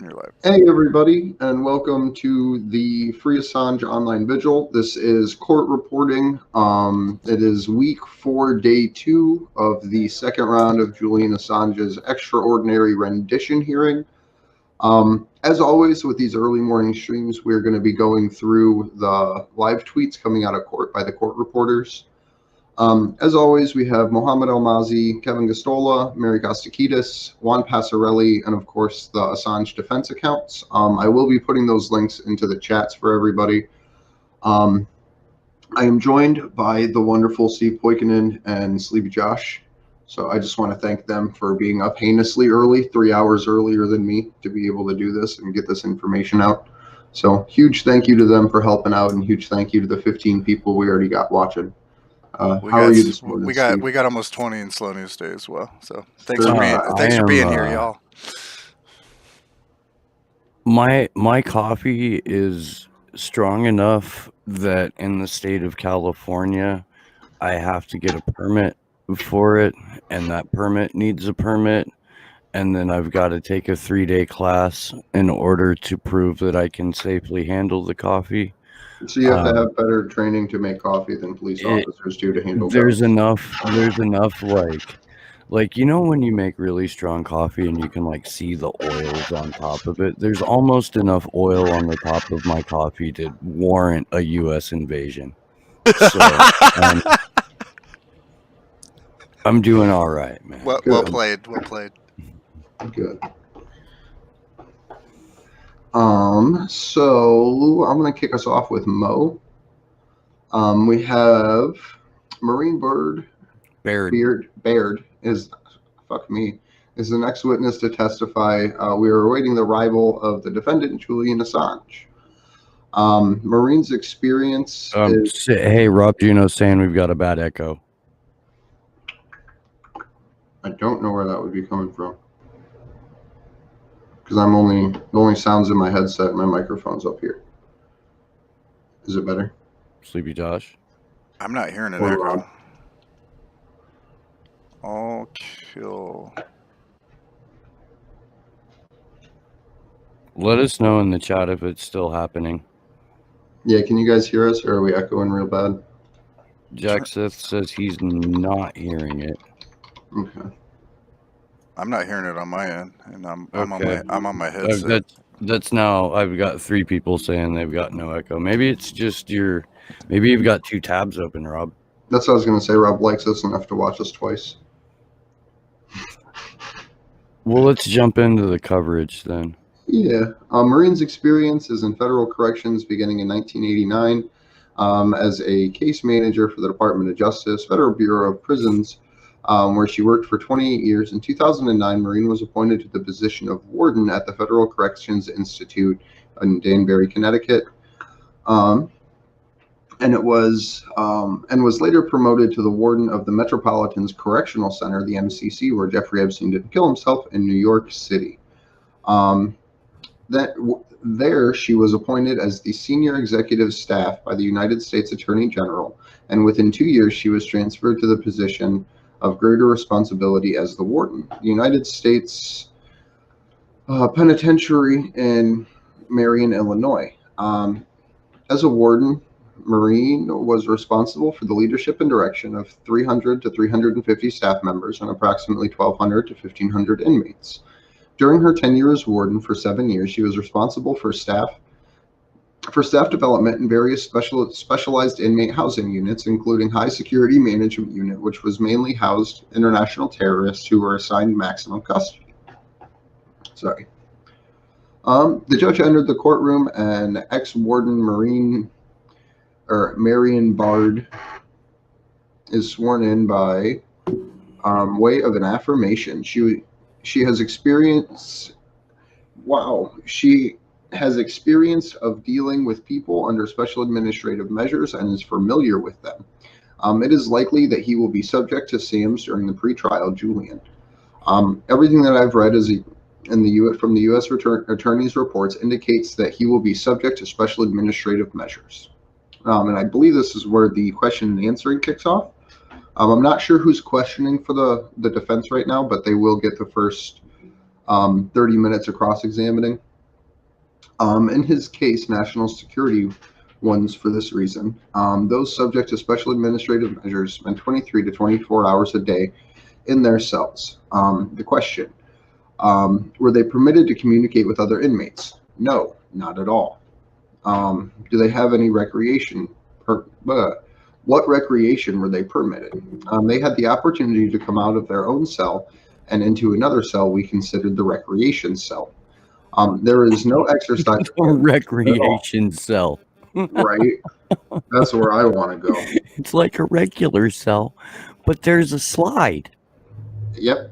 you're live. Hey everybody, and welcome to the Free Assange Online Vigil. This is court reporting. It is week 4, day 2 of the second round of Julian Assange's extraordinary rendition hearing. As always, with these early morning streams, we're going to be going through the live tweets coming out of court by the court reporters. As always, we have Mohammed Almazi, Kevin Gosztola, Mary Kostakidis, Juan Passarelli, and of course the Assange defense accounts. I will be putting those links into the chats for everybody. I am joined by the wonderful Steve Poikinen and Sleepy Josh. So I just want to thank them for being up heinously early, 3 hours earlier than me, to be able to do this and get this information out. So huge thank you to them for helping out, and huge thank you to the 15 people we already got watching. How are you this morning? We got almost 20 in Slow News Day as well. So thanks Sure. for being here, y'all. My coffee is strong enough that in the state of California, I have to get a permit for it, and that permit needs a permit, and then I've got to take a 3-day class in order to prove that I can safely handle the coffee. So you have to have better training to make coffee than police officers do to handle. There's enough like you know when you make really strong coffee and you can like see the oils on top of it. There's almost enough oil on the top of my coffee to warrant a U.S. invasion. So I'm doing all right, man. Well played. Good. So I'm going to kick us off with Mo. We have Marine Baird is the next witness to testify. We are awaiting the arrival of the defendant, Julian Assange. Marine's experience is... Hey, Rob Juno saying we've got a bad echo. I don't know where that would be coming from, because the only sounds in my headset, my microphone's up here. Is it better? Sleepy Josh? I'm not hearing an echo. I'll kill. Let us know in the chat if it's still happening. Yeah, can you guys hear us, or are we echoing real bad? Jack Sith says he's not hearing it. Okay. I'm not hearing it on my end, and I'm on my headset. That's now. I've got 3 people saying they've got no echo. Maybe it's just maybe you've got 2 tabs open, Rob. That's what I was going to say. Rob likes us enough to watch us twice. Well, let's jump into the coverage then. Yeah. Marine's experience is in federal corrections beginning in 1989 as a case manager for the Department of Justice, Federal Bureau of Prisons, where she worked for 28 years. In 2009, Marine was appointed to the position of warden at the Federal Corrections Institute in Danbury, Connecticut, and was later promoted to the warden of the Metropolitan's Correctional Center, the MCC, where Jeffrey Epstein didn't kill himself, in New York City. There, she was appointed as the senior executive staff by the United States Attorney General, and within 2 years, she was transferred to the position of greater responsibility as the warden. The United States Penitentiary in Marion, Illinois. As a warden, Marine was responsible for the leadership and direction of 300 to 350 staff members and approximately 1,200 to 1,500 inmates. During her tenure as warden for 7 years, she was responsible for staff development in various specialized inmate housing units, including High Security Management Unit, which was mainly housed international terrorists who were assigned maximum custody. Sorry. The judge entered the courtroom, and ex-warden Marion Bard is sworn in by way of an affirmation. She has experience. Wow. She has experience of dealing with people under special administrative measures and is familiar with them. It is likely that he will be subject to SAMs during the pretrial Julian. Everything that I've read from the U.S. Attorney's reports indicates that he will be subject to special administrative measures. And I believe this is where the question and answering kicks off. I'm not sure who's questioning for the defense right now, but they will get the first 30 minutes of cross-examining. In his case, national security ones for this reason. Those subject to special administrative measures spend 23 to 24 hours a day in their cells. The question, were they permitted to communicate with other inmates? No, not at all. Do they have any recreation? What recreation were they permitted? They had the opportunity to come out of their own cell and into another cell we considered the recreation cell. There is no exercise. Recreation cell. Right? That's where I want to go. It's like a regular cell, but there's a slide. Yep.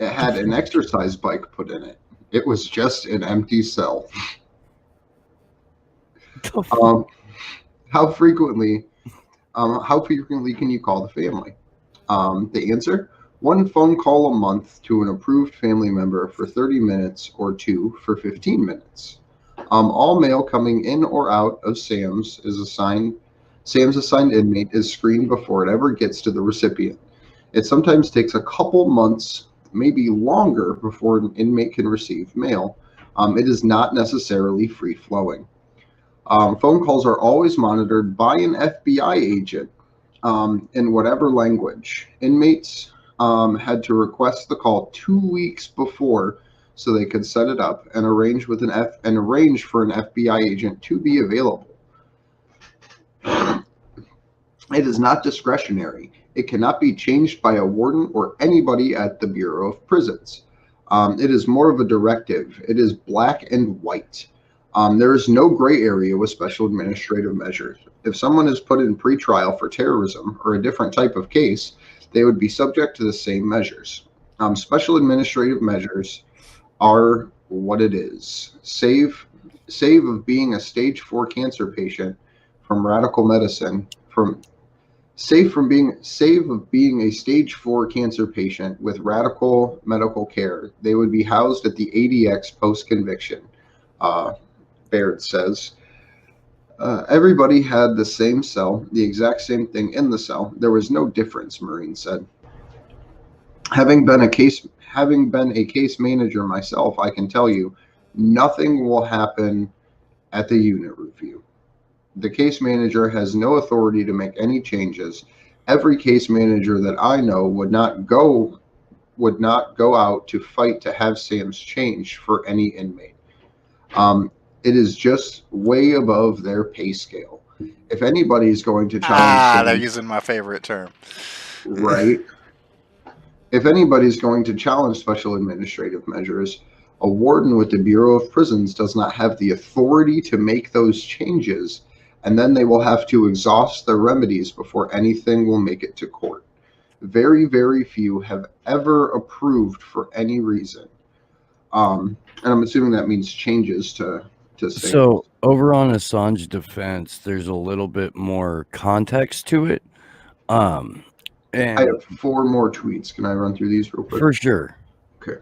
It had an exercise bike put in it. It was just an empty cell. How frequently can you call the family? The answer: one phone call a month to an approved family member for 30 minutes or two for 15 minutes. All mail coming in or out of Sam's assigned inmate is screened before it ever gets to the recipient. It sometimes takes a couple months, maybe longer, before an inmate can receive mail. It is not necessarily free-flowing. Phone calls are always monitored by an FBI agent in whatever language. Inmates had to request the call 2 weeks before so they could set it up and arrange for an FBI agent to be available. It is not discretionary. It cannot be changed by a warden or anybody at the Bureau of Prisons. It is more of a directive. It is black and white. There is no gray area with special administrative measures. If someone is put in pretrial for terrorism or a different type of case, they would be subject to the same measures. Special administrative measures are what it is. Save of being a stage 4 cancer patient from radical medicine, save of being a stage 4 cancer patient with radical medical care. They would be housed at the ADX post-conviction. Baird says, everybody had the same cell, the exact same thing in the cell. There was no difference, Marine said. Having been a case manager myself, I can tell you nothing will happen at the unit review. The case manager has no authority to make any changes. Every case manager that I know would not go out to fight to have SAMs changed for any inmate. It is just way above their pay scale. If anybody's going to challenge they're using my favorite term. Right. If anybody's going to challenge special administrative measures, a warden with the Bureau of Prisons does not have the authority to make those changes, and then they will have to exhaust their remedies before anything will make it to court. Very, very few have ever approved for any reason. And I'm assuming that means changes to So over on Assange defense, there's a little bit more context to it. And I have 4 more tweets. Can I run through these real quick? for sure. Okay.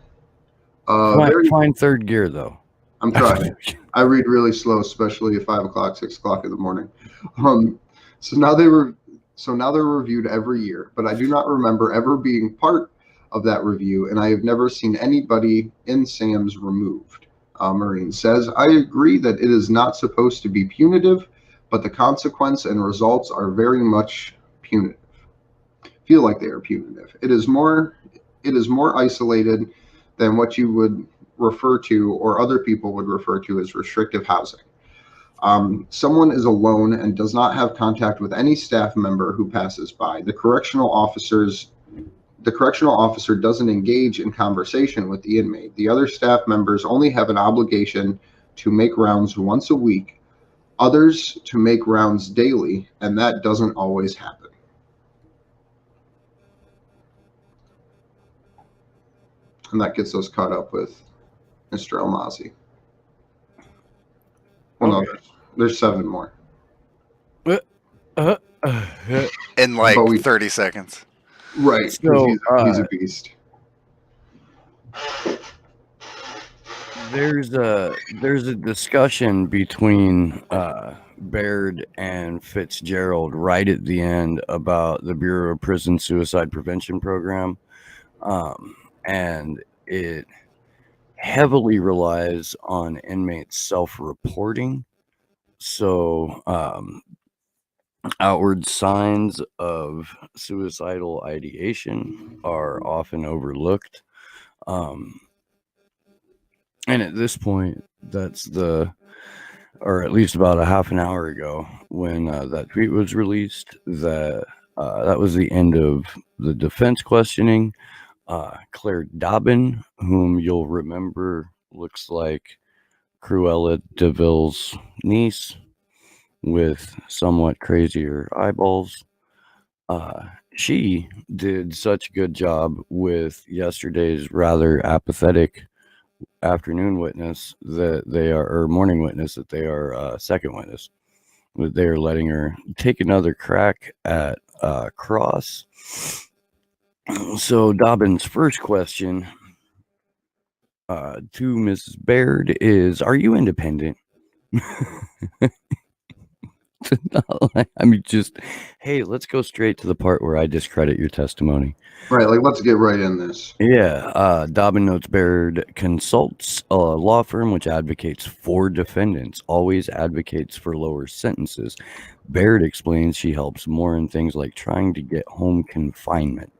Fine third gear though. I'm trying. I read really slow, especially at 5 o'clock, 6 o'clock in the morning. So now they're reviewed every year, but I do not remember ever being part of that review, and I have never seen anybody in SAMs removed. Marine says, I agree that it is not supposed to be punitive, but the consequence and results are very much punitive. Feel like they are punitive. It is more isolated than what you would refer to or other people would refer to as restrictive housing. Someone is alone and does not have contact with any staff member who passes by. The correctional officer doesn't engage in conversation with the inmate. The other staff members only have an obligation to make rounds once a week, others to make rounds daily, and that doesn't always happen. And that gets us caught up with Mr. Almazi. Well, Okay. no, there's 7 more. In like But we- 30 seconds. Right, 'cause So, he's a beast. There's a discussion between Baird and Fitzgerald right at the end about the Bureau of Prison Suicide Prevention Program, and it heavily relies on inmates self-reporting. So outward signs of suicidal ideation are often overlooked. And at this point, or at least about a half an hour ago, when that tweet was released, that was the end of the defense questioning. Claire Dobbin, whom you'll remember looks like Cruella de Vil's niece with somewhat crazier eyeballs. She did such a good job with yesterday's rather apathetic afternoon witness that they are, or morning witness, that they are second witness. They are letting her take another crack at cross. So Dobbin's first question to Mrs. Baird is, are you independent? I mean, just, hey, let's go straight to the part where I discredit your testimony. Right, like, let's get right in this. Yeah, Dobbin notes Baird consults a law firm which advocates for defendants, always advocates for lower sentences. Baird explains she helps more in things like trying to get home confinement.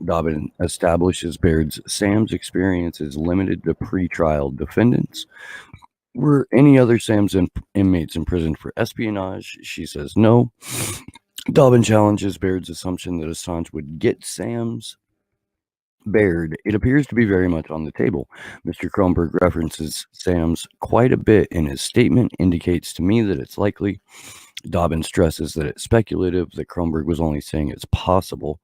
Dobbin establishes Baird's SAMS experience is limited to pretrial defendants. Were any other SAMS inmates imprisoned for espionage? She says no. Dobbin challenges Baird's assumption that Assange would get SAMS. Baird, it appears to be very much on the table. Mr. Kronberg references SAMS quite a bit in his statement, indicates to me that it's likely. Dobbin stresses that it's speculative, that Kronberg was only saying it's possible.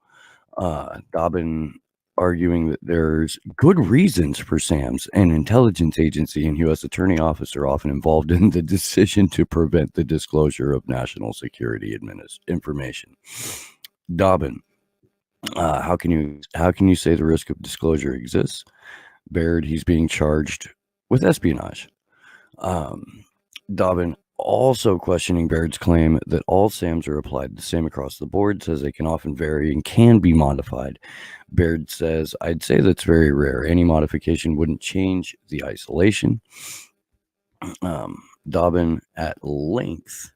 Dobbin arguing that there's good reasons for SAMS. An intelligence agency and U.S. Attorney Office are often involved in the decision to prevent the disclosure of national security information. Dobbin, how can you say the risk of disclosure exists? Baird, he's being charged with espionage. Dobbin also questioning Baird's claim that all SAMs are applied the same across the board, says they can often vary and can be modified. Baird says, I'd say that's very rare. Any modification wouldn't change the isolation. Dobbin at length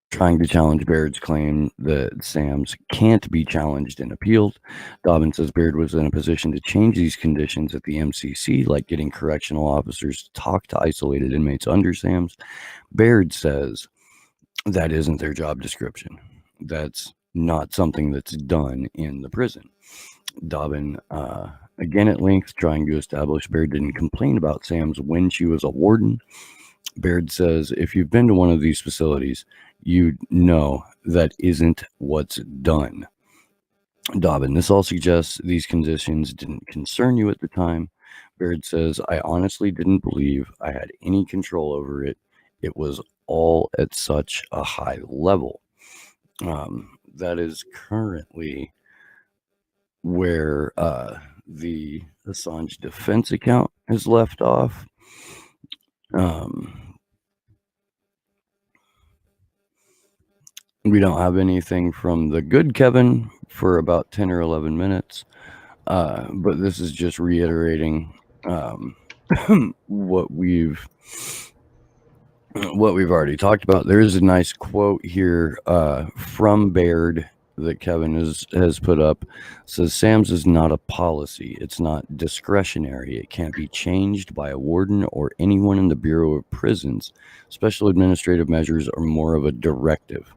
trying to challenge Baird's claim that SAMs can't be challenged and appealed. Dobbin says Baird was in a position to change these conditions at the MCC, like getting correctional officers to talk to isolated inmates under SAMs. Baird says that isn't their job description. That's not something that's done in the prison. Dobbin, again at length, trying to establish Baird didn't complain about SAMs when she was a warden. Baird says, if you've been to one of these facilities, you know that isn't what's done. Dobbin, this all suggests these conditions didn't concern you at the time. Baird says, I honestly didn't believe I had any control over it. It was all at such a high level. That is currently where the Assange defense account is left off. We don't have anything from the good Kevin for about 10 or 11 minutes. But this is just reiterating what we've already talked about. There is a nice quote here from Baird that Kevin has put up. It says, SAMS is not a policy. It's not discretionary. It can't be changed by a warden or anyone in the Bureau of Prisons. Special administrative measures are more of a directive.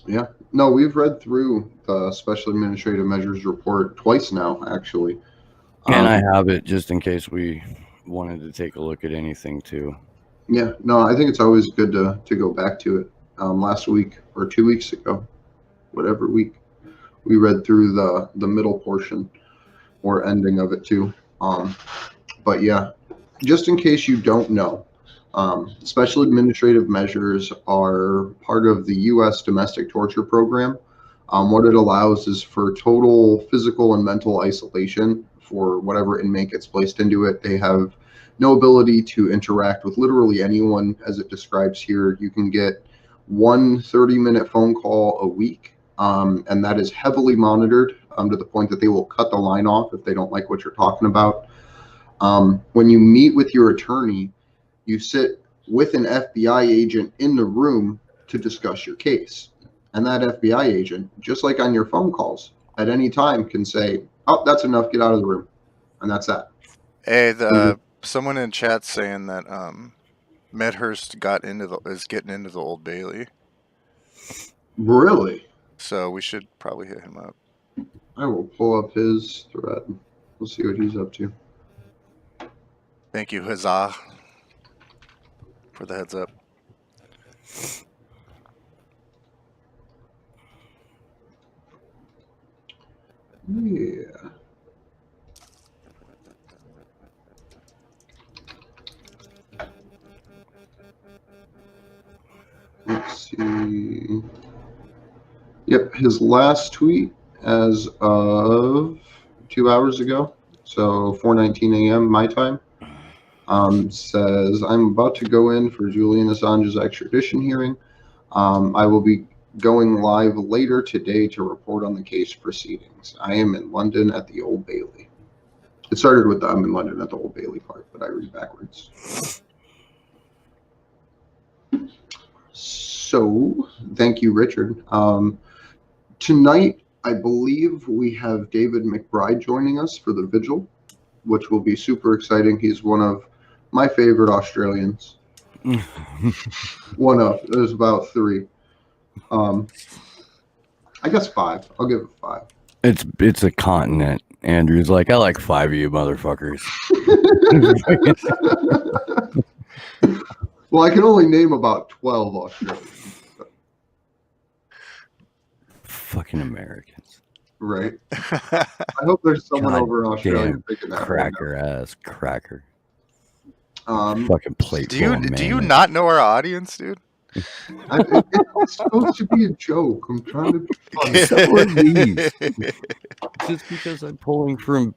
Yeah, no, we've read through the Special Administrative Measures report twice now, actually. And I have it just in case we wanted to take a look at anything too. Yeah, no, I think it's always good to go back to it. Last week or 2 weeks ago, whatever week, we read through the middle portion or ending of it too. But yeah, just in case you don't know, special administrative measures are part of the U.S. domestic torture program. What it allows is for total physical and mental isolation for whatever inmate gets placed into it. They have no ability to interact with literally anyone, as it describes here. You can get one 30-minute phone call a week, and that is heavily monitored. to the point that they will cut the line off if they don't like what you're talking about. When you meet with your attorney, you sit with an FBI agent in the room to discuss your case. And that FBI agent, just like on your phone calls, at any time can say, oh, that's enough, get out of the room. And that's that. Hey, someone in chat saying that Medhurst is getting into the Old Bailey. Really? So we should probably hit him up. I will pull up his thread. We'll see what he's up to. Thank you, Huzzah, for the heads up. Yeah. Let's see. Yep, his last tweet as of 2 hours ago, so 4:19 a.m. my time, says, I'm about to go in for Julian Assange's extradition hearing. I will be going live later today to report on the case proceedings. I am in London at the Old Bailey. It started with the I'm in London at the Old Bailey part, but I read backwards. So, thank you, Richard. Tonight, I believe we have David McBride joining us for the vigil, which will be super exciting. He's one of my favorite Australians. There's about 3. I guess 5. I'll give it 5. It's a continent. Andrew's like, I like 5 of you motherfuckers. Well, I can only name about 12 Australians. Fucking Americans. Right. I hope there's someone God over in Australia damn thinking that. Cracker ass cracker. Right Fucking plate. Do you not know our audience, dude? It's supposed to be a joke. I'm trying to be funny. So are these. Just because I'm pulling from,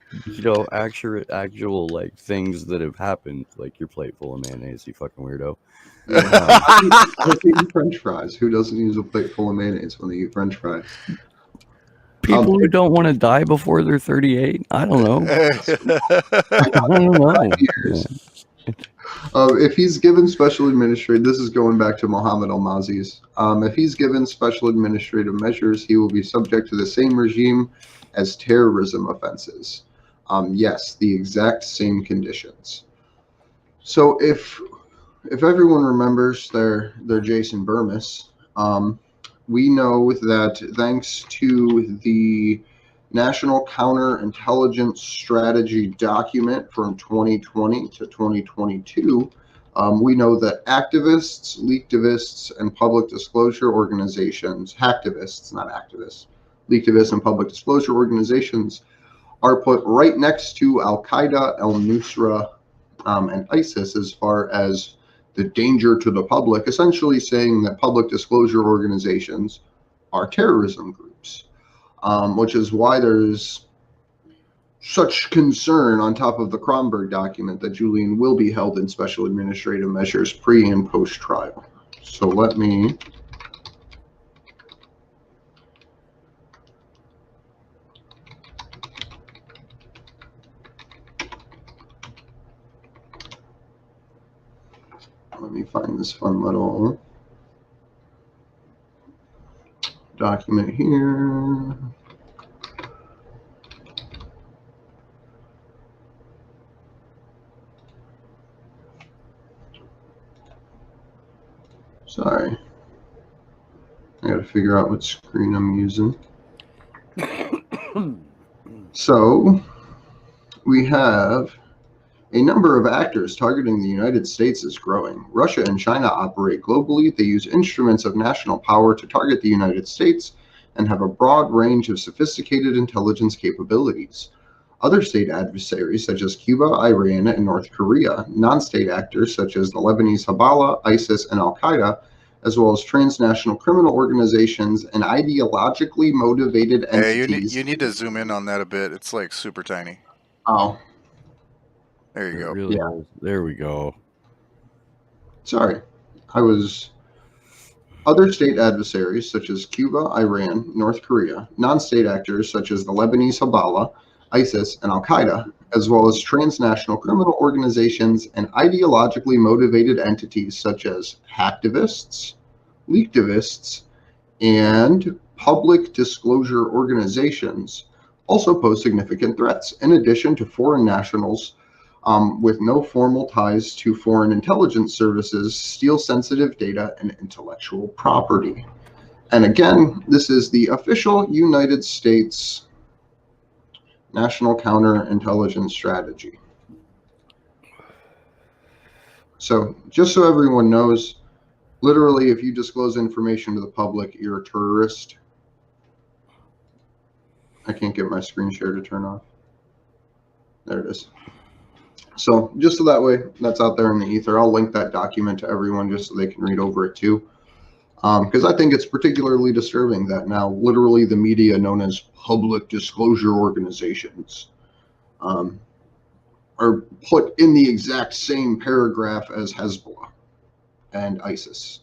actual like things that have happened, like your plate full of mayonnaise, you fucking weirdo. I eat French fries. Who doesn't use a plate full of mayonnaise when they eat French fries? People who don't want to die before they're 38. I don't know. I don't know. If he's given special administrative, this is going back to Mohammed Al-Mazi's. If he's given special administrative measures, he will be subject to the same regime as terrorism offenses. Yes, the exact same conditions. So if everyone remembers their Jason Burmis, we know that thanks to the National Counterintelligence Strategy document from 2020 to 2022, we know that activists, leaktivists, and public disclosure organizations, hacktivists, not activists, leaktivists and public disclosure organizations are put right next to Al-Qaeda, al-Nusra, and ISIS as far as the danger to the public, essentially saying that public disclosure organizations are terrorism groups. Which is why there's such concern on top of the Kronberg document that Julian will be held in special administrative measures pre and post trial. So let me find this fun little document here. Sorry. I gotta figure out what screen I'm using. So, we have a number of actors targeting the United States is growing. Russia and China operate globally. They use instruments of national power to target the United States and have a broad range of sophisticated intelligence capabilities. Other state adversaries such as Cuba, Iran, and North Korea, non-state actors such as the Lebanese Hezbollah, ISIS, and Al-Qaeda, as well as transnational criminal organizations and ideologically motivated entities. Hey, you need to zoom in on that a bit. It's like super tiny. Oh. There you go. Really There we go. Sorry. I was Other state adversaries such as Cuba, Iran, North Korea, non-state actors such as the Lebanese Hezbollah, ISIS, and Al-Qaeda, as well as transnational criminal organizations and ideologically motivated entities such as hacktivists, leaktivists, and public disclosure organizations also pose significant threats, in addition to foreign nationals with no formal ties to foreign intelligence services steal sensitive data and intellectual property. And again, this is the official United States National Counterintelligence Strategy. So just so everyone knows, literally, if you disclose information to the public, you're a terrorist. I can't get my screen share to turn off. There it is. So just so that way that's out there in the ether, I'll link that document to everyone just so they can read over it too. Because I think it's particularly disturbing that now literally the media known as public disclosure organizations are put in the exact same paragraph as Hezbollah and ISIS.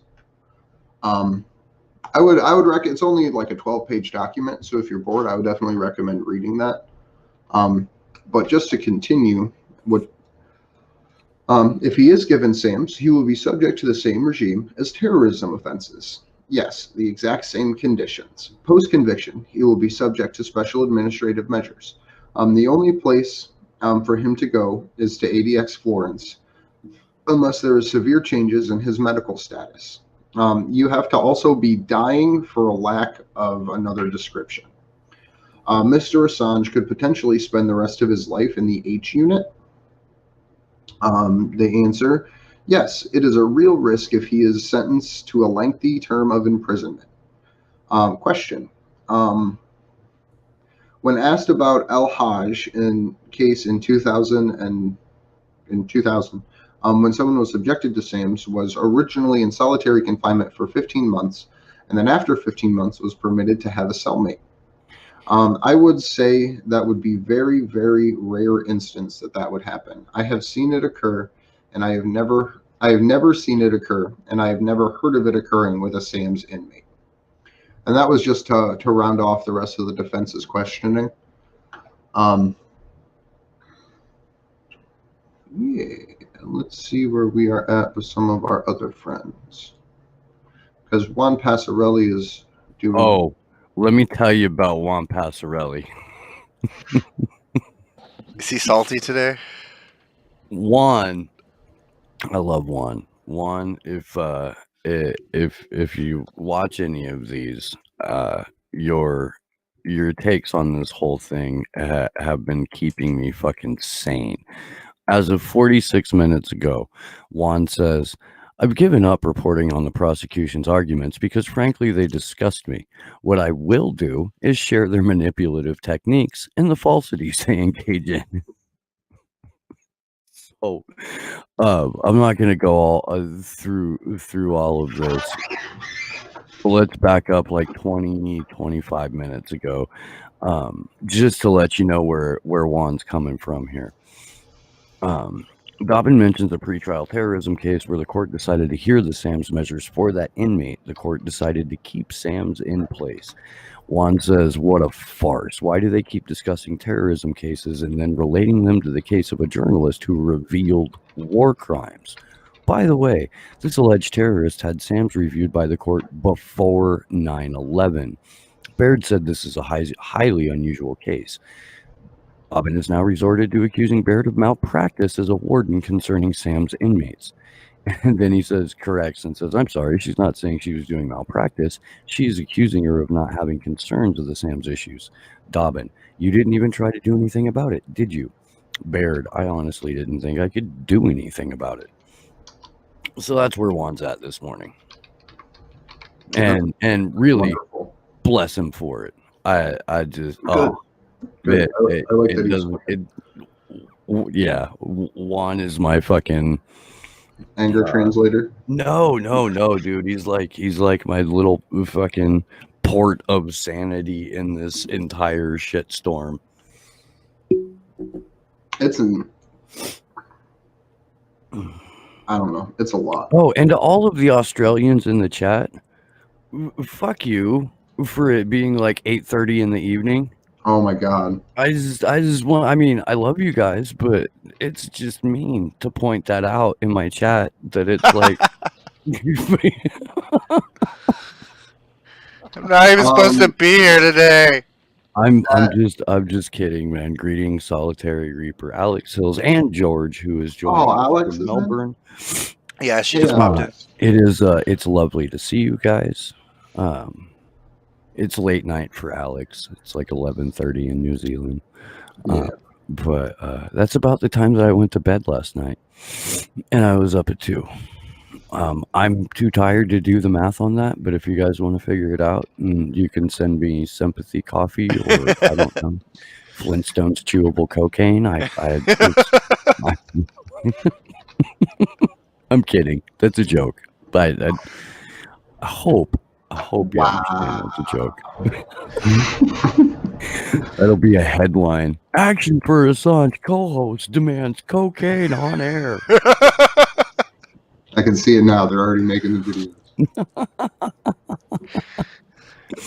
I would recommend, it's only like a 12-page document, so if you're bored, I would definitely recommend reading that. But just to continue, if he is given SAMs, he will be subject to the same regime as terrorism offenses. Yes, the exact same conditions. Post-conviction, he will be subject to special administrative measures. The only place for him to go is to ADX Florence, unless there is severe changes in his medical status. You have to also be dying for a lack of another description. Mr. Assange could potentially spend the rest of his life in the H unit. The answer, yes, it is a real risk if he is sentenced to a lengthy term of imprisonment. Question. When asked about Al-Hajj in case in 2000, when someone was subjected to SAMs, was originally in solitary confinement for 15 months, and then after 15 months was permitted to have a cellmate. I would say that would be very, very rare instance that would happen. I have seen it occur, and I have never seen it occur, and I have never heard of it occurring with a SAMS inmate. And that was just to round off the rest of the defense's questioning. Yeah, let's see where we are at with some of our other friends. Because Juan Passarelli is doing... Oh, let me tell you about Juan Passarelli. Is he salty today? Juan, I love Juan. Juan, if you watch any of these, your takes on this whole thing have been keeping me fucking sane. As of 46 minutes ago, Juan says, I've given up reporting on the prosecution's arguments because, frankly, they disgust me. What I will do is share their manipulative techniques and the falsities they engage in. So, I'm not going to go all through all of this. But let's back up like 25 minutes ago, just to let you know where Juan's coming from here. Dobbin mentions a pretrial terrorism case where the court decided to hear the SAMS measures for that inmate. The court decided to keep SAMS in place. Juan says, what a farce. Why do they keep discussing terrorism cases and then relating them to the case of a journalist who revealed war crimes? By the way, this alleged terrorist had SAMS reviewed by the court before 9/11. Baird said this is a highly unusual case. Dobbin has now resorted to accusing Baird of malpractice as a warden concerning SAMS inmates. And then he says, corrects and says, I'm sorry, she's not saying she was doing malpractice. She's accusing her of not having concerns of the SAMS issues. Dobbin, you didn't even try to do anything about it, did you? Baird, I honestly didn't think I could do anything about it. So that's where Juan's at this morning. And really, wonderful. Bless him for it. I just, Good. It, I like it that doesn't. Yeah, Juan is my fucking anger translator. No, dude. He's like my little fucking port of sanity in this entire shitstorm. It's I don't know. It's a lot. Oh, and to all of the Australians in the chat, fuck you for it being like 8:30 in the evening. Oh my God. I just want. I mean, I love you guys, but it's just mean to point that out in my chat that it's like. I'm not even supposed to be here today. I'm just kidding, man. Greetings, Solitary Reaper, Alex Hills, and George, who is joining Oh, us Alex from is in? Melbourne. Yeah, she just popped in. It's lovely to see you guys. It's late night for Alex. It's like 11:30 in New Zealand. Yeah. But that's about the time that I went to bed last night, and I was up at 2. I'm too tired to do the math on that, but if you guys want to figure it out, you can send me sympathy coffee or I don't know, Flintstones chewable cocaine. I'm kidding. That's a joke, but I hope you understand that's a joke. That'll be a headline. Action for Assange co-host demands cocaine on air. I can see it now. They're already making the video.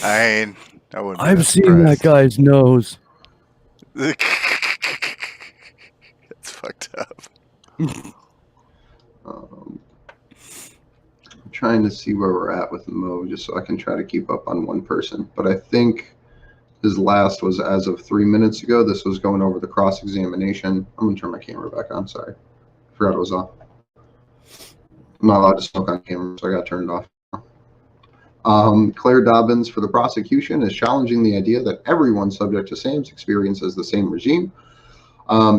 I wouldn't. Be I've that seen that surprised. guy's nose. That's fucked up. I'm trying to see where we're at with Mo, just so I can try to keep up on one person. But I think his last was as of 3 minutes ago. This was going over the cross-examination. I'm going to turn my camera back on. Sorry. Forgot it was off. I'm not allowed to smoke on camera, so I got turned off. Claire Dobbins for the prosecution is challenging the idea that everyone subject to SAMS experiences the same regime.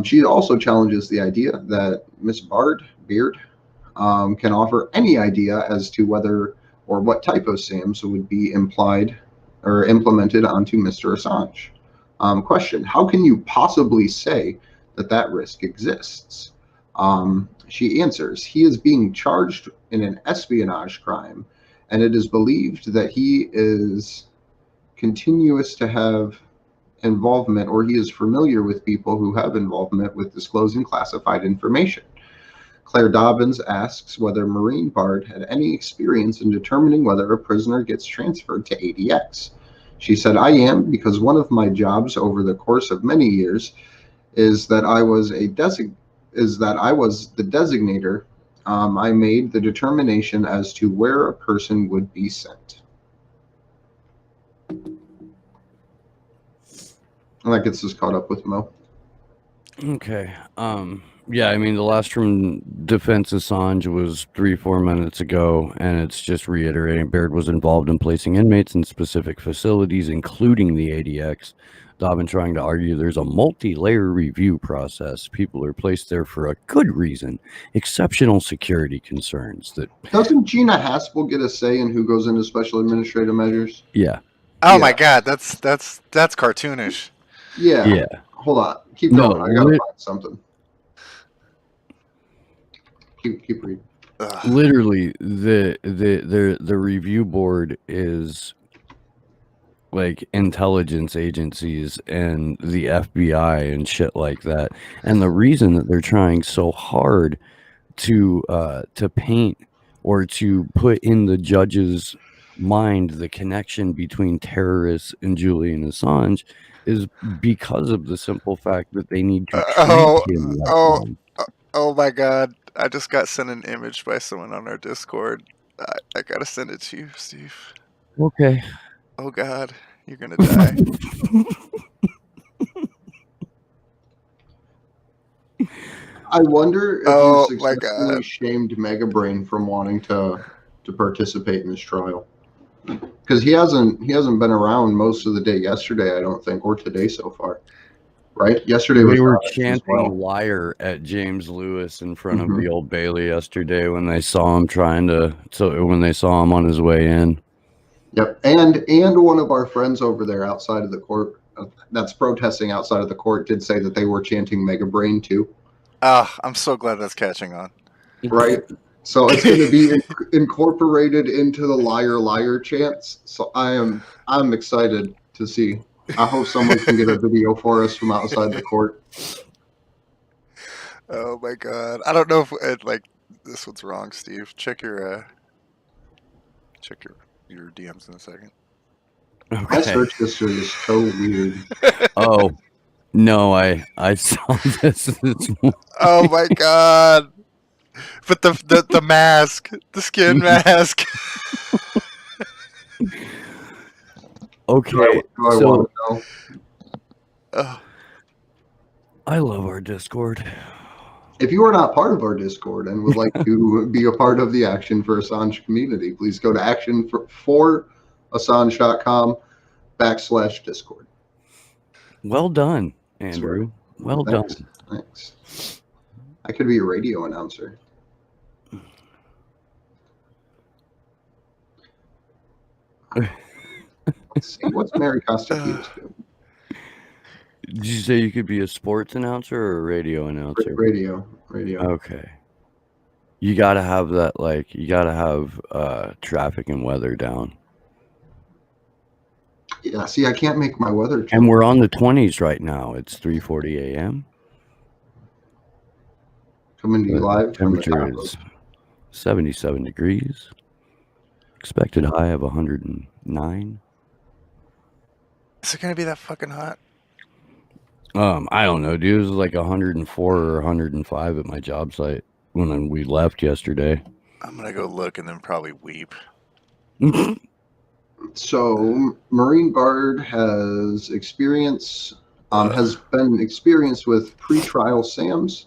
She also challenges the idea that Ms. Beard can offer any idea as to whether or what type of SAMS would be implied or implemented onto Mr. Assange. Question: how can you possibly say that that risk exists? She answers: he is being charged in an espionage crime, and it is believed that he is continuous to have involvement, or he is familiar with people who have involvement with disclosing classified information. Claire Dobbins asks whether Maureen Bard had any experience in determining whether a prisoner gets transferred to ADX. She said, "I am, because one of my jobs over the course of many years is that I was the designator. I made the determination as to where a person would be sent." And that gets us caught up with Mo. Okay. Yeah, I mean, the last from Defense Assange was 3-4 minutes ago, and it's just reiterating Baird was involved in placing inmates in specific facilities, including the ADX. Dobbin trying to argue there's a multi-layer review process. People are placed there for a good reason, exceptional security concerns. That Doesn't Gina Haspel get a say in who goes into special administrative measures? yeah. Oh Yeah. my god, that's cartoonish. Yeah. Yeah. Hold on. Keep No, going. I gotta find something. Keep reading. Ugh. Literally, the review board is like intelligence agencies and the FBI and shit like that. And the reason that they're trying so hard to paint or to put in the judge's mind the connection between terrorists and Julian Assange is because of the simple fact that they need to treat him like one. Oh my god, I just got sent an image by someone on our Discord. I gotta send it to you, Steve. Okay. Oh god, you're gonna die. I wonder if Oh you my successfully God. shamed Mega Brain from wanting to participate in this trial, because he hasn't been around most of the day yesterday, I don't think, or today so far. Right? Yesterday was They were Alex as chanting well. liar at James Lewis in front of the Old Bailey yesterday when they saw him when they saw him on his way in. Yep, and one of our friends over there outside of the court that's protesting outside of the court did say that they were chanting Mega Brain too. I'm so glad that's catching on. Right? So it's going to be incorporated into the liar liar chants. So I'm excited to see. I hope someone can get a video for us from outside the court. Oh my god. I don't know if this one's wrong, Steve. Check your your DMs in a second. My Okay. search history is so weird. Oh no, I saw this morning. Oh my god! But the mask, the skin mask. Okay, Do I so want to know? Oh, I love our Discord. If you are not part of our Discord and would like to be a part of the Action for Assange community, please go to actionforassange.com/Discord. Well done, That's Andrew. Well Thanks. done. Thanks. I could be a radio announcer. Let's see. What's Mary Costa-Hughes doing? Did you say you could be a sports announcer or a radio announcer? Radio. Okay. You gotta have that, like, you gotta have traffic and weather down. Yeah, see, I can't make my weather change. And we're on the 20s right now. It's 3:40 a.m. Coming to you live from the Temperature top is 77 degrees. Expected high of 109. is it gonna be that fucking hot? I don't know, dude. It was like 104 or 105 at my job site when we left yesterday. I'm gonna go look and then probably weep. So, Maureen Bard has been experienced with pretrial SAMs.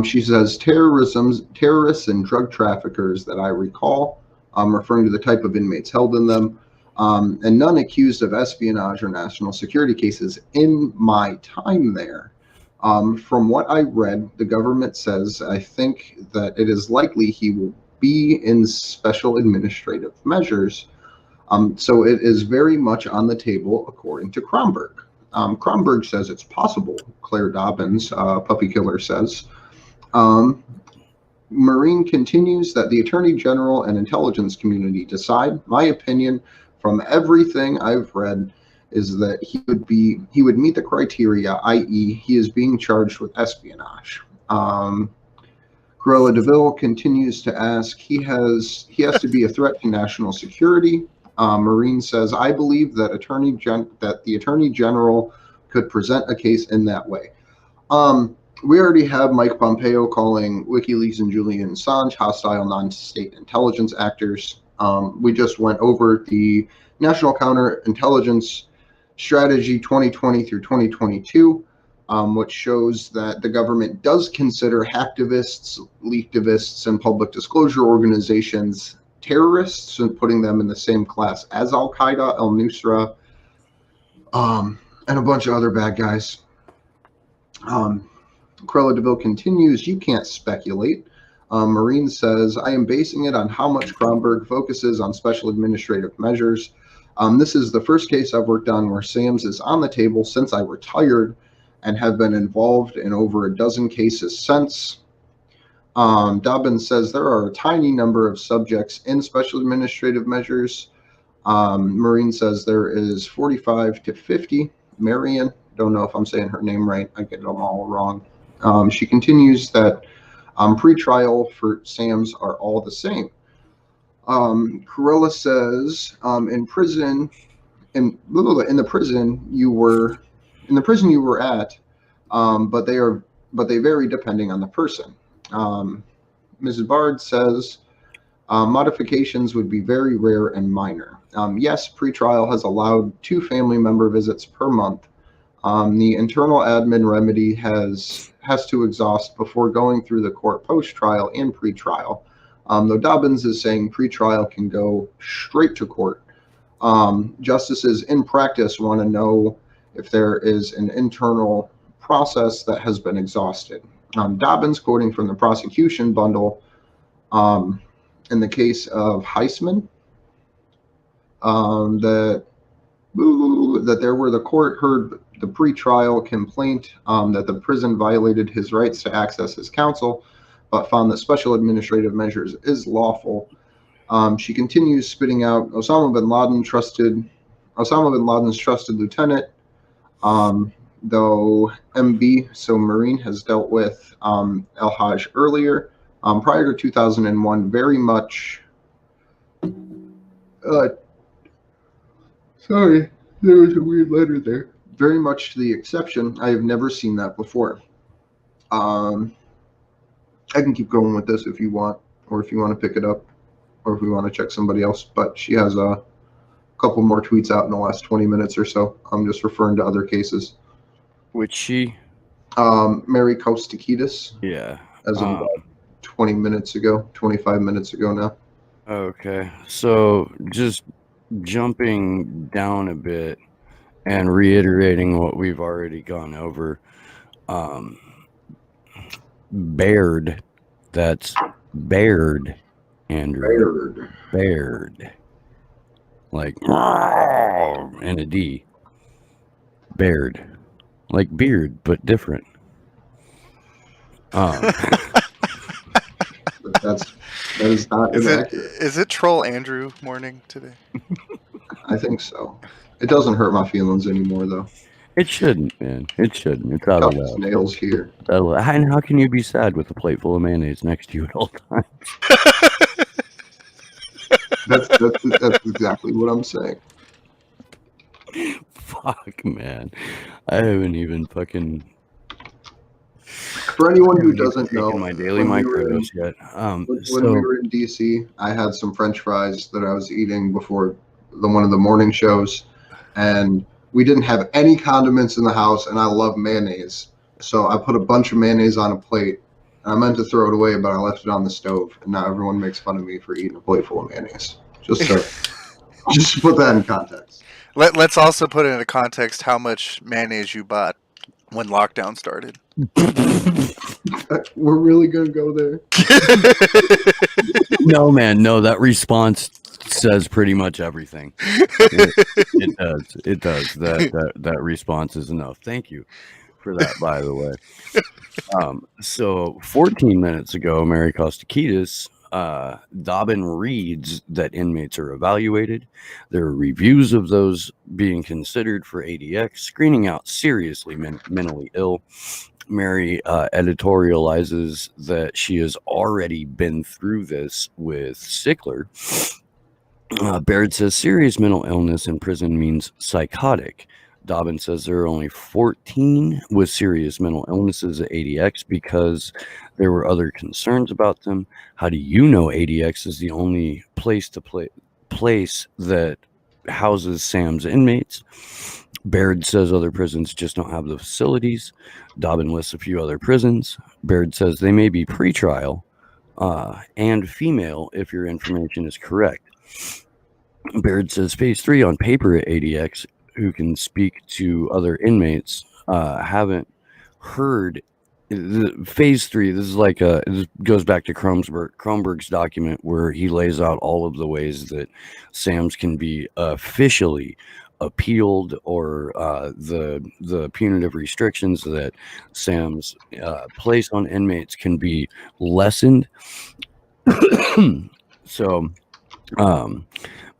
She says terrorists and drug traffickers that I recall, referring to the type of inmates held in them, and none accused of espionage or national security cases in my time there. From what I read, the government says, I think that it is likely he will be in special administrative measures. So it is very much on the table, according to Kronberg. Kronberg says it's possible, Claire Dobbins, Puppy Killer, says. Maureen continues that the Attorney General and intelligence community decide. My opinion, from everything I've read, is that he would meet the criteria, i.e., he is being charged with espionage. Cruella DeVille continues to ask, he has to be a threat to national security. Maureen says, I believe that the Attorney General could present a case in that way. We already have Mike Pompeo calling WikiLeaks and Julian Assange hostile non-state intelligence actors. We just went over the National Counterintelligence Strategy 2020 through 2022, which shows that the government does consider hacktivists, leaktivists, and public disclosure organizations terrorists and putting them in the same class as Al-Qaeda, al-Nusra, and a bunch of other bad guys. Cruella DeVille continues, you can't speculate. Maureen says, I am basing it on how much Kronberg focuses on special administrative measures. This is the first case I've worked on where SAMS is on the table since I retired and have been involved in over a dozen cases since. Dobbins says there are a tiny number of subjects in special administrative measures. Maureen says there is 45 to 50. Marion, don't know if I'm saying her name right. I get them all wrong. She continues that pretrial for SAMs are all the same. Cruella says in the prison you were at, but they vary depending on the person. Mrs. Bard says modifications would be very rare and minor. Yes, pretrial has allowed 2 family member visits per month. The internal admin remedy has to exhaust before going through the court post-trial and pre-trial. Though Dobbins is saying pre-trial can go straight to court. Justices in practice want to know if there is an internal process that has been exhausted. Dobbins, quoting from the prosecution bundle, in the case of Heisman, that there where the court heard the pre-trial complaint that the prison violated his rights to access his counsel, but found that special administrative measures is lawful. She continues spitting out Osama bin Laden's trusted lieutenant, though MB, so Maureen, has dealt with El-Hajj earlier. Prior to 2001, very much Sorry, there was a weird letter there. Very much to the exception. I have never seen that before. I can keep going with this if you want, or if you want to pick it up, or if we want to check somebody else. But she has a couple more tweets out in the last 20 minutes or so. I'm just referring to other cases. Which she? Mary Kostakidis, Yeah. as of about 20 minutes ago, 25 minutes ago now. Okay. So just jumping down a bit and reiterating what we've already gone over. Baird. That's Baird, Andrew. Baird. Like and a D. Baird. Like beard, but different. That is not inaccurate. Is it Troll Andrew morning today? I think so. It doesn't hurt my feelings anymore, though. It shouldn't, man. It shouldn't. It's out of Couple love. nails here. And how can you be sad with a plate full of mayonnaise next to you at all times? That's exactly what I'm saying. Fuck, man. I haven't even fucking. For anyone who doesn't know, my daily microdose yet. When we were in DC, I had some French fries that I was eating before one of the morning shows, and we didn't have any condiments in the house, and I love mayonnaise. So I put a bunch of mayonnaise on a plate, and I meant to throw it away, but I left it on the stove, and now everyone makes fun of me for eating a plate full of mayonnaise. Just to put that in context. Let's also put into context how much mayonnaise you bought when lockdown started. We're really gonna go there? No, man. No, that response says pretty much everything. It does. It does. That response is enough. Thank you for that, by the way. So 14 minutes ago, Mary Kostakidis, Dobbin reads that inmates are evaluated. There are reviews of those being considered for ADX, screening out seriously mentally ill. Mary editorializes that she has already been through this with Sickler. Baird says serious mental illness in prison means psychotic. Dobbin says there are only 14 with serious mental illnesses at ADX because there were other concerns about them. How do you know ADX is the only place that houses Sam's inmates? Baird says other prisons just don't have the facilities. Dobbin lists a few other prisons. Baird says they may be pretrial and female if your information is correct. Baird says phase 3 on paper at ADX, who can speak to other inmates, haven't heard phase 3. This is like this goes back to Kronberg's document where he lays out all of the ways that SAMs can be officially appealed, or the punitive restrictions that SAMs place on inmates can be lessened. So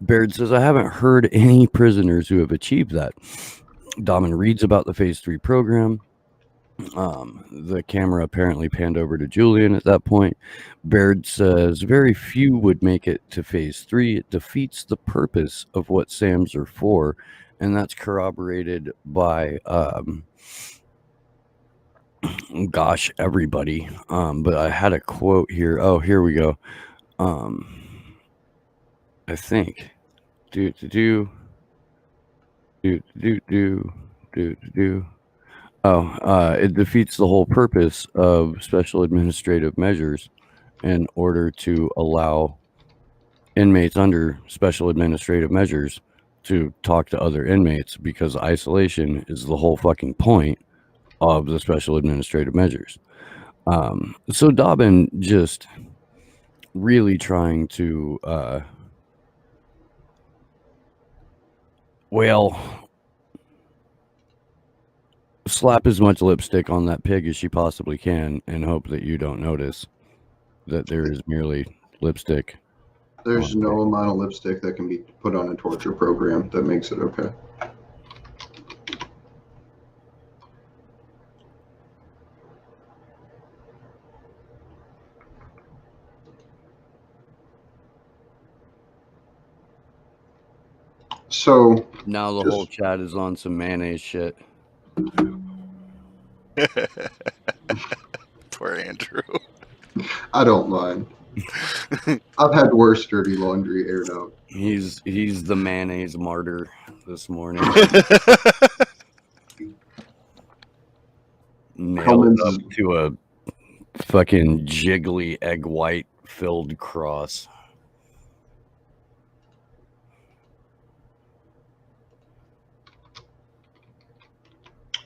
Baird says, I haven't heard any prisoners who have achieved that. Dobbin reads about the phase 3 program. The camera apparently panned over to Julian at that point. Baird says very few would make it to phase 3. It defeats the purpose of what SAMs are for, and that's corroborated by gosh, everybody. But I had a quote here. Oh, here we go. I think it defeats the whole purpose of special administrative measures in order to allow inmates under special administrative measures to talk to other inmates, because isolation is the whole fucking point of the special administrative measures. So Dobbin just really trying to slap as much lipstick on that pig as she possibly can and hope that you don't notice that there is merely lipstick. There's no amount of lipstick that can be put on a torture program that makes it okay. So Now the Just- whole chat is on some mayonnaise shit. Poor Andrew. I don't mind. I've had worse dirty laundry aired out. He's the mayonnaise martyr this morning. Nailed Hellman's up is- to a fucking jiggly egg white filled cross.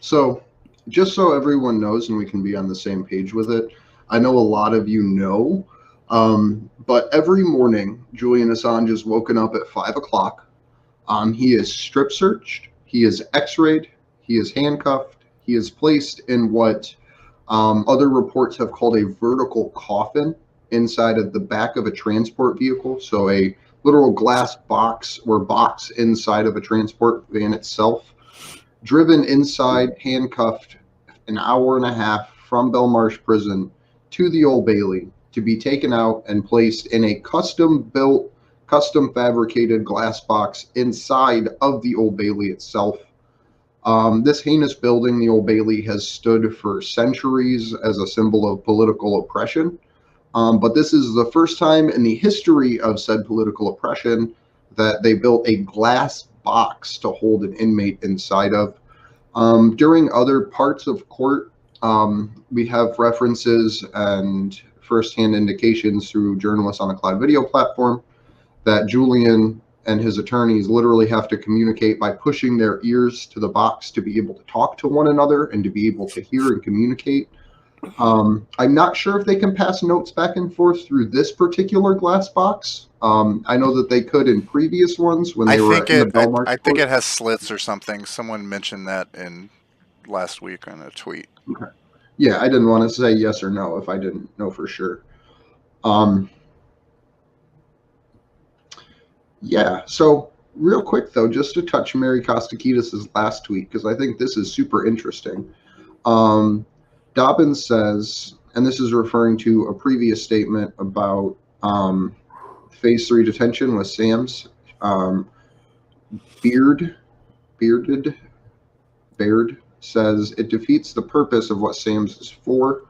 So, just so everyone knows and we can be on the same page with it, I know a lot of you know, but every morning Julian Assange is woken up at 5 o'clock. He is strip searched, he is x-rayed, he is handcuffed, he is placed in what other reports have called a vertical coffin inside of the back of a transport vehicle. So a literal glass box or box inside of a transport van itself. Driven inside, handcuffed, an hour and a half from Belmarsh Prison to the Old Bailey to be taken out and placed in a custom-built, custom-fabricated glass box inside of the Old Bailey itself. This heinous building, the Old Bailey, has stood for centuries as a symbol of political oppression. But this is the first time in the history of said political oppression that they built a glass box to hold an inmate inside of. During other parts of court, we have references and firsthand indications through journalists on a cloud video platform that Julian and his attorneys literally have to communicate by pushing their ears to the box to be able to talk to one another and to be able to hear and communicate. I'm not sure if they can pass notes back and forth through this particular glass box. I know that they could in previous ones when they were in the Belmarsh I think court. it has slits or something. Someone mentioned that in last week on a tweet. Yeah, I didn't want to say yes or no if I didn't know for sure. Yeah, so real quick though, just to touch Mary Kostakidis' last tweet, because I think this is super interesting. Dobbins says, and this is referring to a previous statement about phase 3 detention with Sam's, Baird says it defeats the purpose of what Sam's is for,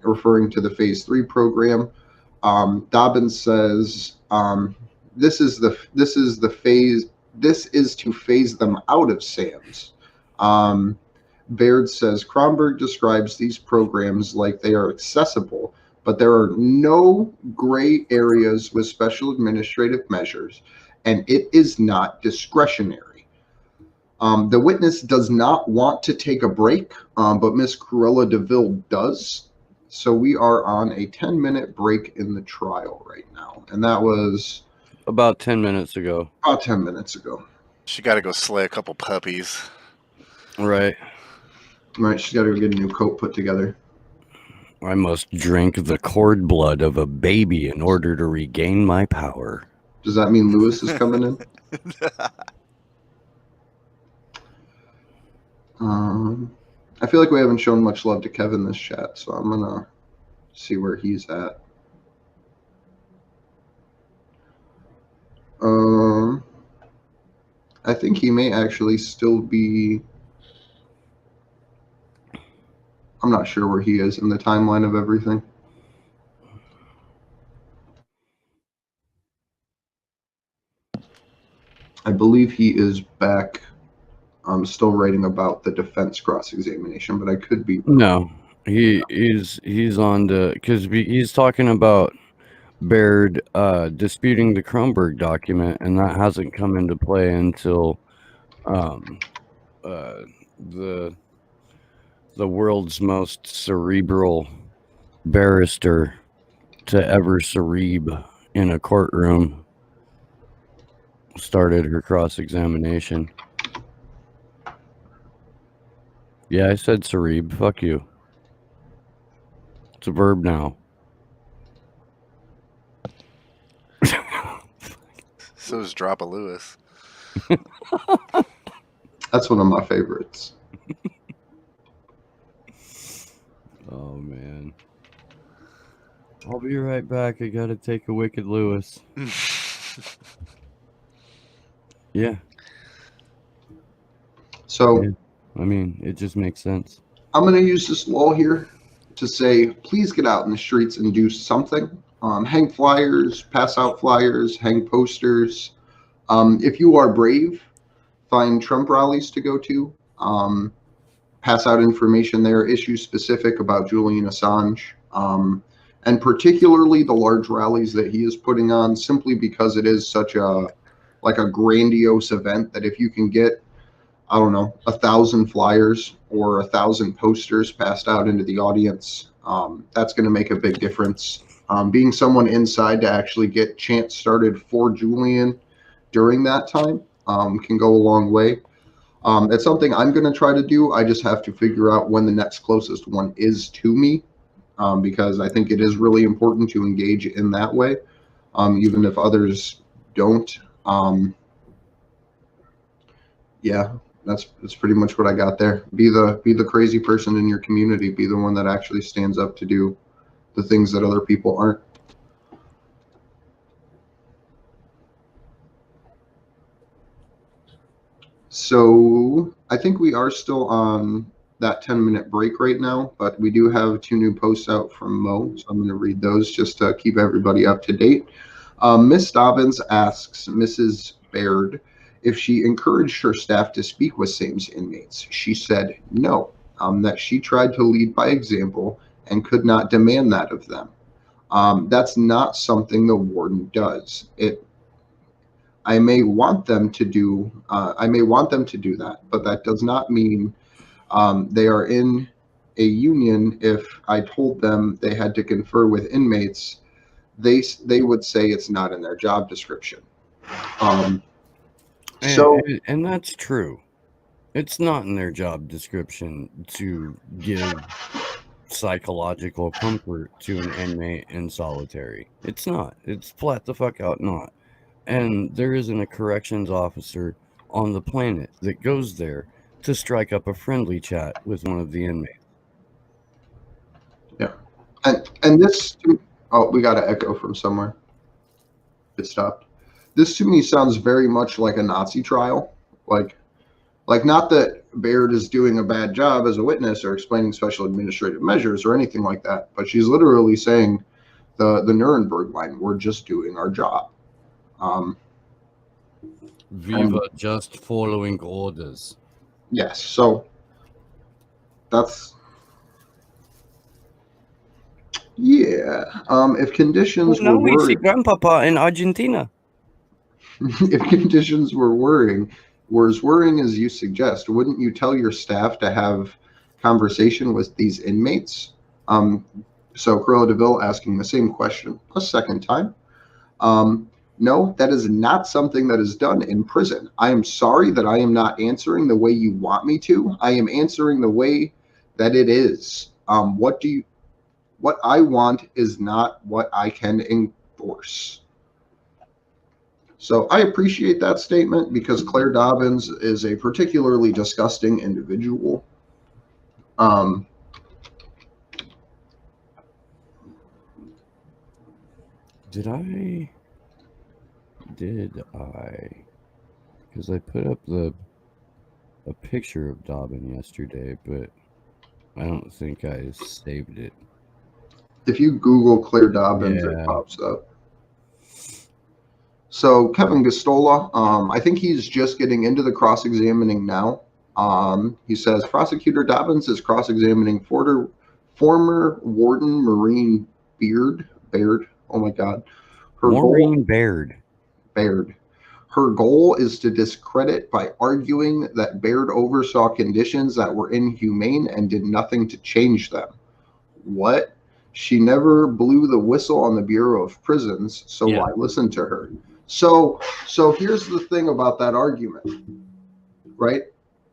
referring to the phase 3 program. Dobbins says this is to phase them out of Sam's. Baird says Kronberg describes these programs like they are accessible, but there are no gray areas with special administrative measures, and it is not discretionary. The witness does not want to take a break, but Ms. Cruella DeVille does. So we are on a 10-minute break in the trial right now, and that was About 10 minutes ago. about 10 minutes ago. She got to go slay a couple puppies. Right. Right, she's got to go get a new coat put together. I must drink the cord blood of a baby in order to regain my power. Does that mean Lewis is coming in? I feel like we haven't shown much love to Kevin this chat, so I'm gonna see where he's at. I think he may actually still be. I'm not sure where he is in the timeline of everything. I believe he is back. I'm still writing about the defense cross-examination, but I could be. No, he's on to, because he's talking about Baird disputing the Kronberg document, and that hasn't come into play until the world's most cerebral barrister to ever cerebe in a courtroom started her cross-examination. Yeah, I said cerebe. Fuck you. It's a verb now. So is Drop a Lewis. That's one of my favorites. Oh, man. I'll be right back. I gotta take a Wicked Lewis. Yeah. So Yeah. I mean, it just makes sense. I'm going to use this law here to say, please get out in the streets and do something. Hang flyers, pass out flyers, hang posters. If you are brave, find Trump rallies to go to. Pass out information there, issue specific about Julian Assange, and particularly the large rallies that he is putting on, simply because it is such a grandiose event that if you can get, I don't know, 1,000 flyers or 1,000 posters passed out into the audience, that's going to make a big difference. Being someone inside to actually get chants started for Julian during that time can go a long way. It's something I'm going to try to do. I just have to figure out when the next closest one is to me, because I think it is really important to engage in that way, even if others don't. Yeah, that's pretty much what I got there. Be the crazy person in your community. Be the one that actually stands up to do the things that other people aren't. So I think we are still on that 10-minute break right now, but we do have 2 new posts out from Mo, so I'm going to read those just to keep everybody up to date. Miss Dobbins asks Mrs. Baird if she encouraged her staff to speak with SAMES inmates. She said no, that she tried to lead by example and could not demand that of them. That's not something the warden does. I may want them to do that, but that does not mean they are in a union. If I told them they had to confer with inmates, they would say it's not in their job description. And that's true. It's not in their job description to give psychological comfort to an inmate in solitary. It's not. It's flat the fuck out not. And there isn't a corrections officer on the planet that goes there to strike up a friendly chat with one of the inmates. Yeah. And this, oh, we got an echo from somewhere. It stopped. This to me sounds very much like a Nazi trial. Like not that Baird is doing a bad job as a witness or explaining special administrative measures or anything like that, but she's literally saying the Nuremberg line, we're just doing our job. Viva just following orders. Yes, so that's, yeah. If conditions were we see worrying, Grandpapa in Argentina. if conditions were as worrying as you suggest, wouldn't you tell your staff to have conversation with these inmates? So Cruella DeVille asking the same question a second time. No, that is not something that is done in prison. I am sorry that I am not answering the way you want me to. I am answering the way that it is. What I want is not what I can enforce. So I appreciate that statement because Claire Dobbins is a particularly disgusting individual. Did I? Because I put up a picture of Dobbin yesterday, but I don't think I saved it. If you Google Claire Dobbins, it pops up. So Kevin Gostola, I think he's just getting into the cross-examining now. He says Prosecutor Dobbins is cross-examining former Warden Maureen Baird. Oh my God. Maureen Baird. Her goal is to discredit by arguing that Baird oversaw conditions that were inhumane and did nothing to change them. What? She never blew the whistle on the Bureau of Prisons, so why listen to her? So here's the thing about that argument, right?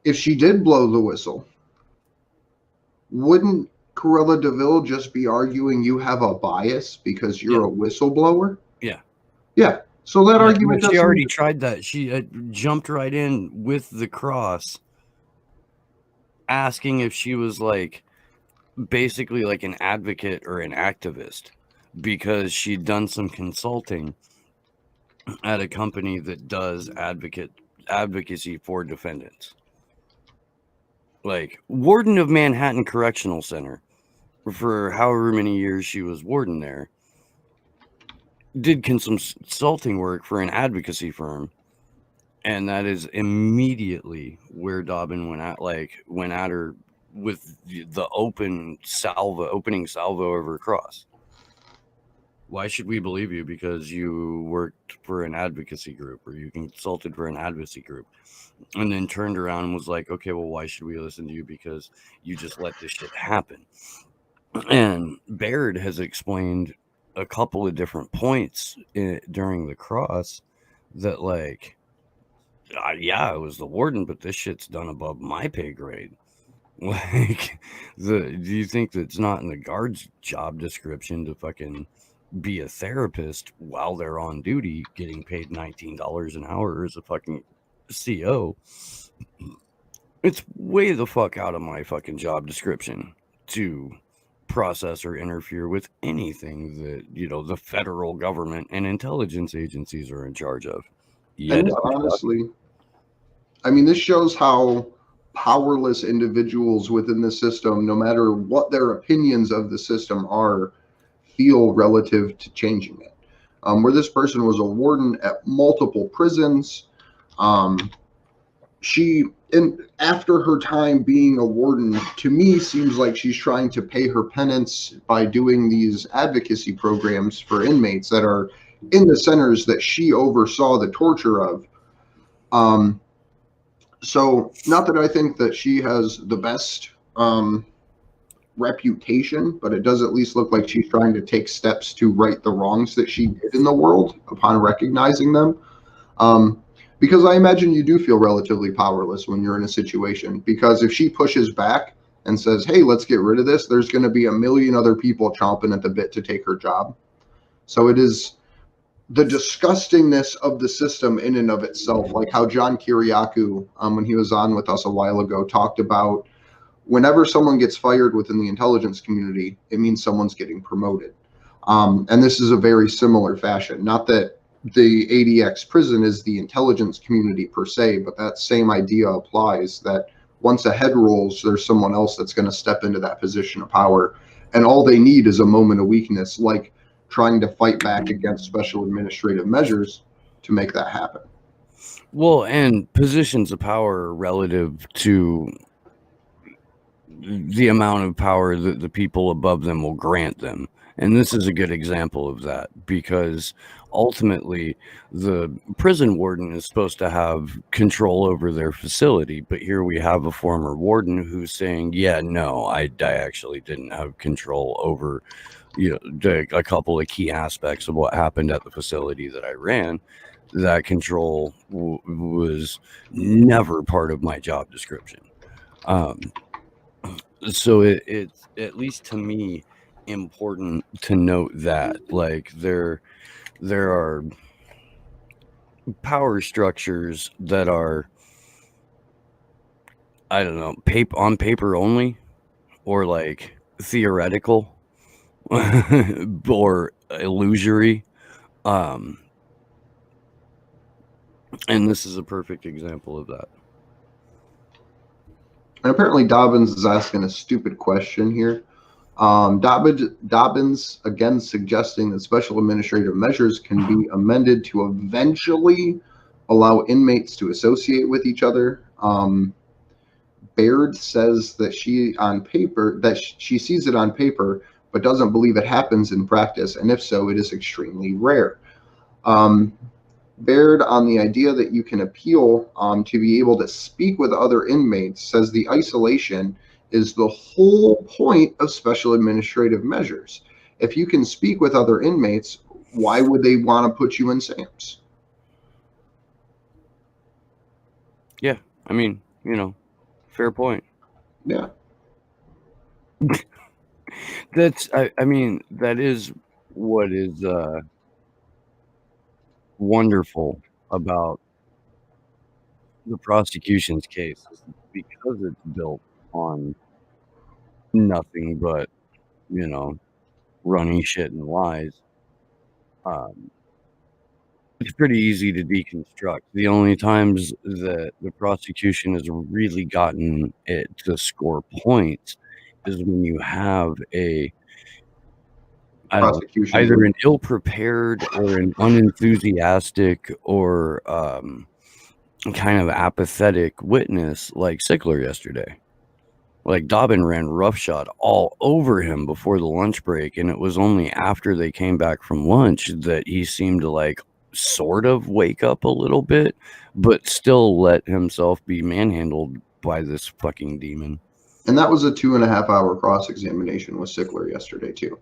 If she did blow the whistle, wouldn't Cruella DeVille just be arguing you have a bias because you're a whistleblower? Yeah. So that argument, she already tried that. She jumped right in with the cross, asking if she was like basically like an advocate or an activist, because she'd done some consulting at a company that does advocate advocacy for defendants. Like, warden of Manhattan Correctional Center, for however many years she was warden there, did consulting work for an advocacy firm, and that is immediately where Dobbin went at her with the opening salvo over cross. Why should we believe you because you worked for an advocacy group or you consulted for an advocacy group? And then turned around and was like, okay, well, why should we listen to you? Because you just let this shit happen. And Baird has explained a couple of different points during the cross that, like, yeah, it was the warden, but this shit's done above my pay grade. Like, do you think that's not in the guard's job description to fucking be a therapist while they're on duty getting paid $19 an hour as a fucking CO? It's way the fuck out of my fucking job description to process or interfere with anything that, you know, the federal government and intelligence agencies are in charge of. And honestly, I mean, this shows how powerless individuals within the system, no matter what their opinions of the system are, feel relative to changing it. Where this person was a warden at multiple prisons, after her time being a warden, to me, seems like she's trying to pay her penance by doing these advocacy programs for inmates that are in the centers that she oversaw the torture of. So not that I think that she has the best reputation, but it does at least look like she's trying to take steps to right the wrongs that she did in the world upon recognizing them. Because I imagine you do feel relatively powerless when you're in a situation, because if she pushes back and says, hey, let's get rid of this, there's going to be a million other people chomping at the bit to take her job. So it is the disgustingness of the system in and of itself, like how John Kiriakou, when he was on with us a while ago, talked about whenever someone gets fired within the intelligence community, it means someone's getting promoted. And this is a very similar fashion. Not that the ADX prison is the intelligence community per se, but that same idea applies, that once a head rolls, there's someone else that's going to step into that position of power. And all they need is a moment of weakness, like trying to fight back against special administrative measures to make that happen. Well, and positions of power relative to the amount of power that the people above them will grant them. And this is a good example of that, because ultimately the prison warden is supposed to have control over their facility. But here we have a former warden who's saying, yeah, no, I actually didn't have control over, you know, a couple of key aspects of what happened at the facility that I ran. That control was never part of my job description. So it's, at least to me, important to note that, like, there are power structures that are, I don't know, on paper only, or like theoretical, or illusory. And this is a perfect example of that. And apparently Dobbins is asking a stupid question here. Dobbins, again, suggesting that special administrative measures can be amended to eventually allow inmates to associate with each other. Baird says that she sees it on paper, but doesn't believe it happens in practice, and if so, it is extremely rare. Baird, on the idea that you can appeal to be able to speak with other inmates, says the isolation is the whole point of special administrative measures. If you can speak with other inmates, why would they want to put you in SAMs? Yeah, I mean, you know, fair point. Yeah. That's, I mean, that is what is wonderful about the prosecution's case, because it's built on nothing but, you know, running shit and lies. It's pretty easy to deconstruct. The only times that the prosecution has really gotten it to score points is when you have I don't know, Prosecution. either an ill-prepared or an unenthusiastic or kind of apathetic witness like Sickler yesterday. Like Dobbin ran roughshod all over him before the lunch break, and it was only after they came back from lunch that he seemed to like sort of wake up a little bit, but still let himself be manhandled by this fucking demon. And that was a 2.5 hour cross-examination with Sickler yesterday too.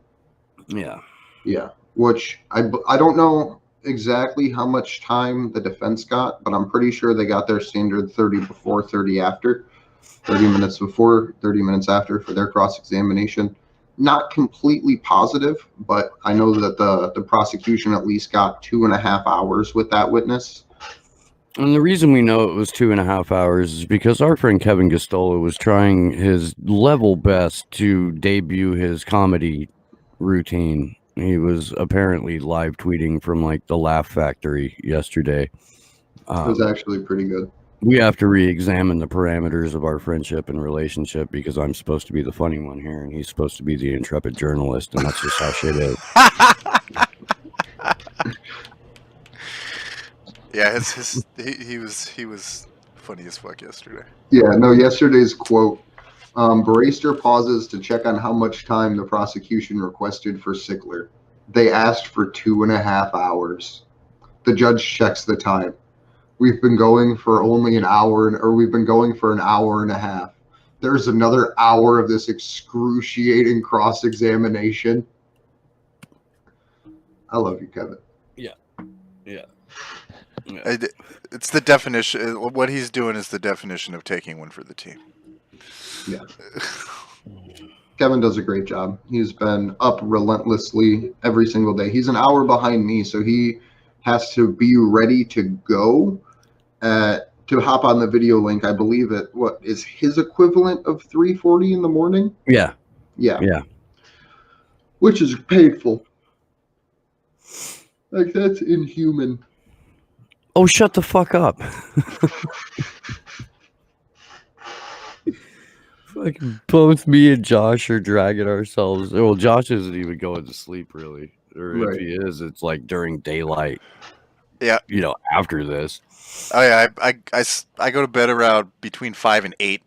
Yeah. Yeah, which I don't know exactly how much time the defense got, but I'm pretty sure they got their standard 30 before, 30 after, 30 minutes before, 30 minutes after for their cross-examination. Not completely positive, but I know that the prosecution at least got 2.5 hours with that witness. And the reason we know it was 2.5 hours is because our friend Kevin Gastola was trying his level best to debut his comedy routine. He was apparently live tweeting from like the Laugh Factory yesterday. It was actually pretty good. We have to re-examine the parameters of our friendship and relationship because I'm supposed to be the funny one here and he's supposed to be the intrepid journalist, and that's just how shit is. Yeah, he was funny as fuck yesterday. Yeah, no, yesterday's quote, Barrister pauses to check on how much time the prosecution requested for Sickler. They asked for 2.5 hours. The judge checks the time. We've been going for only an hour, or we've been going for an hour and a half. There's another hour of this excruciating cross-examination. I love you, Kevin. Yeah. It's the definition. What he's doing is the definition of taking one for the team. Yeah. Kevin does a great job. He's been up relentlessly every single day. He's an hour behind me, so he has to be ready to go to hop on the video link. I believe at what is his equivalent of 3:40 in the morning. Yeah. Which is painful. Like, that's inhuman. Oh, shut the fuck up. Like, both me and Josh are dragging ourselves. Well, Josh isn't even going to sleep, really. Or Right. if he is, it's like during daylight. Yeah. You know, after this. Oh yeah, I go to bed around between 5 and 8.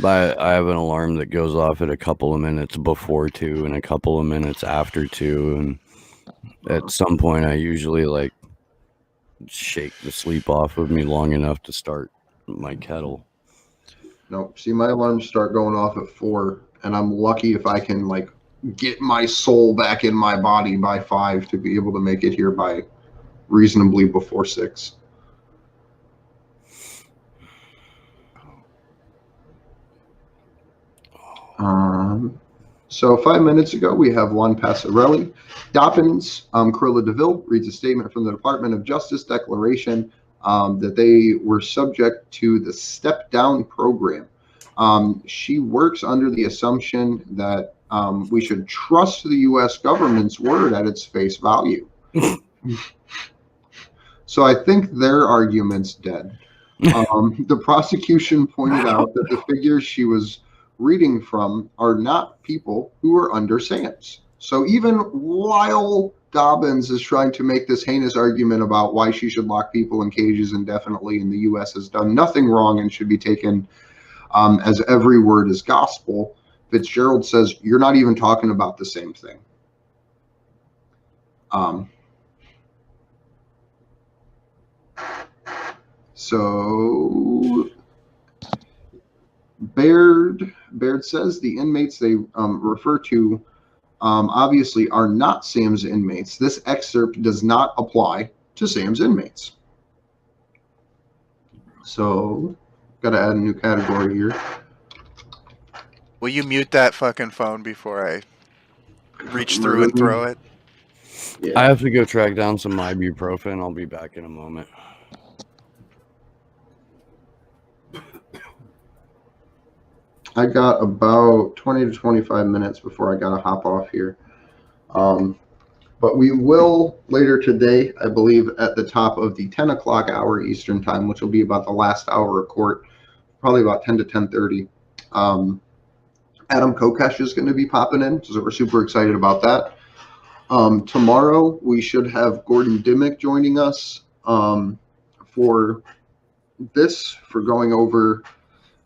But I have an alarm that goes off at a couple of minutes before 2 and a couple of minutes after 2. And at some point, I usually like shake the sleep off of me long enough to start my kettle. Nope. See, my alarms start going off at 4, and I'm lucky if I can like get my soul back in my body by 5 to be able to make it here by reasonably before 6. So 5 minutes ago, we have Juan Passarelli. Dobbins, Cruella DeVille reads a statement from the Department of Justice declaration that they were subject to the step down program. She works under the assumption that we should trust the U.S. government's word at its face value. So I think their argument's dead. The prosecution pointed out that the figures she was reading from are not people who are under SAMs. So even while Dobbins is trying to make this heinous argument about why she should lock people in cages indefinitely and the U.S. has done nothing wrong and should be taken as every word is gospel, Fitzgerald says, you're not even talking about the same thing. So Baird says the inmates they refer to obviously are not SAM's inmates. This excerpt does not apply to SAM's inmates. So, got to add a new category here. Will you mute that fucking phone before I reach through and throw it? Yeah. I have to go track down some ibuprofen. I'll be back in a moment. I got about 20 to 25 minutes before I got to hop off here. But But we will later today, I believe, at the top of the 10 o'clock hour Eastern time, which will be about the last hour of court, probably about 10 to 10:30. Adam Kokesh is going to be popping in, so we're super excited about that. Tomorrow we should have Gordon Dimmick joining us for going over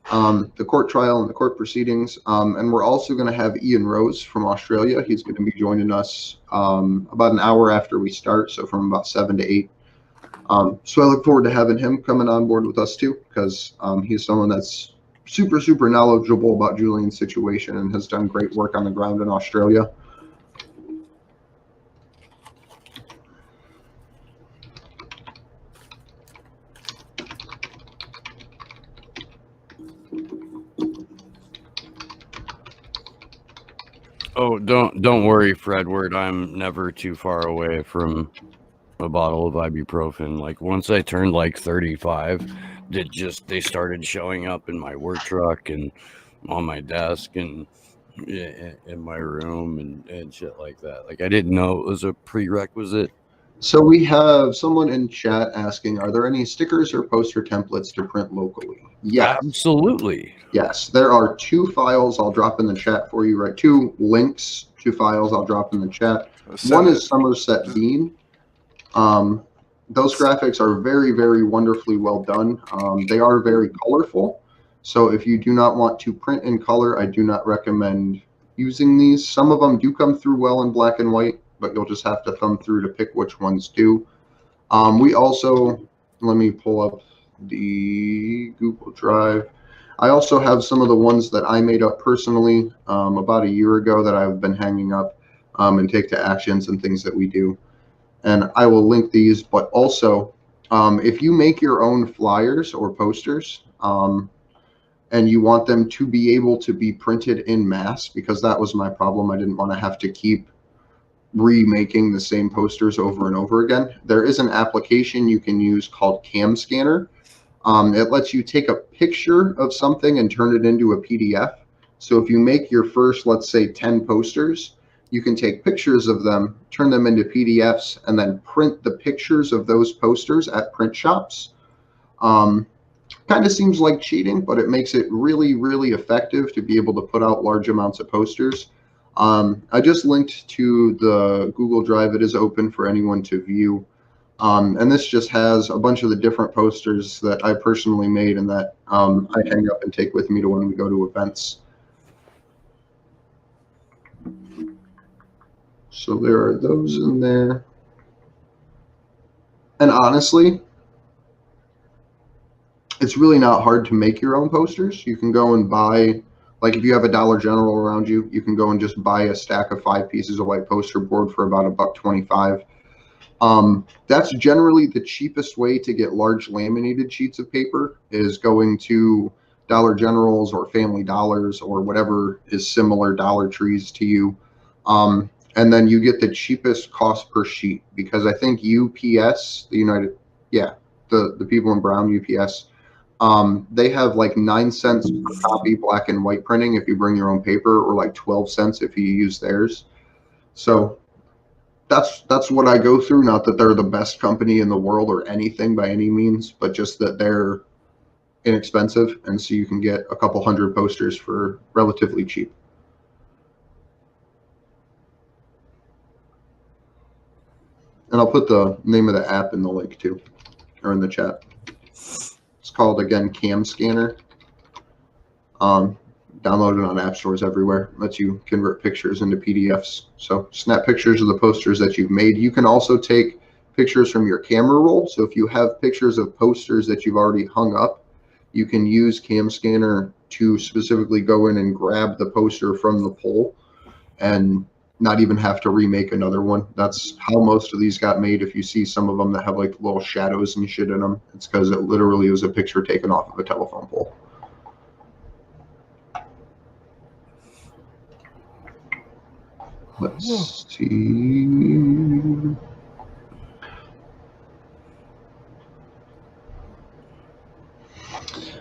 the court trial and the court proceedings. And we're also going to have Ian Rose from Australia. He's going to be joining us about an hour after we start, so from about 7 to 8. So I look forward to having him coming on board with us too, because he's someone that's super, super knowledgeable about Julian's situation and has done great work on the ground in Australia. Oh, don't worry, Fredward. I'm never too far away from a bottle of ibuprofen. Like once I turned like 35, they started showing up in my work truck and on my desk and in my room and shit like that. Like I didn't know it was a prerequisite. So we have someone in chat asking, are there any stickers or poster templates to print locally? Yes. Absolutely. Yes, there are 2 files I'll drop in the chat for you, right? 2 links, 2 files I'll drop in the chat. One is Somerset Bean. Those graphics are very, very wonderfully well done. They are very colorful. So if you do not want to print in color, I do not recommend using these. Some of them do come through well in black and white, but you'll just have to thumb through to pick which ones do. We also, let me pull up the Google Drive. I also have some of the ones that I made up personally about a year ago that I've been hanging up and take to actions and things that we do. And I will link these, but also if you make your own flyers or posters and you want them to be able to be printed in mass, because that was my problem. I didn't want to have to keep remaking the same posters over and over again. There is an application you can use called CamScanner. It lets you take a picture of something and turn it into a PDF. So if you make your first, let's say 10 posters, you can take pictures of them, turn them into PDFs, and then print the pictures of those posters at print shops. Kind of seems like cheating, but it makes it really, really effective to be able to put out large amounts of posters. I just linked to the Google Drive. It is open for anyone to view. And this just has a bunch of the different posters that I personally made and that I hang up and take with me to when we go to events. So there are those in there. And honestly, it's really not hard to make your own posters. You can go and buy, like if you have a Dollar General around you, you can go and just buy a stack of 5 pieces of white poster board for about $1.25. That's generally the cheapest way to get large laminated sheets of paper, is going to Dollar Generals or Family Dollars or whatever is similar Dollar Trees to you. And then you get the cheapest cost per sheet, because I think UPS, the people in Brown, UPS, they have like 9 cents per copy black and white printing if you bring your own paper, or like 12 cents if you use theirs. So that's what I go through. Not that they're the best company in the world or anything by any means, but just that they're inexpensive, and so you can get a couple hundred posters for relatively cheap. And I'll put the name of the app in the link too, or in the chat. It's called, again, CamScanner. Download it on app stores everywhere. Lets you convert pictures into PDFs. So snap pictures of the posters that you've made. You can also take pictures from your camera roll. So if you have pictures of posters that you've already hung up, you can use CamScanner to specifically go in and grab the poster from the pole and not even have to remake another one. That's how most of these got made. If you see some of them that have like little shadows and shit in them, it's because it literally was a picture taken off of a telephone pole. Let's see.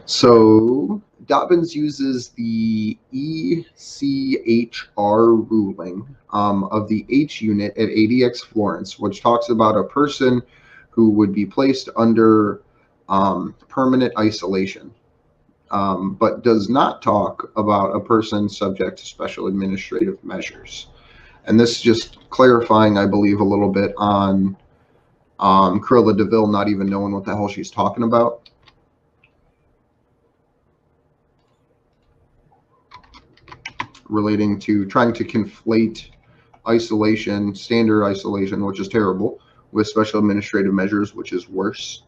So Dobbins uses the ECHR ruling of the H unit at ADX Florence, which talks about a person who would be placed under permanent isolation, but does not talk about a person subject to special administrative measures. And this is just clarifying, I believe, a little bit on Cruella de Vil not even knowing what the hell she's talking about. Relating to trying to conflate isolation, standard isolation, which is terrible, with special administrative measures, which is worse.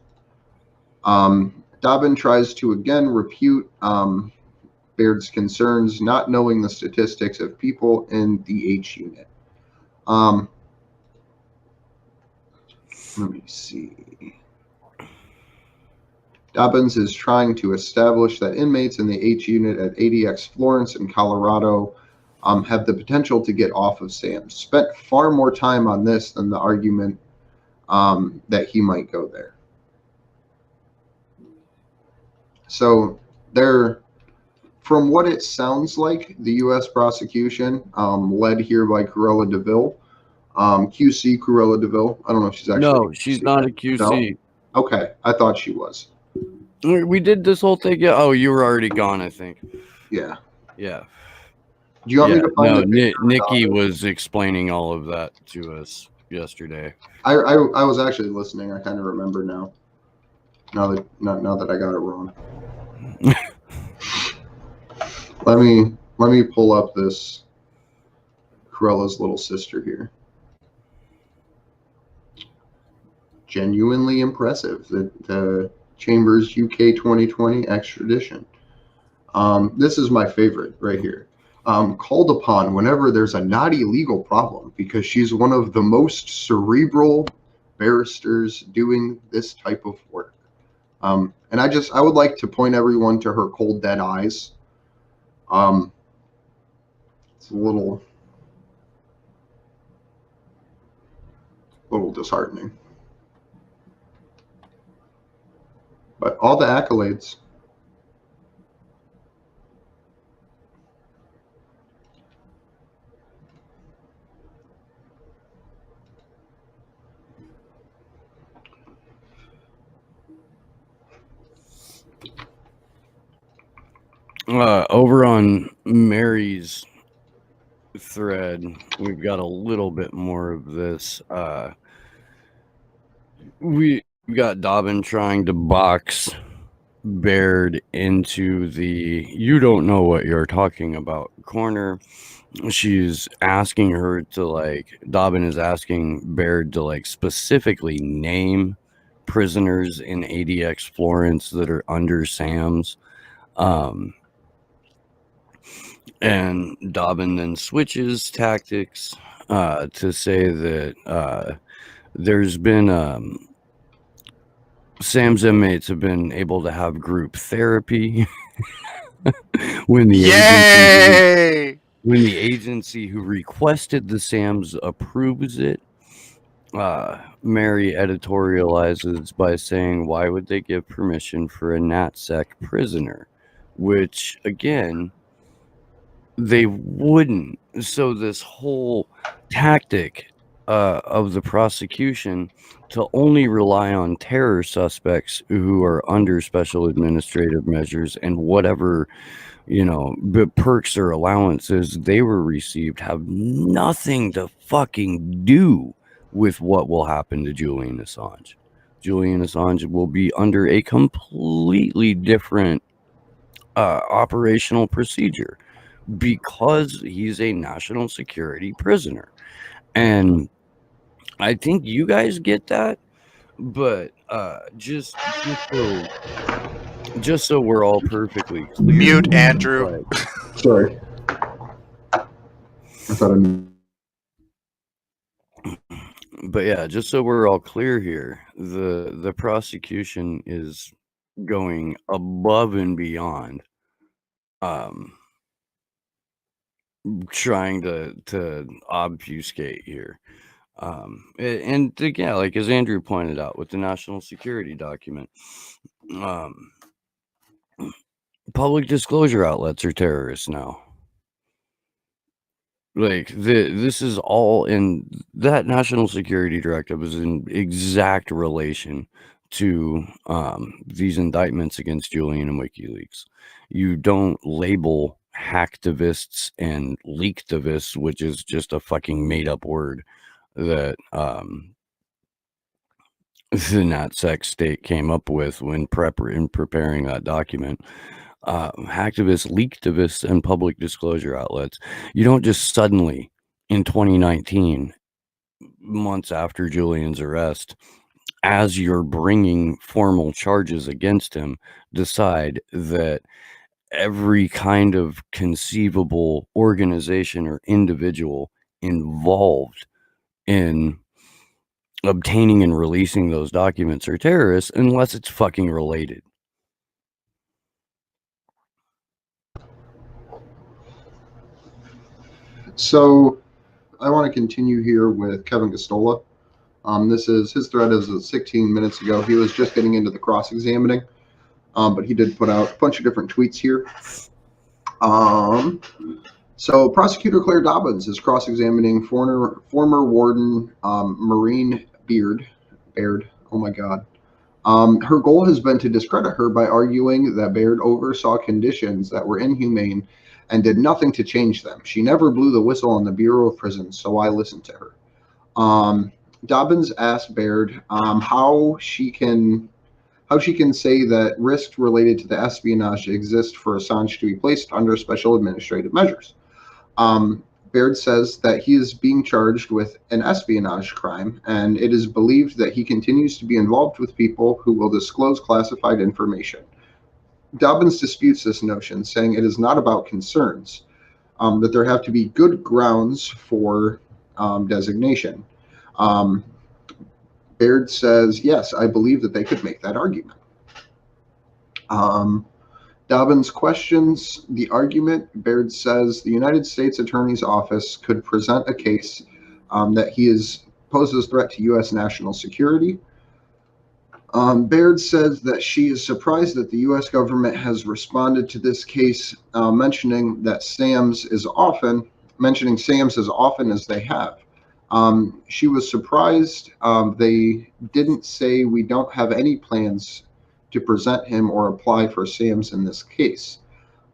Dobbin tries to again refute Baird's concerns, not knowing the statistics of people in the H unit. Let me see. Dobbins is trying to establish that inmates in the H unit at ADX Florence in Colorado have the potential to get off of SAMS. Spent far more time on this than the argument that he might go there. So there, from what it sounds like, the U.S. prosecution, led here by Cruella de Vil, QC Cruella de Vil. I don't know if she's actually. No, she's not a QC. No? Okay, I thought she was. We did this whole thing. Yeah. Oh, you were already gone, I think. Yeah. Yeah. Do you want me to find Nikki was explaining all of that to us yesterday. I was actually listening. I kind of remember now. Now that I got it wrong. Let me pull up this Cruella's little sister here. Genuinely impressive. The Chambers UK 2020 extradition. This is my favorite right here. Called upon whenever there's a naughty legal problem because she's one of the most cerebral barristers doing this type of work. And I would like to point everyone to her cold dead eyes. It's a little disheartening. But all the accolades. Over on Mary's thread, we've got a little bit more of this. We got Dobbin trying to box Baird into the "you don't know what you're talking about" corner. She's asking her to Dobbin is asking Baird to specifically name prisoners in ADX Florence that are under SAMS. And Dobbin then switches tactics to say that there's been SAMS inmates have been able to have group therapy when the agency who requested the SAMS approves it. Mary editorializes by saying, why would they give permission for a NatSec prisoner? Which, again, they wouldn't. So this whole tactic of the prosecution to only rely on terror suspects who are under special administrative measures and whatever, perks or allowances they were received have nothing to fucking do with what will happen to Julian Assange. Julian Assange will be under a completely different operational procedure because he's a national security prisoner. And I think you guys get that, but just so we're all perfectly clear. Mute Andrew. Sorry. I thought I knew. But yeah, just so we're all clear here, the prosecution is going above and beyond trying to obfuscate here. And again, as Andrew pointed out with the national security document, public disclosure outlets are terrorists now. Like this is all in that national security directive is in exact relation to these indictments against Julian and WikiLeaks. You don't label hacktivists and leaktivists, which is just a fucking made up word that the NatSec state came up with when preparing that document. Hacktivists, leaktivists, and public disclosure outlets. You don't just suddenly, in 2019, months after Julian's arrest, as you're bringing formal charges against him, decide that every kind of conceivable organization or individual involved in obtaining and releasing those documents are terrorists unless it's fucking related. So I want to continue here with Kevin Gostola. This is his thread as of 16 minutes ago. He was just getting into the cross-examining, but he did put out a bunch of different tweets here. So Prosecutor Claire Dobbins is cross-examining former warden Maureen Baird. Oh my God. Her goal has been to discredit her by arguing that Baird oversaw conditions that were inhumane and did nothing to change them. She never blew the whistle on the Bureau of Prisons, so I listened to her. Dobbins asked Baird how she can say that risks related to the espionage exist for Assange to be placed under special administrative measures. Baird says that he is being charged with an espionage crime, and it is believed that he continues to be involved with people who will disclose classified information. Dobbins disputes this notion, saying it is not about concerns, that there have to be good grounds for designation. Baird says, yes, I believe that they could make that argument. Dobbins questions the argument. Baird says the United States Attorney's Office could present a case that he poses a threat to U.S. national security. Baird says that she is surprised that the U.S. government has responded to this case, mentioning Sams as often as they have. She was surprised they didn't say we don't have any plans to present him or apply for Sams in this case.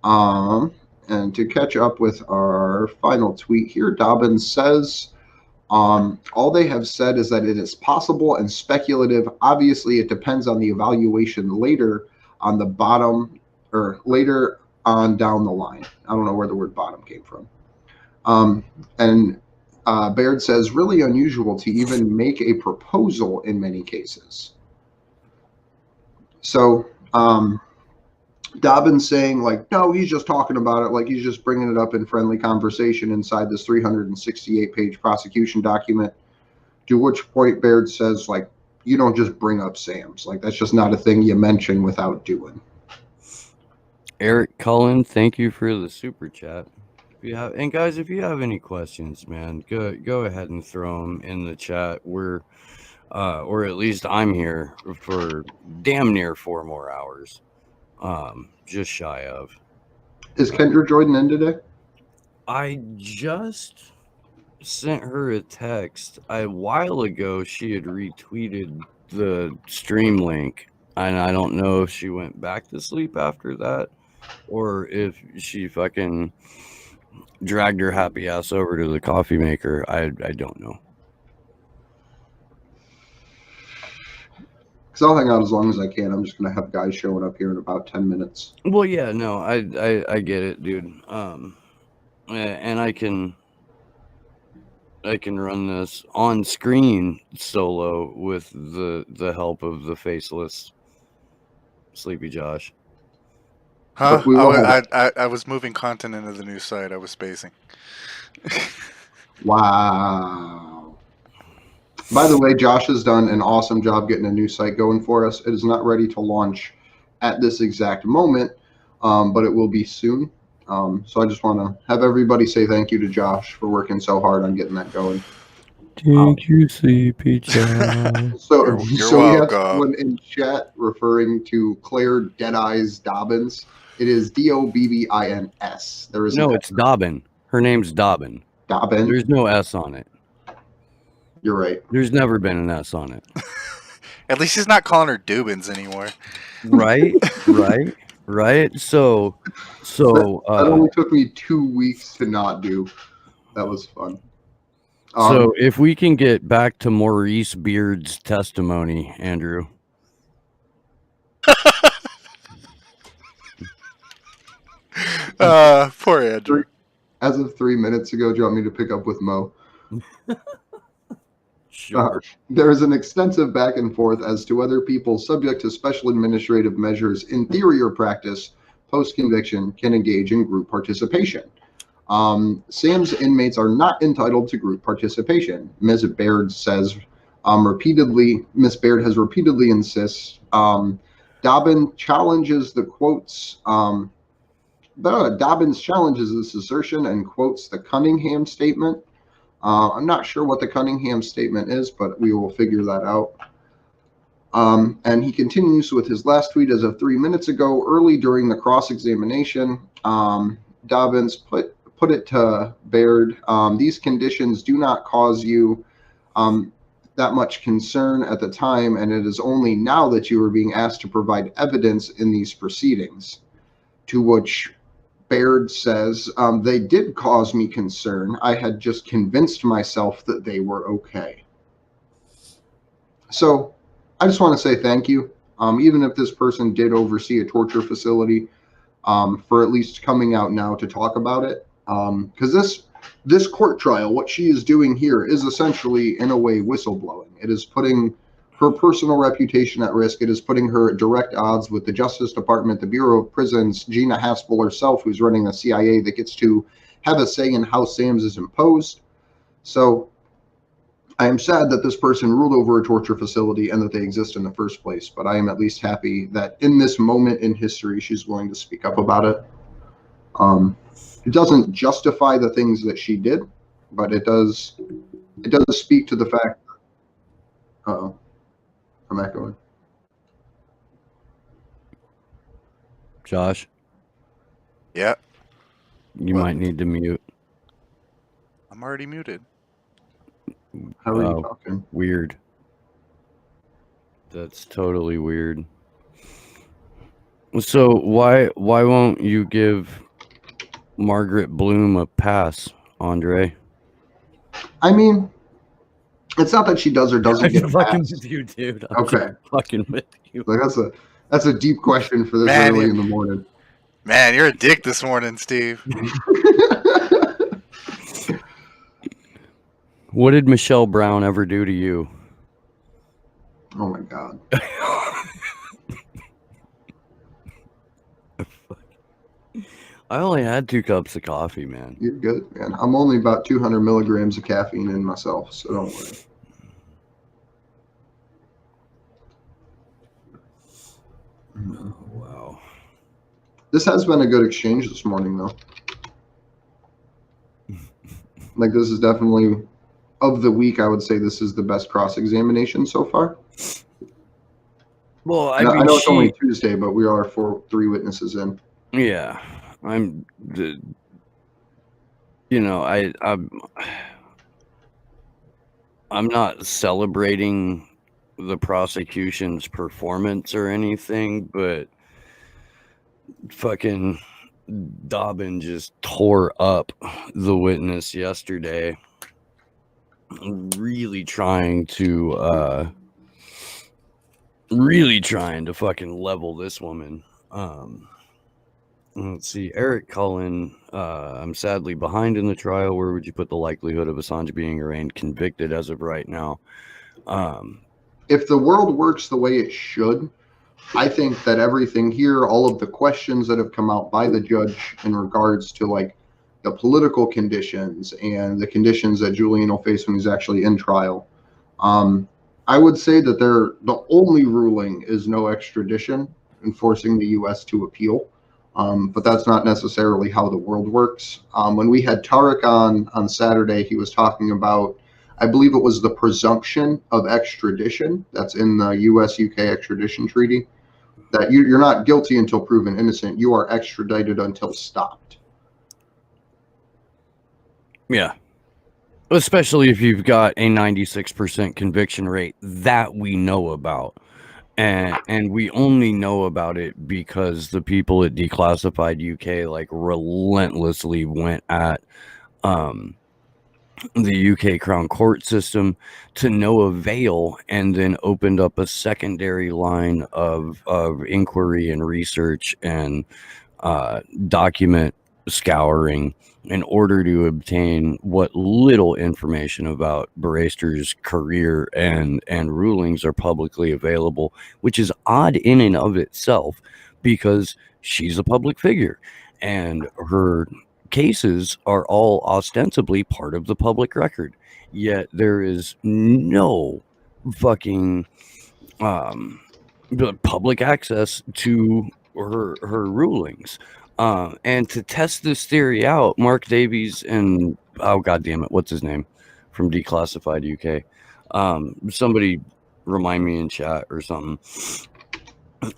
And to catch up with our final tweet here, Dobbins says, all they have said is that it is possible and speculative. Obviously, it depends on the evaluation later on the bottom or later on down the line. I don't know where the word bottom came from. And Baird says, really unusual to even make a proposal in many cases. So Dobbins saying no, he's just talking about it. He's just bringing it up in friendly conversation inside this 368-page prosecution document, to which point Baird says, you don't just bring up Sams. That's just not a thing you mention without doing. Eric Cullen, thank you for the super chat. And guys, if you have any questions, man, go ahead and throw them in the chat. We're or at least I'm here for damn near 4 more hours. Just shy of. Is Kendra Jordan in today? I just sent her a text a while ago. She had retweeted the stream link, and I don't know if she went back to sleep after that or if she fucking dragged her happy ass over to the coffee maker. I don't know. Because I'll hang out as long as I can. I'm just going to have guys showing up here in about 10 minutes. Well, yeah, no, I get it, dude. And I can run this on screen solo with the help of the faceless Sleepy Josh. Huh? I was moving content into the new site. I was spacing. Wow. By the way, Josh has done an awesome job getting a new site going for us. It is not ready to launch at this exact moment, but it will be soon. So I just want to have everybody say thank you to Josh for working so hard on getting that going. Thank you, Sleepy Josh. So we have someone in chat referring to Claire Deadeyes Dobbins. It is Dobbins. There is No, an it's Dobbin. Her name's Dobbin. Dobbin. There's no S on it. You're right. There's never been an S on it. At least he's not calling her Dubins anymore. Right? Right? So That only took me 2 weeks to not do. That was fun. So if we can get back to Maurice Beard's testimony, Andrew. Poor Andrew. As of 3 minutes ago, do you want me to pick up with Mo? Sure. There is an extensive back and forth as to whether people subject to special administrative measures in theory or practice post-conviction can engage in group participation. SAM's inmates are not entitled to group participation. Ms. Baird says repeatedly, Ms. Baird has repeatedly insists. Dobbins challenges the quotes. Dobbins challenges this assertion and quotes the Cunningham statement. I'm not sure what the Cunningham statement is, but we will figure that out. And he continues with his last tweet as of 3 minutes ago. Early during the cross-examination, Dobbins put it to Baird. These conditions do not cause you that much concern at the time, and it is only now that you are being asked to provide evidence in these proceedings. To which Baird says, they did cause me concern. I had just convinced myself that they were okay. So I just want to say thank you. Even if this person did oversee a torture facility, for at least coming out now to talk about it. Because this court trial, what she is doing here is essentially, in a way, whistleblowing. It is putting her personal reputation at risk. It is putting her at direct odds with the Justice Department, the Bureau of Prisons, Gina Haspel herself, who's running the CIA, that gets to have a say in how SAMS is imposed. So I am sad that this person ruled over a torture facility and that they exist in the first place, but I am at least happy that in this moment in history, she's willing to speak up about it. It doesn't justify the things that she did, but it does speak to the fact. Uh-oh. I'm echoing. Josh, Yeah, you might need to mute. I'm already muted. How are you talking? Weird. That's totally weird. So why won't you give Margaret Bloom a pass, Andre? I mean, it's not that she does or doesn't get a fucking pass. with you, dude. I'm Okay. fucking with you. Like that's a deep question for this Man, early yeah. in the morning. Man, you're a dick this morning, Steve. What did Michelle Brown ever do to you? Oh my God. I only had 2 cups of coffee, man. You're good, man. I'm only about 200 milligrams of caffeine in myself, so don't worry. Oh, wow. This has been a good exchange this morning, though. Like, this is definitely, of the week, I would say this is the best cross-examination so far. Well, I know it's only Tuesday, but we are 3 witnesses in. Yeah, I'm not celebrating the prosecution's performance or anything, but fucking Dobbin just tore up the witness yesterday, really trying to fucking level this woman. Let's see, Eric Cullen, I'm sadly behind in the trial. Where would you put the likelihood of Assange being arraigned convicted as of right now? If the world works the way it should, I think that everything here, all of the questions that have come out by the judge in regards to like the political conditions and the conditions that Julian will face when he's actually in trial, I would say that the only ruling is no extradition and forcing the U.S. to appeal. But that's not necessarily how the world works. When we had Tarek on Saturday, he was talking about, I believe it was the presumption of extradition that's in the U.S.-UK extradition treaty, that you're not guilty until proven innocent. You are extradited until stopped. Yeah. Especially if you've got a 96% conviction rate that we know about. And we only know about it because the people at Declassified UK like relentlessly went at the UK Crown Court system to no avail, and then opened up a secondary line of inquiry and research and document scouring in order to obtain what little information about Baraister's career and rulings are publicly available, which is odd in and of itself because she's a public figure and her cases are all ostensibly part of the public record, yet there is no fucking public access to her rulings. And to test this theory out, Mark Davies and oh god damn it, what's his name from Declassified UK? Somebody remind me in chat or something.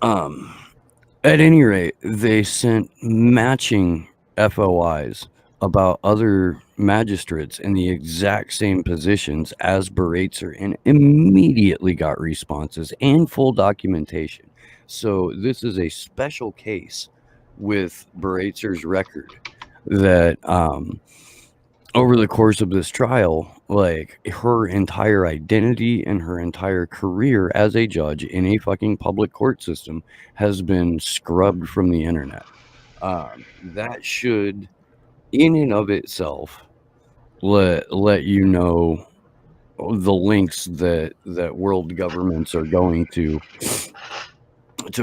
At any rate, they sent matching FOIs about other magistrates in the exact same positions as Baraitser and immediately got responses and full documentation. So this is a special case with Baraitser's record that over the course of this trial, like her entire identity and her entire career as a judge in a fucking public court system has been scrubbed from the internet. That should in and of itself let you know the links that world governments are going to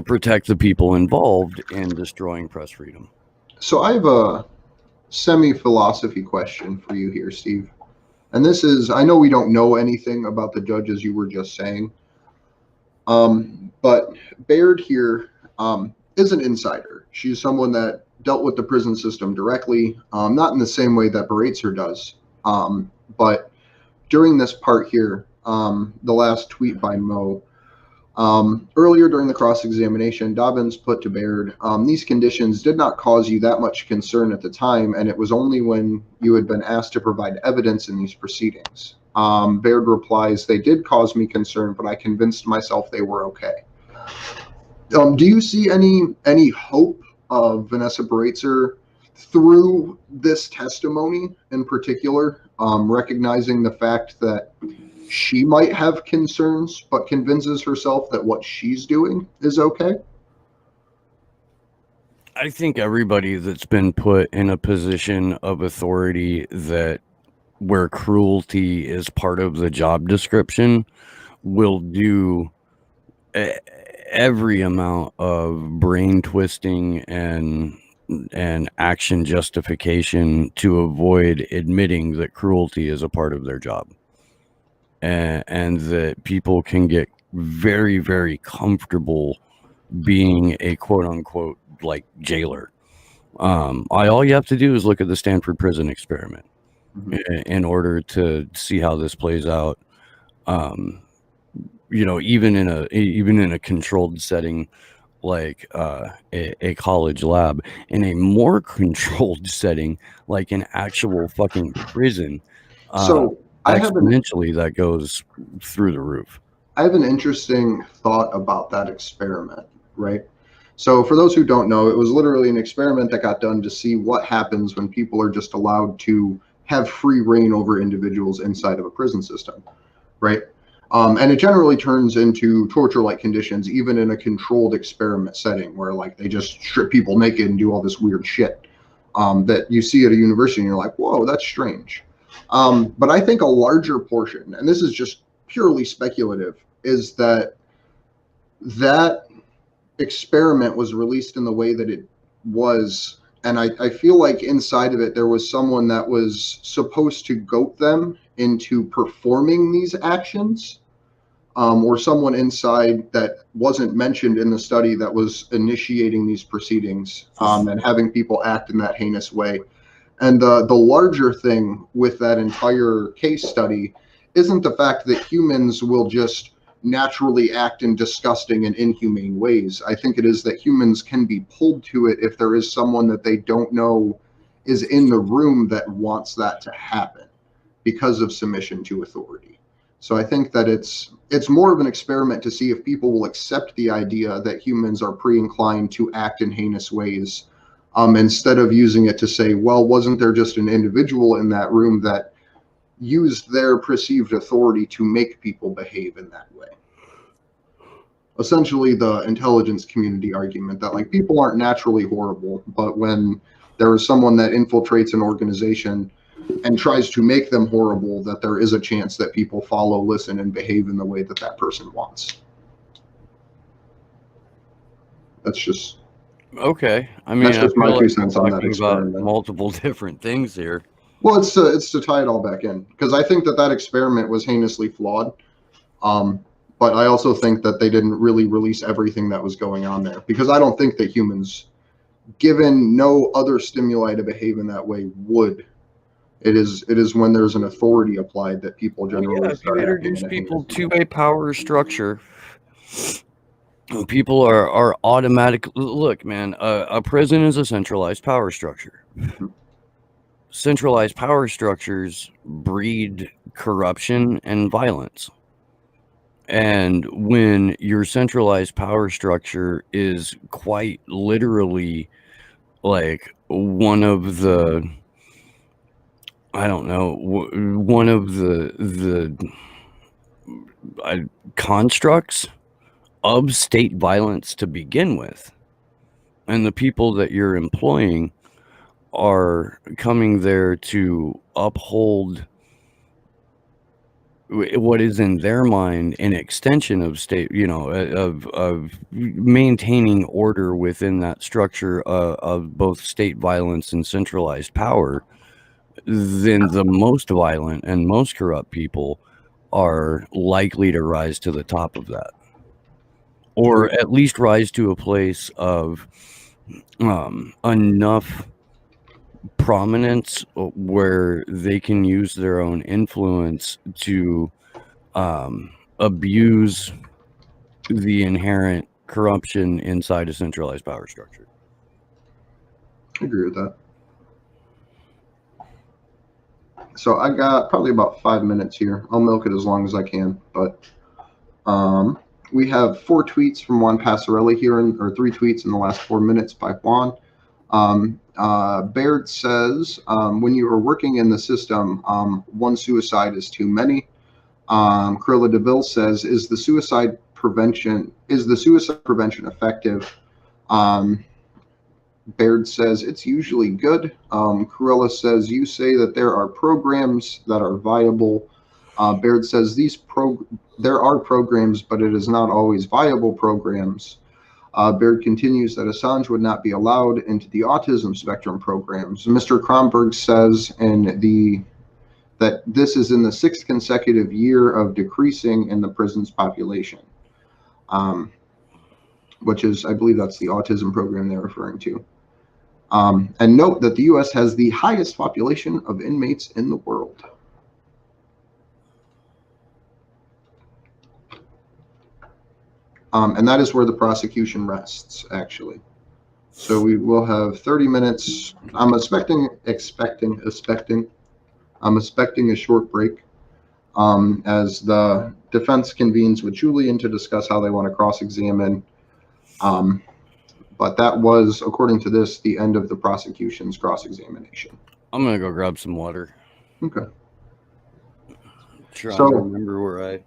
protect the people involved in destroying press freedom. So I have a semi-philosophy question for you here, Steve. And this is, I know we don't know anything about the judges you were just saying, but Baird here is an insider. She's someone that dealt with the prison system directly, not in the same way that Baraitser does, but during this part here, the last tweet by Mo, earlier during the cross-examination, Dobbins put to Baird, these conditions did not cause you that much concern at the time, and it was only when you had been asked to provide evidence in these proceedings. Baird replies, they did cause me concern, but I convinced myself they were okay. Do you see any hope of Vanessa Baraitser through this testimony in particular, recognizing the fact that she might have concerns, but convinces herself that what she's doing is okay? I think everybody that's been put in a position of authority that where cruelty is part of the job description will do every amount of brain twisting and action justification to avoid admitting that cruelty is a part of their job. And that people can get very, very comfortable being a quote unquote like jailer. All you have to do is look at the Stanford prison experiment in order to see how this plays out. Even in a controlled setting like a college lab, in a more controlled setting like an actual fucking prison. So exponentially that goes through the roof. I have an interesting thought about that experiment, right? So for those who don't know, it was literally an experiment that got done to see what happens when people are just allowed to have free reign over individuals inside of a prison system, right? And it generally turns into torture-like conditions, even in a controlled experiment setting where like they just strip people naked and do all this weird shit that you see at a university and you're like, whoa, that's strange. But I think a larger portion, and this is just purely speculative, is that experiment was released in the way that it was. And I feel like inside of it, there was someone that was supposed to goat them into performing these actions, or someone inside that wasn't mentioned in the study that was initiating these proceedings and having people act in that heinous way. And the larger thing with that entire case study isn't the fact that humans will just naturally act in disgusting and inhumane ways. I think it is that humans can be pulled to it if there is someone that they don't know is in the room that wants that to happen because of submission to authority. So I think that it's more of an experiment to see if people will accept the idea that humans are pre-inclined to act in heinous ways, instead of using it to say, well, wasn't there just an individual in that room that used their perceived authority to make people behave in that way? Essentially the intelligence community argument that like people aren't naturally horrible, but when there is someone that infiltrates an organization and tries to make them horrible, that there is a chance that people follow, listen, and behave in the way that that person wants. That's just Okay. I mean, that's just I my feel 2 like cents we're on that talking about experiment. multiple different things here. Well, it's to tie it all back in, because I think that experiment was heinously flawed. But I also think that they didn't really release everything that was going on there, because I don't think that humans, given no other stimuli to behave in that way, would. It is when there's an authority applied that people generally If you start acting introduce in a people heinous to manner. a power structure, people are automatic. Look, man, a prison is a centralized power structure. Centralized power structures breed corruption and violence. And when your centralized power structure is quite literally like one of the, I don't know, one of the constructs of state violence to begin with, and the people that you're employing are coming there to uphold what is in their mind an extension of state, of maintaining order within that structure of both state violence and centralized power, then the most violent and most corrupt people are likely to rise to the top of that, or at least rise to a place of enough prominence where they can use their own influence to abuse the inherent corruption inside a centralized power structure. I agree with that. So I got probably about 5 minutes here. I'll milk it as long as I can, but we have 4 tweets from Juan Passarelli here, or 3 tweets in the last 4 minutes by Juan. Baird says, when you are working in the system, one suicide is too many. Corilla DeVille says, is the suicide prevention effective? Baird says it's usually good. Corilla says, you say that there are programs that are viable. Baird says there are programs, but it is not always viable programs. Baird continues that Assange would not be allowed into the autism spectrum programs. Mr. Kronberg says that this is in the 6th consecutive year of decreasing in the prison's population, which is, I believe that's the autism program they're referring to. And note that the U.S. has the highest population of inmates in the world. And that is where the prosecution rests, actually. So we will have 30 minutes. I'm expecting a short break as the defense convenes with Julian to discuss how they want to cross-examine. But that was, according to this, the end of the prosecution's cross-examination. I'm going to go grab some water. Okay. Trying to remember where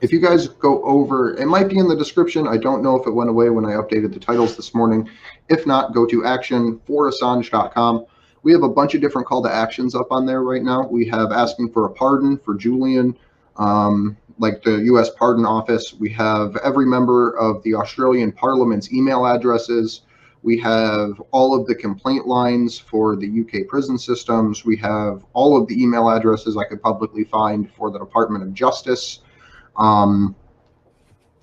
if you guys go over, it might be in the description. I don't know if it went away when I updated the titles this morning. If not, go to actionforassange.com. We have a bunch of different call to actions up on there right now. We have asking for a pardon for Julian, like the U.S. Pardon Office. We have every member of the Australian Parliament's email addresses. We have all of the complaint lines for the UK prison systems. We have all of the email addresses I could publicly find for the Department of Justice, and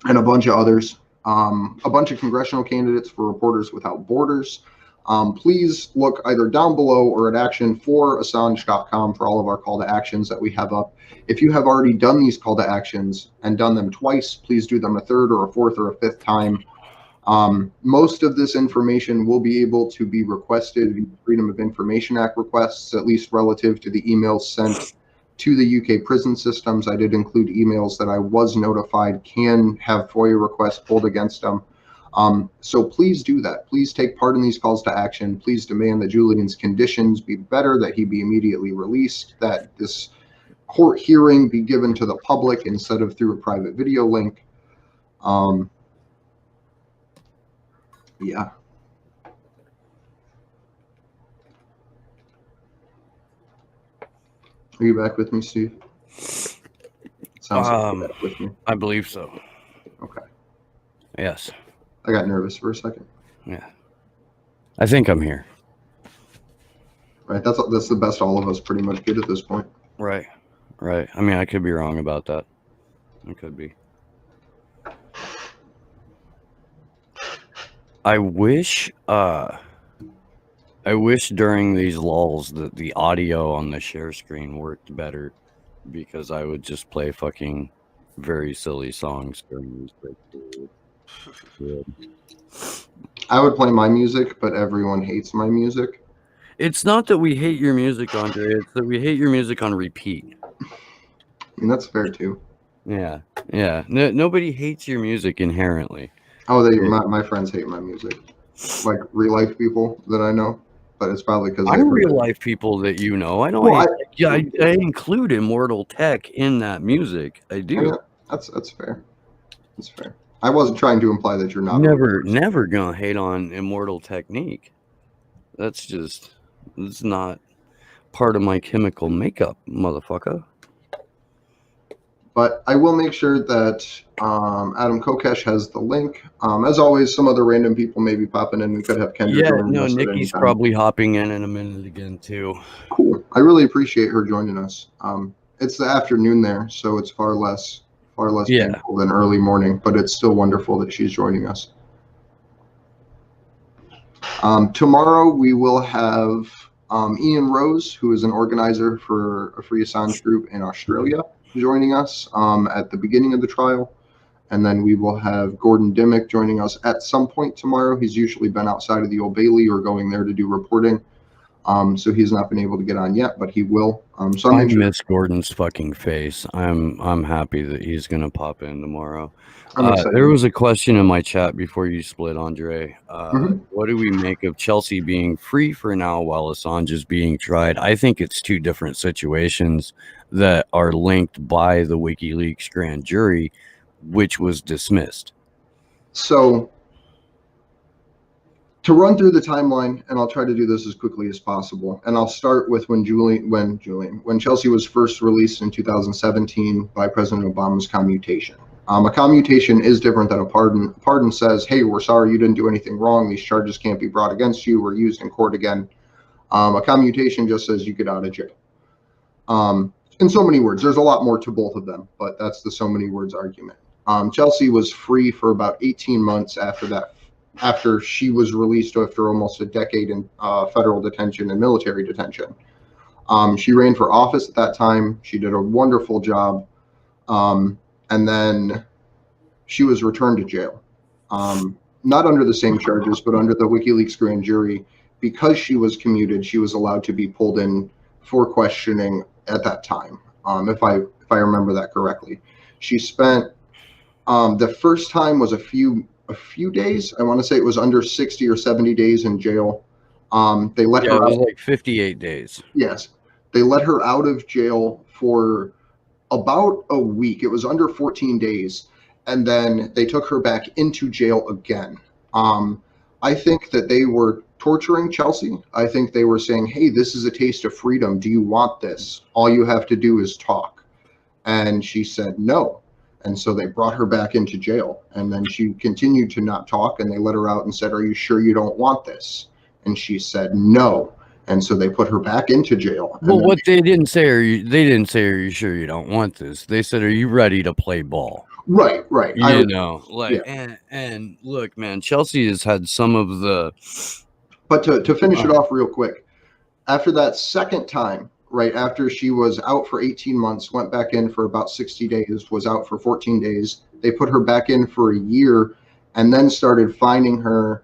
a bunch of others. A bunch of congressional candidates for Reporters Without Borders. Please look either down below or at action4assange.com for all of our call to actions that we have up. If you have already done these call to actions and done them twice, please do them a third or a fourth or a fifth time. Most of this information will be able to be requested via Freedom of Information Act requests, at least relative to the emails sent to the UK prison systems. I did include emails that I was notified can have FOIA requests pulled against them. So please do that. Please take part in these calls to action. Please demand that Julian's conditions be better, that he be immediately released, that this court hearing be given to the public instead of through a private video link. Yeah. Are you back with me, Steve? Sounds like you're back with me. I believe so. Okay. Yes. I got nervous for a second. Yeah. I think I'm here. Right. That's the best all of us pretty much get at this point. Right. Right. I mean, I could be wrong about that. I could be. I wish during these lulls that the audio on the share screen worked better, because I would just play fucking very silly songs during these breaks. I would play my music, but everyone hates my music. It's not that we hate your music, Andre. It's that we hate your music on repeat. I mean, that's fair too. Yeah. Yeah. Nobody hates your music inherently. Oh, my friends hate my music, like real life people that I know, but it's probably because I'm real life people that you know. I don't. Well, I include Immortal Tech in that music. I do. Yeah, that's fair. That's fair. I wasn't trying to imply that you're not. Never gonna hate on Immortal Technique. It's not part of my chemical makeup, motherfucker. But I will make sure that Adam Kokesh has the link. As always, some other random people may be popping in. We could have Kendra. Yeah, no, Nikki's probably hopping in a minute again too. Cool. I really appreciate her joining us. It's the afternoon there, so it's far less painful than early morning, but it's still wonderful that she's joining us. Tomorrow we will have Ian Rose, who is an organizer for a Free Assange group in Australia, joining us at the beginning of the trial. And then we will have Gordon Dimmick joining us at some point tomorrow. He's usually been outside of the Old Bailey or going there to do reporting. So he's not been able to get on yet, but he will. So I miss Gordon's fucking face. I'm happy that he's gonna pop in tomorrow. There was a question in my chat before you split, Andre. What do we make of Chelsea being free for now while Assange is being tried? I think it's two different situations that are linked by the WikiLeaks grand jury, which was dismissed. So to run through the timeline, and I'll try to do this as quickly as possible, and I'll start with when Chelsea was first released in 2017 by President Obama's commutation. A commutation is different than a pardon. A pardon says, hey, we're sorry, you didn't do anything wrong. These charges can't be brought against you or used in court again. A commutation just says you get out of jail. In so many words, there's a lot more to both of them, but that's the so many words argument. Chelsea was free for about 18 months after that, after she was released after almost a decade in federal detention and military detention. She ran for office at that time. She did a wonderful job. And then she was returned to jail. Not under the same charges, but under the WikiLeaks grand jury. Because she was commuted, she was allowed to be pulled in for questioning at that time, if I remember that correctly. She spent, the first time was a few days. I want to say it was under 60 or 70 days in jail. They let her out. It was like 58 days. Yes. They let her out of jail for about a week. It was under 14 days. And then they took her back into jail again. I think that they were torturing Chelsea. I think they were saying, hey, this is a taste of freedom. Do you want this? All you have to do is talk. And she said no. And so they brought her back into jail. And then she continued to not talk. And they let her out and said, are you sure you don't want this? And she said no. And so they put her back into jail. Well, what they didn't say, are you sure you don't want this? They said, are you ready to play ball? Right. You know, like, yeah. And look, man, Chelsea has had some of the But to finish it off real quick, after that second time, right after she was out for 18 months, went back in for about 60 days, was out for 14 days, they put her back in for a year and then started fining her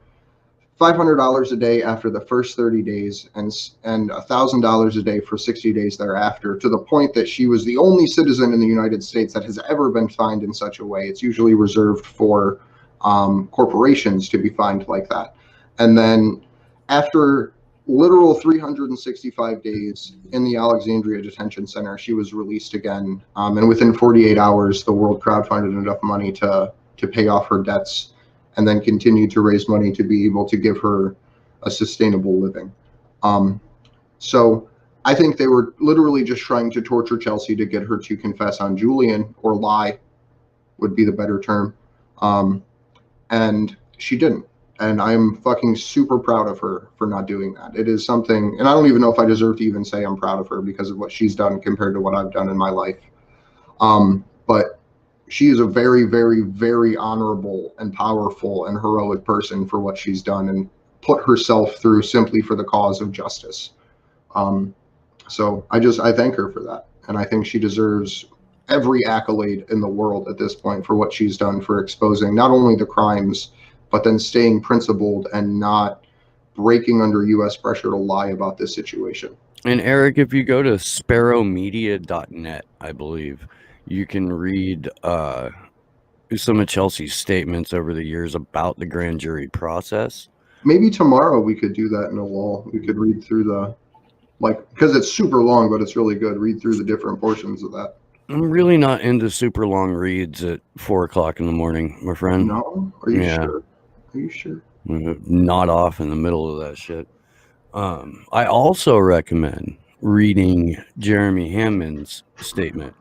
$500 a day after the first 30 days and $1,000 a day for 60 days thereafter, to the point that she was the only citizen in the United States that has ever been fined in such a way. It's usually reserved for corporations to be fined like that. And then after literal 365 days in the Alexandria Detention Center, she was released again. And within 48 hours, the world crowdfunded enough money to pay off her debts and then continue to raise money to be able to give her a sustainable living. So I think they were literally just trying to torture Chelsea to get her to confess on Julian, or lie would be the better term. And she didn't. And I'm fucking super proud of her for not doing that. It is something, and I don't even know if I deserve to even say I'm proud of her because of what she's done compared to what I've done in my life. But she is a very, very, very honorable and powerful and heroic person for what she's done and put herself through simply for the cause of justice. So I thank her for that. And I think she deserves every accolade in the world at this point for what she's done for exposing not only the crimes, but then staying principled and not breaking under U.S. pressure to lie about this situation. And Eric, if you go to sparrowmedia.net, I believe, you can read some of Chelsea's statements over the years about the grand jury process. Maybe tomorrow we could do that in a wall. We could read through the, because it's super long, but it's really good. Read through the different portions of that. I'm really not into super long reads at 4 o'clock in the morning, my friend. No? Are you sure? Are you sure? Not off in the middle of that shit. I also recommend reading Jeremy Hammond's statement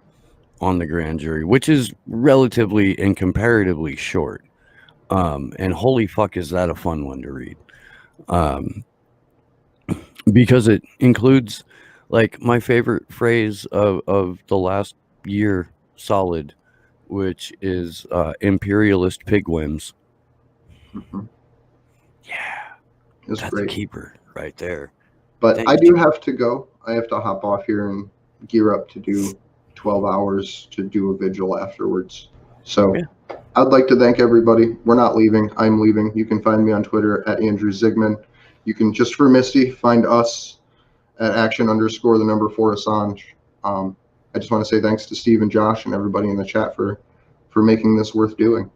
on the grand jury, which is relatively and comparatively short. And holy fuck, is that a fun one to read. Because it includes, like, my favorite phrase of the last year solid, which is imperialist pigwhims. Mm-hmm. Yeah, that's great. A keeper right there. But I do have to go. I have to hop off here and gear up to do 12 hours to do a vigil afterwards. So yeah. I'd like to thank everybody. We're not leaving. I'm leaving. You can find me on Twitter at Andrew Zigman. You can, just for Misty, find us at action_4 Assange. I just want to say thanks to Steve and Josh and everybody in the chat for making this worth doing.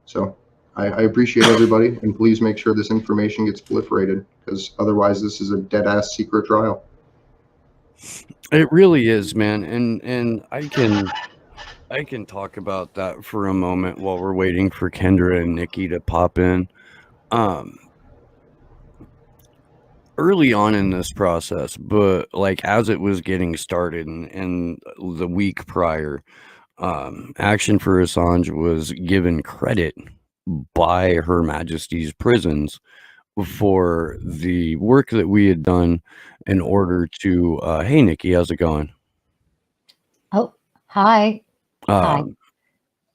So I appreciate everybody, and please make sure this information gets proliferated, because otherwise this is a dead-ass secret trial. It really is, man, and I can talk about that for a moment while we're waiting for Kendra and Nikki to pop in. Early on in this process, but like as it was getting started and the week prior, Action for Assange was given credit by Her Majesty's prisons for the work that we had done in order to hey Nikki, how's it going? Oh, hi. Hi.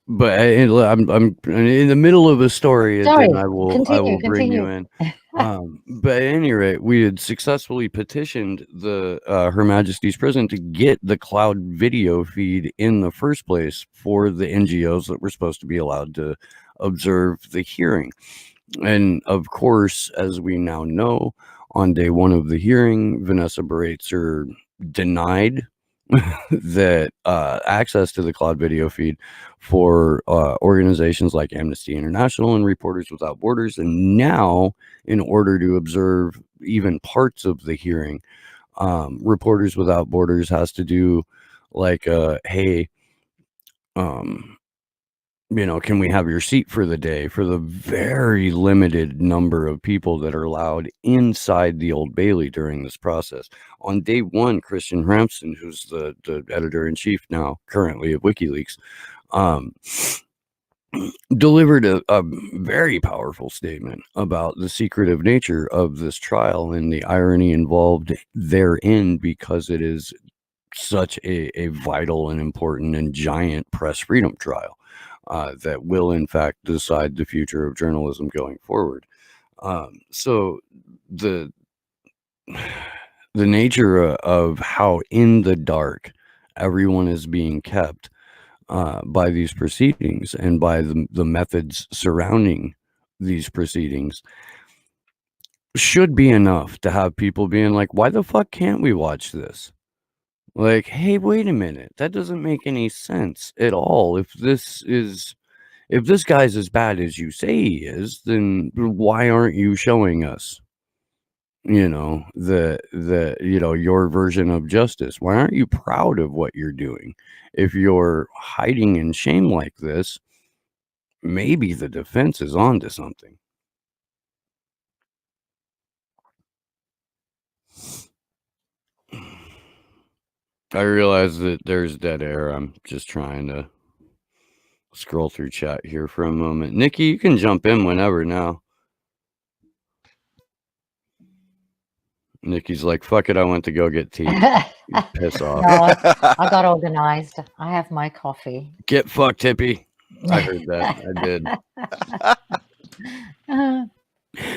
But I'm in the middle of a story. Sorry. And I will bring you in. But at any rate, we had successfully petitioned the Her Majesty's prison to get the cloud video feed in the first place for the NGOs that were supposed to be allowed to observe the hearing. And of course, as we now know, on day one of the hearing, Vanessa Baratzer denied that access to the cloud video feed for organizations like Amnesty International and Reporters Without Borders. And now, in order to observe even parts of the hearing, Reporters Without Borders has to do like, hey, can we have your seat for the day, for the very limited number of people that are allowed inside the Old Bailey during this process. On day one, Christian Ramsden, who's the editor-in-chief now currently of WikiLeaks, delivered a very powerful statement about the secretive nature of this trial and the irony involved therein, because it is such a vital and important and giant press freedom trial that will in fact decide the future of journalism going forward. So the nature of how in the dark everyone is being kept by these proceedings and by the methods surrounding these proceedings should be enough to have people being like, why the fuck can't we watch this? Like, hey, wait a minute, that doesn't make any sense at all. If this guy's as bad as you say he is, then why aren't you showing us, your version of justice? Why aren't you proud of what you're doing? If you're hiding in shame like this, maybe the defense is onto something. I realize that there's dead air. I'm just trying to scroll through chat here for a moment. Nikki, you can jump in whenever now. Nikki's like, fuck it, I went to go get tea. Piss off. No, I got organized. I have my coffee. Get fucked, hippie. I heard that. I did.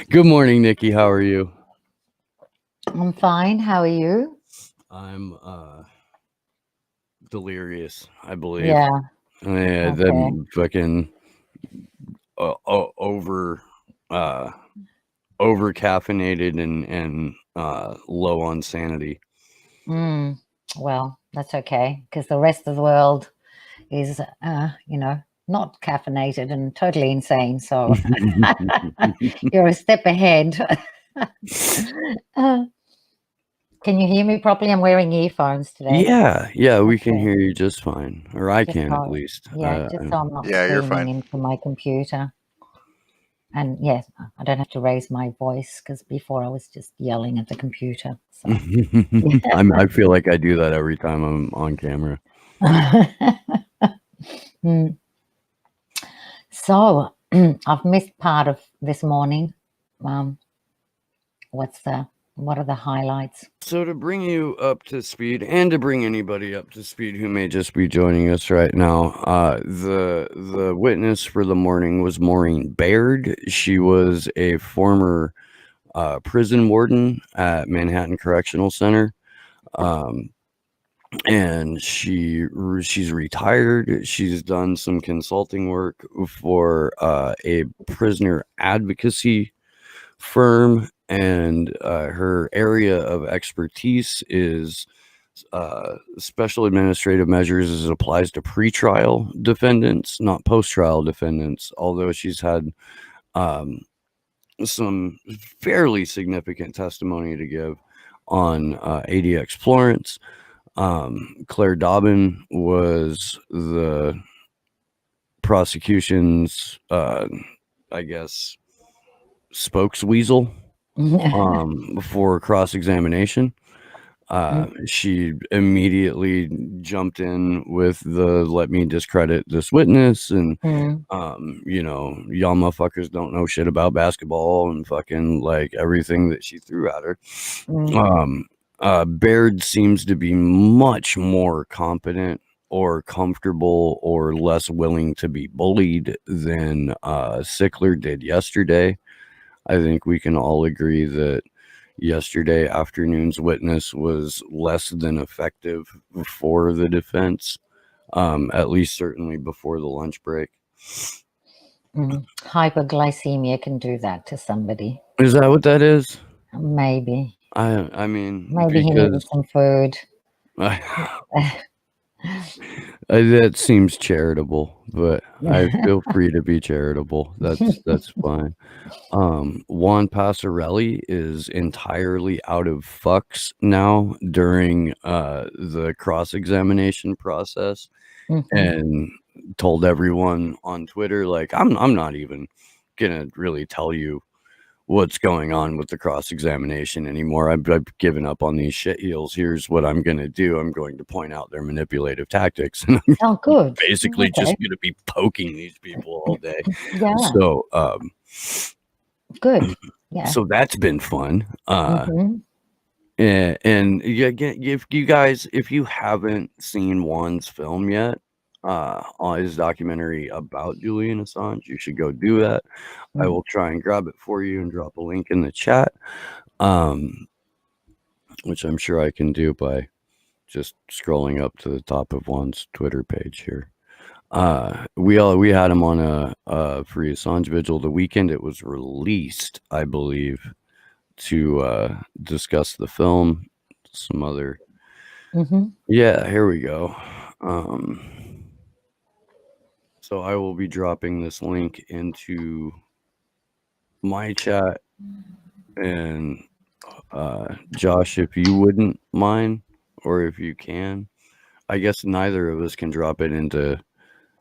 Good morning, Nikki. How are you? I'm fine. How are you? I'm delirious, I believe. Yeah. Yeah, Okay. them fucking over caffeinated and low on sanity. Well, that's okay, because the rest of the world is not caffeinated and totally insane, so you're a step ahead. Can you hear me properly? I'm wearing earphones today. Yeah, we can Okay. hear you just fine, or I Just can at so- least. Yeah, just so I'm not Yeah, you're screaming fine. into my computer. And yes, I don't have to raise my voice, because before I was just yelling at the computer. So. I feel like I do that every time I'm on camera. So I've missed part of this morning. What are the highlights? So to bring you up to speed, and to bring anybody up to speed who may just be joining us right now, the witness for the morning was Maureen Baird. She was a former prison warden at Manhattan Correctional Center. And she's retired. She's done some consulting work for a prisoner advocacy firm, and her area of expertise is special administrative measures as it applies to pretrial defendants, not post-trial defendants, although she's had some fairly significant testimony to give on ADX Florence. Claire Dobbin was the prosecution's, I guess, spokesweasel for cross-examination. She immediately jumped in with the let me discredit this witness, and y'all motherfuckers don't know shit about basketball, and fucking like everything that she threw at her. Baird seems to be much more competent or comfortable or less willing to be bullied than Sickler did yesterday. I think we can all agree that yesterday afternoon's witness was less than effective for the defense, at least certainly before the lunch break. Hyperglycemia can do that to somebody. Is that what that is? Maybe. I mean, maybe he needed some food. That seems charitable, but I feel free to be charitable. That's fine. Juan Passarelli is entirely out of fucks now during the cross-examination process, and told everyone on Twitter, like, I'm not even gonna really tell you what's going on with the cross-examination anymore. I've given up on these shitheels. Here's what I'm going to do. I'm going to point out their manipulative tactics. And I'm good. Basically just going to be poking these people all day. Yeah. So, good. Yeah. So that's been fun. And if you guys, if you haven't seen Juan's film yet, on his documentary about Julian Assange. You should go do that. I Mm. will try and grab it for you and drop a link in the chat, which I'm sure I can do by just scrolling up to the top of Juan's Twitter page here. We had him on a Free Assange vigil the weekend it was released, I believe, to discuss the film. Some other, yeah, here we go. So I will be dropping this link into my chat, and Josh, if you wouldn't mind, or if you can, I guess neither of us can drop it into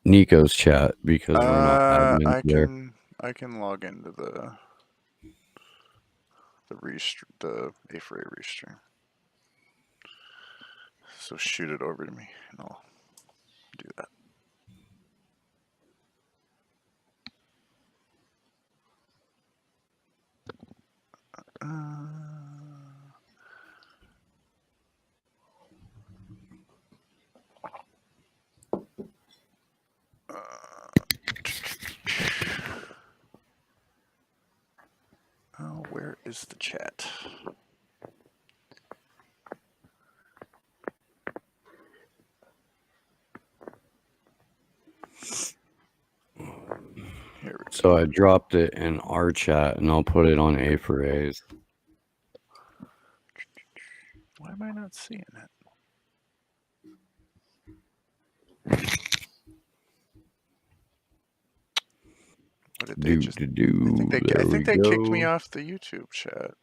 Nico's chat because we're not admins there. I can log into the A4A restream. So shoot it over to me, and I'll do that. Where is the chat? So I dropped it in our chat, and I'll put it on A4A's. Why am I not seeing it? What did they just do? I think they kicked me off the YouTube chat.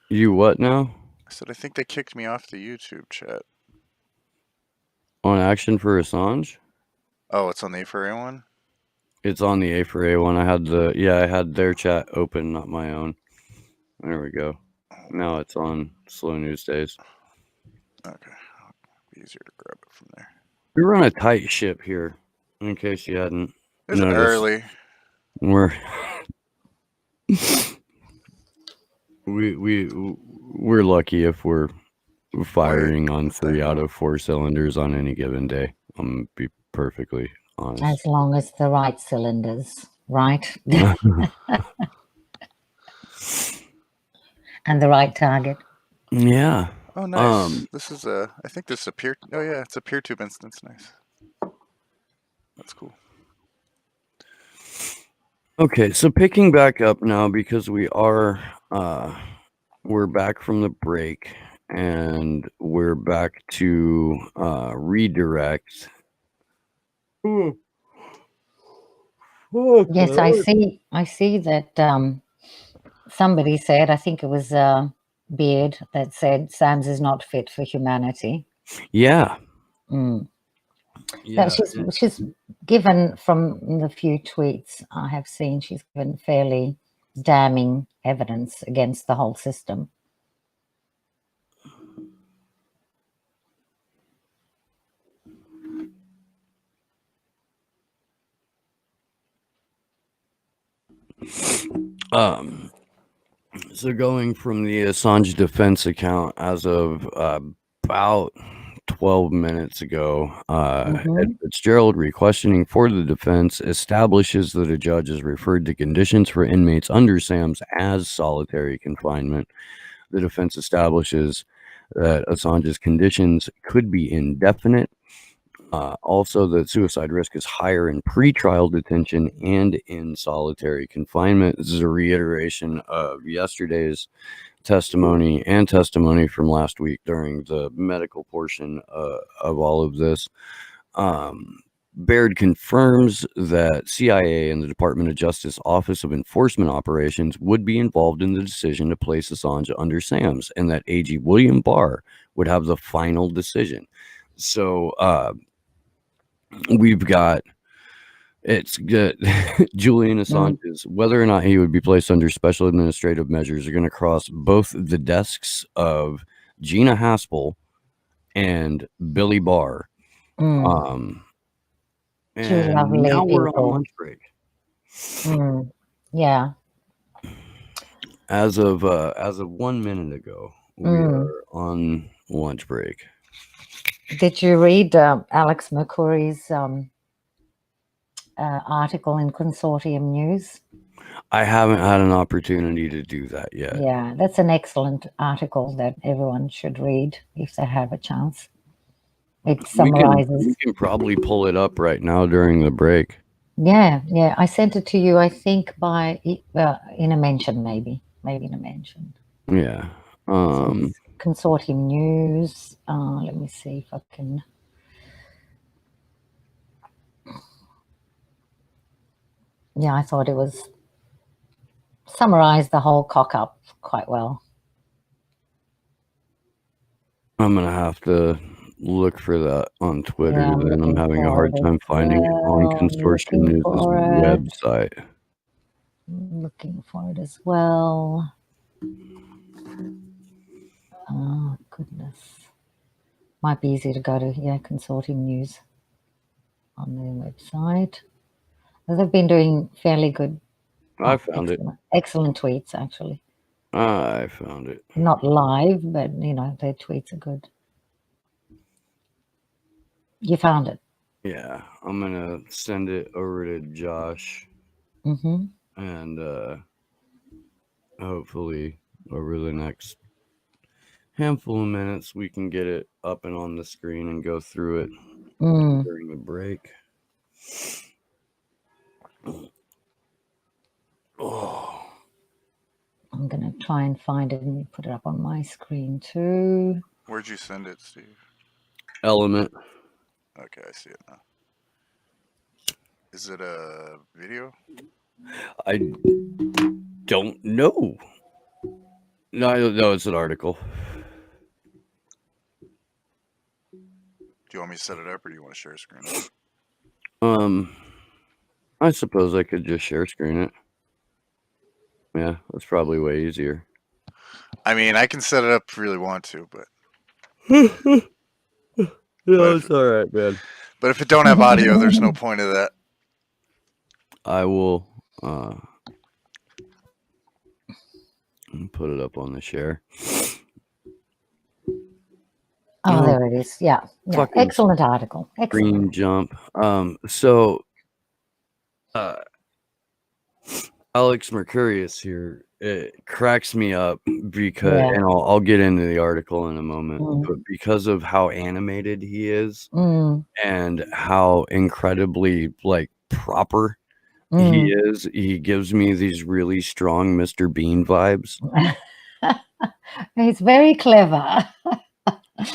You what now? I said I think they kicked me off the YouTube chat. On Action for Assange? Oh, it's on the A4A one? It's on the A4A one. I had their chat open, not my own. There we go. Now it's on Slow News Days. Okay. Be easier to grab it from there. We run a tight ship here, in case you hadn't noticed. Early. We're we're lucky if we're firing on 3 out of 4 cylinders on any given day. I'm gonna be perfectly honest. As long as the right cylinders, right? And the right target. Yeah. Oh, nice. This is I think this is a peer. Oh yeah, it's a PeerTube instance. Nice. That's cool. Okay, so picking back up now because we're back from the break and we're back to redirect. Yes, I see that somebody said, I think it was Beard, that said SAMS is not fit for humanity. Yeah. Yeah, she's given, from the few tweets I have seen, she's given fairly damning evidence against the whole system. So going from the Assange defense account as of about 12 minutes ago, Ed Fitzgerald, requestioning for the defense, establishes that a judge has referred to conditions for inmates under SAMS as solitary confinement. The defense establishes that Assange's conditions could be indefinite. Also, that suicide risk is higher in pretrial detention and in solitary confinement. This is a reiteration of yesterday's testimony and testimony from last week during the medical portion of all of this. Baird confirms that CIA and the Department of Justice Office of Enforcement Operations would be involved in the decision to place Assange under SAMS, and that AG William Barr would have the final decision. So we've got, it's good. Julian Assange's, whether or not he would be placed under special administrative measures, are going to cross both the desks of Gina Haspel and Billy Barr. And now we're on lunch break. Yeah. As of 1 minute ago, we are on lunch break. Did you read Alex McCurry's article in Consortium News? I haven't had an opportunity to do that yet. Yeah, that's an excellent article that everyone should read if they have a chance. It summarizes. We can probably pull it up right now during the break. Yeah. I sent it to you, I think, by in a mention, maybe in a mention. Yeah. Consortium News. Let me see if I can. Yeah, I thought it was summarized the whole cock up quite well. I'm gonna have to look for that on Twitter. Yeah, then I'm having a hard time finding it on Consortium News' website. I'm looking for it as well. Oh goodness, might be easy to go to Consortium News on their website. They've been doing fairly good. I found it. Excellent tweets, actually. I found it. Not live, but their tweets are good. You found it? Yeah, I'm gonna send it over to Josh, and hopefully over the next handful of minutes we can get it up and on the screen and go through it during the break. Oh. I'm gonna try and find it and put it up on my screen too. Where'd you send it, Steve? Element. Okay, I see it now. Is it a video? I don't know. No, it's an article. Do you want me to set it up, or do you want to share a screen? I suppose I could just share screen it. Yeah, that's probably way easier. I mean, I can set it up if you really want to, but no, it's all right, man. But if it don't have audio, there's no point of that. I will put it up on the share. Oh, there it is. Yeah. Excellent article. Excellent. Green jump. So Alex Mercurius here, it cracks me up because, and I'll get into the article in a moment, but because of how animated he is and how incredibly proper he is, he gives me these really strong Mr. Bean vibes. He's very clever.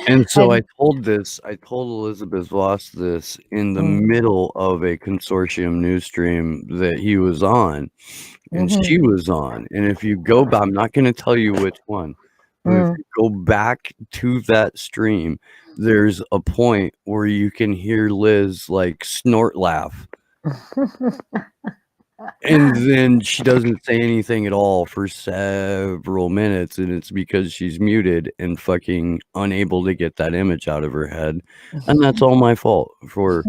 And so I told Elizabeth Voss this in the middle of a Consortium news stream that he was on and she was on. And if you go back, I'm not going to tell you which one, but if you go back to that stream, there's a point where you can hear Liz snort laugh. And then she doesn't say anything at all for several minutes, and it's because she's muted and fucking unable to get that image out of her head. And that's all my fault for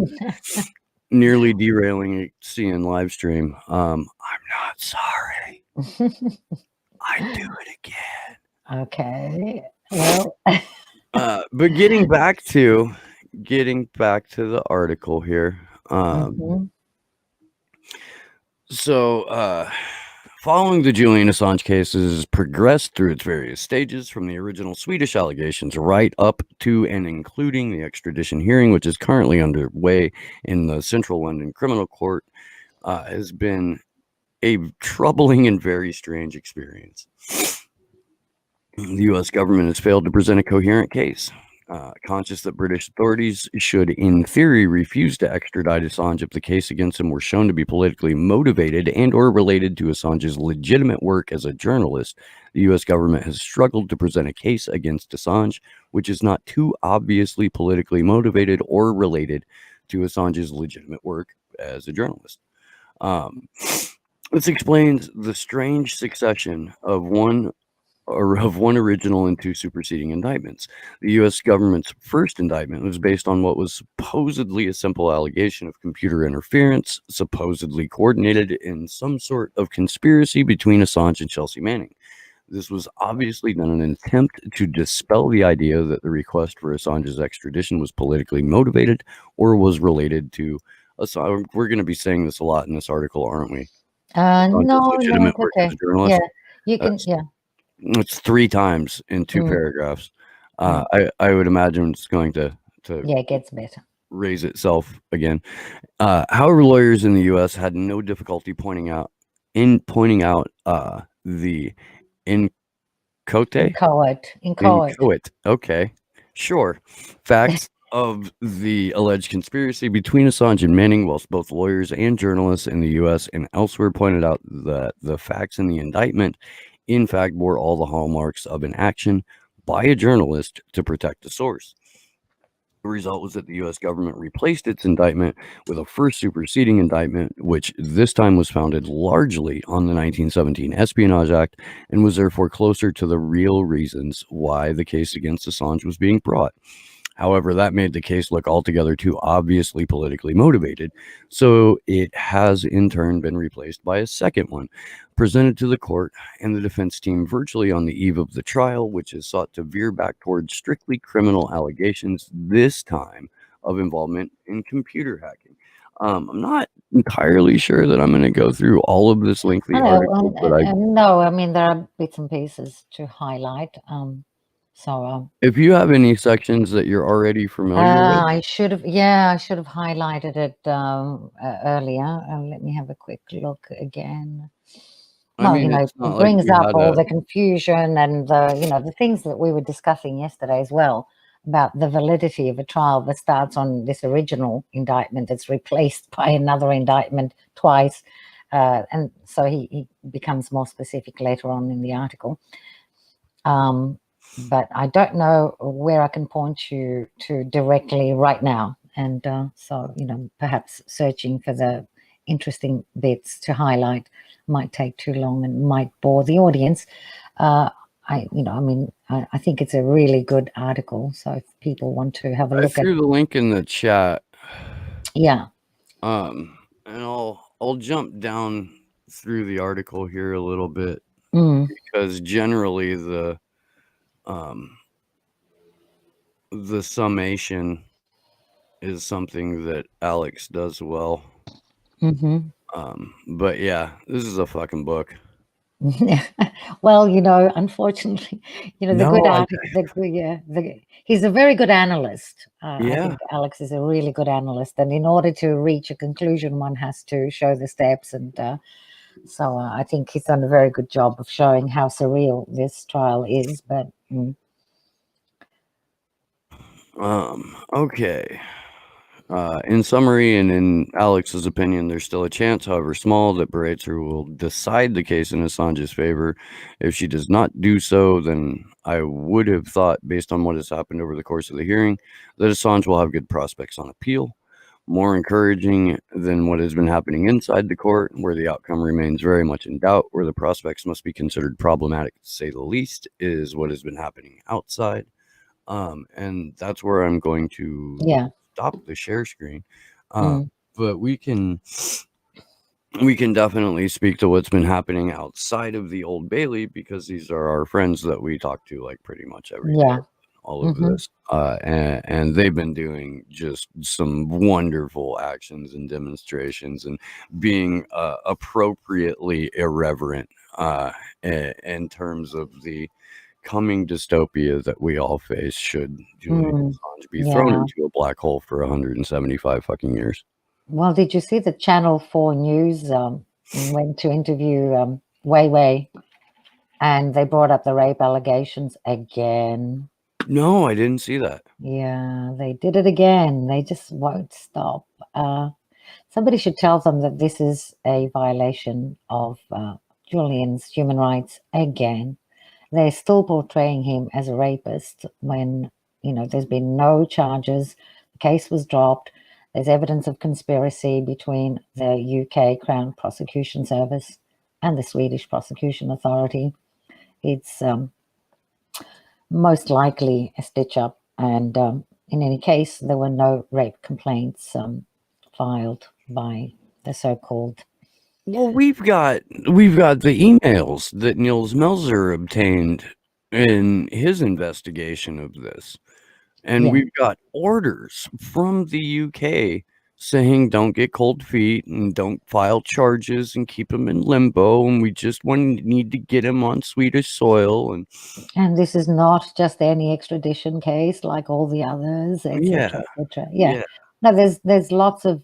nearly derailing a CN live stream. I'm not sorry. I do it again. Okay. Well, but getting back to the article here. So, following the Julian Assange case has progressed through its various stages, from the original Swedish allegations right up to and including the extradition hearing, which is currently underway in the Central London Criminal Court, has been a troubling and very strange experience. The U.S. government has failed to present a coherent case. Conscious that British authorities should, in theory, refuse to extradite Assange if the case against him were shown to be politically motivated and or related to Assange's legitimate work as a journalist, the U.S. government has struggled to present a case against Assange which is not too obviously politically motivated or related to Assange's legitimate work as a journalist. This explains the strange succession of one original and two superseding indictments. The U.S. government's first indictment was based on what was supposedly a simple allegation of computer interference, supposedly coordinated in some sort of conspiracy between Assange and Chelsea Manning. This was obviously done in an attempt to dispel the idea that the request for Assange's extradition was politically motivated or was related to Assange. We're going to be saying this a lot in this article, aren't we? Assange's No, legitimate it's work as okay. a journalist. Yeah, you can. That's- Yeah. It's 3 times in 2 Mm. paragraphs. I would imagine it's going to Yeah, it gets better. raise itself again. However, lawyers in the U.S. had no difficulty pointing out the inchoate. Okay, sure. Facts of the alleged conspiracy between Assange and Manning, whilst both lawyers and journalists in the U.S. and elsewhere pointed out that the facts in the indictment, in fact, bore all the hallmarks of an action by a journalist to protect the source. The result was that the U.S. government replaced its indictment with a first superseding indictment, which this time was founded largely on the 1917 Espionage Act and was therefore closer to the real reasons why the case against Assange was being brought. However, that made the case look altogether too obviously politically motivated, so it has in turn been replaced by a second one, presented to the court and the defense team virtually on the eve of the trial, which is sought to veer back towards strictly criminal allegations, this time of involvement in computer hacking. I'm not entirely sure that I'm going to go through all of this lengthy article, but no, I mean, there are bits and pieces to highlight. If you have any sections that you're already familiar with, I should have highlighted it earlier. Let me have a quick look again. Well, it brings up all the confusion and the things that we were discussing yesterday as well about the validity of a trial that starts on this original indictment that's replaced by another indictment twice. And so he becomes more specific later on in the article. But I don't know where I can point you to directly right now. And so, perhaps searching for the interesting bits to highlight might take too long and might bore the audience. I think it's a really good article. So if people want to have a look at it. I threw the link in the chat. Yeah. And I'll jump down through the article here a little bit because generally the summation is something that Alex does well. But yeah, this is a fucking book. Well, unfortunately, he's a very good analyst. I think Alex is a really good analyst, and in order to reach a conclusion, one has to show the steps. And so I think he's done a very good job of showing how surreal this trial is. But okay. In summary, and in Alex's opinion, there's still a chance, however small, that Breitzer will decide the case in Assange's favor. If she does not do so, then I would have thought, based on what has happened over the course of the hearing, that Assange will have good prospects on appeal. More encouraging than what has been happening inside the court, where the outcome remains very much in doubt, where the prospects must be considered problematic, to say the least, is what has been happening outside. And that's where I'm going to stop the share screen. But we can definitely speak to what's been happening outside of the Old Bailey, because these are our friends that we talk to like pretty much every day. All of this, and they've been doing just some wonderful actions and demonstrations and being appropriately irreverent in terms of the coming dystopia that we all face should Julian Assange be thrown into a black hole for 175 fucking years. Well, did you see the Channel 4 News went to interview Weiwei, and they brought up the rape allegations again? No, I didn't see that. Yeah, they did it again. They just won't stop. Somebody should tell them that this is a violation of Julian's human rights again. They're still portraying him as a rapist when, there's been no charges. The case was dropped. There's evidence of conspiracy between the UK Crown Prosecution Service and the Swedish Prosecution Authority. It's most likely a stitch-up, and in any case, there were no rape complaints filed by the so-called Well, we've got the emails that Niels Melzer obtained in his investigation of this, and Yeah. we've got orders from the UK saying don't get cold feet and don't file charges and keep him in limbo, and we just need to get him on Swedish soil. And this is not just any extradition case like all the others, etc., etc. Yeah. No, there's lots of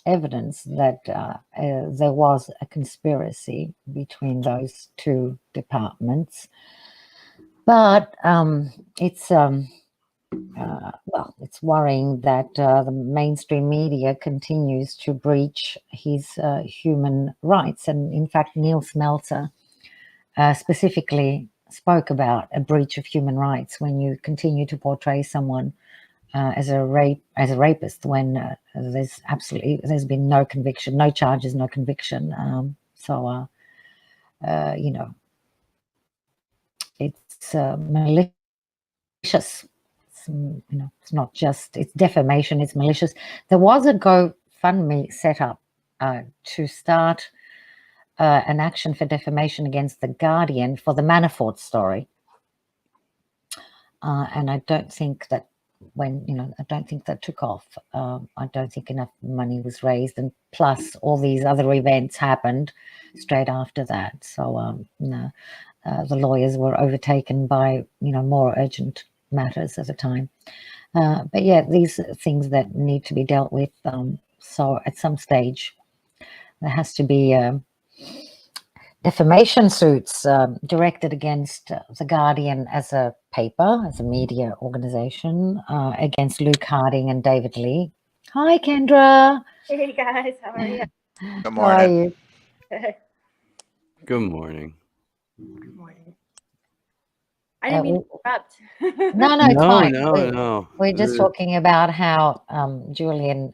evidence that there was a conspiracy between those two departments, but it's it's worrying that the mainstream media continues to breach his human rights, and in fact, Niels Melzer specifically spoke about a breach of human rights when you continue to portray someone as a rapist when there's been no conviction, no charges, no conviction. You know, it's malicious. You know, it's not just, it's defamation, it's malicious. There was a GoFundMe set up to start an action for defamation against The Guardian for the Manafort story. And I don't think that I don't think that took off. I don't think enough money was raised, and plus all these other events happened straight after that. So the lawyers were overtaken by more urgent matters at the time. But yeah, these are things that need to be dealt with. So at some stage, there has to be defamation suits directed against The Guardian as a paper, as a media organization, against Luke Harding and David Lee. Hi, Kendra. Hey guys, how are you? Good How are morning. you? Good morning. Good morning. I didn't mean to interrupt. No, it's fine. No. We're just talking about how Julian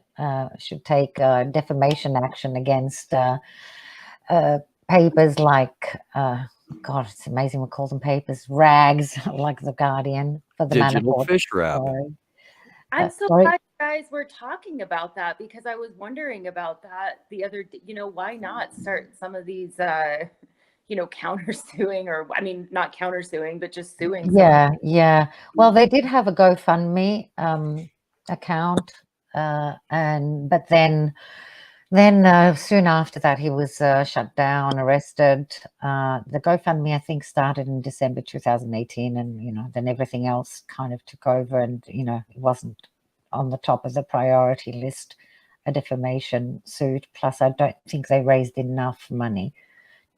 should take defamation action against papers like, God, it's amazing we call them papers, rags like The Guardian for the Digital Manafort fish wrap. story. I'm so sorry? glad you guys were talking about that, because I was wondering about that the other day. Why not start some of these, countersuing, or I mean, not countersuing, but just suing. Yeah. Well, they did have a GoFundMe account, but then soon after that, he was shut down, arrested. The GoFundMe, I think, started in December 2018, and then everything else kind of took over, and it wasn't on the top of the priority list, a defamation suit. Plus, I don't think they raised enough money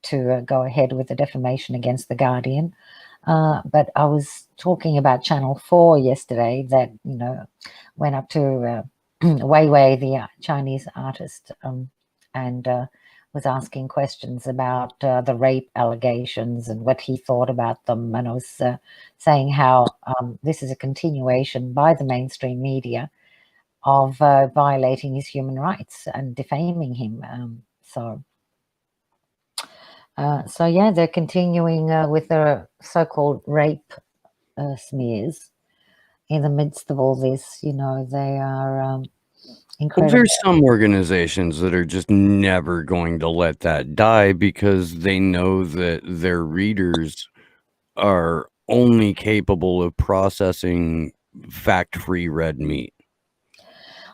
to go ahead with the defamation against The Guardian. But I was talking about Channel 4 yesterday that went up to Weiwei, the Chinese artist, and was asking questions about the rape allegations and what he thought about them. And I was saying how this is a continuation by the mainstream media of violating his human rights and defaming him. So yeah, they're continuing with their so-called rape smears in the midst of all this. They are incredible. There's some organizations that are just never going to let that die because they know that their readers are only capable of processing fact-free red meat.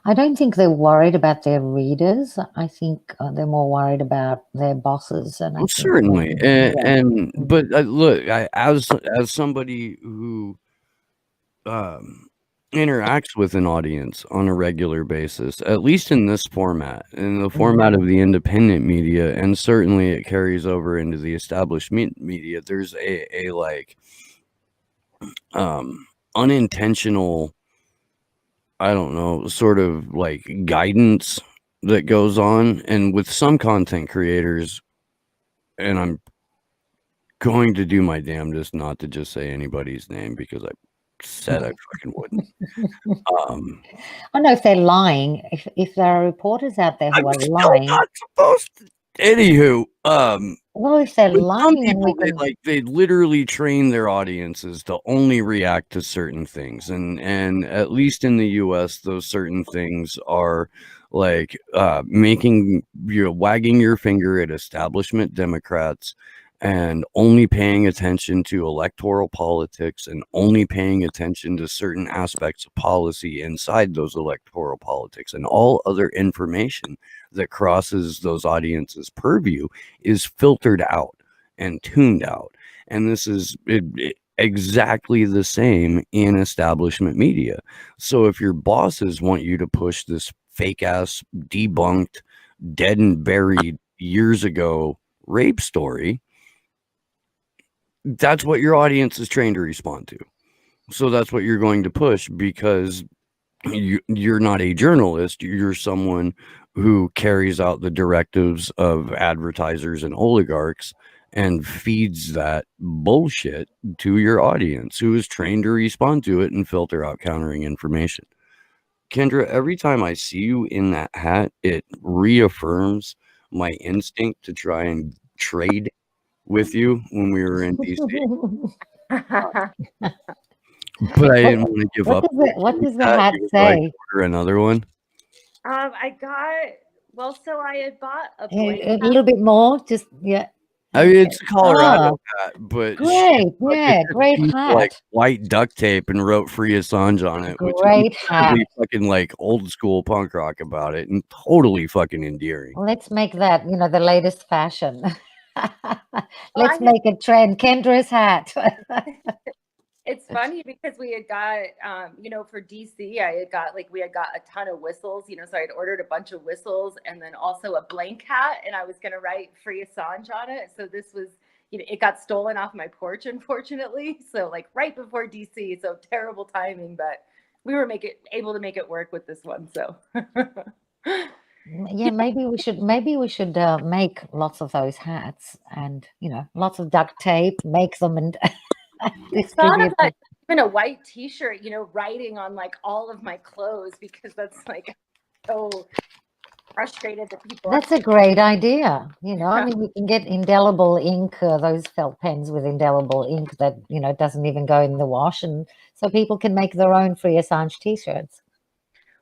I don't think they're worried about their readers. I think they're more worried about their bosses. And Well, certainly, but look, as somebody who interacts with an audience on a regular basis, at least in this format, in the format of the independent media, and certainly it carries over into the established media, there's a like unintentional, I don't know, sort of like guidance that goes on. And with some content creators, and I'm going to do my damnedest not to just say anybody's name because I said I fucking wouldn't. I know if they're lying, if there are reporters out there who are lying, not supposed to. Anywho, well, if they're lying, some people, they literally train their audiences to only react to certain things, and at least in the U.S., those certain things are like wagging your finger at establishment Democrats and only paying attention to electoral politics and only paying attention to certain aspects of policy inside those electoral politics, and all other information that crosses those audiences' purview is filtered out and tuned out. And this is exactly the same in establishment media. So if your bosses want you to push this fake ass, debunked, dead and buried years ago rape story, that's what your audience is trained to respond to. So that's what you're going to push, because you're not a journalist. You're someone who carries out the directives of advertisers and oligarchs and feeds that bullshit to your audience, who is trained to respond to it and filter out countering information. Kendra, every time I see you in that hat, it reaffirms my instinct to try and trade with you when we were in DC, but I didn't want to give up. What does the hat say? Order another one. I so I had bought a A blanket. little bit more, just yeah. I mean, it's a Colorado hat, but Great, yeah, great used hat. like white duct tape and wrote "Free Assange" on it, which Great is hat. really fucking like old school punk rock about it, and totally fucking endearing. Let's make that, the latest fashion. Let's I- make a trend. Kendra's hat. It's funny because we had got, for DC, we had got a ton of whistles, so I had ordered a bunch of whistles and then also a blank hat, and I was going to write "Free Assange" on it. So this was, it got stolen off my porch, unfortunately. So like right before DC, so terrible timing, but we were able to make it work with this one. So Yeah, maybe we should make lots of those hats, and lots of duct tape, make them and thought distribute of that, even a white T-shirt, writing on like all of my clothes, because that's like so frustrated that people. That's a great idea. I mean, you can get indelible ink, those felt pens with indelible ink that doesn't even go in the wash, and so people can make their own Free Assange T-shirts.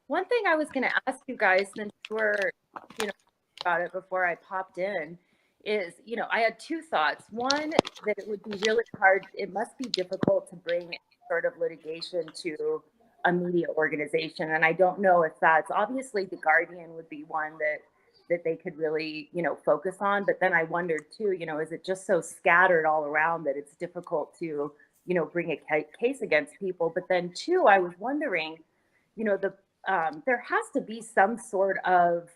One thing I was going to ask you guys, since you were, about it before I popped in, is, I had two thoughts. One, that it would be really hard. It must be difficult to bring any sort of litigation to a media organization. And I don't know if that's, obviously The Guardian would be one that they could really, focus on. But then I wondered too, is it just so scattered all around that it's difficult to, bring a case against people? But then two, I was wondering, there has to be some sort of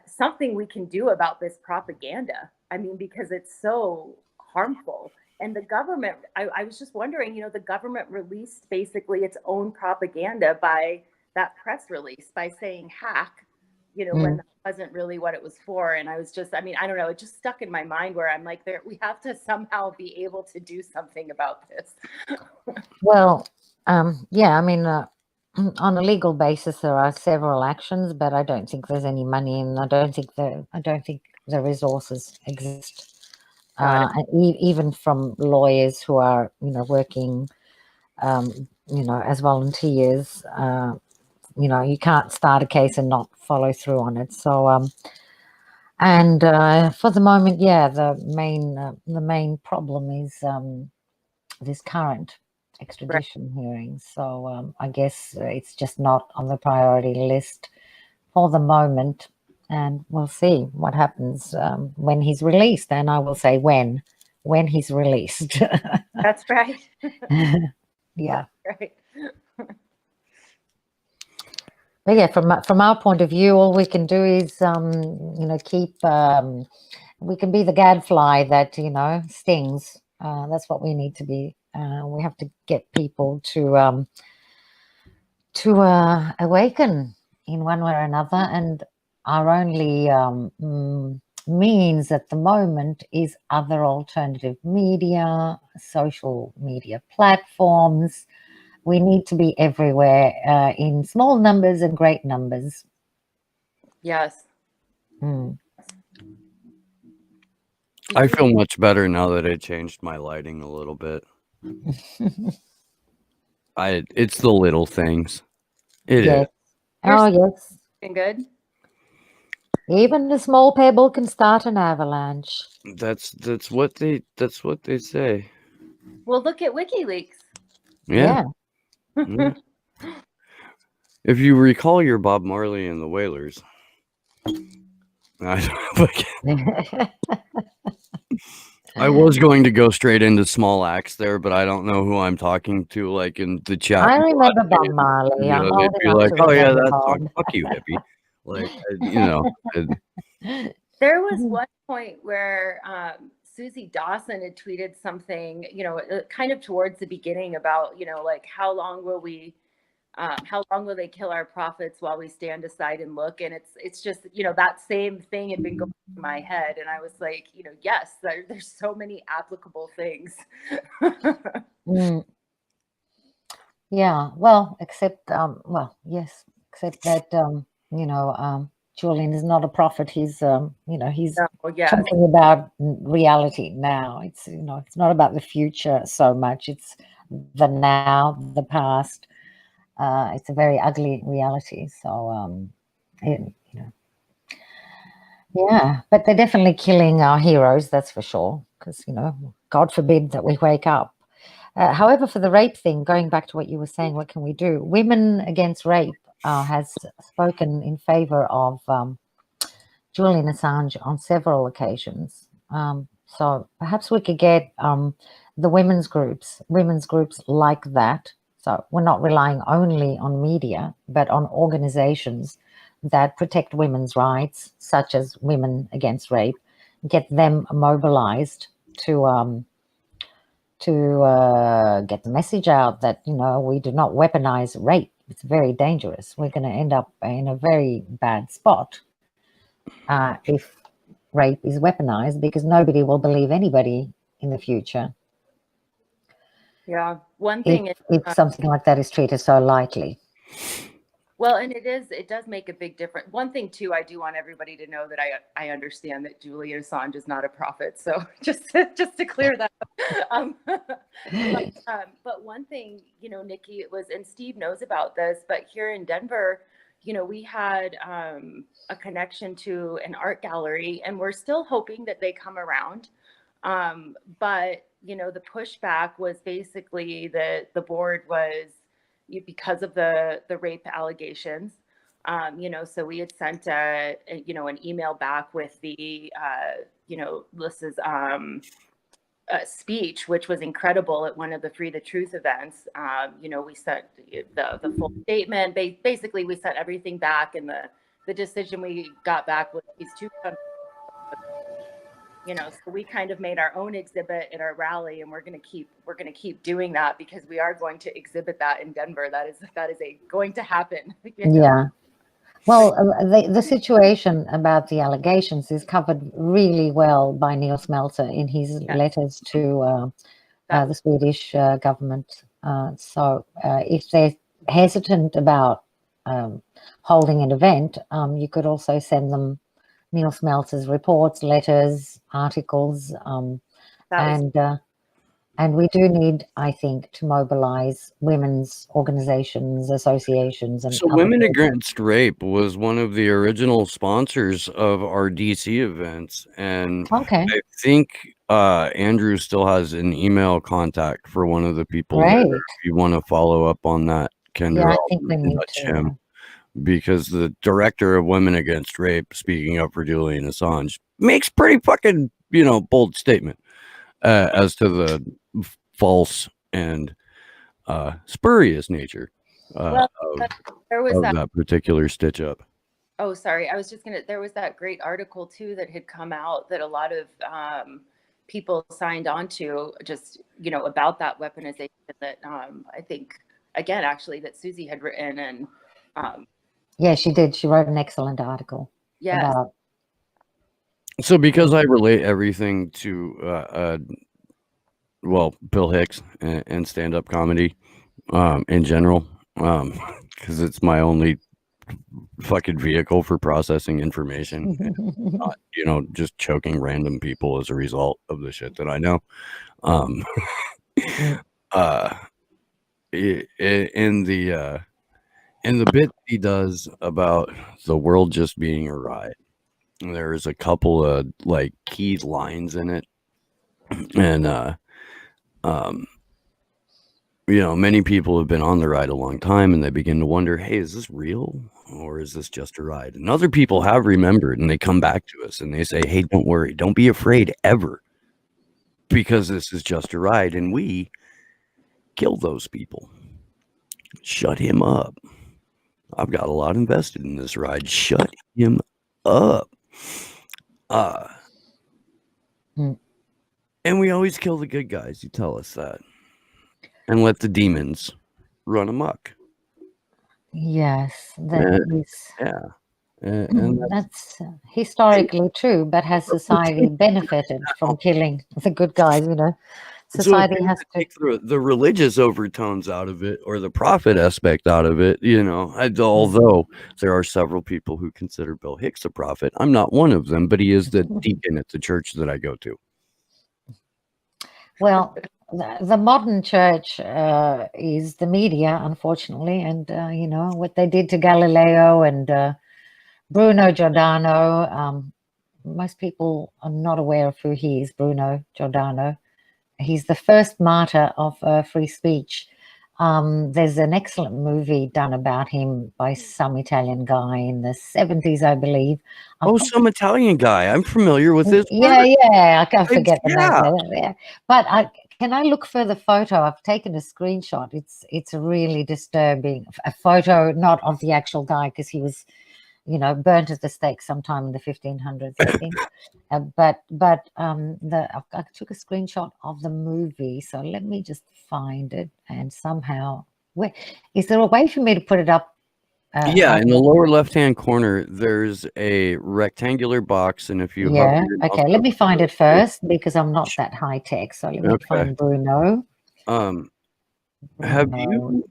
something we can do about this propaganda. I mean, because it's so harmful. And the government, I was just wondering, the government released basically its own propaganda by that press release, by saying hack, when that wasn't really what it was for. And I was just, I don't know, it just stuck in my mind where I'm like, we have to somehow be able to do something about this. Well, yeah, on a legal basis, there are several actions, but I don't think there's any money, and I don't think the resources exist. Even from lawyers who are, working, as volunteers, you can't start a case and not follow through on it. So, for the moment, yeah, the main problem is this current extradition hearings. So I guess it's just not on the priority list for the moment, and we'll see what happens when he's released. And I will say when he's released. That's right. Yeah. Right. But yeah, from our point of view, all we can do is keep we can be the gadfly that stings. That's what we need to be. We have to get people to awaken in one way or another, and our only means at the moment is other alternative media, social media platforms. We need to be everywhere in small numbers and great numbers. Yes. I feel much better now that I changed my lighting a little bit. It's the little things. It is. Yes. Oh, yes. And good. Even a small pebble can start an avalanche. That's what they say. Well, look at WikiLeaks. Yeah. Yeah. If you recall your Bob Marley and the Wailers, I was going to go straight into small acts there, but I don't know who I'm talking to, like in the chat. I remember Bob Marley. You I'm know, old they'd be enough like, to "Oh yeah, remember that Bob. song, fuck you, hippie." Like, you know, There was one point where Susie Dawson had tweeted something, kind of towards the beginning about, like how long will they kill our prophets while we stand aside and look? And it's just, that same thing had been going through my head. And I was like, yes, there's so many applicable things. Mm. Yeah, well, except yes, except that Julian is not a prophet. He's he's So, yeah. talking about reality now. It's it's not about the future so much. It's the now, the past. It's a very ugly reality. So yeah, but they're definitely killing our heroes. That's for sure. Because God forbid that we wake up. However, for the rape thing, going back to what you were saying, what can we do? Women Against Rape has spoken in favor of Julian Assange on several occasions. So perhaps we could get the women's groups like that. So we're not relying only on media, but on organizations that protect women's rights, such as Women Against Rape, get them mobilized to get the message out that we do not weaponize rape. It's very dangerous. We're going to end up in a very bad spot if rape is weaponized, because nobody will believe anybody in the future. Yeah, one thing if something like that is treated so lightly. Well, and it does make a big difference. One thing too, I do want everybody to know that I understand that Julian Assange is not a prophet. So just to clear that up. But one thing, Nikki, it was, and Steve knows about this, but here in Denver, we had a connection to an art gallery, and we're still hoping that they come around. But the pushback was basically that the board was, because of the rape allegations, so we had sent an email back with the Lissa's speech, which was incredible at one of the Free the Truth events. We sent the full statement. Basically, we sent everything back, and the decision we got back was these two. So we kind of made our own exhibit at our rally, and we're going to keep doing that, because we are going to exhibit that in Denver. That is going to happen. Yeah. Well, the situation about the allegations is covered really well by Neil Smelter in his letters to the Swedish government. So if they're hesitant about holding an event, you could also send them Neil Smelter's reports, letters, articles, and we do need, I think, to mobilize women's organizations, associations. And so Women Against Rape was one of the original sponsors of our DC events, and I think Andrew still has an email contact for one of the people there. If you want to follow up on that, Kendra, I think we need to. Because the director of Women Against Rape, speaking up for Julian Assange, makes pretty fucking, bold statement as to the false and spurious nature of that particular stitch up. Oh, sorry. I was just there was that great article too that had come out that a lot of people signed on to, just, about that weaponization that I think, again, actually, that Susie had written. And yeah, she did. She wrote an excellent article. Yeah. So because I relate everything to, Bill Hicks and stand-up comedy in general, because it's my only fucking vehicle for processing information, not, just choking random people as a result of the shit that I know. And the bit he does about the world just being a riot, there's a couple of like key lines in it, and many people have been on the ride a long time, and they begin to wonder, hey, is this real or is this just a ride? And other people have remembered, and they come back to us and they say, hey, don't worry, don't be afraid ever, because this is just a ride. And we kill those people. Shut him up. I've got a lot invested in this ride. Shut him up. And we always kill the good guys. You tell us that. And let the demons run amok. Yes, that is. Yeah. And That's historically true, but has society benefited from killing the good guys? Society has to take the religious overtones out of it, or the profit aspect out of it. Although there are several people who consider Bill Hicks a prophet, I'm not one of them, but he is the deacon at the church that I go to. Well, the modern church is the media, unfortunately, and what they did to Galileo and Bruno Giordano. Most people are not aware of who he is, Bruno Giordano. He's the first martyr of free speech. There's an excellent movie done about him by some Italian guy in the 70s, I believe. Some Italian guy. I'm familiar with this. Yeah, I can't forget the name. Yeah. But can I look for the photo? I've taken a screenshot. It's really disturbing. A photo, not of the actual guy, because he was, burnt at the stake sometime in the 1500s, I think. But I took a screenshot of the movie, so let me just find it. And somehow, is there a way for me to put it up? In the lower left-hand corner, there's a rectangular box, and if you okay, let me find it first, because I'm not that high tech. So let me find Bruno. Have you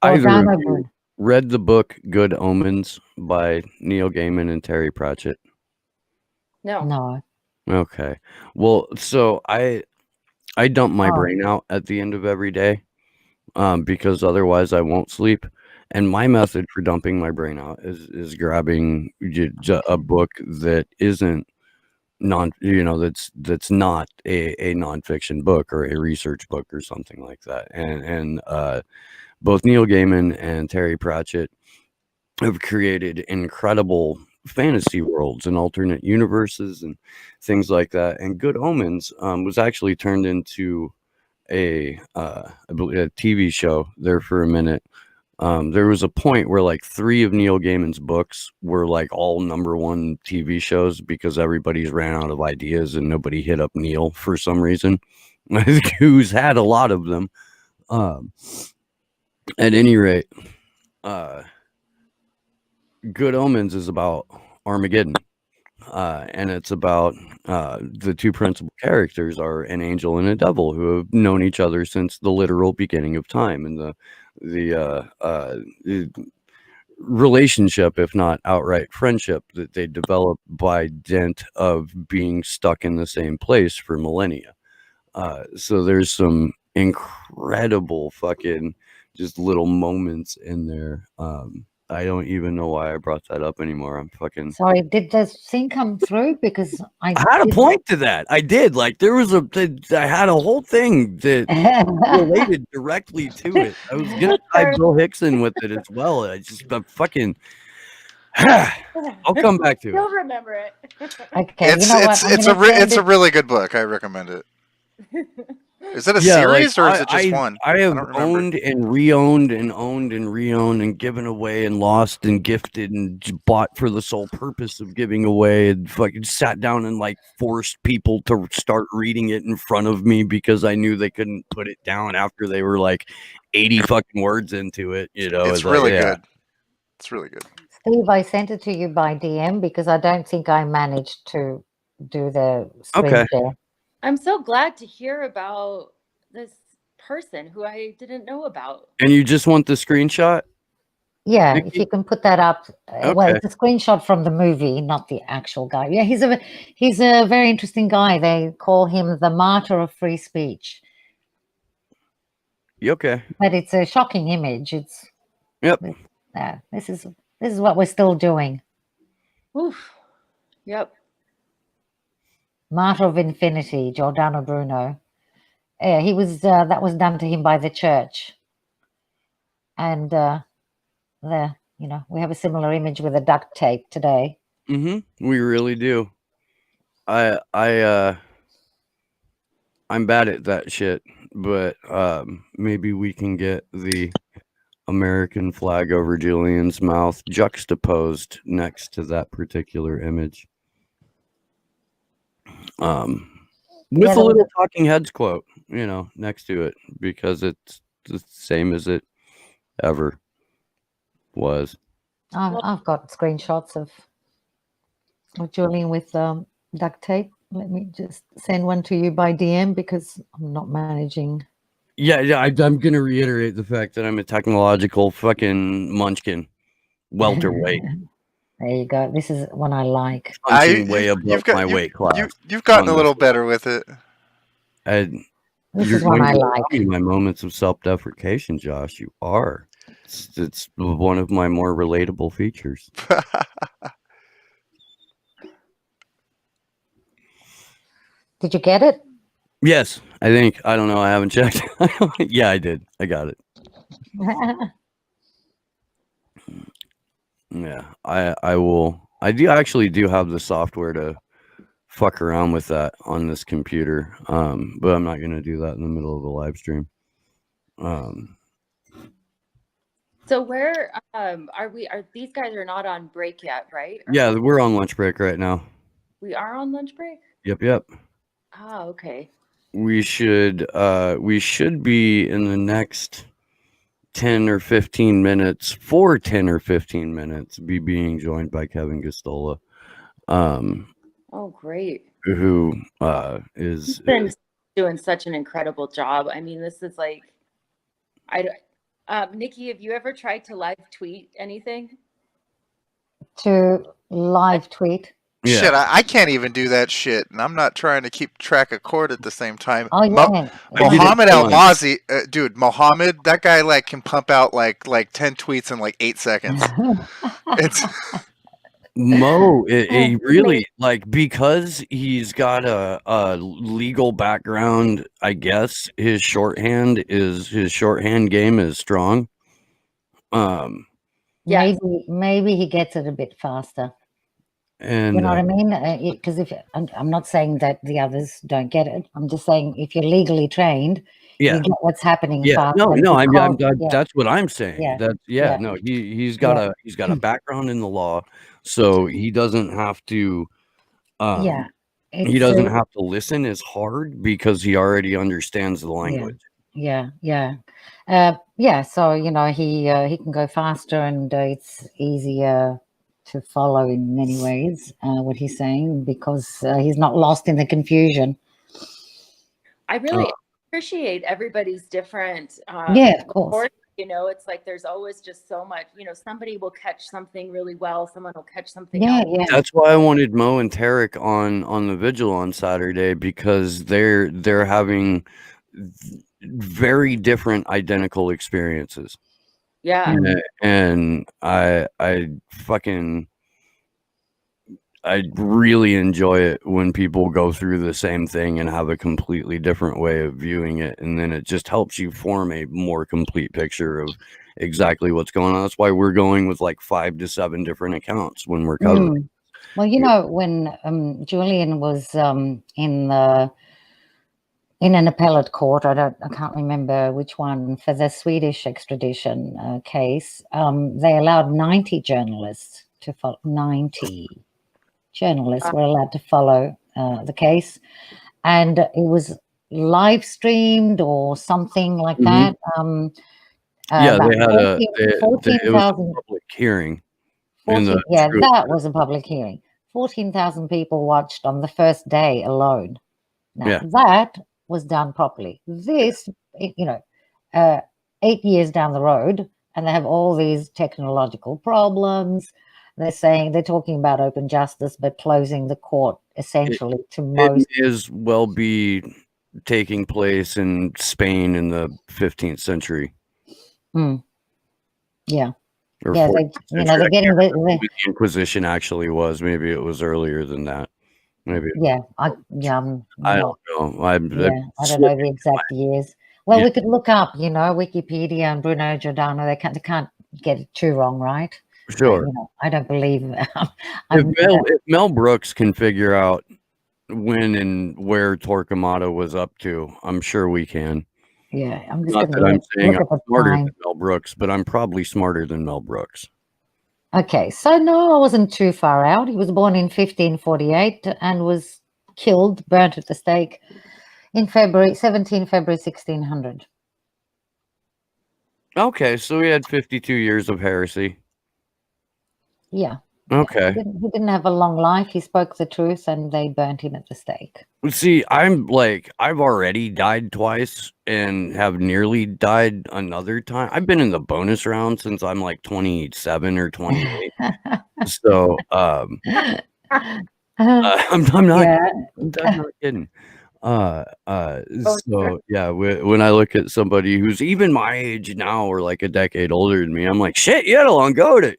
either read the book Good Omens by Neil Gaiman and Terry Pratchett? No. Okay. Well, so I dump my brain out at the end of every day, because otherwise I won't sleep. And my method for dumping my brain out is grabbing a book that isn't that's not a nonfiction book or a research book or something like that. And both Neil Gaiman and Terry Pratchett have created incredible fantasy worlds and alternate universes and things like that. And Good Omens was actually turned into I believe a TV show there for a minute. There was a point where like 3 of Neil Gaiman's books were like all #1 TV shows because everybody's ran out of ideas and nobody hit up Neil for some reason, who's had a lot of them. At any rate, Good Omens is about Armageddon. And it's about the 2 principal characters are an angel and a devil who have known each other since the literal beginning of time, and the relationship, if not outright friendship, that they develop by dint of being stuck in the same place for millennia. So there's some incredible fucking just little moments in there. I don't even know why I brought that up anymore. I'm fucking sorry. Did the thing come through? Because I had a point to that. I did. Like I had a whole thing that related directly to it. I was gonna tie Bill Hicks in with it as well. I'm fucking. I'll come back to it. You'll remember it. Okay. It's a really good book. I recommend it. Is it a series or is it just one? I have owned and re-owned and owned and re-owned and given away and lost and gifted and bought for the sole purpose of giving away, and fucking sat down and like forced people to start reading it in front of me because I knew they couldn't put it down after they were like 80 fucking words into it. It's really good. It's really good. Steve, I sent it to you by DM because I don't think I managed to do the screen share. I'm so glad to hear about this person who I didn't know about. And you just want the screenshot? Yeah, if you can put that up. Well, it's a screenshot from the movie, not the actual guy. Yeah, he's a very interesting guy. They call him the martyr of free speech. Okay. But it's a shocking image. Yep. This is what we're still doing. Oof. Yep. Martyr of Infinity, Giordano Bruno. Yeah, he was. That was done to him by the church, and we have a similar image with the duct tape today. We really do. I'm bad at that shit, but maybe we can get the American flag over Julian's mouth juxtaposed next to that particular image. With a little Talking Heads quote, next to it, because it's the same as it ever was. I've got screenshots of Julian with duct tape. Let me just send one to you by DM because I'm not managing. Yeah, I'm gonna reiterate the fact that I'm a technological fucking munchkin, welterweight. There you go. This is one I like. Punching way above my weight class. You've gotten a little better with it. This is one I like. My moments of self-deprecation, Josh. You are. It's one of my more relatable features. Did you get it? Yes, I think. I don't know. I haven't checked. Yeah, I did. I got it. Yeah, I will. I actually do have the software to fuck around with that on this computer. But I'm not gonna do that in the middle of a live stream. So where are we? These guys are not on break yet, right? Yeah, we're on lunch break right now. We are on lunch break? Yep. Ah, okay. We should be in the next 10 or 15 minutes, for 10 or 15 minutes, be being joined by Kevin Gostola. Oh, great. Who is been doing such an incredible job. I mean, this is like, Nikki, have you ever tried to live tweet anything? To live tweet? Yeah. Shit, I can't even do that shit, and I'm not trying to keep track of cord at the same time. Oh yeah. Mohammed Almazi, dude, Mohammed, that guy like can pump out like 10 tweets in like 8 seconds. It's Mo, he really like, because he's got a legal background. I guess his shorthand game is strong. Maybe he gets it a bit faster. And you know what I mean? Because I'm not saying that the others don't get it. I'm just saying if you're legally trained, you get what's happening. Yeah, faster. That's what I'm saying. Yeah. No, he's got a background in the law, so he doesn't have to. He doesn't have to listen as hard because he already understands the language. Yeah. So he can go faster, and it's easier to follow in many ways what he's saying, because he's not lost in the confusion. I really appreciate everybody's different of course. It's like there's always just so much, somebody will catch something really well, someone will catch something else. That's why I wanted Mo and Tarek on the vigil on Saturday, because they're having very different identical experiences. And I really enjoy it when people go through the same thing and have a completely different way of viewing it, and then it just helps you form a more complete picture of exactly what's going on. That's why we're going with like 5 to 7 different accounts when we're covering. Well, when Julian was in an appellate court, I can't remember which one, for the Swedish extradition case, they allowed 90 journalists to follow. 90 journalists were allowed to follow the case, and it was live streamed or something like that. They had it was a public hearing. That was a public hearing. 14,000 people watched on the first day alone. Now that was done properly. This, 8 years down the road, and they have all these technological problems. They're talking about open justice, but closing the court essentially to most. It is well be taking place in Spain in the 15th century. Yeah. Or Yeah, 14th they're century. getting the, When the Inquisition actually was. Maybe it was earlier than that. Maybe I I don't know. I don't know the exact years. Well, Yeah. we could look up, Wikipedia and Bruno Giordano. They can't get it too wrong, right? Sure. I don't believe. If Mel Brooks can figure out when and where Torquemada was up to, I'm sure we can. Yeah, I'm just Not going that to I'm saying look I'm at the smarter time. than Mel Brooks, but I'm probably smarter than Mel Brooks. Okay, so no, I wasn't too far out. He was born in 1548 and was killed, burnt at the stake in February 1600. Okay, so he had 52 years of heresy. Yeah. Okay. He didn't have a long life. He spoke the truth and they burnt him at the stake. See, I've already died twice and have nearly died another time. I've been in the bonus round since I'm like 27 or 28. So, I'm not, Yeah. I'm not kidding. So yeah, when I look at somebody who's even my age now or like a decade older than me, I'm like, shit, you had a long go at it,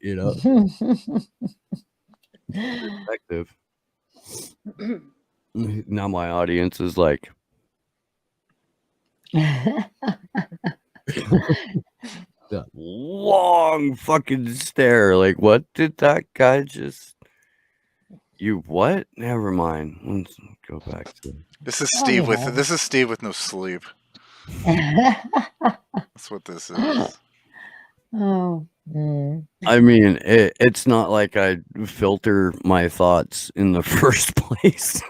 Perspective. Now my audience is like, that long fucking stare. Like, what did that guy just? You what? Never mind. Let's go back to. This is Oh, Steve yeah. this is Steve with no sleep. That's what this is. Oh. Mm. I mean, it's not like I filter my thoughts in the first place.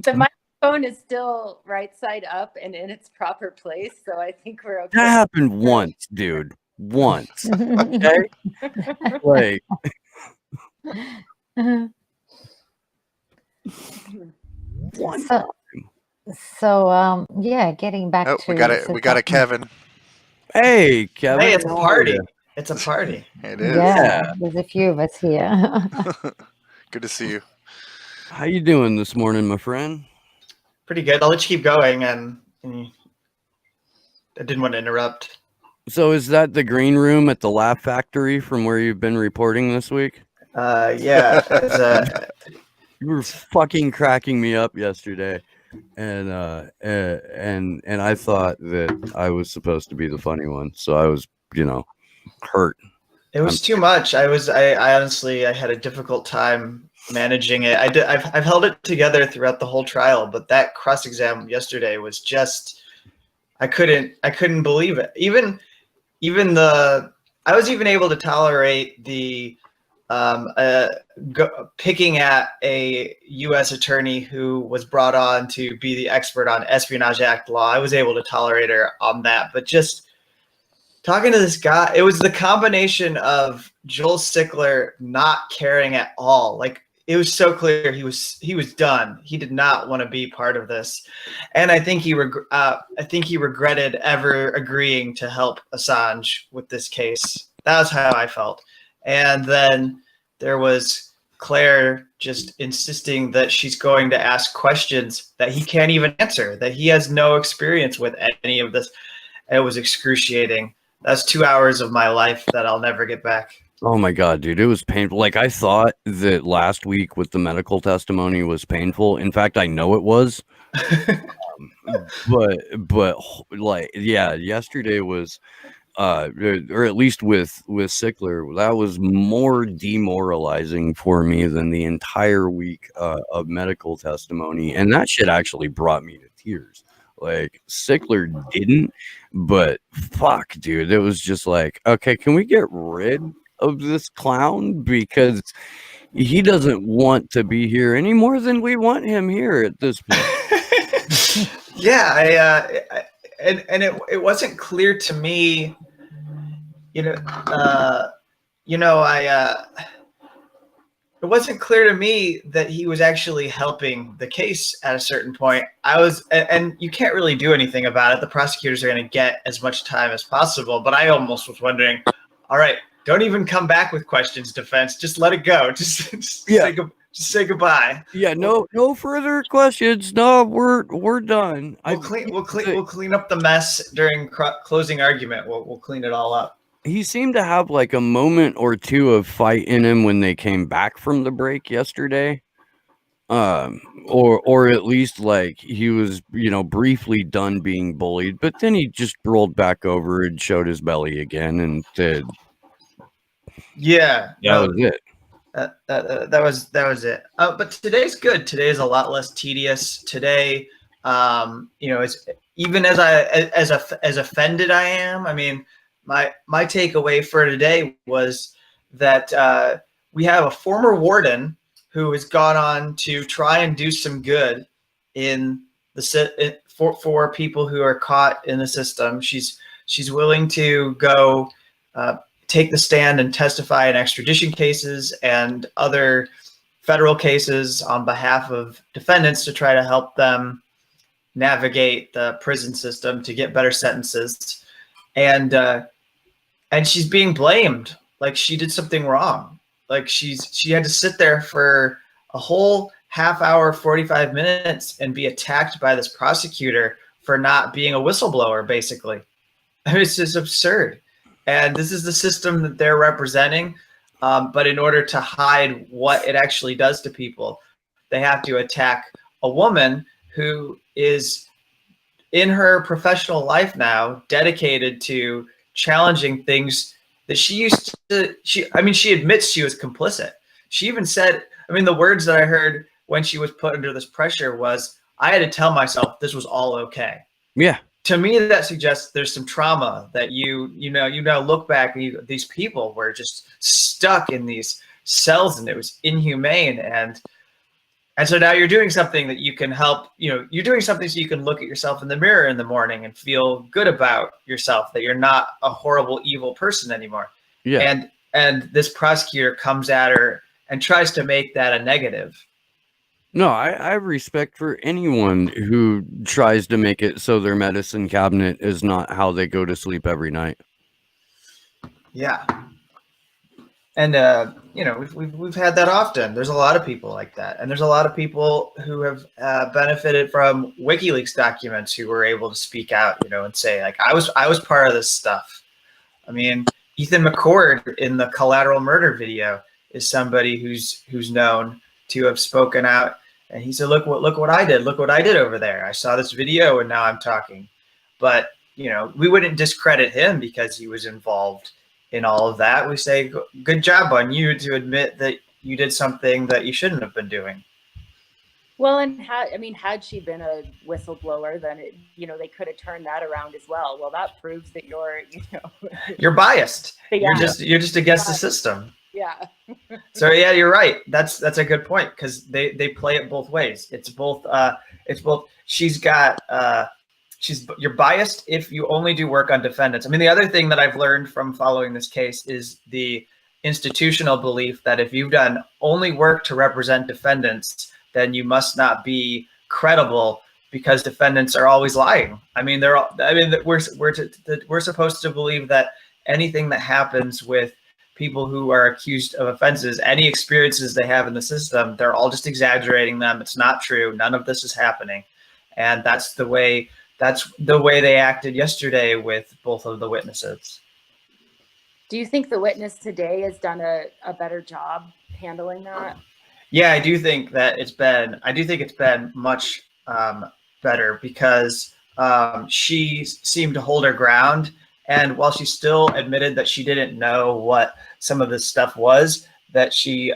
The microphone is still right side up and in its proper place, so I think we're okay. That happened once, dude. Once. Okay? Like. One. So yeah, getting back Oh, to we got a Kevin. Hey, Kevin. Hey, it's a how are party. ya? It's a party. It is. Yeah, there's a few of us here. Good to see you. How you doing this morning, my friend? Pretty good. I'll let you keep going, and I didn't want to interrupt. So is that the green room at the Laugh Factory from where you've been reporting this week? Yeah. You were fucking cracking me up yesterday, and I thought that I was supposed to be the funny one, so I was, hurt. It was too much. I honestly had a difficult time managing it. I've held it together throughout the whole trial, but that cross exam yesterday was just, I couldn't believe it. Even I was even able to tolerate the picking at a U.S. attorney who was brought on to be the expert on Espionage Act law. I was able to tolerate her on that, but just talking to this guy, it was the combination of Joel Sickler not caring at all. Like, it was so clear he was done. He did not want to be part of this, and I think he regretted ever agreeing to help Assange with this case. That was how I felt. And then there was Claire just insisting that she's going to ask questions that he can't even answer, that he has no experience with any of this. It was excruciating. That's 2 hours of my life that I'll never get back. Oh my God, dude, it was painful. Like, I thought that last week with the medical testimony was painful. In fact, I know it was. But like, yeah, yesterday was, or at least with Sickler, that was more demoralizing for me than the entire week of medical testimony. And that shit actually brought me to tears. Like, Sickler didn't, but fuck, dude, it was just like, okay, can we get rid of this clown, because he doesn't want to be here any more than we want him here at this point. Yeah, it wasn't clear to me, it wasn't clear to me that he was actually helping the case at a certain point. And you can't really do anything about it. The prosecutors are going to get as much time as possible, but I almost was wondering, all right, don't even come back with questions, defense. Just let it go. Just say goodbye. Yeah, no further questions. No, we're done. We'll clean up the mess during closing argument. We'll clean it all up. he seemed to have like a moment or two of fight in him when they came back from the break yesterday. Or at least like he was, briefly done being bullied, but then he just rolled back over and showed his belly again and said Yeah, that no, was it. that was it. But today's good. Today is a lot less tedious. Today, as even as offended I am. I mean, my takeaway for today was that we have a former warden who has gone on to try and do some good in for people who are caught in the system. She's willing to go take the stand and testify in extradition cases and other federal cases on behalf of defendants to try to help them navigate the prison system to get better sentences. And she's being blamed like she did something wrong. Like she had to sit there for a whole half hour, 45 minutes and be attacked by this prosecutor for not being a whistleblower, basically. I mean, it's just absurd. And this is the system that they're representing. But in order to hide what it actually does to people, they have to attack a woman who is in her professional life now dedicated to challenging things that she admits she was complicit. She even said, the words that I heard when she was put under this pressure was, I had to tell myself this was all okay. Yeah. To me, that suggests there's some trauma that you now look back and these people were just stuck in these cells and it was inhumane. And so now you're doing something that you can help, you're doing something so you can look at yourself in the mirror in the morning and feel good about yourself, that you're not a horrible, evil person anymore. Yeah. And this prosecutor comes at her and tries to make that a negative. No, I have respect for anyone who tries to make it so their medicine cabinet is not how they go to sleep every night. Yeah. And, we've had that often. There's a lot of people like that. And there's a lot of people who have benefited from WikiLeaks documents who were able to speak out, and say, like, I was part of this stuff. I mean, Ethan McCord in the Collateral Murder video is somebody who's known to have spoken out. And he said, look what I did. Look what I did over there. I saw this video and now I'm talking. But, we wouldn't discredit him because he was involved in all of that. We say, good job on you to admit that you did something that you shouldn't have been doing. Well, and had she been a whistleblower, then they could have turned that around as well. Well, that proves that you're biased. Yeah. You're just against the system. Yeah. So yeah, you're right. That's a good point because they play it both ways. It's both. You're biased if you only do work on defendants. I mean, the other thing that I've learned from following this case is the institutional belief that if you've done only work to represent defendants, then you must not be credible because defendants are always lying. I mean, we're supposed to believe that anything that happens with people who are accused of offenses, any experiences they have in the system, they're all just exaggerating them. It's not true. None of this is happening. And that's the way they acted yesterday with both of the witnesses. Do you think the witness today has done a better job handling that? Yeah, I do think it's been much better because she seemed to hold her ground. And while she still admitted that she didn't know what some of this stuff was, that she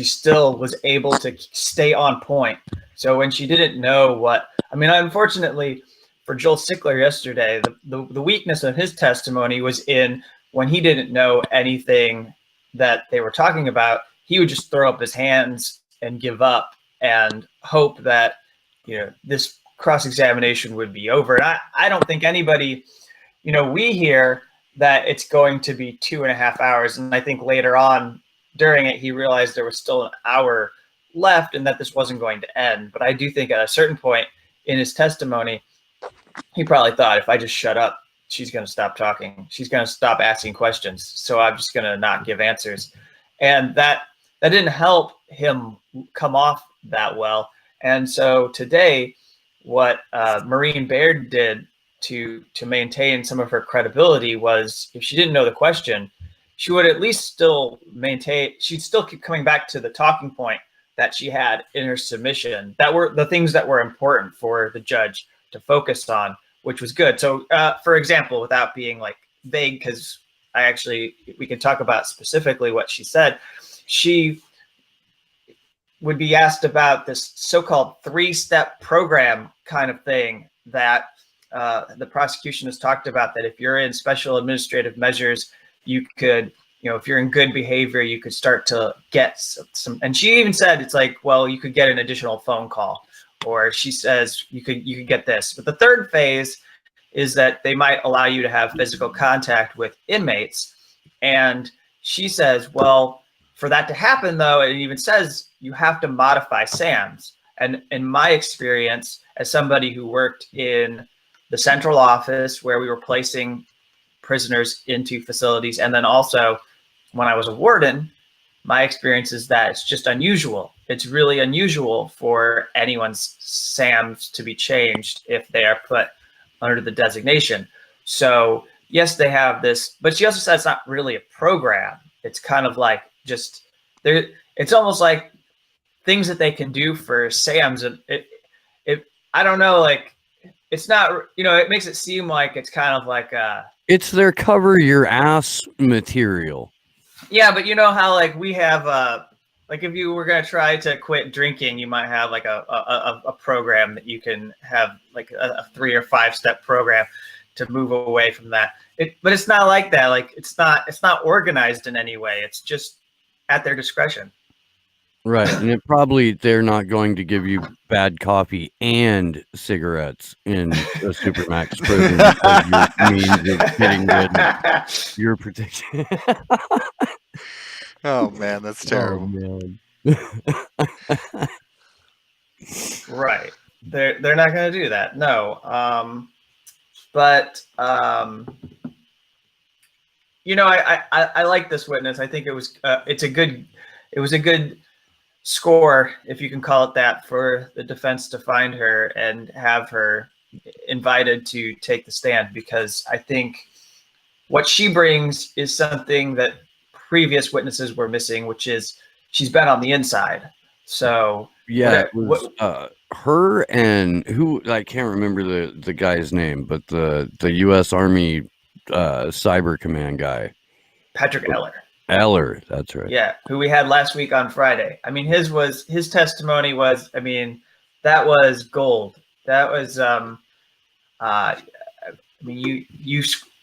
still was able to stay on point. So when she didn't know unfortunately for Joel Sickler yesterday, the weakness of his testimony was in when he didn't know anything that they were talking about, he would just throw up his hands and give up and hope that, this cross-examination would be over. And I don't think anybody, we hear that it's going to be 2.5 hours. And I think later on during it, he realized there was still an hour left and that this wasn't going to end. But I do think at a certain point in his testimony, he probably thought, if I just shut up, she's going to stop talking. She's going to stop asking questions. So I'm just going to not give answers. And that didn't help him come off that well. And so today, what Maureen Baird did to maintain some of her credibility was, if she didn't know the question, she would at least still maintain, she'd still keep coming back to the talking point that she had in her submission, that were the things that were important for the judge to focus on, which was good. So for example, without being like vague, because we can talk about specifically what she said, she would be asked about this so-called 3-step program kind of thing that the prosecution has talked about, that if you're in special administrative measures, you could, if you're in good behavior, you could start to get some, and she even said, it's like, well, you could get an additional phone call, or she says you could get this. But the third phase is that they might allow you to have physical contact with inmates. And she says, well, for that to happen though, it even says you have to modify SAMs. And in my experience, as somebody who worked in the central office where we were placing prisoners into facilities, and then also when I was a warden, my experience is that it's just unusual. It's really unusual for anyone's SAMs to be changed if they are put under the designation. So yes, they have this, but she also said it's not really a program. It's kind of like just there. It's almost like things that they can do for SAMs. I don't know, like it's not, it makes it seem like it's kind of like It's their cover your ass material. Yeah, but you know how like we have like if you were gonna try to quit drinking, you might have like a program that you can have, like a 3 or 5 step program to move away from that. But it's not like that. Like it's not organized in any way. It's just at their discretion. Right, and they're not going to give you bad coffee and cigarettes in a Supermax prison because your means of getting rid of your protection. Oh man, that's terrible. Right. They're not going to do that. No. But I like this witness. I think it was a good score, if you can call it that, for the defense to find her and have her invited to take the stand, because I think what she brings is something that previous witnesses were missing, which is she's been on the inside. So yeah, it was her and who, I can't remember the guy's name, but the U.S. Army Cyber Command guy, Patrick Eller, that's right. Yeah, who we had last week on Friday. I mean, his testimony was, I mean, that was gold. That was I mean,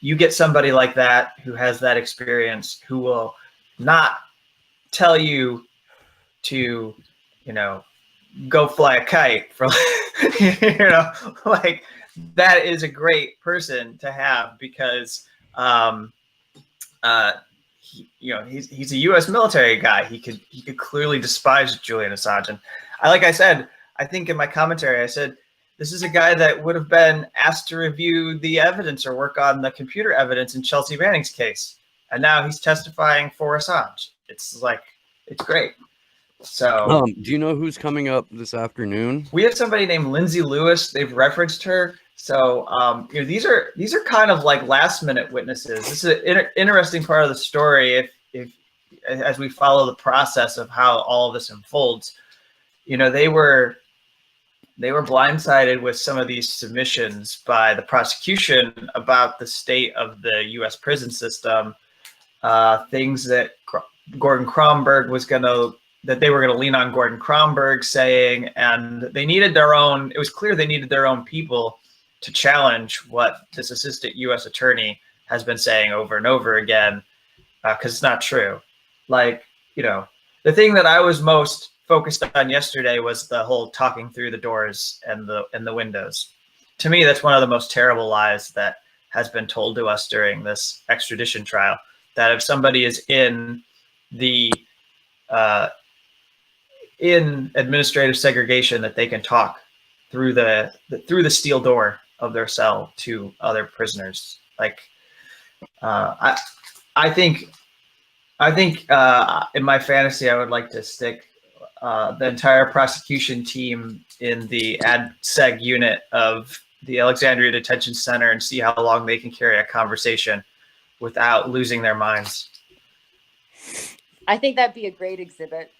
you get somebody like that who has that experience, who will not tell you to, go fly a kite for, like that is a great person to have, because he's a U.S. military guy. He could clearly despise Julian Assange. And I said, I think in my commentary, I said, this is a guy that would have been asked to review the evidence or work on the computer evidence in Chelsea Manning's case. And now he's testifying for Assange. It's great. So do you know who's coming up this afternoon? We have somebody named Lindsay Lewis. They've referenced her. So these are kind of like last minute witnesses. This is an interesting part of the story. If as we follow the process of how all of this unfolds, they were blindsided with some of these submissions by the prosecution about the state of the U.S. prison system, things that Gordon Kromberg that they were going to lean on Gordon Kromberg saying, and they needed their own. It was clear they needed their own people to challenge what this assistant U.S. attorney has been saying over and over again, because it's not true. The thing that I was most focused on yesterday was the whole talking through the doors and the windows. To me, that's one of the most terrible lies that has been told to us during this extradition trial, that if somebody is in the in administrative segregation, that they can talk through the steel door of their cell to other prisoners. I think in my fantasy, I would like to stick the entire prosecution team in the ad seg unit of the Alexandria Detention Center and see how long they can carry a conversation without losing their minds. I think that'd be a great exhibit.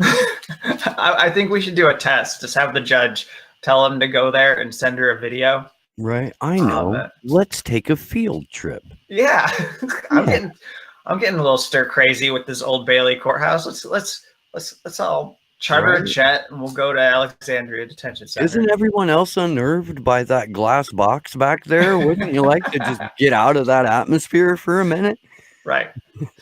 I think we should do a test. Just have the judge tell him to go there and send her a video. Right. I know. man. Let's take a field trip. Yeah, I'm getting a little stir crazy with this Old Bailey courthouse. Let's all charter a Right. jet and we'll go to Alexandria Detention Center. Isn't everyone else unnerved by that glass box back there? Wouldn't you like to just get out of that atmosphere for a minute? Right.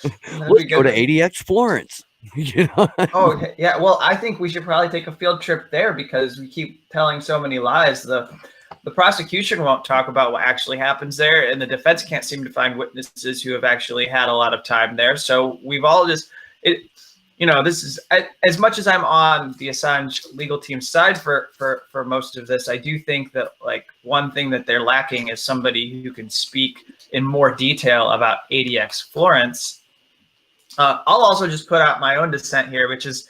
That'd Let's be go to good. ADX Florence. You know? Oh yeah, well, I think we should probably take a field trip there because we keep telling so many lies. The prosecution won't talk about what actually happens there, and the defense can't seem to find witnesses who have actually had a lot of time there. So we've all just this is as much as I'm on the Assange legal team side for most of this. I do think that like one thing that they're lacking is somebody who can speak in more detail about ADX Florence. I'll also just put out my own dissent here, which is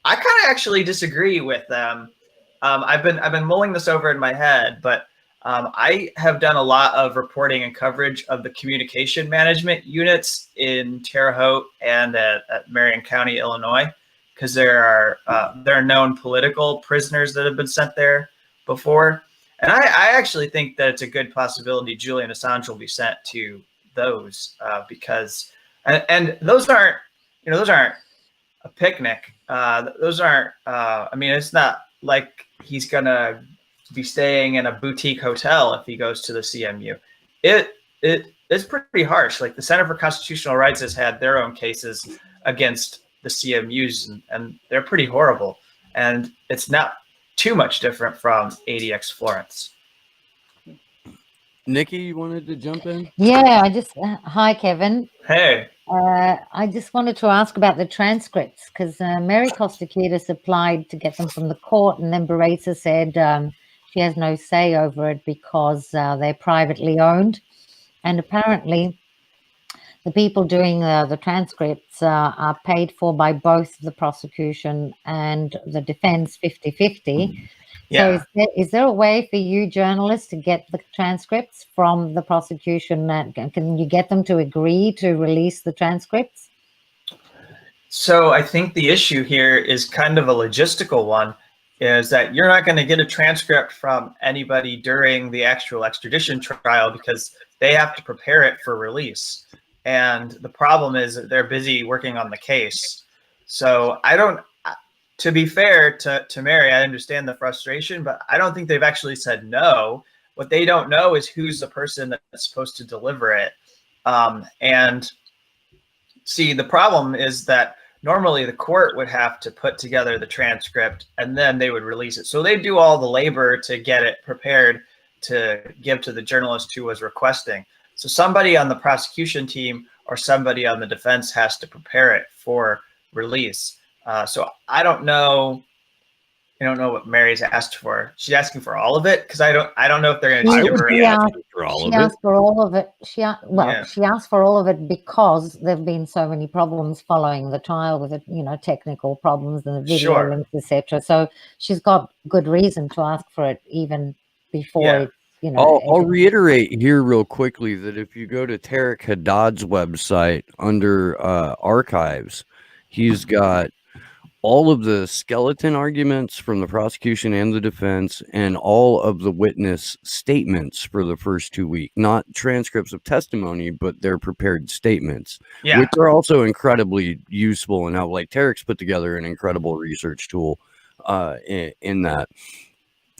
I kind of actually disagree with them. I've been mulling this over in my head, but I have done a lot of reporting and coverage of the communication management units in Terre Haute and at Marion County, Illinois, because there are known political prisoners that have been sent there before. And I actually think that it's a good possibility Julian Assange will be sent to those because and those aren't a picnic. Those aren't. I mean, it's not like he's gonna be staying in a boutique hotel if he goes to the CMU. It's pretty harsh. Like the Center for Constitutional Rights has had their own cases against the CMUs, and they're pretty horrible. And it's not too much different from ADX Florence. Nikki, you wanted to jump in? Yeah, hi, Kevin. Hey, I just wanted to ask about the transcripts because Mary Kostakidis applied to get them from the court, and then Bereza said she has no say over it because they're privately owned. And apparently, the people doing the transcripts are paid for by both the prosecution and the defense 50-50. yeah. So is there a way for you journalists to get the transcripts from the prosecution? Can you get them to agree to release the transcripts? So I think the issue here is kind of a logistical one, is that you're not going to get a transcript from anybody during the actual extradition trial because they have to prepare it for release. And the problem is that they're busy working on the case. So to be fair to Mary, I understand the frustration, but I don't think they've actually said no. What they don't know is who's the person that's supposed to deliver it. And see, the problem is that normally the court would have to put together the transcript and then they would release it. So they do all the labor to get it prepared to give to the journalist who was requesting. So somebody on the prosecution team or somebody on the defense has to prepare it for release. So I don't know what Mary's asked for. She's asking for all of it because I don't know if they're going to just give her. She asked For all She of it. asked for all of it. She Yeah. asked for all of it because there've been so many problems following the trial with it, technical problems and the video Sure. links, etc. So she's got good reason to ask for it even before Yeah. it's, I'll reiterate here real quickly that if you go to Tarek Haddad's website under archives, he's got all of the skeleton arguments from the prosecution and the defense and all of the witness statements for the first 2 weeks, not transcripts of testimony, but their prepared statements, Yeah. which are also incredibly useful. And how like Tarek's put together an incredible research tool in that.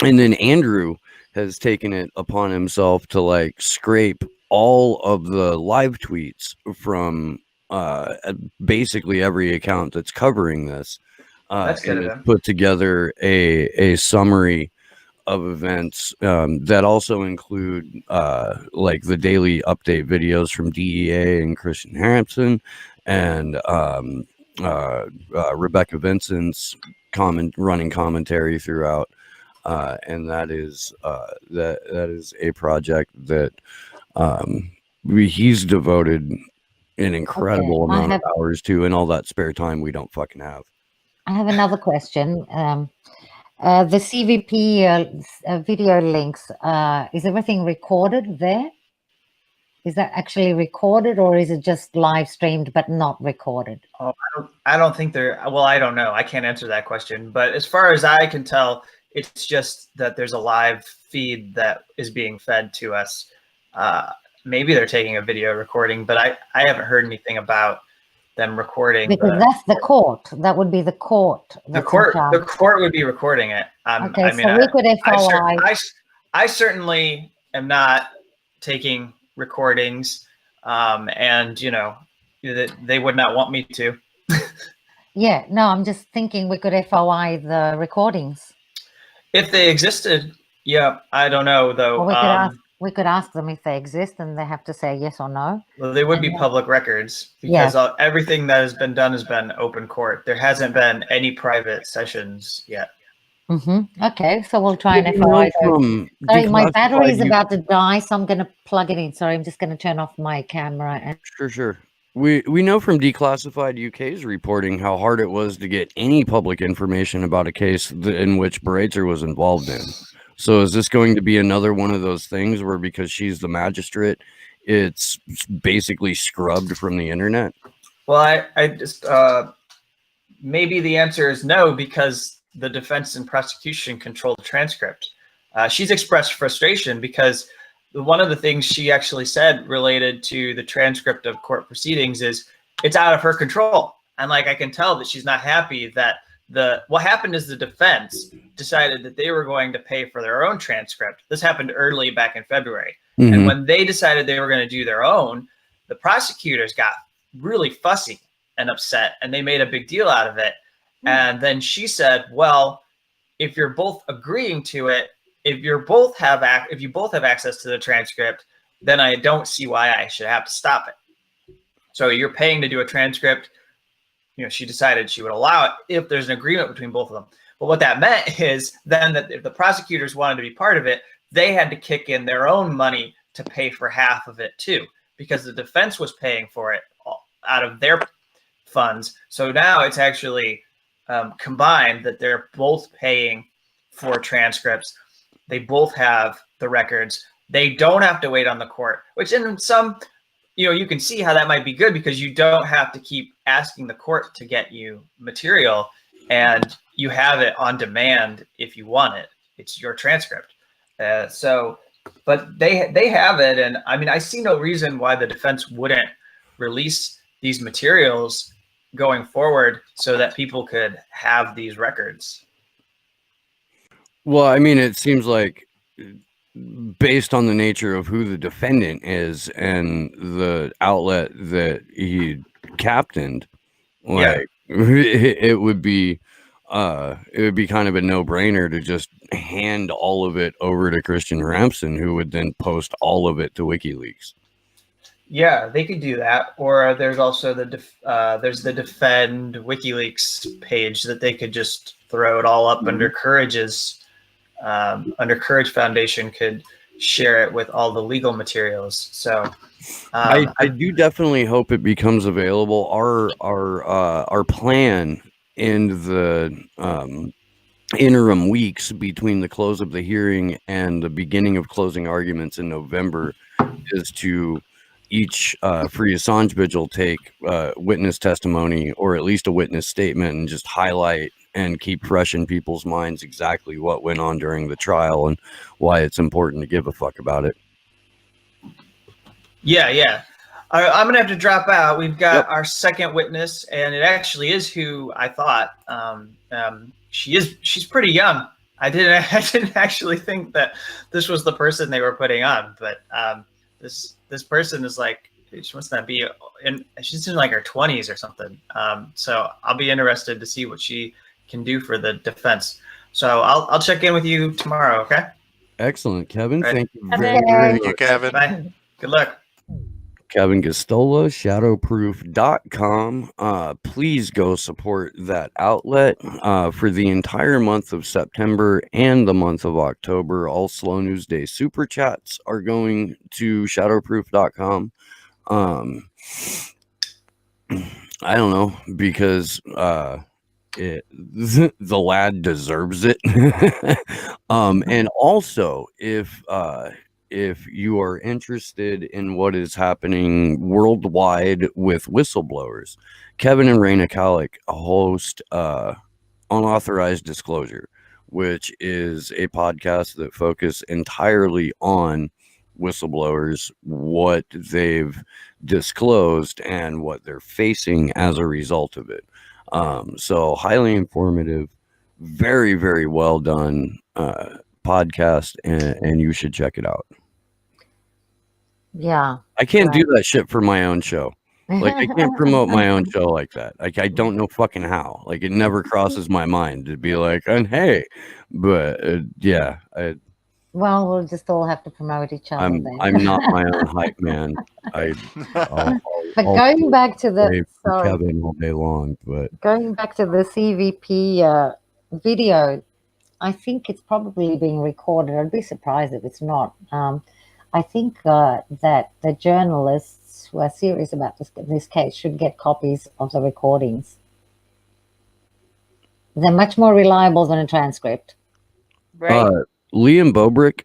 And then Andrew has taken it upon himself to like scrape all of the live tweets from basically every account that's covering this. That's good and of has him. put together a summary of events that also include like the daily update videos from DEA and Christian Harrison and Rebecca Vincent's running commentary throughout. And that is a project that he's devoted an incredible amount of hours to, and all that spare time we don't fucking have. I have another question. The CVP video links, is everything recorded there? Is that actually recorded, or is it just live streamed but not recorded? I don't think they're, well, I don't know. I can't answer that question. But as far as I can tell, it's just that there's a live feed that is being fed to us. Maybe they're taking a video recording, but I haven't heard anything about them recording. Because that's the court. That would be the court. The court would be recording it. Okay, I mean, so we could FOI. I certainly am not taking recordings, and you know, they would not want me to. Yeah, no, I'm just thinking we could FOI the recordings. If they existed, yeah, I don't know though. Or we could ask them if they exist, and they have to say yes or no. Well, they would be public records because everything that has been done has been open court. There hasn't been any private sessions yet. Okay, so we'll try and FOI. Sorry, my battery is about to die, so I'm going to plug it in. Sorry, I'm just going to turn off my camera. And Sure. We know from Declassified UK's reporting how hard it was to get any public information about a case in which Breitzer was involved in. So is this going to be another one of those things where because she's the magistrate, it's basically scrubbed from the internet? Well, I just maybe the answer is no, because the defense and prosecution control the transcript. She's expressed frustration because one of the things she actually said related to the transcript of court proceedings is it's out of her control. And like, I can tell that she's not happy that what happened is the defense decided that they were going to pay for their own transcript. This happened early back in February. And when they decided they were going to do their own, the prosecutors got really fussy and upset, and they made a big deal out of it. And then she said, well, if you're both agreeing to it, if you both have access to the transcript, then I don't see why I should have to stop it. So you're paying to do a transcript. You know, she decided she would allow it if there's an agreement between both of them. But what that meant is then that if the prosecutors wanted to be part of it, they had to kick in their own money to pay for half of it too, because the defense was paying for it out of their funds. So now it's actually combined that they're both paying for transcripts. They both have the records. They don't have to wait on the court, which in some, you know, you can see how that might be good because you don't have to keep asking the court to get you material, and you have it on demand if you want it. It's your transcript. But they have it, and I mean, I see no reason why the defense wouldn't release these materials going forward so that people could have these records. Well, I mean, it seems like based on the nature of who the defendant is and the outlet that he captained, like it would be kind of a no-brainer to just hand all of it over to Christian Ramsden, who would then post all of it to WikiLeaks. Yeah, they could do that. Or there's also the Defend WikiLeaks page that they could just throw it all up under Courage's. Under Courage Foundation could share it with all the legal materials. So I do definitely hope it becomes available. Our plan in the interim weeks between the close of the hearing and the beginning of closing arguments in November is to each Free Assange vigil take witness testimony or at least a witness statement and just highlight and keep fresh in people's minds exactly what went on during the trial and why it's important to give a fuck about it. Yeah. I'm going to have to drop out. We've got our second witness, and it actually is who I thought. She's pretty young. I didn't actually think that this was the person they were putting on, but this person is like, she must not be she's in like her 20s or something. So I'll be interested to see what she can do for the defense. So I'll check in with you tomorrow. Okay. Excellent, Kevin. Right. Thank you very much. Thank you, Kevin. Bye. Good luck. Kevin Gostola, shadowproof.com. Please go support that outlet for the entire month of September and the month of October. All Slow News Day super chats are going to shadowproof.com. I don't know, because the lad deserves it. And also, if you are interested in what is happening worldwide with whistleblowers, Kevin and Raina Kalik host Unauthorized Disclosure, which is a podcast that focuses entirely on whistleblowers, what they've disclosed, and what they're facing as a result of it. So highly informative, very, very well done podcast, and you should check it out. Yeah. I can't do Right. that shit for my own show. Like, I can't promote my own show like that. Like, I don't know fucking how. Like, it never crosses my mind to be like, and hey, but yeah, Well, we'll just all have to promote each other then. I'm not my own hype man. But I'll going back to play the for Kevin all day long, but going back to the CVP video, I think it's probably being recorded. I'd be surprised if it's not. I think that the journalists who are serious about this case should get copies of the recordings. They're much more reliable than a transcript. Right. Liam Bobrick,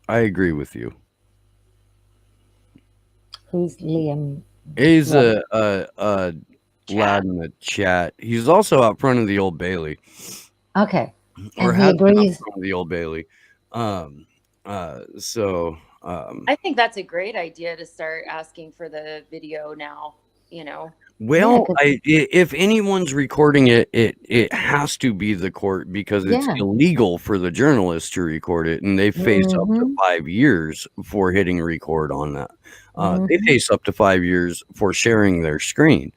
I agree with you. Who's Liam? He's Yeah. a lad in the chat. He's also out front of the Old Bailey. Okay. Or And he has been out agrees. front of the Old Bailey. I think that's a great idea to start asking for the video now, you know. Well, 'cause- if anyone's recording it, it has to be the court, because it's Yeah. illegal for the journalists to record it, and they face up to Mhm. 5 years for hitting record on that. They Mhm. face up to 5 years for sharing their screen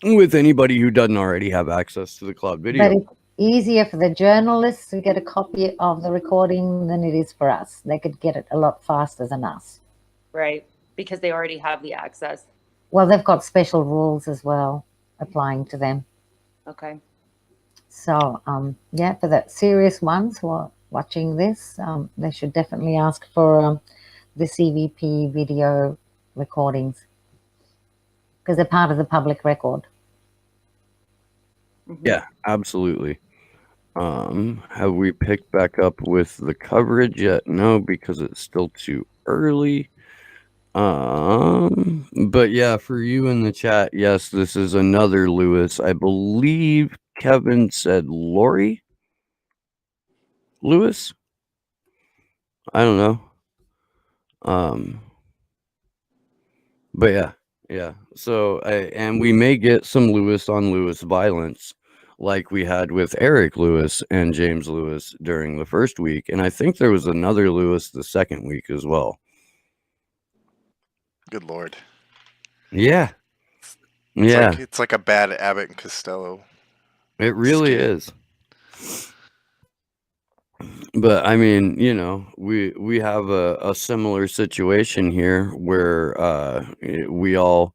with anybody who doesn't already have access to the cloud video. But it's easier for the journalists to get a copy of the recording than it is for us. They could get it a lot faster than us. Right. Because they already have the access. Well, they've got special rules as well applying to them. Okay. So, yeah, for the serious ones who are watching this, they should definitely ask for the CVP video recordings because they're part of the public record. Mhm. Yeah, absolutely. Have we picked back up with the coverage yet? No, because it's still too early. But yeah, for you in the chat, yes, this is another Lewis. I believe Kevin said Lori Lewis. I don't know. But yeah. So and we may get some Lewis on Lewis violence, like we had with Eric Lewis and James Lewis during the first week, and I think there was another Lewis the second week as well. Good lord. Yeah. It's Yeah, it's like a bad Abbott and Costello. it really skit. is. But I mean, you know, we have a similar situation here where we all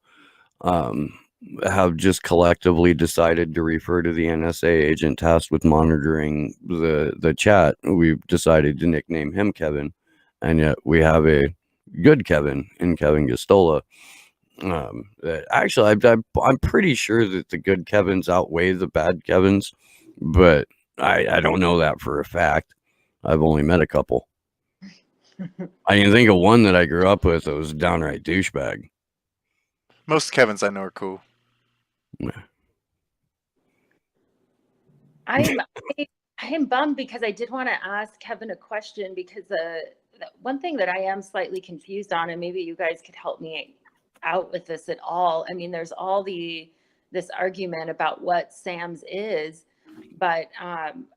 have just collectively decided to refer to the NSA agent tasked with monitoring the chat. We've decided to nickname him Kevin, and yet we have a good Kevin in Kevin Gastola. Actually, I'm pretty sure that the good Kevins outweigh the bad Kevins, but I don't know that for a fact. I've only met a couple. I can think of one that I grew up with that was a downright douchebag. Most Kevins I know are cool. I'm bummed because I did want to ask Kevin a question, because the one thing that I am slightly confused on, and maybe you guys could help me out with this at all. I mean, there's all this argument about what SAMS is, but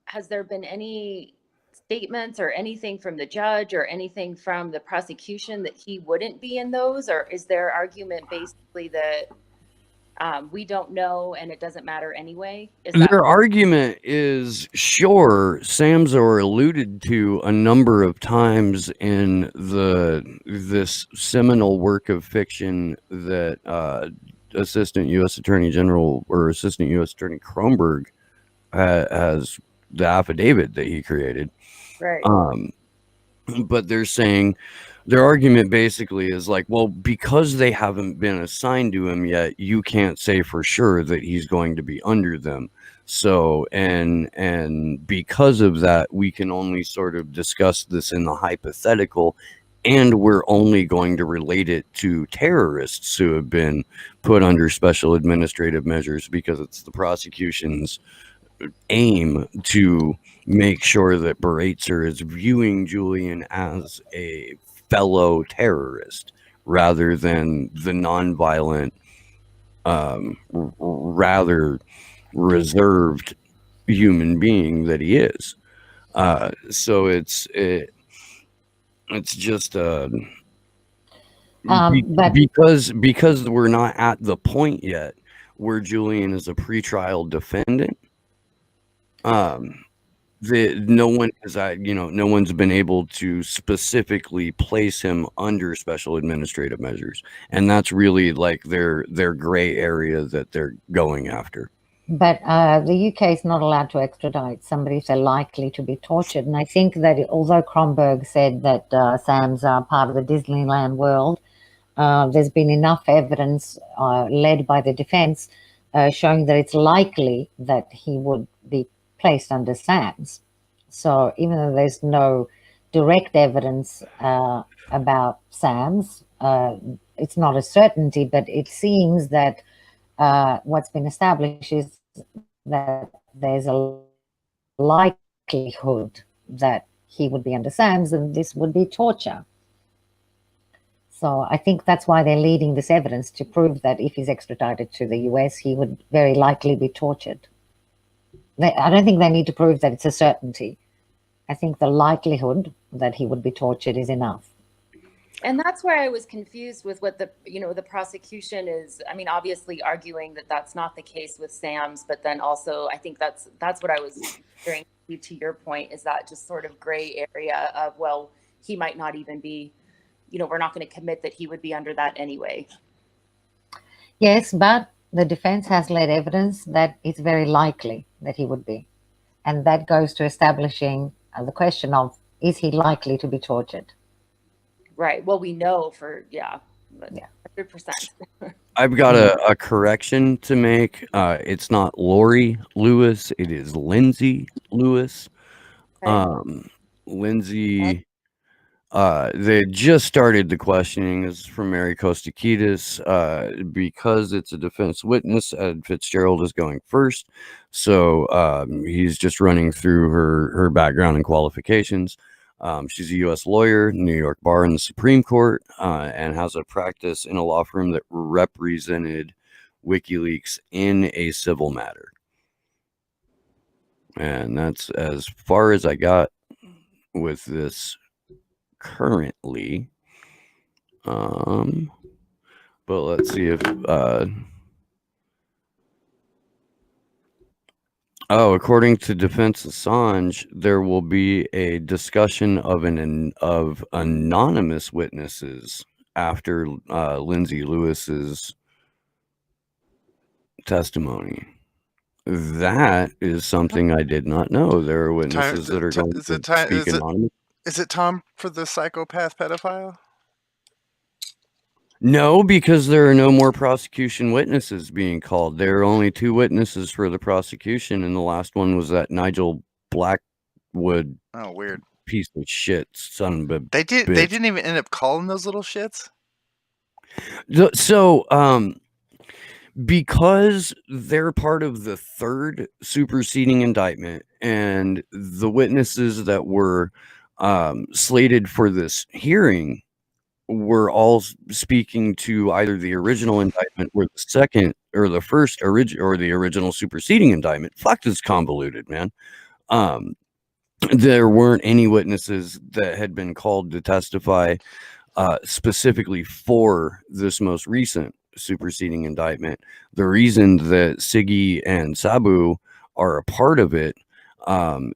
has there been any statements or anything from the judge or anything from the prosecution that he wouldn't be in those? Or is their argument basically that we don't know and it doesn't matter anyway? Is that Their argument is, sure, SAMS are alluded to a number of times in this seminal work of fiction that Assistant U.S. Attorney General or Assistant U.S. Attorney Kronberg has the affidavit that he created. right? But they're saying Their argument basically is like, well, because they haven't been assigned to him yet, you can't say for sure that he's going to be under them. So, and because of that, we can only sort of discuss this in the hypothetical, and we're only going to relate it to terrorists who have been put under special administrative measures because it's the prosecution's aim to make sure that Beratzer is viewing Julian as a fellow terrorist rather than the nonviolent, rather reserved human being that he is. So it's just But because we're not at the point yet where Julian is a pretrial defendant. No one's been able to specifically place him under special administrative measures, and that's really like their gray area that they're going after. But the UK is not allowed to extradite somebody if they're likely to be tortured. And I think that although Kronberg said that SAMs are part of the Disneyland world, there's been enough evidence led by the defense showing that it's likely that he would be placed under SAMs. So even though there's no direct evidence about SAMs, it's not a certainty, but it seems that what's been established is that there's a likelihood that he would be under SAMs and this would be torture. So I think that's why they're leading this evidence to prove that if he's extradited to the US, he would very likely be tortured. I don't think they need to prove that it's a certainty. I think the likelihood that he would be tortured is enough. And that's where I was confused with what the prosecution is. I mean, obviously arguing that that's not the case with SAMs, but then also I think that's what I was hearing to your point, is that just sort of gray area of, well, he might not even be, we're not going to commit that he would be under that anyway. Yes, but the defense has led evidence that it's very likely that he would be. And that goes to establishing the question of, is he likely to be tortured? Right. Well, we know for, 100%. I've got a correction to make. It's not Lori Lewis. It is Lindsay Lewis. Okay. Lindsay, they just started the questioning. This is from Mary Kostakidis. Because it's a defense witness, Ed Fitzgerald is going first. So he's just running through her background and qualifications. She's a U.S. lawyer, New York Bar and the Supreme Court, and has a practice in a law firm that represented WikiLeaks in a civil matter. And that's as far as I got with this currently. But let's see if... according to Defense Assange, there will be a discussion of anonymous witnesses after Lindsay Lewis's testimony. That is something I did not know. There are witnesses that are going to speak anonymously. Is it Tom for the psychopath pedophile? No, because there are no more prosecution witnesses being called. There are only 2 witnesses for the prosecution, and the last one was that Nigel Blackwood. Oh, weird piece of shit, son of a They bitch. didn't even end up calling those little shits. So, because they're part of the 3rd superseding indictment, and the witnesses that were slated for this hearing were all speaking to either the original indictment or the second or the first or the original superseding indictment. Fuck, this convoluted, man. There weren't any witnesses that had been called to testify specifically for this most recent superseding indictment. The reason that Siggy and Sabu are a part of it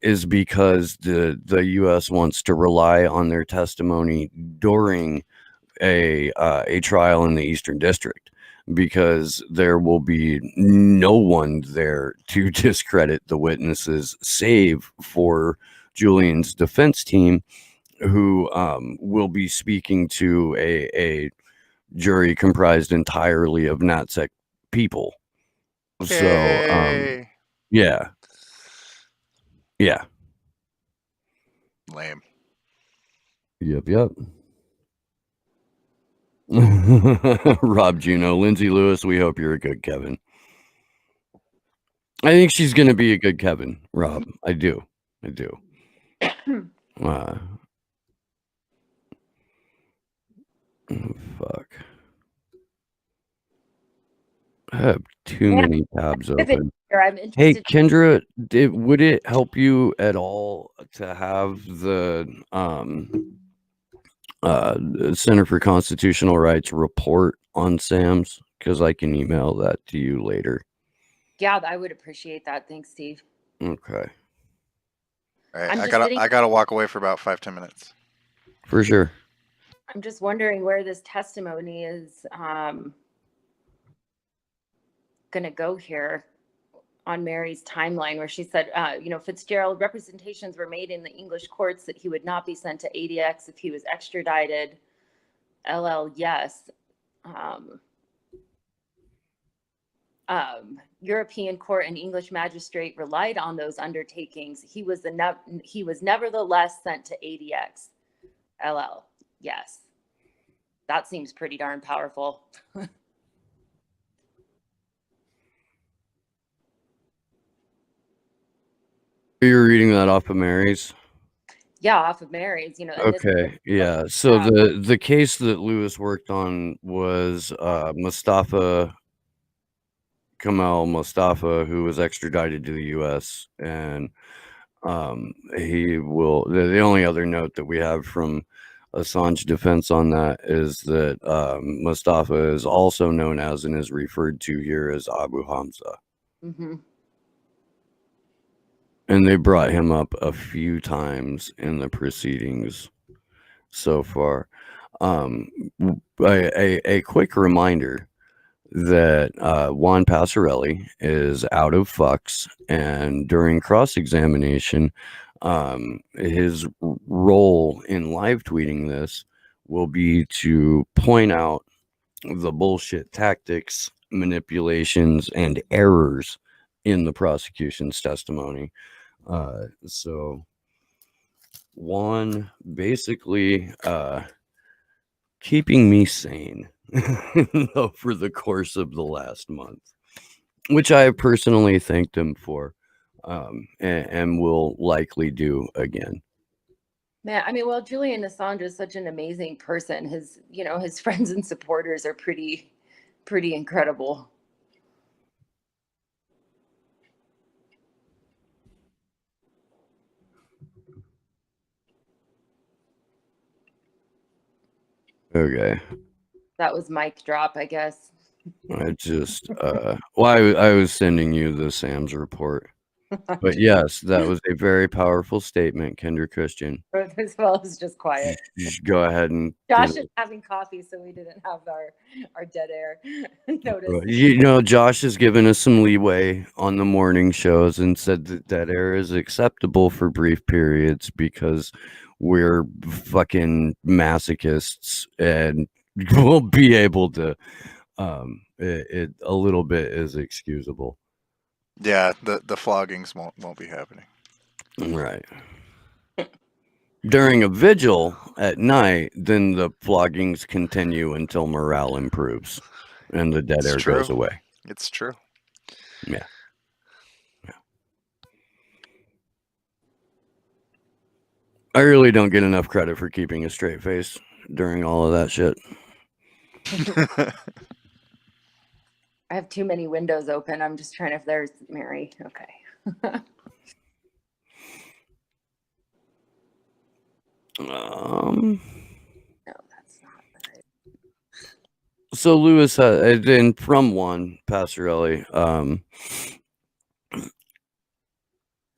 is because the U.S. wants to rely on their testimony during a trial in the Eastern District, because there will be no one there to discredit the witnesses save for Julian's defense team, who will be speaking to a jury comprised entirely of NatSec people. So Yay. yeah. Lame. Yep. Rob Juno, Lindsay Lewis, we hope you're a good Kevin. I think she's gonna be a good Kevin, Rob. I do. Oh, fuck. I have too Yeah. many tabs If it's open. here, I'm Hey, interested. Kendra, would it help you at all to have the Center for Constitutional Rights report on SAMs? Because I can email that to you later. Yeah, I would appreciate that. Thanks, Steve. Okay. All right, I'm I just gotta sitting- I gotta walk away for about 5-10 minutes. For sure. I'm just wondering where this testimony is going to go here on Mary's timeline, where she said, Fitzgerald, representations were made in the English courts that he would not be sent to ADX if he was extradited. LL, yes. European court and English magistrate relied on those undertakings. He was nevertheless sent to ADX. LL, yes. That seems pretty darn powerful. You're reading that off of Mary's? Yeah, off of Mary's, and this- Okay, yeah. So the case that Lewis worked on was Mustafa Kamal Mustafa, who was extradited to the U.S. and he will. The only other note that we have from Assange defense on that is that Mustafa is also known as and is referred to here as Abu Hamza. Mm-hmm. And they brought him up a few times in the proceedings so far. A quick reminder that Juan Passarelli is out of fucks, and during cross-examination, his role in live tweeting this will be to point out the bullshit tactics, manipulations, and errors in the prosecution's testimony. So Juan basically keeping me sane over the course of the last month, which I have personally thanked him for, and will likely do again. Man, Julian Assange is such an amazing person. His friends and supporters are pretty incredible. Okay. That was mic drop, I guess. I just, I was sending you the Sam's report. But yes, that was a very powerful statement, Kendra Christian. As well as just quiet. Just go ahead and Josh is having coffee, so we didn't have our dead air notice. Josh has given us some leeway on the morning shows and said that dead air is acceptable for brief periods because we're fucking masochists and we'll be able to it a little bit is excusable. Yeah, the floggings won't be happening. Right. During a vigil at night, then the floggings continue until morale improves and the dead air goes away. It's true. Yeah. I really don't get enough credit for keeping a straight face during all of that shit. I have too many windows open. I'm just trying if there's Mary. Okay. No, that's not right. So Lewis, and from Juan Passarelli,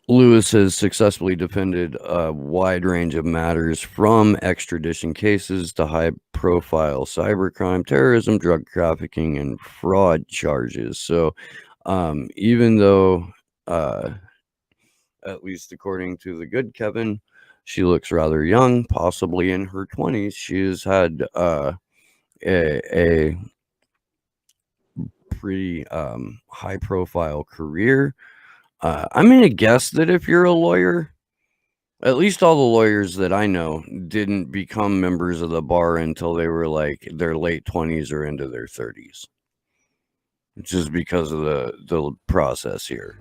Lewis has successfully defended a wide range of matters from extradition cases to high-profile cybercrime, terrorism, drug trafficking, and fraud charges. So even though, at least according to the good Kevin, She looks rather young, possibly in her 20s. She has had a pretty high profile career. I'm going to guess that if you're a lawyer, at least all the lawyers that I know didn't become members of the bar until they were like their late 20s or into their 30s. Just because of the process here.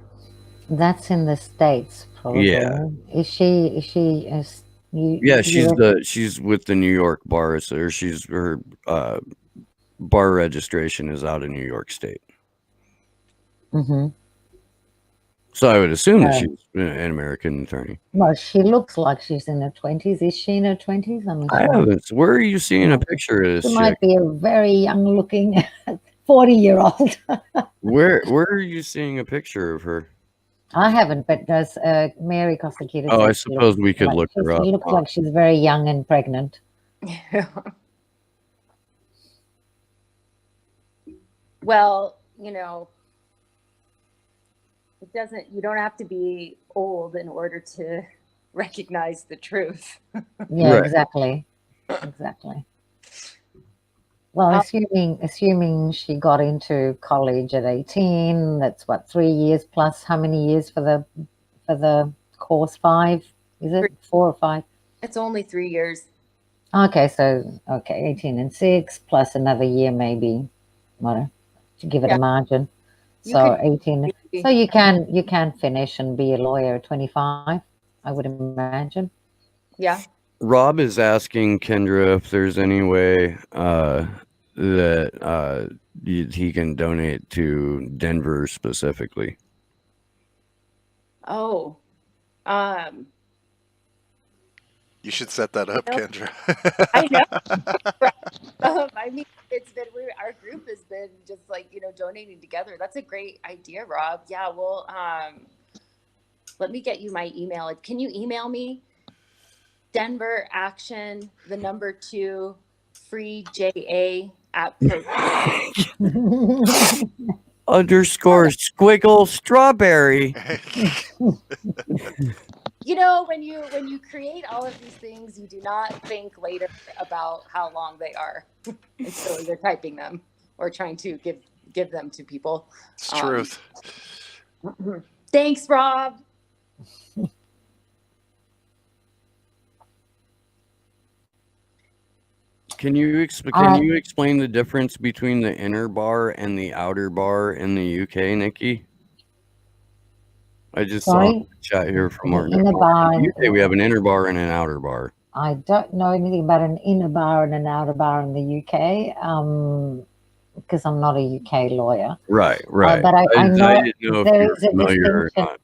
That's in the States, probably. Yeah. Is she Yeah, she's with the New York bar, or she's her bar registration is out in New York State. Mm-hmm. So I would assume that she's an American attorney. Well, she looks like she's in her 20s. Is she in her 20s? I'm not I sure. haven't. Where are you seeing a picture of this She chick? might be a very young-looking 40-year-old. Where are you seeing a picture of her? I haven't, but does Mary Kostakidis? Oh, I suppose we could look her up. She looks like she's very young and pregnant. Well, you know, you don't have to be old in order to recognize the truth. Yeah, Right. exactly. Well, assuming she got into college at 18, that's what, 3 years plus how many years for the course? 5? Is it 4 or 5? It's only 3 years. Okay, 18 and 6 plus another year maybe, what, to give it Yeah. a margin. You So could- 18. So you can finish and be a lawyer at 25, I would imagine. Yeah. Rob is asking Kendra if there's any way that he can donate to Denver specifically. Oh. You should set that up, Nope. Kendra. I know. I mean, our group has been just like, donating together. That's a great idea, Rob. Yeah, well, let me get you my email. Can you email me? Denver Action, 2, free JA at _ squiggle strawberry. When you create all of these things, you do not think later about how long they are until you're typing them or trying to give them to people. It's truth. Thanks, Rob. Can you explain the difference between the inner bar and the outer bar in the UK, Nikki? I just saw Sorry? a chat here from The Martin. inner bar In the UK, we have an inner bar and an outer bar. I don't know anything about an inner bar and an outer bar in the UK because I'm not a UK lawyer. Right. But I know I didn't know if there you were is a familiar or distinction.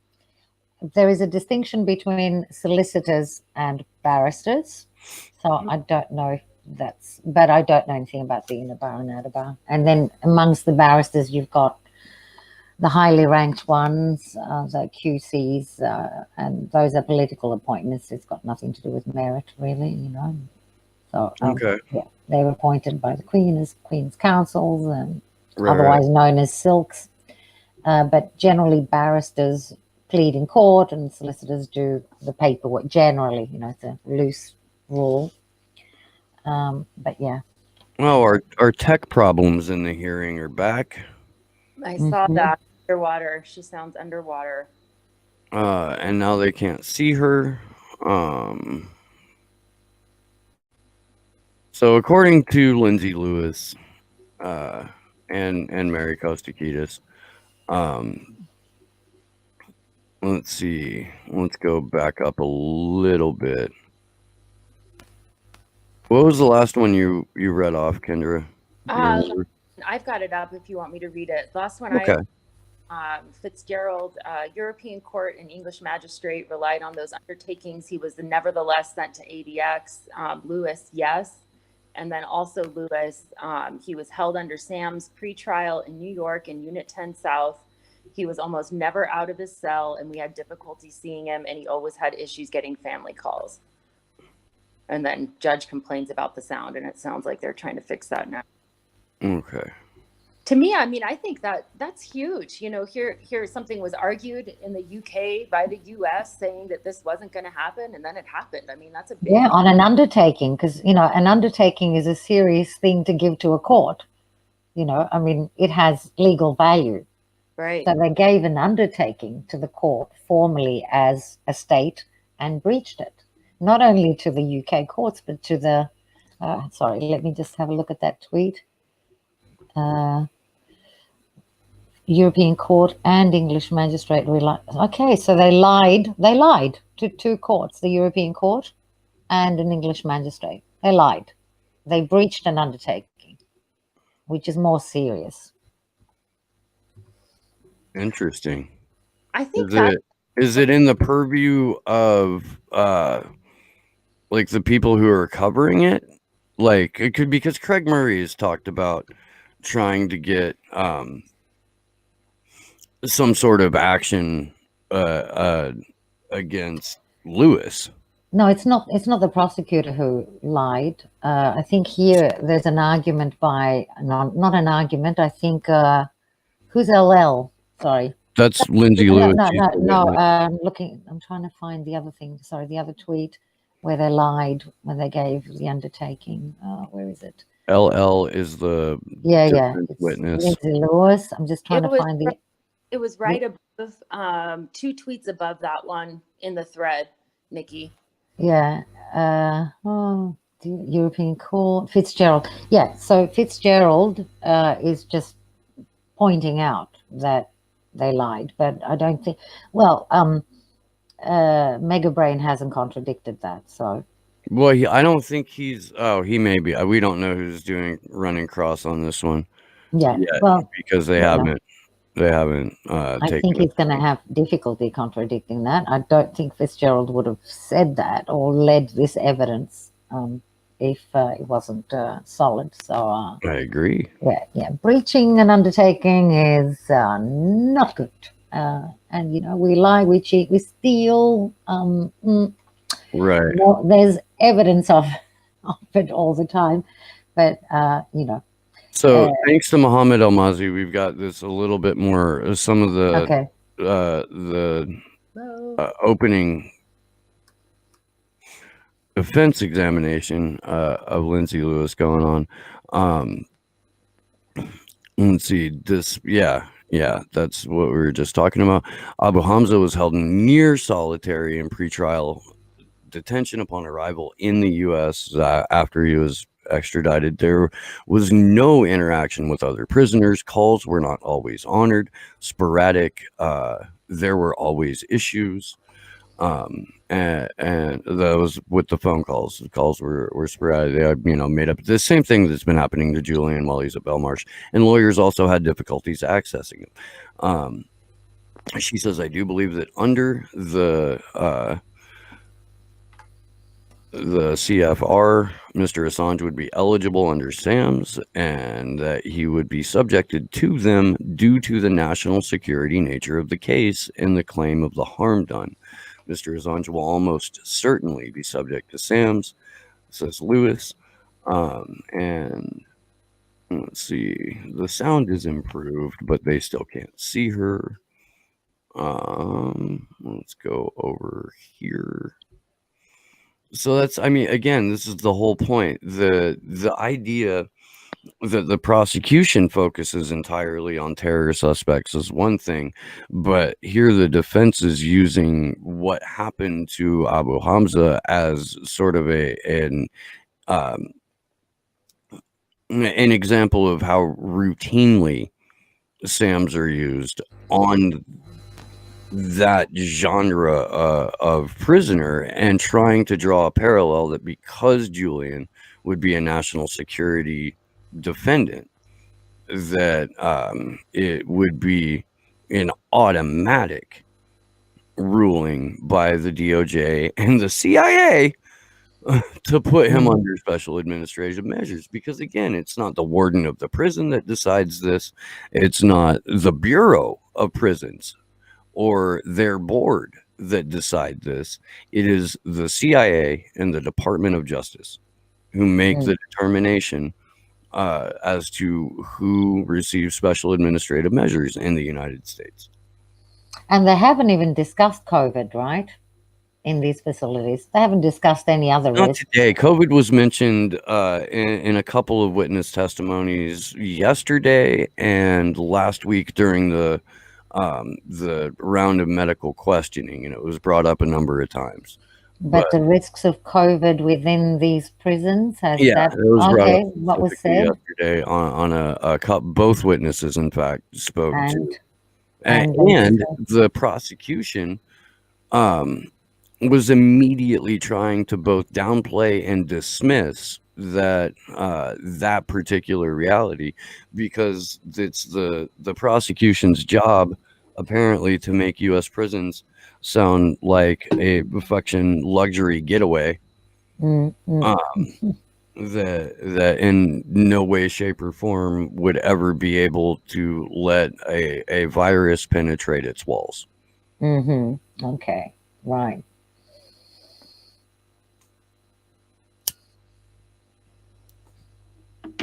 not. There is a distinction between solicitors and barristers. So I don't know if but I don't know anything about the inner bar and outer bar. And then amongst the barristers, you've got the highly ranked ones, the QCs, and those are political appointments. It's got nothing to do with merit, really, So, Okay. yeah, they were appointed by the Queen as Queen's counsels and Right. otherwise known as silks. But generally, barristers plead in court and solicitors do the paperwork. Generally, it's a loose rule. But yeah. Well, our tech problems in the hearing are back. I saw that underwater. She sounds underwater. And now they can't see her. So according to Lindsay Lewis, and Mary Kostakidis, let's see. Let's go back up a little bit. What was the last one you read off, Kendra? Do you remember? I've got it up if you want me to read it. Last one Okay. Fitzgerald, European court and English magistrate relied on those undertakings. He was nevertheless sent to ADX. Lewis, yes. And then also Lewis, he was held under Sam's pretrial in New York in Unit 10 South. He was almost never out of his cell, and we had difficulty seeing him, and he always had issues getting family calls. And then judge complains about the sound, and it sounds like they're trying to fix that now. Okay. to me, I mean, I think that that's huge. You know, here something was argued in the UK by the US saying that this wasn't going to happen, and then it happened. I mean, that's a big Yeah, on an undertaking, because, you know, an undertaking is a serious thing to give to a court. You know, I mean, it has legal value. right. So they gave an undertaking to the court formally as a state and breached it, not only to the UK courts, but to the, sorry, let me just have a look at that tweet. European Court and English Magistrate. Okay, so they lied. They lied to two courts, the European Court and an English magistrate. They lied. They breached an undertaking, which is more serious. Interesting. I think Is that it in the purview of like the people who are covering it? Like it could, because Craig Murray has talked about trying to get some sort of action against Lewis. No, it's not. It's not the prosecutor who lied. I think here there's an argument by not an argument. I think who's LL? Sorry. That's Lindsay Lewis. No. I'm looking. I'm trying to find the other thing. Sorry, the other tweet where they lied when they gave the undertaking. Where is it? LL is the It's witness. Lindsay Lewis. I'm just trying to find the. it was right above, 2 tweets above that one in the thread, Nikki. Yeah. The European Court, Fitzgerald. Yeah. So Fitzgerald is just pointing out that they lied, but I don't think. Well, Mega Brain hasn't contradicted that. So. Well, I don't think he's. Oh, he may be. We don't know who's running cross on this one. Yeah. Yet, Well, because they haven't. They haven't. I think he's going to have difficulty contradicting that. I don't think Fitzgerald would have said that or led this evidence if it wasn't solid. So I agree. yeah. Breaching an undertaking is not good. And you know, we lie, we cheat, we steal. Right. Well, there's evidence of it all the time, but you know. So thanks to Muhammad Almazi, we've got this a little bit more. Some of the opening defense examination of Lindsay Lewis going on. Let's see this. Yeah, that's what we were just talking about. Abu Hamza was held in near solitary and pretrial detention upon arrival in the U.S. After he was extradited. There was no interaction with other prisoners. Calls were not always honored. Sporadic. There were always issues. And that was with the phone calls. The calls were sporadic. They had, made up the same thing that's been happening to Julian while he's at Belmarsh. And lawyers also had difficulties accessing him. She says, I do believe that under the CFR, Mr. Assange would be eligible under SAMS, and that he would be subjected to them due to the national security nature of the case and the claim of the harm done. Mr. Assange will almost certainly be subject to SAMS, says Lewis. And let's see, the sound is improved, but they still can't see her. Let's go over here. So that's, again, this is the whole point. The idea that the prosecution focuses entirely on terror suspects is one thing, but here the defense is using what happened to Abu Hamza as sort of an example of how routinely SAMs are used on that genre of prisoner, and trying to draw a parallel that because Julian would be a national security defendant, that it would be an automatic ruling by the DOJ and the CIA to put him under special administrative measures, because again, it's not the warden of the prison that decides this. It's not the Bureau of Prisons or their board that decide this. It is the CIA and the Department of Justice who make the determination as to who receives special administrative measures in the United States. And they haven't even discussed COVID, right? In these facilities, they haven't discussed any other Not risks. today. COVID was mentioned in a couple of witness testimonies yesterday and last week during the round of medical questioning, and it was brought up a number of times. But the risks of COVID within these prisons, has Yeah, that it was brought okay? up What was specifically said? yesterday on a both witnesses, in fact, spoke to, And and the prosecution was immediately trying to both downplay and dismiss that that particular reality, because it's the prosecution's job apparently to make U.S. prisons sound like a fucking luxury getaway that in no way, shape, or form would ever be able to let a virus penetrate its walls. Okay, right.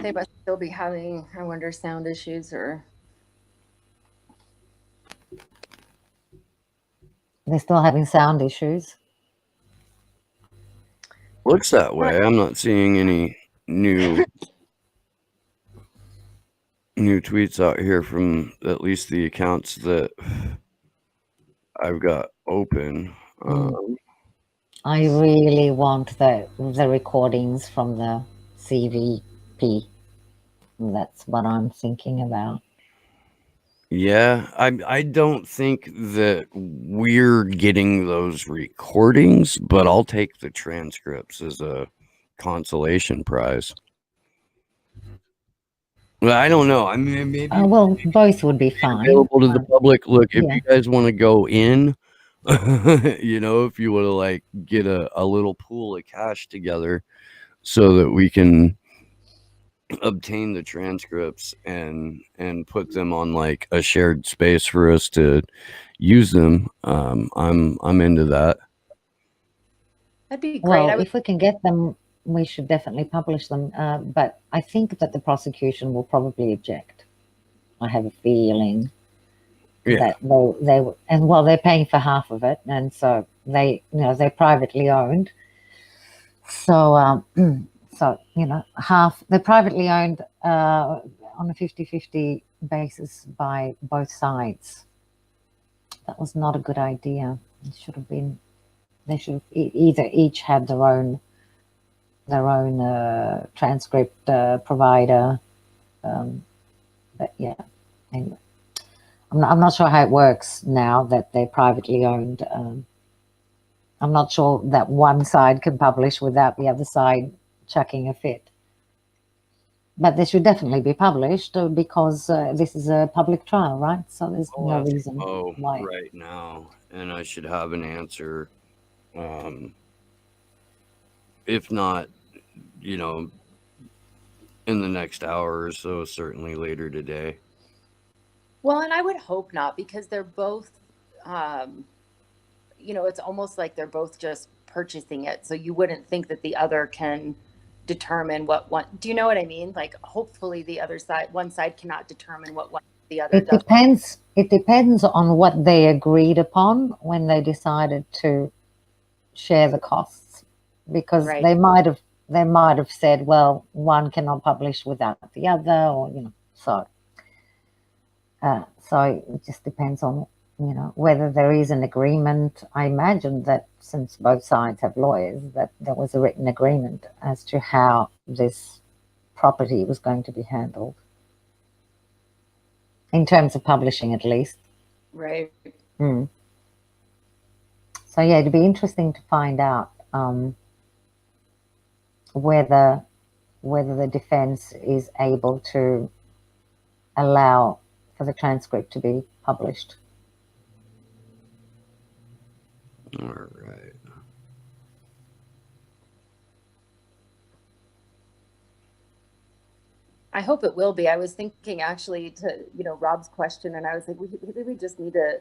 They must still be having, I wonder, sound issues or. They're still having sound issues. Looks that way. I'm not seeing any new tweets out here from at least the accounts that I've got open. I really want the recordings from the CVP. That's what I'm thinking about. Yeah, I don't think that we're getting those recordings, but I'll take the transcripts as a consolation prize. Well, I don't know. I mean, maybe well, both would be fine. Available to the public. Look, if yeah. you guys want to go in, you know, if you want to like get a little pool of cash together so that we can obtain the transcripts and put them on like a shared space for us to use them, I'm into that. That'd be great. Well, if we can get them, we should definitely publish them. But I think that the prosecution will probably object. I have a feeling that they and well, they're paying for half of it, and so they, you know, they're privately owned. So, so you know, half they're privately owned on a 50-50 basis by both sides. That was not a good idea. It should have been. They should have either each had their own transcript provider. But yeah, anyway, I'm not sure how it works now that they're privately owned. I'm not sure that one side can publish without the other side chucking a fit. But they should definitely be published because this is a public trial, right? So there's no reason why. Right now, and I should have an answer. If not, you know, in the next hour or so, certainly later today. Well, and I would hope not, because they're both, you know, it's almost like they're both just purchasing it. So you wouldn't think that the other can determine what one, do you know what I mean? Like, hopefully the other side, one side cannot determine what one the other does. It depends on what they agreed upon when they decided to share the costs, because they might have said, well, one cannot publish without the other, or you know, so it just depends on, you know, whether there is an agreement. I imagine that since both sides have lawyers, that there was a written agreement as to how this property was going to be handled in terms of publishing, at least. Right. So yeah, it'd be interesting to find out whether the defense is able to allow for the transcript to be published. All right. I hope it will be. I was thinking actually to, you know, Rob's question, and I was like, we just need a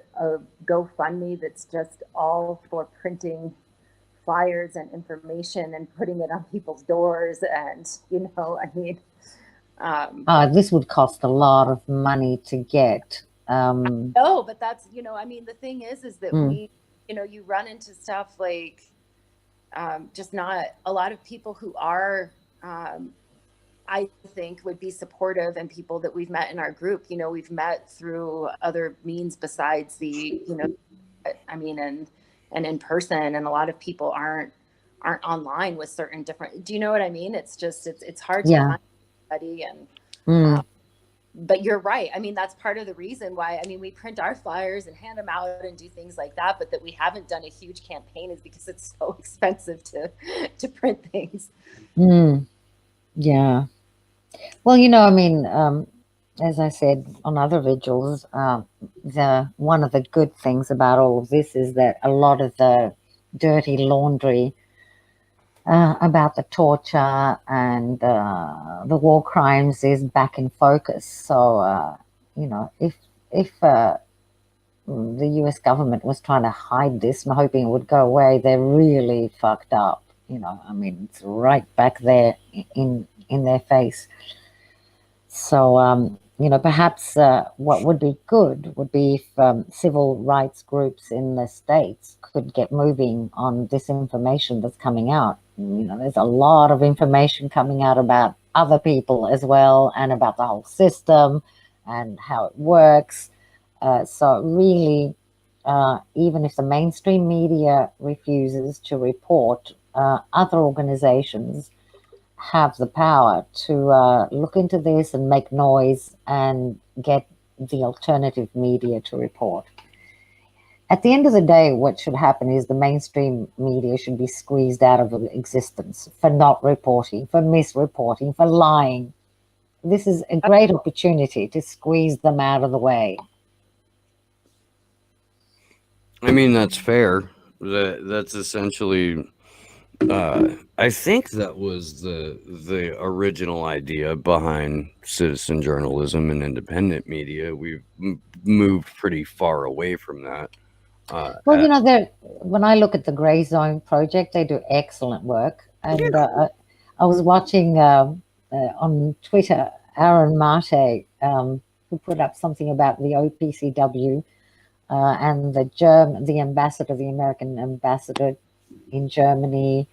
GoFundMe that's just all for printing flyers and information and putting it on people's doors. And, you know, I mean, This would cost a lot of money to get. No, but that's, I mean, the thing is that Mm. you run into stuff like just not a lot of people who are, I think, would be supportive, and people that we've met in our group, we've met through other means besides the, I mean, and in person, and a lot of people aren't online with certain different, do you know what I mean? It's just, it's hard to Yeah. find somebody, and Mm. but you're right. I mean, that's part of the reason why, I mean, we print our flyers and hand them out and do things like that, but that we haven't done a huge campaign is because it's so expensive to print things. Mm. Yeah. Well, I mean, as I said on other vigils, one of the good things about all of this is that a lot of the dirty laundry about the torture and the war crimes is back in focus. So, if the U.S. government was trying to hide this and hoping it would go away, they're really fucked up. I mean, it's right back there in their face. So, perhaps what would be good would be if civil rights groups in the States could get moving on this information that's coming out. There's a lot of information coming out about other people as well, and about the whole system and how it works. So really, even if the mainstream media refuses to report, other organizations have the power to look into this and make noise and get the alternative media to report. At the end of the day, what should happen is the mainstream media should be squeezed out of existence for not reporting, for misreporting, for lying. This is a great opportunity to squeeze them out of the way. I mean, that's fair. That's essentially. I think that was the original idea behind citizen journalism and independent media. We've moved pretty far away from that. Well, when I look at the Grey Zone Project, they do excellent work. And I was watching on Twitter, Aaron Mate, who put up something about the OPCW and the ambassador, the American ambassador in Germany,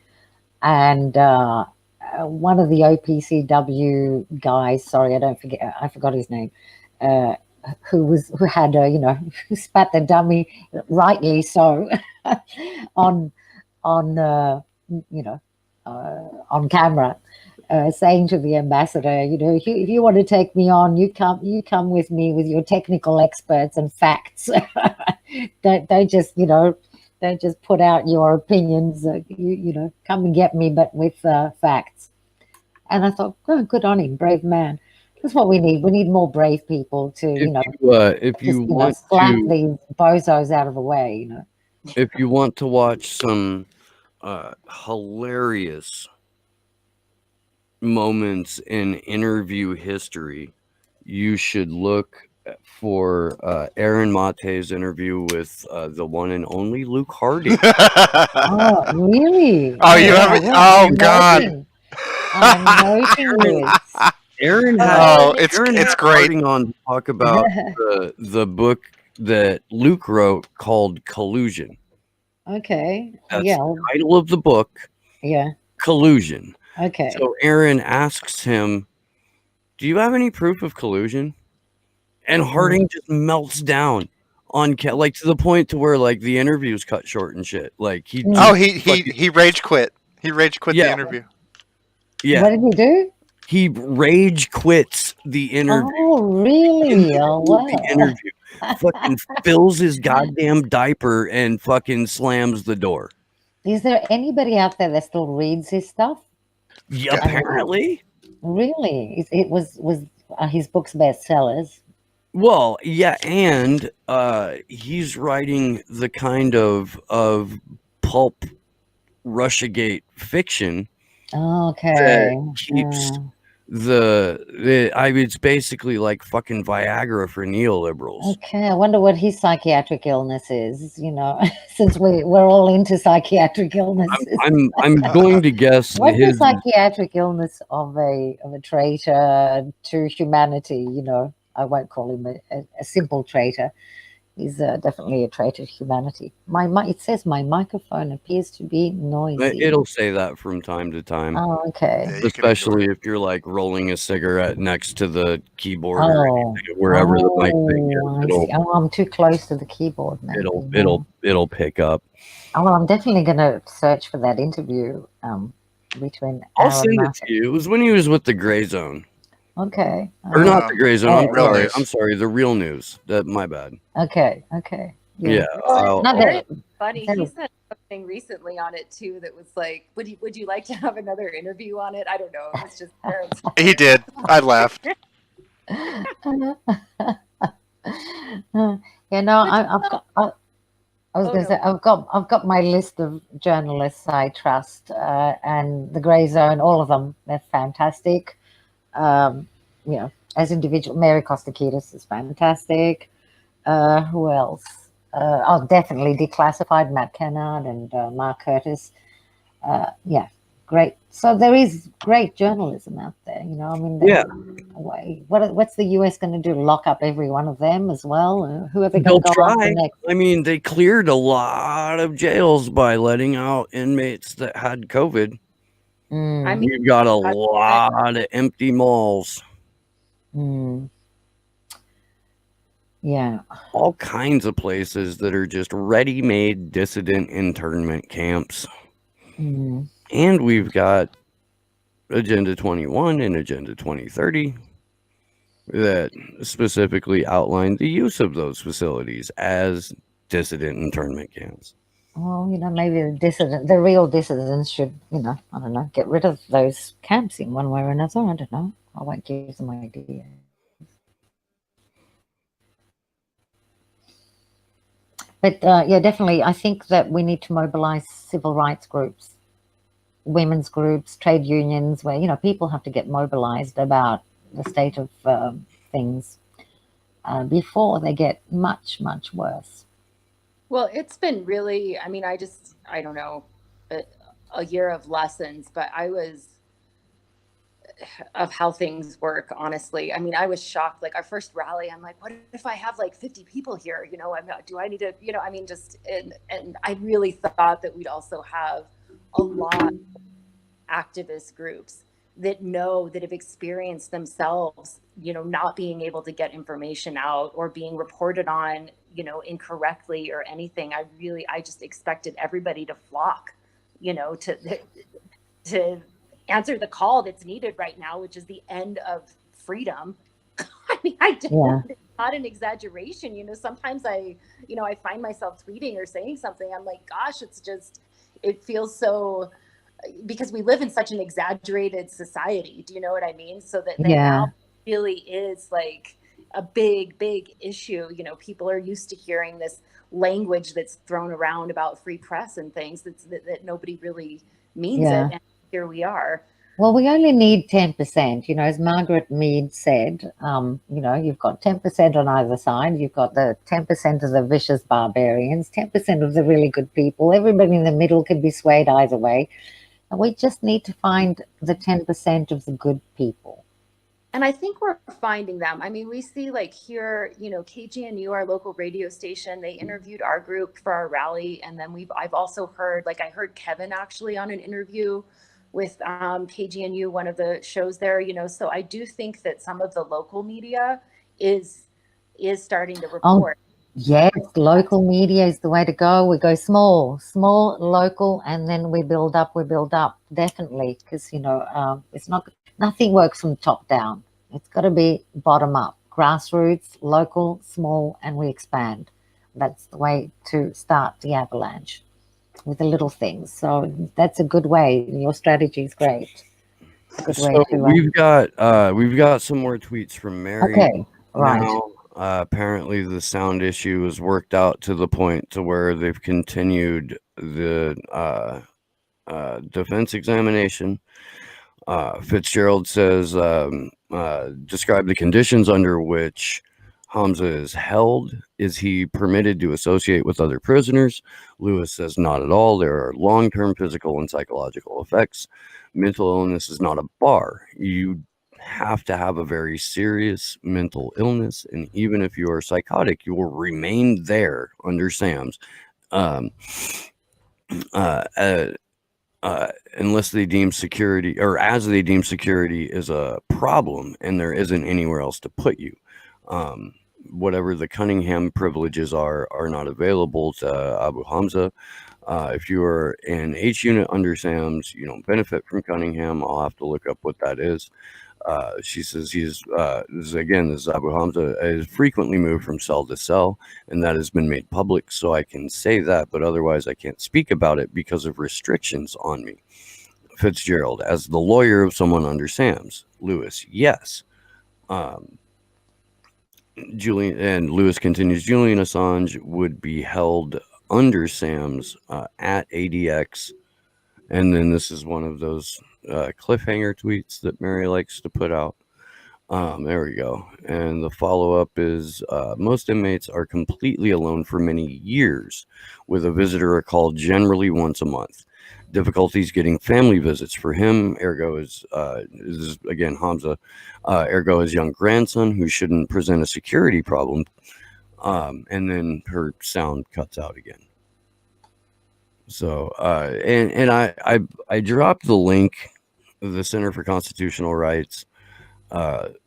and one of the OPCW guys. Sorry, I forgot his name. Who had who spat the dummy, rightly so, on camera, saying to the ambassador, if you want to take me on, you come with me with your technical experts and facts. don't just put out your opinions. Come and get me, but with facts. And I thought, oh, good on him, brave man. That's what we need. We need more brave people to, if you want slap to, these bozos out of the way. If you want to watch some hilarious moments in interview history, you should look for Aaron Mate's interview with the one and only Luke Hardy. Oh, really? Oh, you haven't? Oh, God. I'm noting this. Aaron it's had great. Harding on to talk about the book that Luke wrote called Collusion. Okay. That's yeah. the title of the book. Yeah. Collusion. Okay. So Aaron asks him, "Do you have any proof of collusion?" And Harding just melts down on like to the point to where like the interview's cut short and shit. Like he rage quit. He rage quit the interview. Yeah. What did he do? He rage quits the interview. Oh, really? Oh, wow. The interview. Fucking fills his goddamn diaper and fucking slams the door. Is there anybody out there that still reads his stuff? Yeah, apparently. Really? It was his books bestsellers? Well, yeah, and he's writing the kind of pulp Russiagate fiction Okay. that keeps it's basically like fucking Viagra for neoliberals. Okay, I wonder what his psychiatric illness is. Since we're all into psychiatric illnesses. I'm going to guess What's the his. psychiatric illness of a traitor to humanity? I won't call him a simple traitor. He's definitely a traitor to humanity. It says my microphone appears to be noisy. It'll say that from time to time. Oh, okay. Yeah, you can Especially ignore if you're like rolling a cigarette next to the keyboard or Oh, anything, wherever the mic thing I is, see. I'm too close to the keyboard now. it'll pick up. Oh, well, I'm definitely going to search for that interview between I'll Aaron send it Martin. to you. It was when he was with the Gray Zone, Okay. or not the Gray Zone. Real News. I'm sorry, the Real News. My bad. Okay. Yeah. Not that- Funny. that He was- said something recently on it too that was like, would you like to have another interview on it? I don't know. It was just parents. He did. I laughed. I've got. I was Oh, going to no. say I've got my list of journalists I trust, and the Grey Zone, all of them, they're fantastic. As individual, Mary Kostakidis is fantastic. Who else? Definitely Declassified, Matt Kennard and Mark Curtis. Great. So there is great journalism out there. Yeah. What's the US going to do? Lock up every one of them as well? Whoever They'll going to go after try. next? I mean, they cleared a lot of jails by letting out inmates that had COVID. Mm, I mean, We've got a lot of empty malls. mm. Yeah. All kinds of places that are just ready-made dissident internment camps. Mm. And we've got Agenda 21 and Agenda 2030 that specifically outline the use of those facilities as dissident internment camps. Well, maybe the real dissidents should, I don't know, get rid of those camps in one way or another. I don't know. I won't give them ideas. But definitely, I think that we need to mobilize civil rights groups, women's groups, trade unions, where, people have to get mobilized about the state of things before they get much, much worse. well, it's been really, I don't know, a year of lessons, but of how things work, honestly. I was shocked. Like our first rally, I'm like, what if I have like 50 people here? Do I need to, and I really thought that we'd also have a lot of activist groups that have experienced themselves, not being able to get information out or being reported on, incorrectly or anything. I just expected everybody to flock, to answer the call that's needed right now, which is the end of freedom. It's not an exaggeration. Sometimes I find myself tweeting or saying something. I'm like, gosh, it feels so, because we live in such an exaggerated society. Do you know what I mean? So that now really is like a big, big issue. People are used to hearing this language that's thrown around about free press and things that nobody really means it. And here we are. Well, we only need 10%, as Margaret Mead said, you've got 10% on either side. You've got the 10% of the vicious barbarians, 10% of the really good people. Everybody in the middle can be swayed either way. And we just need to find the 10% of the good people. And I think we're finding them. We see like here, KGNU, our local radio station, they interviewed our group for our rally. And then I've also heard, I heard Kevin actually on an interview with KGNU, one of the shows there, so I do think that some of the local media is starting to report. Yes, local media is the way to go. We go small, local, and then we build up, definitely, because, nothing works from top down. It's got to be bottom up, grassroots, local, small, and we expand. That's the way to start the avalanche, with the little things. So that's a good way. Your strategy is great. Good way So to, we've got some more tweets from Mary. okay, right. Now, apparently the sound issue is worked out to the point to where they've continued the defense examination. Fitzgerald says, describe the conditions under which Hamza is held. Is he permitted to associate with other prisoners? Lewis says, not at all. There are long-term physical and psychological effects. Mental illness is not a bar. You have to have a very serious mental illness, and even if you are psychotic, you will remain there under SAMS. Unless they deem security, or as they deem security is a problem and there isn't anywhere else to put you. Whatever the Cunningham privileges are not available to Abu Hamza. If you are in H unit under SAMS, you don't benefit from Cunningham. I'll have to look up what that is. She says this is Abu Hamza is frequently moved from cell to cell, and that has been made public, so I can say that, but otherwise I can't speak about it because of restrictions on me. Fitzgerald, as the lawyer of someone under SAMS. Lewis, yes. Julian, and Lewis continues, Julian Assange would be held under SAMS at ADX. And then this is one of those cliffhanger tweets that Mary likes to put out. There we go. And the follow-up is, most inmates are completely alone for many years, with a visitor called generally once a month. Difficulties getting family visits for him, ergo is again Hamza, ergo his young grandson, who shouldn't present a security problem. And then her sound cuts out again. So, and I dropped the link, the Center for Constitutional Rights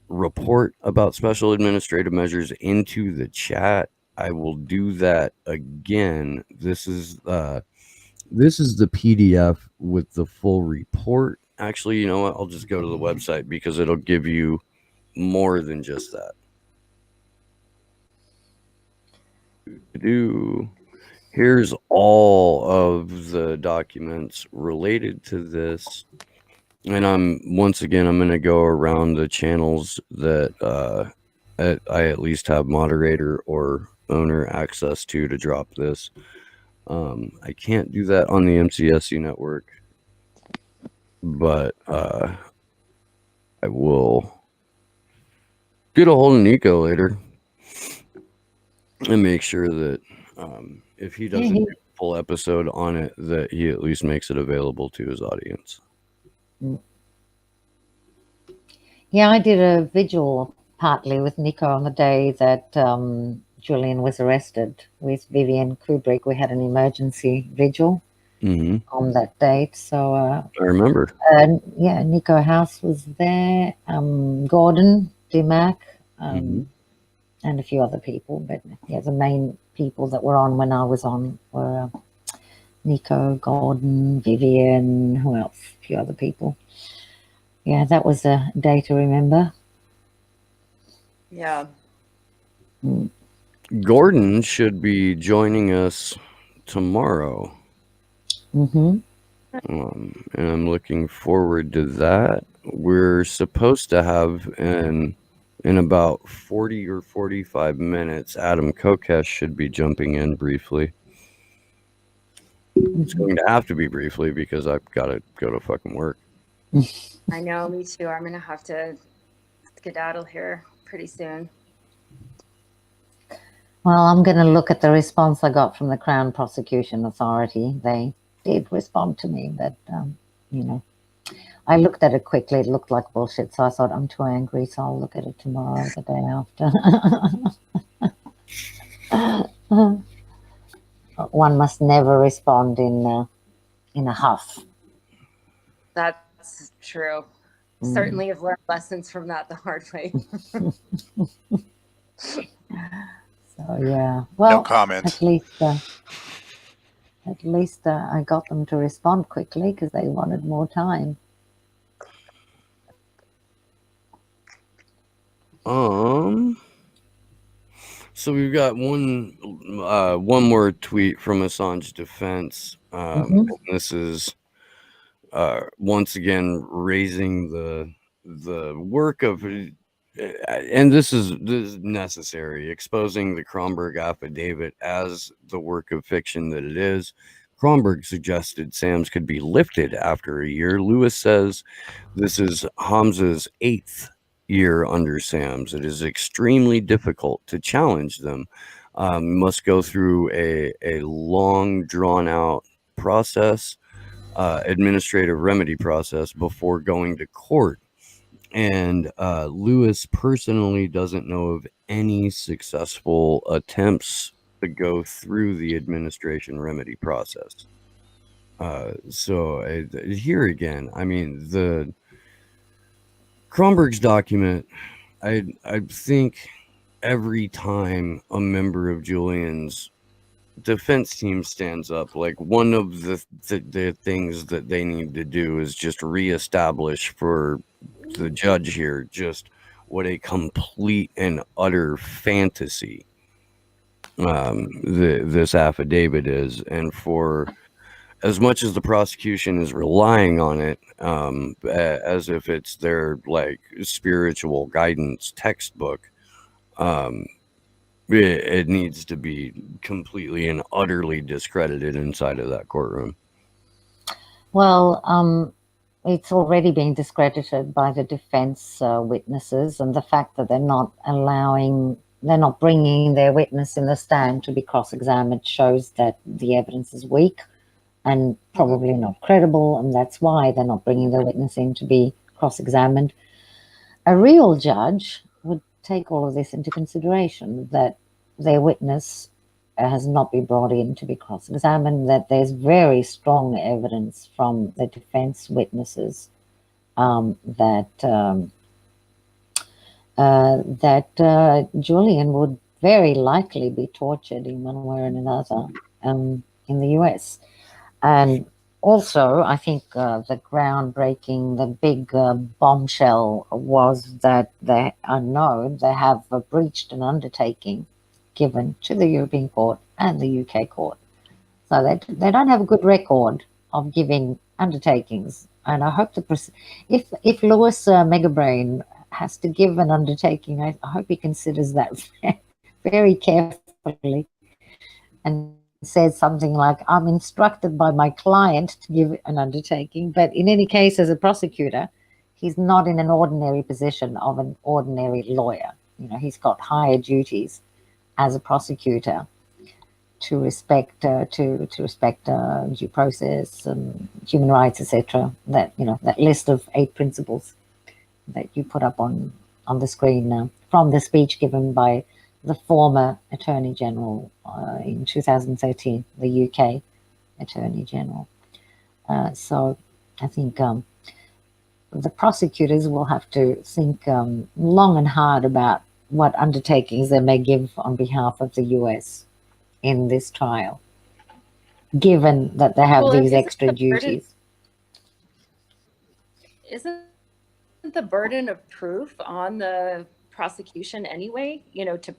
report about special administrative measures into the chat. I will do that again. This is the PDF with the full report. Actually, you know what? I'll just go to the website because it'll give you more than just that. Here's all of the documents related to this. And I'm going to go around the channels that I at least have moderator or owner access to drop this. I can't do that on the MCSU network, but I will get a hold of Nico later and make sure that if he doesn't do a full episode on it, that he at least makes it available to his audience. Yeah, I did a vigil partly with Nico on the day that Julian was arrested with Vivian Kubrick. We had an emergency vigil on that date. So I remember. Yeah, Nico House was there, Gordon, DeMac, and a few other people. But yeah, the main people that were on when I was on were Nico, Gordon, Vivian, who else? A few other people. Yeah, that was a day to remember. Yeah. Gordon should be joining us tomorrow. And I'm looking forward to that. We're supposed to have in about 40 or 45 minutes, Adam Kokesh should be jumping in briefly. It's going to have to be briefly because I've got to go to fucking work. I know, me too. I'm going to have to skedaddle here pretty soon. Well, I'm going to look at the response I got from the Crown Prosecution Authority. They did respond to me, but, you know, I looked at it quickly. It looked like bullshit, so I thought, I'm too angry, so I'll look at it tomorrow or the day after. One must never respond in a huff. That's true. Certainly have learned lessons from that the hard way. So, yeah. Well, no comment. At least I got them to respond quickly because they wanted more time. So we've got one more tweet from Assange defense. And this is once again raising the work of, and this is necessary, exposing the Kronberg affidavit as the work of fiction that it is. Kronberg suggested SAMs could be lifted after a year. Lewis says this is Hamza's 8th year under SAMs. It is extremely difficult to challenge them. Must go through a long, drawn-out process, administrative remedy process before going to court. And Lewis personally doesn't know of any successful attempts to go through the administration remedy process. So here again, I mean, the Kronberg's document, I think every time a member of Julian's defense team stands up, like one of the things that they need to do is just reestablish for the judge here just what a complete and utter fantasy this affidavit is, and for as much as the prosecution is relying on it as if it's their like spiritual guidance textbook, it needs to be completely and utterly discredited inside of that courtroom. Well, it's already been discredited by the defense witnesses, and the fact that they're not bringing their witness in the stand to be cross-examined shows that the evidence is weak and probably not credible, and that's why they're not bringing their witness in to be cross-examined. A real judge would take all of this into consideration, that their witness has not been brought in to be cross-examined, that there's very strong evidence from the defense witnesses that Julian would very likely be tortured in one way or another in the US. And also, I think the groundbreaking, the big bombshell was that they have breached an undertaking given to the European Court and the UK Court. So they don't have a good record of giving undertakings. And I hope if Lewis Megabrain has to give an undertaking, I hope he considers that very carefully and says something like, I'm instructed by my client to give an undertaking. But in any case, as a prosecutor, he's not in an ordinary position of an ordinary lawyer. You know, he's got higher duties as a prosecutor to respect due process and human rights, etc. That, you know, that list of 8 principles that you put up on the screen now from the speech given by the former Attorney General in 2013, the UK Attorney General. So I think the prosecutors will have to think long and hard about what undertakings they may give on behalf of the US in this trial, given that they have these extra duties. Isn't the burden of proof on the prosecution anyway, you know, to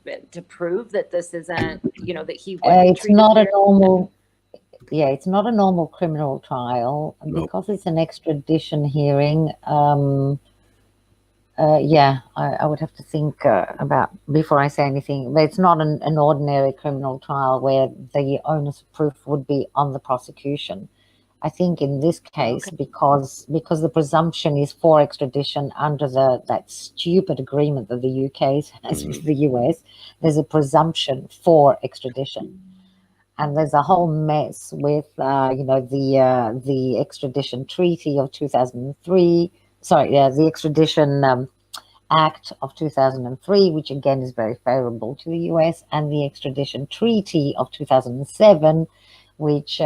prove that this isn't, you know, that he it's not a normal it's not a normal criminal trial. No. Because it's an extradition hearing. I would have to think about before I say anything. But it's not an ordinary criminal trial where the onus of proof would be on the prosecution. I think in this case, because the presumption is for extradition under that stupid agreement that the UK has with the US, there's a presumption for extradition, and there's a whole mess with the extradition treaty of 2003. The extradition Act of 2003, which again is very favorable to the US, and the extradition treaty of 2007, which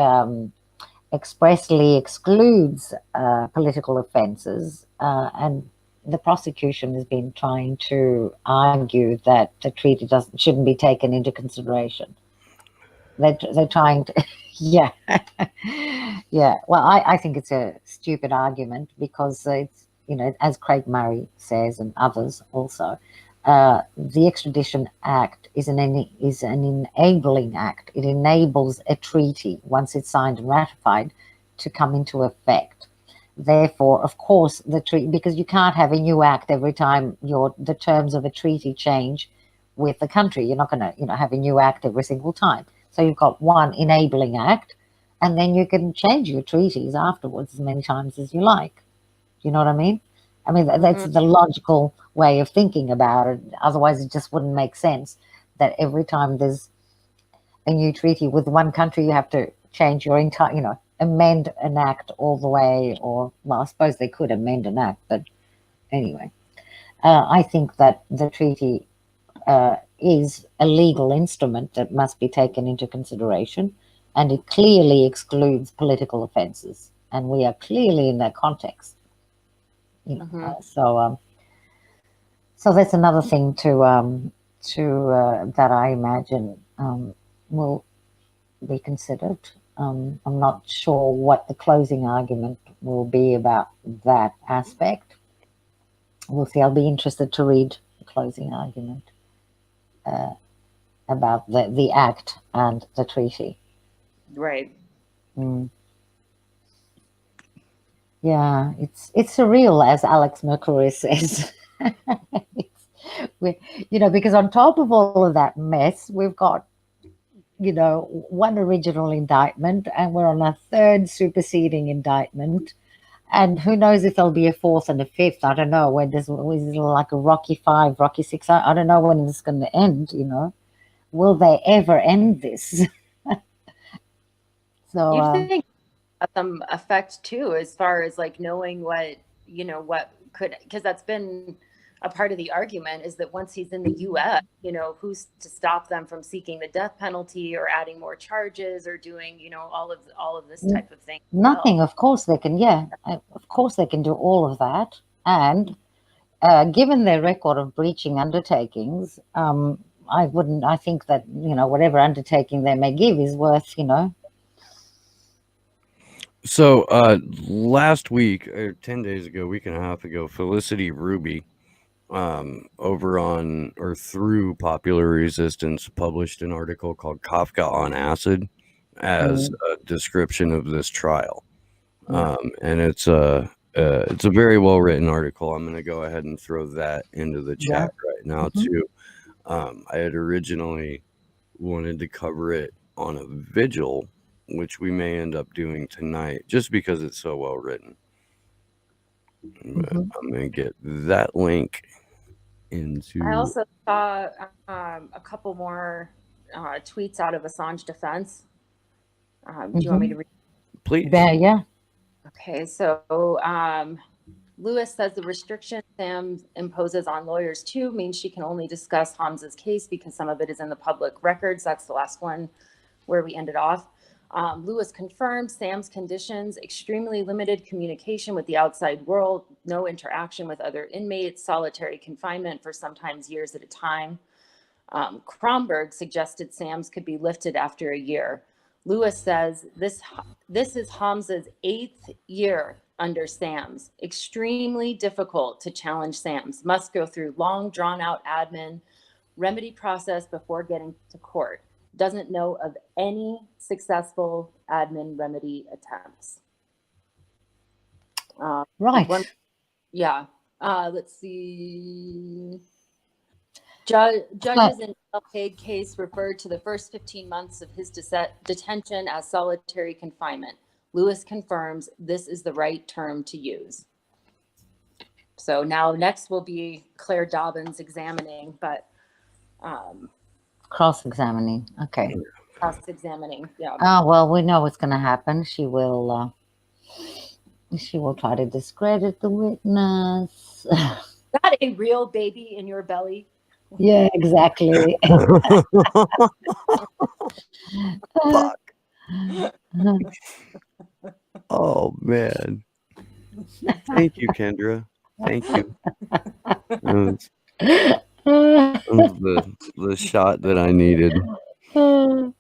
expressly excludes political offences, and the prosecution has been trying to argue that the treaty shouldn't be taken into consideration. They're trying to, yeah. Well, I think it's a stupid argument because it's, you know, as Craig Murray says and others also, the Extradition Act is an enabling act. It enables a treaty, once it's signed and ratified, to come into effect. Therefore, of course, the treaty, because you can't have a new act every time the terms of a treaty change with the country. You're not going to, have a new act every single time. So you've got one enabling act, and then you can change your treaties afterwards as many times as you like. You know what I mean? I mean, that's the logical way of thinking about it. Otherwise, it just wouldn't make sense that every time there's a new treaty with one country, you have to change your entire, you know, amend an act all the way, or, well, I suppose they could amend an act, but anyway. I think that the treaty is a legal instrument that must be taken into consideration, and it clearly excludes political offences, and we are clearly in that context. You know, so that's another thing to that I imagine will be considered. I'm not sure what the closing argument will be about that aspect. We'll see. I'll be interested to read the closing argument about the act and the treaty. Right. Yeah, it's surreal, as Alex Mercury says. You know, because on top of all of that mess, we've got, you know, one original indictment, and we're on a third superseding indictment. And who knows if there'll be a fourth and a fifth? I don't know. When is it like a Rocky 5, Rocky 6? I don't know when it's going to end, you know. Will they ever end this? So You think some effect too, as far as like knowing what, you know, what could, because that's been a part of the argument, is that once he's in the US, you know, who's to stop them from seeking the death penalty or adding more charges or doing, you know, all of this type of thing? Nothing. Of course they can. Yeah, of course they can do all of that. And given their record of breaching undertakings, I think that, you know, whatever undertaking they may give is worth, you know. So last week, or 10 days ago, week and a half ago, Felicity Ruby, over on or through Popular Resistance, published an article called Kafka on Acid as a description of this trial. And it's a very well written article. I'm going to go ahead and throw that into the chat right now too. I had originally wanted to cover it on a vigil, which we may end up doing tonight, just because it's so well written. I'm going to get that link into. I also saw a couple more tweets out of Assange defense. Do you want me to read? Please. Yeah. Okay, so Lewis says the restriction Sam imposes on lawyers too means she can only discuss Hamza's case because some of it is in the public records. That's the last one where we ended off. Lewis confirmed Sam's conditions: extremely limited communication with the outside world, no interaction with other inmates, solitary confinement for sometimes years at a time. Kromberg suggested Sam's could be lifted after a year. Lewis says this is Hamza's 8th year under Sam's. Extremely difficult to challenge Sam's. Must go through long, drawn-out admin remedy process before getting to court. Doesn't know of any successful admin remedy attempts. Right. Let's see. Judges in El Hague case referred to the first 15 months of his detention as solitary confinement. Lewis confirms this is the right term to use. So now next will be Claire Dobbins examining, but cross-examining. Okay. Cross-examining. Yeah. Oh, well, we know what's going to happen. She will try to discredit the witness. Got a real baby in your belly. Yeah, exactly. Fuck. Oh man. Thank you, Kendra. Thank you. That was the shot that I needed. Well,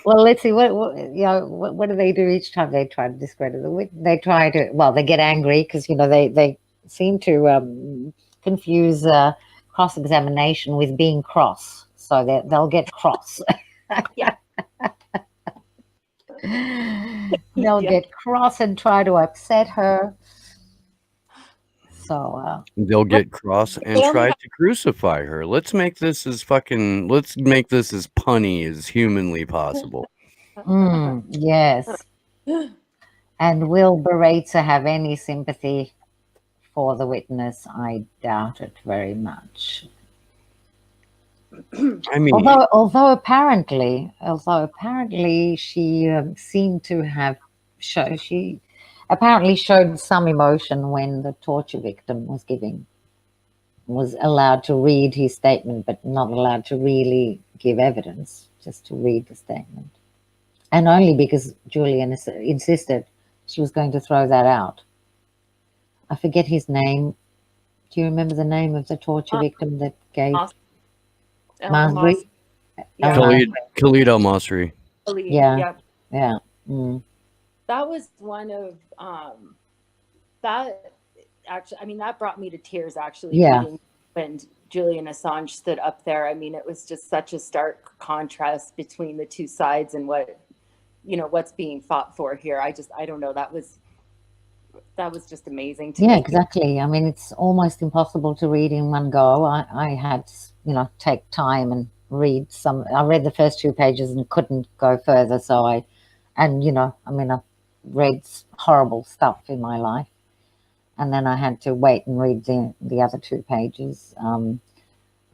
let's see. What do they do each time they try to discredit the witness? They try to. Well, they get angry because they seem to confuse cross-examination with being cross, so they'll get cross. Yeah. They'll get cross and try to upset her. So they'll get cross and try to crucify her. Let's make this as punny as humanly possible. Yes. And will Baritza have any sympathy for the witness? I doubt it very much. I mean, Although apparently she seemed to have she apparently showed some emotion when the torture victim was allowed to read his statement, but not allowed to really give evidence, just to read the statement, and only because Julian insisted she was going to throw that out. I forget his name. Do you remember the name of the torture victim that gave Masri? Yeah. Khalid Al Masri. Yeah. Yeah. Mm. That was one of that actually, I mean, that brought me to tears actually. Yeah. Reading when Julian Assange stood up there. I mean, it was just such a stark contrast between the two sides and what, you know, what's being fought for here. I don't know. That was just amazing to me. Yeah, exactly. I mean, it's almost impossible to read in one go. I had to, you know, take time and read some. I read the first 2 pages and couldn't go further. So and you know, I mean, I've read horrible stuff in my life, and then I had to wait and read the other 2 pages. And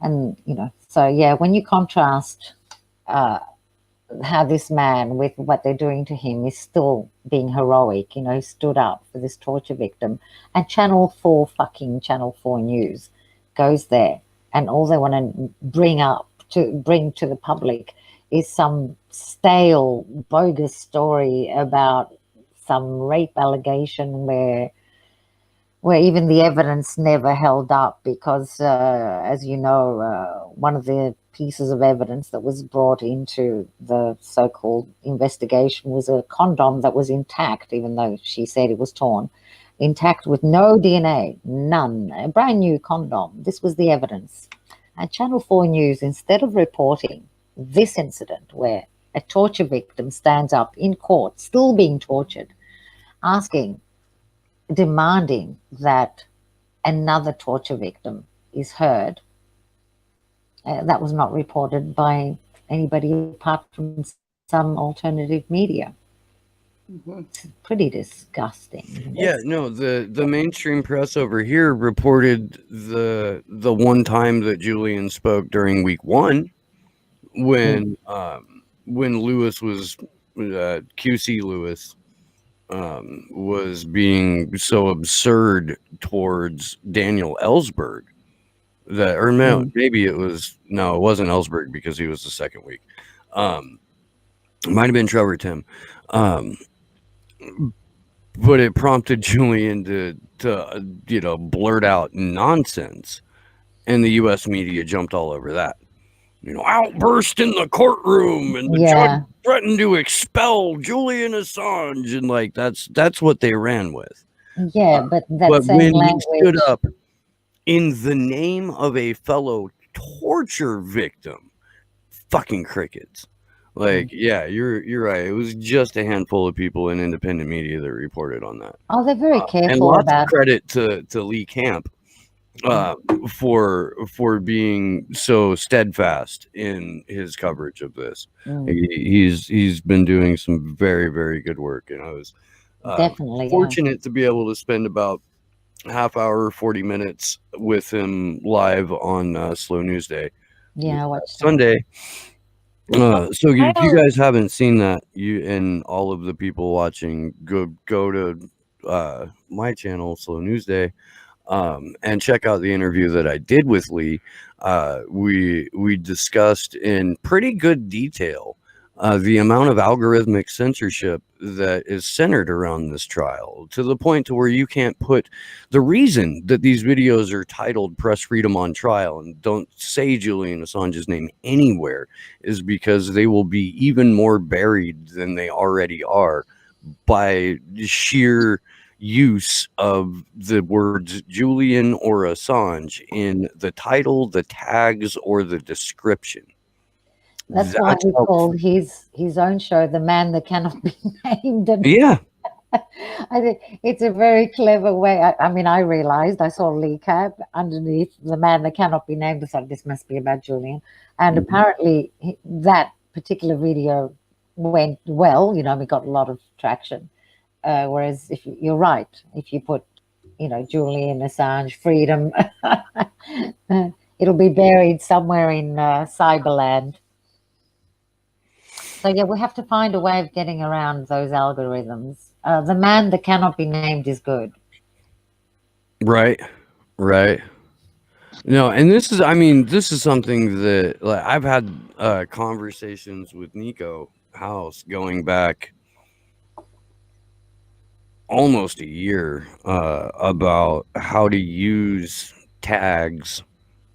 you know, so yeah, when you contrast how this man, with what they're doing to him, is still being heroic, you know, he stood up for this torture victim, and Channel 4 News goes there, and all they want to bring to the public is some stale, bogus story about some rape allegation where even the evidence never held up, because, as you know, one of the pieces of evidence that was brought into the so-called investigation was a condom that was intact, even though she said it was torn, intact with no DNA, none, a brand new condom. This was the evidence. And Channel 4 News, instead of reporting this incident where a torture victim stands up in court, still being tortured, demanding that another torture victim is heard, that was not reported by anybody apart from some alternative media. It's pretty disgusting. Yeah, no, the mainstream press over here reported the one time that Julian spoke during week 1 when Lewis was QC Lewis was being so absurd towards Daniel Ellsberg that, or no, maybe it wasn't Ellsberg because he was the second week. It might have been Trevor Tim. But it prompted Julian to you know, blurt out nonsense, and the U.S. media jumped all over that. You know, outburst in the courtroom, and the judge threatened to expel Julian Assange, and like that's what they ran with. Yeah, but that same when language he stood up in the name of a fellow torture victim, fucking crickets. Like, yeah, you're right. It was just a handful of people in independent media that reported on that. Oh, they're very careful and lots about of credit to Lee Camp for being so steadfast in his coverage of this. He's been doing some very, very good work, and I was definitely fortunate to be able to spend about half hour, 40 minutes with him live on Slow News Day. Yeah, I watched Sunday. So if you guys haven't seen that, you and all of the people watching, go to my channel, Slow News Day, and check out the interview that I did with Lee. We discussed in pretty good detail the amount of algorithmic censorship that is centered around this trial, to the point to where you can't put the reason that these videos are titled Press Freedom on Trial and don't say Julian Assange's name anywhere is because they will be even more buried than they already are by sheer use of the words Julian or Assange in the title, the tags, or the description. That's why he called his own show "The Man That Cannot Be Named." And yeah, I think it's a very clever way. I mean, I realized I saw Lee Camp underneath "The Man That Cannot Be Named." I thought this must be about Julian, and apparently that particular video went well. We got a lot of traction. Whereas if you're right, if you put, Julian Assange freedom, it'll be buried somewhere in Cyberland. So yeah, we have to find a way of getting around those algorithms. The man that cannot be named is good. Right. No, and this is something that, like, I've had conversations with Nico House going back almost a year about how to use tags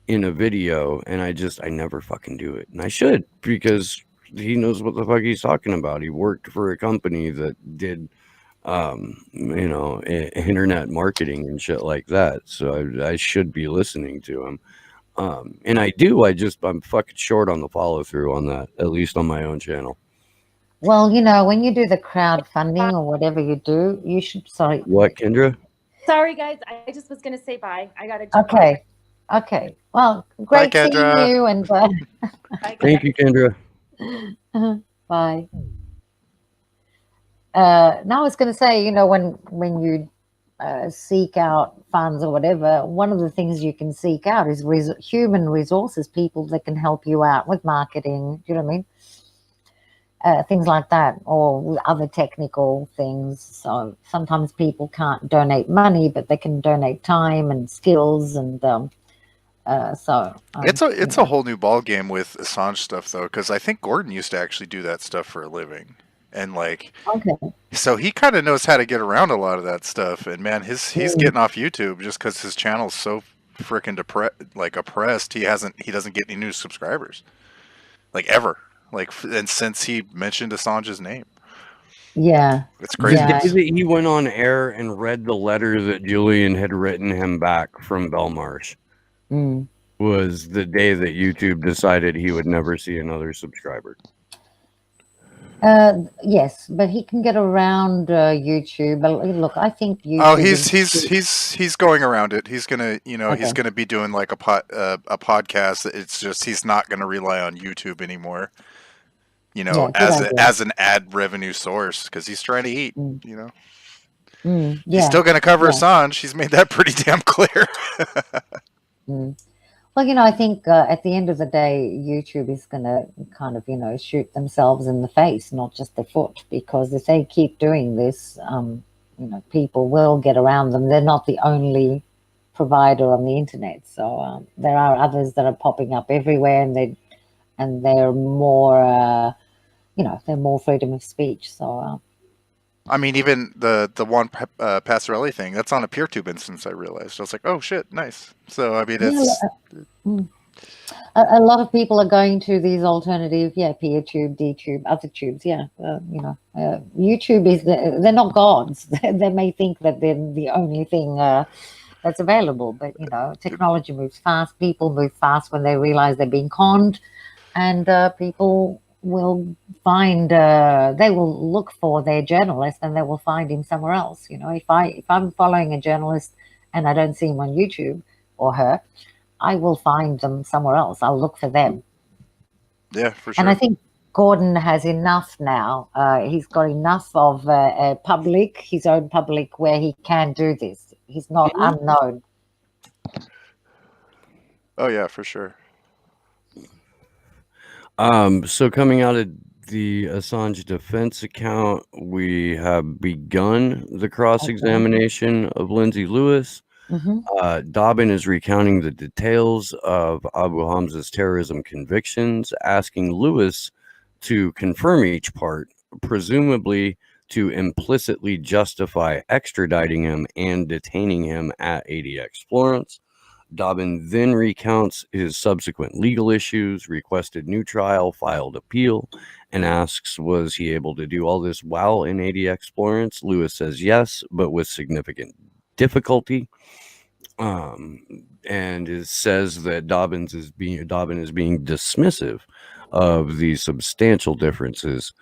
in a video, and I never fucking do it, and I should, because he knows what the fuck he's talking about. He worked for a company that did internet marketing and shit like that, so I should be listening to him. And I do. I'm fucking short on the follow through on that, at least on my own channel. Well, when you do the crowdfunding or whatever you do, you should. Sorry. What, Kendra? Sorry, guys. I just was going to say bye. I got to jump Okay. Okay. Well, great Bye, seeing Kendra. you, and on. Bye, Thank you, Kendra. bye. Now I was going to say, when you seek out funds or whatever, one of the things you can seek out is human resources, people that can help you out with marketing. Do you know what I mean? Things like that, or other technical things. So sometimes people can't donate money, but they can donate time and skills, and it's a whole new ball game with Assange stuff though, because I think Gordon used to actually do that stuff for a living, and okay. So he kind of knows how to get around a lot of that stuff. And man, he's getting off YouTube just because his channel's so freaking oppressed. He doesn't get any new subscribers, ever. And since he mentioned Assange's name. Yeah. It's crazy. Yeah. The day that he went on air and read the letter that Julian had written him back from Belmarsh was the day that YouTube decided he would never see another subscriber. Yes, but he can get around YouTube. But look, I think YouTube. Oh, he's going around it. He's gonna, he's gonna be doing a podcast. It's just he's not gonna rely on YouTube anymore. As an ad revenue source, because he's trying to eat. Yeah. He's still gonna cover Assange. He's made that pretty damn clear. Well, I think at the end of the day, YouTube is going to kind of, shoot themselves in the face, not just their foot, because if they keep doing this, people will get around them. They're not the only provider on the internet. So there are others that are popping up everywhere, and they're more, they're more freedom of speech. So. I mean, even the Juan Passarelli thing, that's on a PeerTube instance, I realized. I was like, oh, shit, nice. So, I mean, it's... A lot of people are going to these alternative, PeerTube, DTube, other tubes, YouTube is... they're not gods. They may think that they're the only thing that's available, but, technology moves fast. People move fast when they realize they're being conned, and people... will find they will look for their journalist, and they will find him somewhere else. If I'm following a journalist and I don't see him on YouTube or her, I will find them somewhere else. I'll look for them. Yeah, for sure. And I think Gordon has enough now. He's got enough of a public, his own public, where he can do this. He's not unknown. Oh yeah, for sure. So coming out of the Assange defense account, we have begun the cross-examination of Lindsay Lewis. Dobbin is recounting the details of Abu Hamza's terrorism convictions, asking Lewis to confirm each part, presumably to implicitly justify extraditing him and detaining him at ADX Florence. Dobbin then recounts his subsequent legal issues, requested new trial, filed appeal, and asks, was he able to do all this while in ADX Florence? Lewis says yes, but with significant difficulty, and says that Dobbin is being dismissive of the substantial differences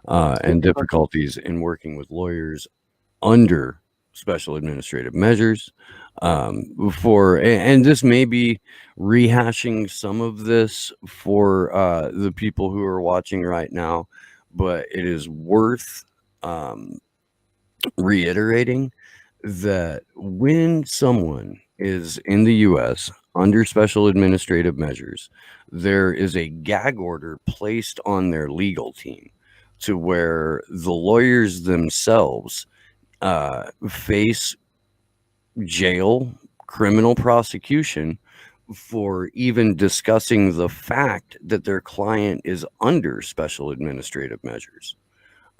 and difficulties in working with lawyers under special administrative measures. And this may be rehashing some of this for the people who are watching right now, but it is worth reiterating that when someone is in the U.S. under special administrative measures, there is a gag order placed on their legal team to where the lawyers themselves face jail, criminal prosecution for even discussing the fact that their client is under special administrative measures.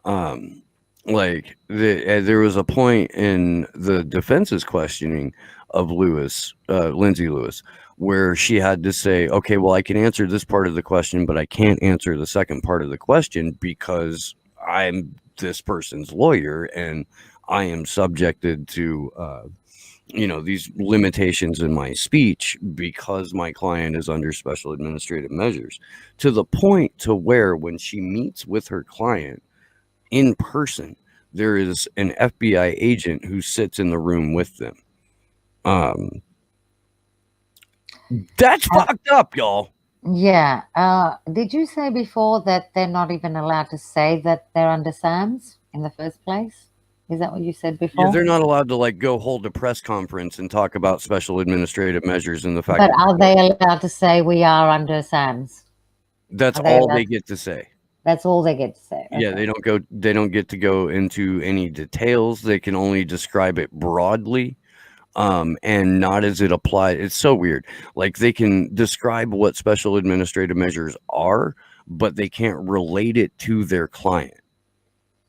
There was a point in the defense's questioning of Lindsay Lewis, where she had to say, okay, well, I can answer this part of the question, but I can't answer the second part of the question because I'm this person's lawyer and I am subjected to, these limitations in my speech because my client is under special administrative measures, to the point to where when she meets with her client in person, there is an FBI agent who sits in the room with them. That's fucked up, y'all. Yeah. Did you say before that they're not even allowed to say that they're under SAMS in the first place? Is that what you said before? Yeah, they're not allowed to go hold a press conference and talk about special administrative measures and the fact. But are they allowed to say we are under SAMS? That's all they get to say. That's all they get to say. Okay. Yeah, they don't get to go into any details. They can only describe it broadly, and not as it applies. It's so weird. Like, they can describe what special administrative measures are, but they can't relate it to their client.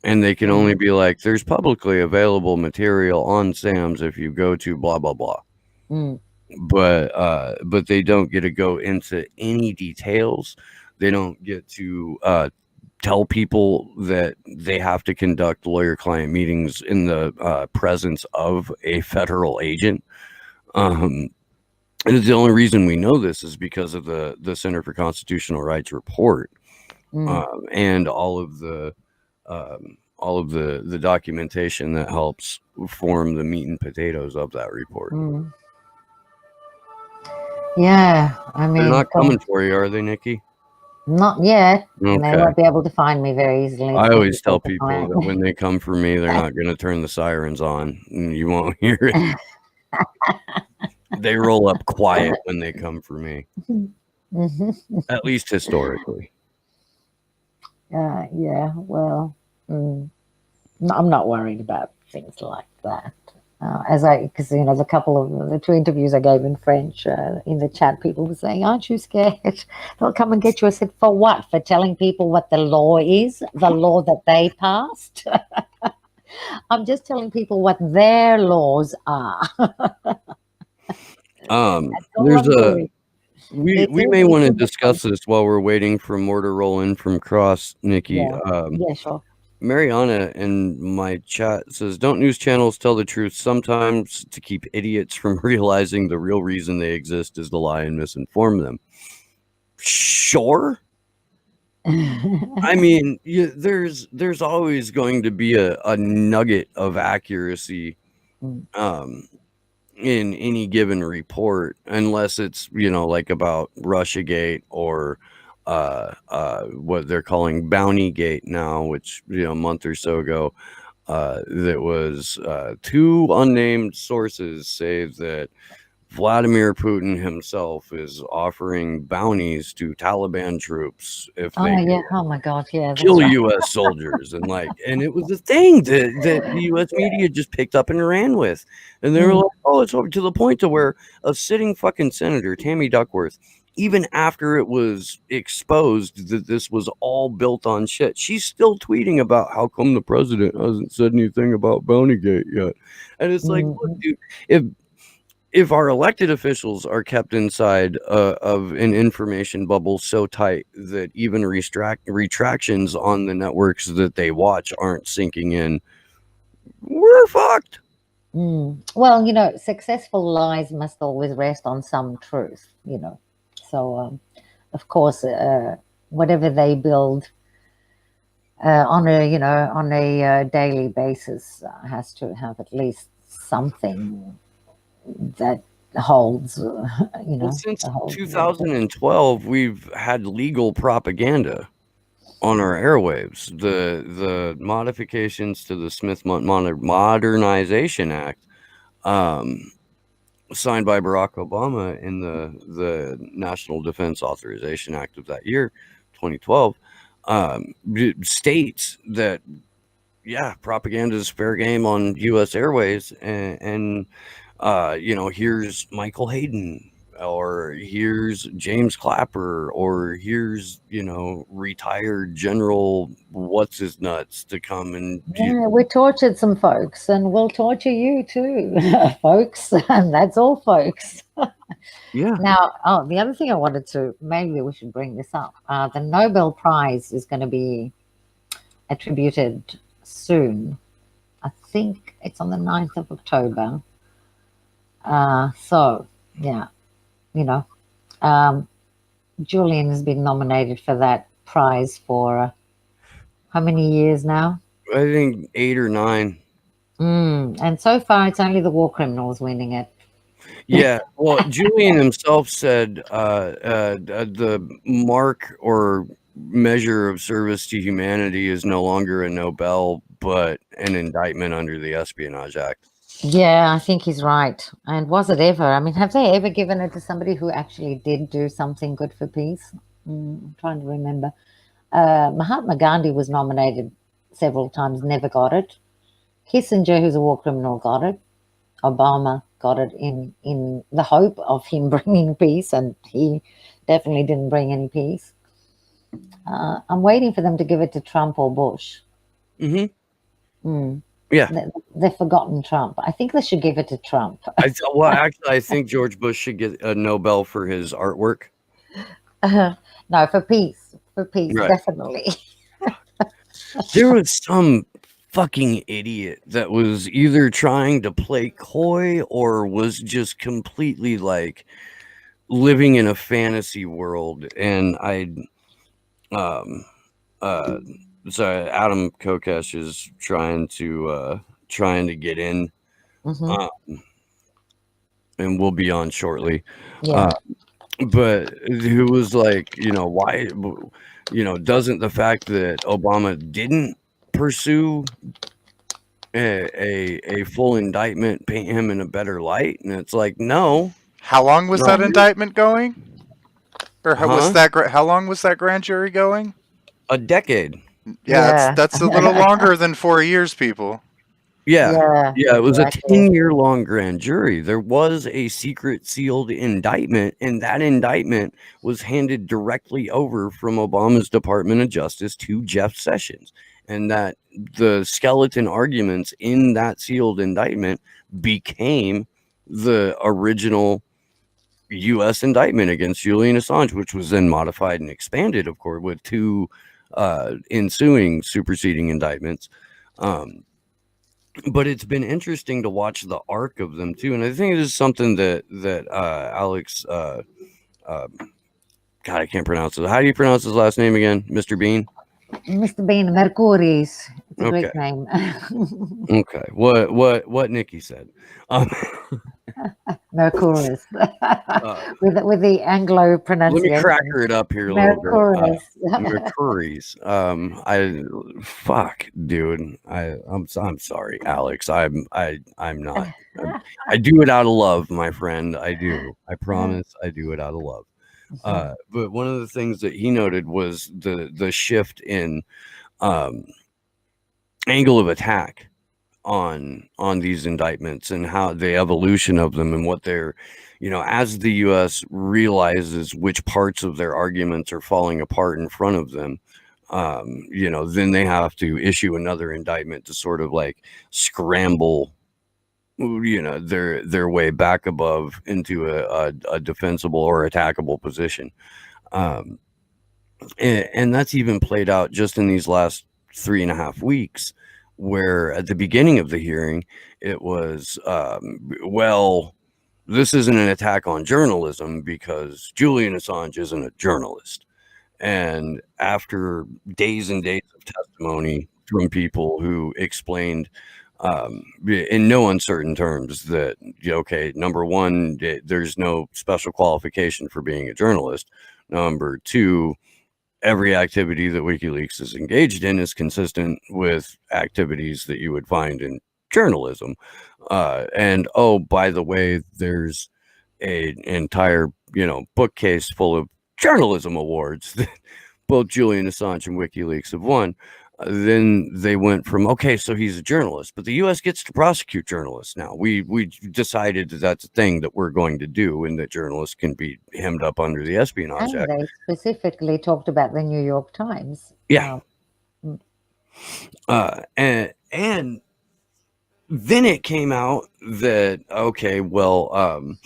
And they can only be like, there's publicly available material on SAMS if you go to blah, blah, blah. But they don't get to go into any details. They don't get to tell people that they have to conduct lawyer-client meetings in the presence of a federal agent. And the only reason we know this is because of the Center for Constitutional Rights report, and all of the documentation that helps form the meat and potatoes of that report. Yeah, I mean, they're not coming for you, are they, Nikki? Not yet. Okay. They won't be able to find me very easily. I always tell people that when they come for me, they're not going to turn the sirens on. You won't hear it. They roll up quiet when they come for me. At least historically. Yeah, well, I'm not worried about things like that. Because the couple of the 2 interviews I gave in French, in the chat, people were saying, "Aren't you scared? They'll come and get you." I said, "For what? For telling people what the law is, the law that they passed." I'm just telling people what their laws are. We may want to discuss this while we're waiting for more to roll in from Cross, Nikki. Yeah, sure. Mariana in my chat says, don't news channels tell the truth sometimes to keep idiots from realizing the real reason they exist is to lie and misinform them? Sure. I mean, there's always going to be a nugget of accuracy in any given report, unless it's like about Russiagate or what they're calling Bountygate now, which a month or so ago, that was 2 unnamed sources say that Vladimir Putin himself is offering bounties to Taliban troops if they oh my God, yeah, kill U.S. soldiers, and it was a thing that the U.S. media just picked up and ran with, and they were like, oh, it's over, to the point to where a sitting fucking senator, Tammy Duckworth, even after it was exposed that this was all built on shit, she's still tweeting about how come the president hasn't said anything about Bountygate yet. And it's like, look, dude, if our elected officials are kept inside of an information bubble so tight that even retractions on the networks that they watch aren't sinking in, we're fucked. Well, successful lies must always rest on some truth, So, of course, whatever they build on a daily basis has to have at least something that holds. Well, since 2012, we've had legal propaganda. on our airwaves. The modifications to the Smith Modernization Act, signed by Barack Obama in the National Defense Authorization Act of that year, 2012, states that propaganda is fair game on U.S. Airways, and here's Michael Hayden, or here's James Clapper, or here's retired General what's his nuts to come and Yeah, we tortured some folks, and we'll torture you too, folks. And that's all, folks. Now, the other thing I wanted to, maybe we should bring this up. The Nobel Prize is going to be attributed soon. I think it's on the 9th of October. So, yeah, Julian has been nominated for that prize for how many years now? I think 8 or 9. And so far, it's only the war criminals winning it. Yeah, well, Julian himself said the mark or measure of service to humanity is no longer a Nobel, but an indictment under the Espionage Act. Yeah, I think he's right. And was it ever? I mean, have they ever given it to somebody who actually did do something good for peace? I'm trying to remember. Mahatma Gandhi was nominated several times, never got it. Kissinger, who's a war criminal, got it. Obama got it in the hope of him bringing peace, and he definitely didn't bring any peace. I'm waiting for them to give it to Trump or Bush. Yeah, they've forgotten Trump. I think they should give it to Trump. I think George Bush should get a Nobel for his artwork. No, for peace. Right. Definitely. There was some fucking idiot that was either trying to play coy or was just completely like living in a fantasy world. And so Adam Kokesh is trying to get in, and we'll be on shortly. Yeah. But who was like, why, doesn't the fact that Obama didn't pursue a full indictment paint him in a better light? And it's like, no. How long was that indictment going? Or how long was that grand jury going? A decade. Yeah, that's a little longer than 4 years, people. Yeah, it was exactly. A 10-year-long grand jury. There was a secret sealed indictment, and that indictment was handed directly over from Obama's Department of Justice to Jeff Sessions, and that the skeleton arguments in that sealed indictment became the original U.S. indictment against Julian Assange, which was then modified and expanded, of course, with 2 ensuing superseding indictments. But it's been interesting to watch the arc of them too, and I think this is something that Alex, God, I can't pronounce it. How do you pronounce his last name again, Mr. Bean? Mr. Bean, Mercouris. It's a great name. Okay, what Nikki said. Mercouris. with the Anglo pronunciation. Let me crack her it up here a little bit. Mercouris. Fuck, dude. I'm sorry, Alex. I'm not. I do it out of love, my friend. I do. I promise. I do it out of love. But one of the things that he noted was the shift in angle of attack on these indictments and how the evolution of them and what they're, as the U.S. realizes which parts of their arguments are falling apart in front of them, then they have to issue another indictment to sort of like scramble, their way back above into a defensible or attackable position. And that's even played out just in these last 3.5 weeks, where at the beginning of the hearing, it was, this isn't an attack on journalism because Julian Assange isn't a journalist. And after days and days of testimony from people who explained in no uncertain terms that, okay, number one, there's no special qualification for being a journalist. Number two, every activity that WikiLeaks is engaged in is consistent with activities that you would find in journalism. And oh, by the way, there's an entire, bookcase full of journalism awards that both Julian Assange and WikiLeaks have won. Then they went from, okay, so he's a journalist, but the U.S. gets to prosecute journalists now. We decided that that's a thing that we're going to do, and that journalists can be hemmed up under the Espionage And Act. they specifically talked about the New York Times. Yeah. And then it came out that, okay, well,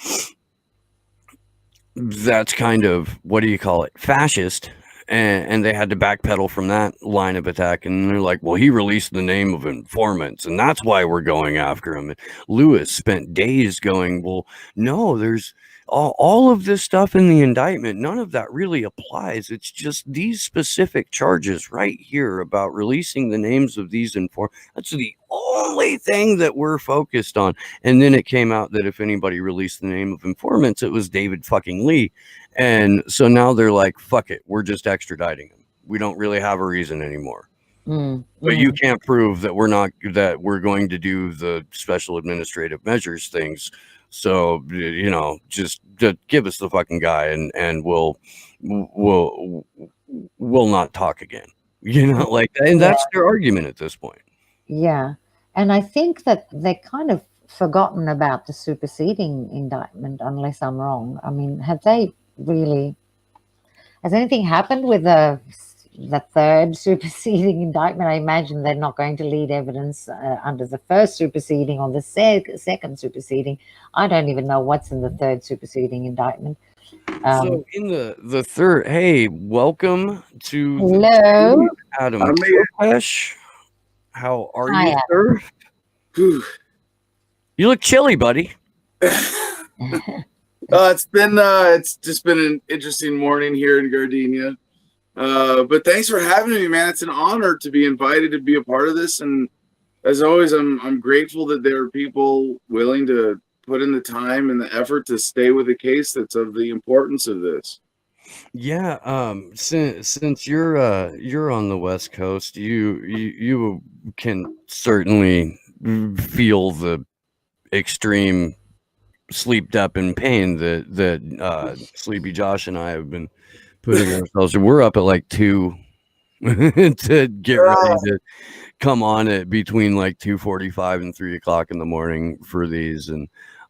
that's kind of, what do you call it, fascist. And they had to backpedal from that line of attack. And they're like, well, he released the name of informants, and that's why we're going after him. And Lewis spent days going, well, no, there's all of this stuff in the indictment. None of that really applies. It's just these specific charges right here about releasing the names of these informants. That's the only thing that we're focused on. And then it came out that if anybody released the name of informants, it was David fucking Lee. And so now they're like, fuck it, we're just extraditing him. We don't really have a reason anymore. But you can't prove that we're going to do the special administrative measures things. So, just give us the fucking guy, and we'll not talk again. And that's their argument at this point. Yeah. And I think that they kind of forgotten about the superseding indictment, unless I'm wrong. I mean, has anything happened with the third superseding indictment? I imagine they're not going to lead evidence under the first superseding or the second superseding. I don't even know what's in the third superseding indictment. So in the third, hey, welcome to hello, Adam Kopesh. How are you, sir? You look chilly, buddy. It's just been an interesting morning here in Gardenia. But thanks for having me, man. It's an honor to be invited to be a part of this. And as always, I'm grateful that there are people willing to put in the time and the effort to stay with a case that's of the importance of this. Yeah, since you're on the West Coast, you can certainly feel the extreme sleep up and pain that Sleepy Josh and I have been putting ourselves. We're up at like 2 to get ready to come on at between like 2:45 and 3 o'clock in the morning for these. And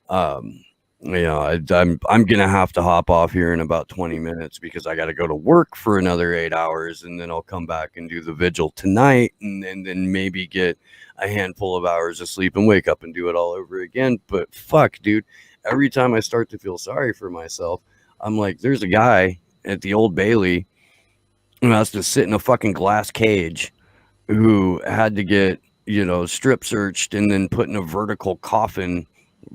I'm gonna have to hop off here in about 20 minutes because I got to go to work for another 8 hours, and then I'll come back and do the vigil tonight, and then maybe get a handful of hours of sleep and wake up and do it all over again. But fuck, dude, every time I start to feel sorry for myself, I'm like, there's a guy at the Old Bailey who has to sit in a fucking glass cage, who had to get, strip searched and then put in a vertical coffin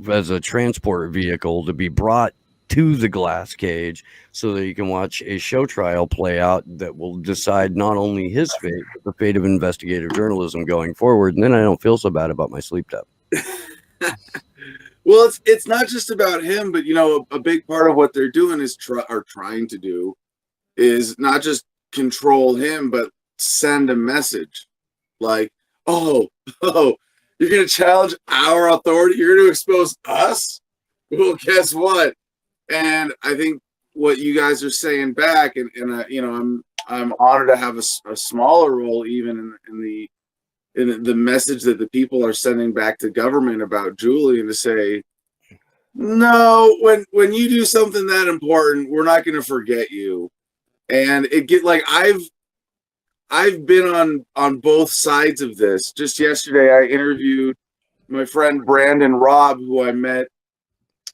as a transport vehicle to be brought to the glass cage so that you can watch a show trial play out that will decide not only his fate, but the fate of investigative journalism going forward. And then I don't feel so bad about my sleep debt. Well, it's not just about him, but a big part of what they're doing is trying to do is not just control him, but send a message like, oh, you're going to challenge our authority. You're going to expose us. Well, guess what? And I think what you guys are saying back, and I'm honored to have a smaller role even in the message that the people are sending back to government about Julian, to say, no, when you do something that important, we're not going to forget you. And I've been on both sides of this. Just yesterday, I interviewed my friend Brandon Robb, who I met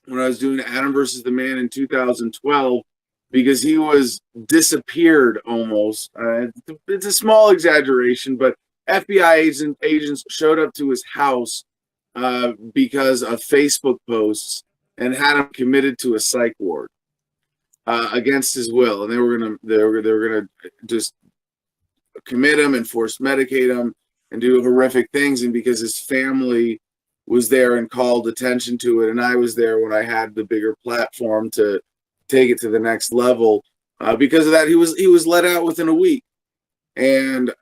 when I was doing Adam versus the Man in 2012, because he was disappeared almost. It's a small exaggeration, but FBI agents showed up to his house because of Facebook posts and had him committed to a psych ward against his will, and they were gonna just commit him and force medicate him and do horrific things. And because his family was there and called attention to it, and I was there when I had the bigger platform to take it to the next level, Because of that, he was let out within a week. And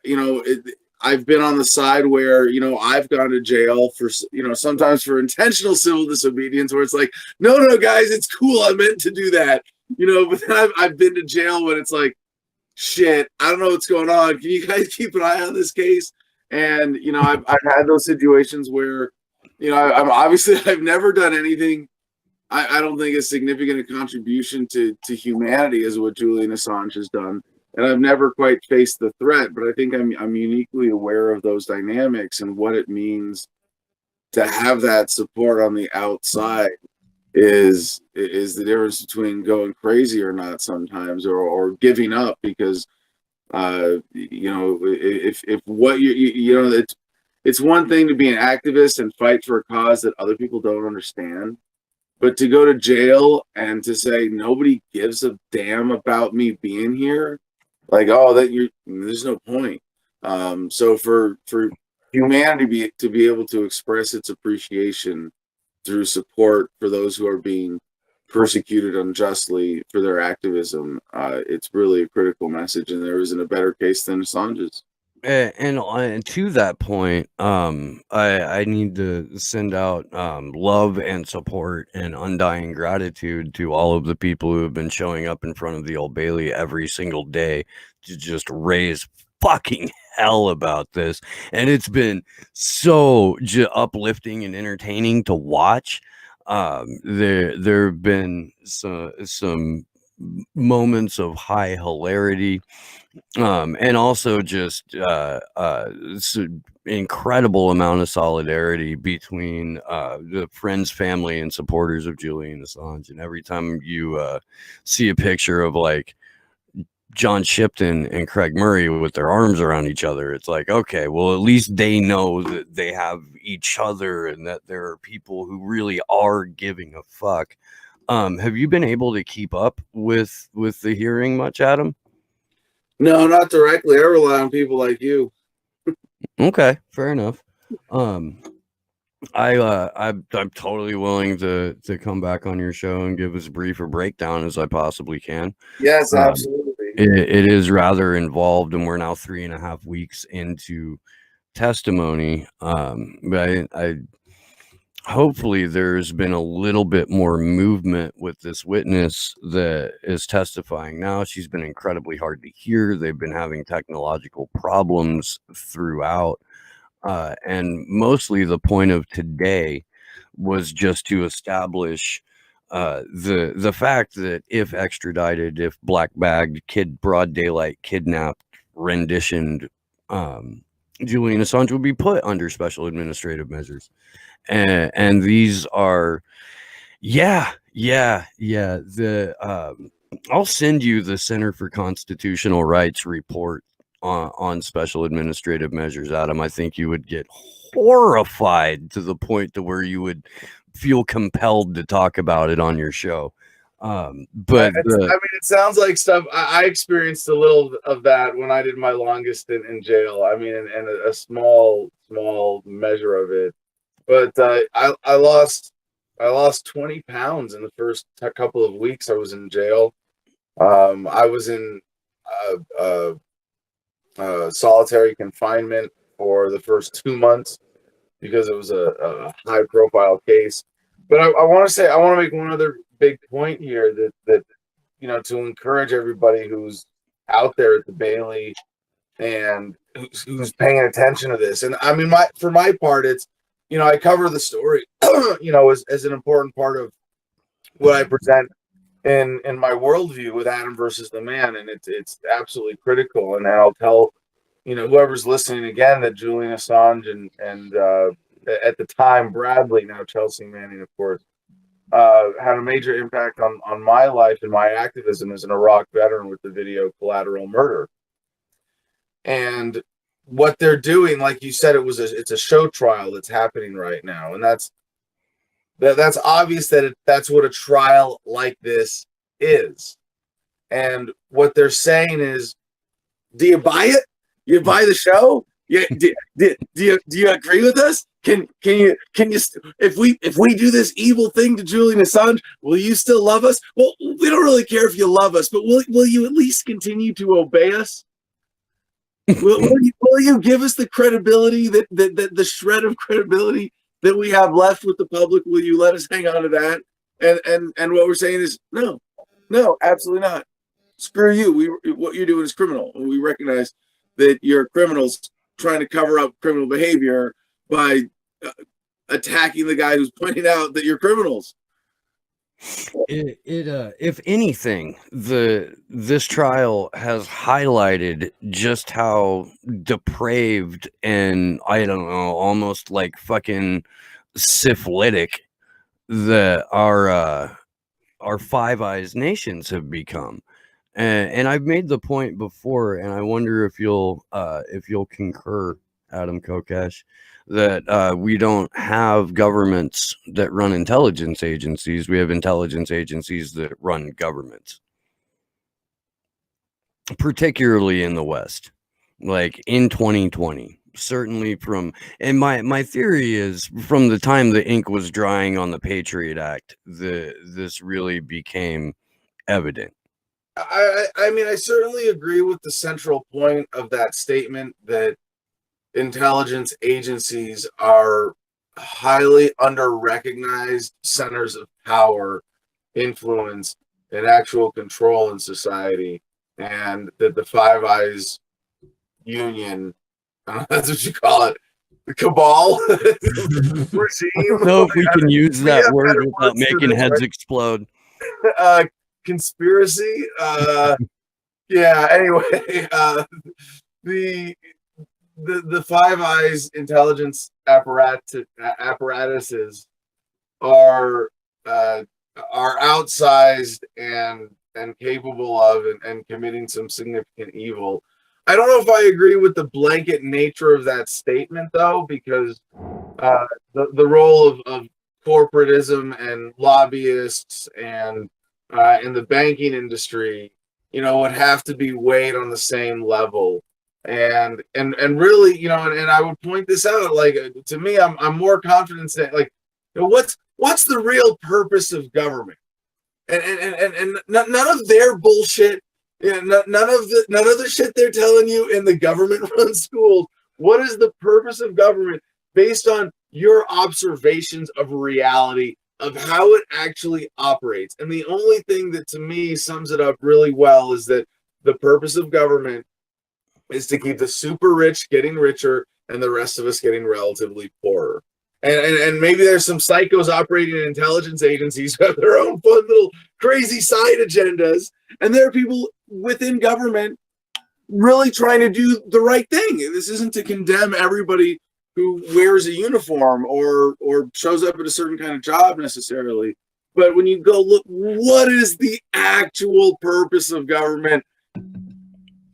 I've been on the side where I've gone to jail for sometimes for intentional civil disobedience, where it's like, no, guys, it's cool, I meant to do that, But then I've been to jail when it's like, shit, I don't know what's going on. Can you guys keep an eye on this case? And I've had those situations where I'm obviously I've never done anything. I don't think as significant a contribution to humanity as what Julian Assange has done. And I've never quite faced the threat, but I think I'm uniquely aware of those dynamics and what it means to have that support on the outside is the difference between going crazy or not sometimes, or giving up because if what it's one thing to be an activist and fight for a cause that other people don't understand. But to go to jail and to say nobody gives a damn about me being here, like, there's no point. So for humanity to be able to express its appreciation through support for those who are being persecuted unjustly for their activism, it's really a critical message, and there isn't a better case than Assange's. And to that point, I need to send out love and support and undying gratitude to all of the people who have been showing up in front of the Old Bailey every single day to just raise fucking hell about this. And it's been so uplifting and entertaining to watch. There have been some moments of high hilarity, and also just incredible amount of solidarity between the friends, family, and supporters of Julian Assange. And every time you see a picture of like John Shipton and Craig Murray with their arms around each other, it's like, okay, well, at least they know that they have each other and that there are people who really are giving a fuck. Have you been able to keep up with the hearing much, Adam? No, not directly. I rely on people like you. Okay, fair enough. I'm totally willing to come back on your show and give as brief a breakdown as I possibly can. Yes, absolutely. It is rather involved, and we're now 3.5 weeks into testimony. But I hopefully there's been a little bit more movement with this witness that is testifying now. She's been incredibly hard to hear. They've been having technological problems throughout. And mostly the point of today was just to establish the fact that if extradited, if black bagged, broad daylight kidnapped, renditioned, Julian Assange would be put under special administrative measures. And these are, I'll send you the Center for Constitutional Rights report on special administrative measures, Adam. I think you would get horrified to the point to where you would feel compelled to talk about it on your show. But it sounds like stuff I experienced a little of that when I did my longest stint in jail. I mean, and a small measure of it. But I lost 20 pounds in the first couple of weeks I was in jail. I was in solitary confinement for the first 2 months because it was a high profile case. But I want to make one other big point here that to encourage everybody who's out there at the Bailey and who's paying attention to this. And I mean, for my part, it's, I cover the story, as an important part of what I present in my worldview with Adam versus the Man, and it's absolutely critical. And I'll tell whoever's listening again that Julian Assange and at the time Bradley, now Chelsea Manning, of course, had a major impact on my life and my activism as an Iraq veteran with the video Collateral Murder. And what they're doing, like you said, it's a show trial that's happening right now, and that's obvious that that's what a trial like this is. And what they're saying is, do you buy it? You buy the show? Do you agree with us? can you if we do this evil thing to Julian Assange, will you still love us? Well, we don't really care if you love us, but will you at least continue to obey us? Will you give us the credibility that the shred of credibility that we have left with the public? Will you let us hang on to that? And what we're saying is no, absolutely not. Screw you. What you're doing is criminal. And we recognize that you're criminals trying to cover up criminal behavior by attacking the guy who's pointing out that you're criminals. If anything, this trial has highlighted just how depraved and, I don't know, almost like fucking syphilitic that our Five Eyes nations have become. And I've made the point before, and I wonder if you'll concur, Adam Kokesh, that we don't have governments that run intelligence agencies. We have intelligence agencies that run governments, particularly in the West, like in 2020. Certainly and my theory is from the time the ink was drying on the Patriot Act, this really became evident. I mean, I certainly agree with the central point of that statement that intelligence agencies are highly under-recognized centers of power, influence, and actual control in society, and that the Five Eyes Union, I don't know, that's what you call it, the cabal regime. I don't know if we can use that word without making heads explode. Conspiracy. Yeah. Anyway, the Five Eyes intelligence apparatuses are outsized and capable of and committing some significant evil. I don't know if I agree with the blanket nature of that statement, though, because the role of corporatism and lobbyists and in the banking industry, would have to be weighed on the same level. And really, and I would point this out, like, to me, I'm more confident saying, like, what's the real purpose of government? And none of their bullshit, none of the shit they're telling you in the government-run schools. What is the purpose of government based on your observations of reality, of how it actually operates? And the only thing that to me sums it up really well is that the purpose of government is to keep the super rich getting richer and the rest of us getting relatively poorer. And maybe there's some psychos operating in intelligence agencies who have their own fun little crazy side agendas, and there are people within government really trying to do the right thing. This isn't to condemn everybody who wears a uniform or shows up at a certain kind of job necessarily. But when you go look, what is the actual purpose of government?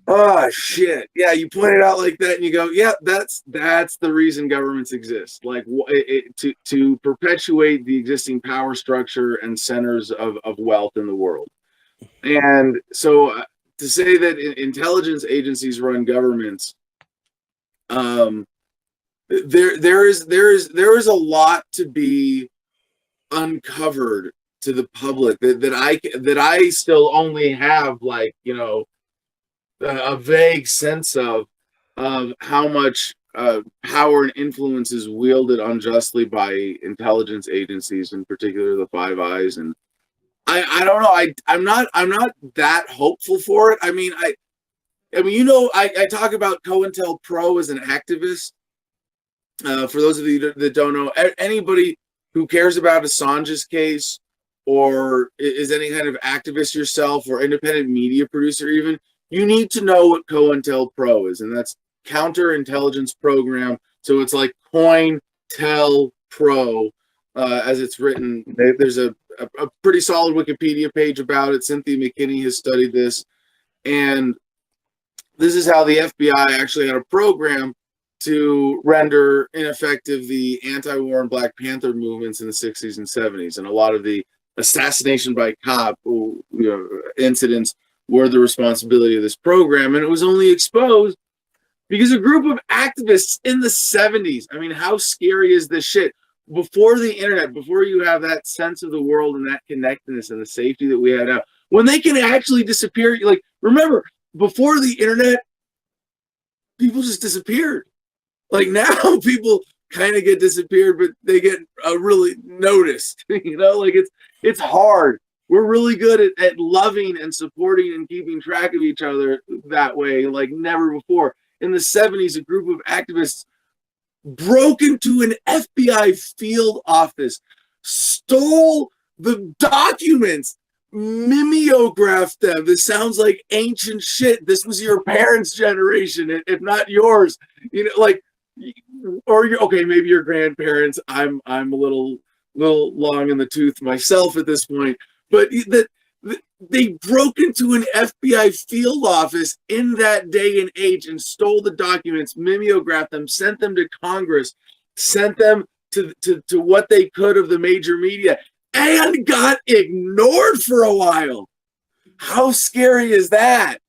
Oh shit! Yeah, you point it out like that, and you go, "Yeah, that's the reason governments exist. Like to perpetuate the existing power structure and centers of wealth in the world." And so, to say that intelligence agencies run governments, there is a lot to be uncovered to the public that I still only have, like, a vague sense of how much power and influence is wielded unjustly by intelligence agencies, in particular the Five Eyes. And I don't know. I'm not that hopeful for it. I mean, I talk about COINTELPRO as an activist. For those of you that don't know, anybody who cares about Assange's case or is any kind of activist yourself or independent media producer even, you need to know what COINTELPRO is, and that's Counterintelligence Program. So it's like COINTELPRO, as it's written. There's a pretty solid Wikipedia page about it. Cynthia McKinney has studied this, and this is how the FBI actually had a program to render ineffective the anti-war and Black Panther movements in the 60s and 70s, and a lot of the assassination by cop incidents were the responsibility of this program. And it was only exposed because a group of activists in the 70s, I mean, how scary is this shit? Before the internet, before you have that sense of the world and that connectedness and the safety that we have now, when they can actually disappear, like, remember, before the internet, people just disappeared. Like now people kind of get disappeared, but they get really noticed, like it's hard. We're really good at loving and supporting and keeping track of each other that way, like never before. In the 70s, a group of activists broke into an FBI field office, stole the documents, mimeographed them. This sounds like ancient shit. This was your parents' generation, if not yours. Like, or okay, maybe your grandparents. I'm a little long in the tooth myself at this point, but they broke into an FBI field office in that day and age and stole the documents, mimeographed them, sent them to Congress, sent them to what they could of the major media, and got ignored for a while. How scary is that?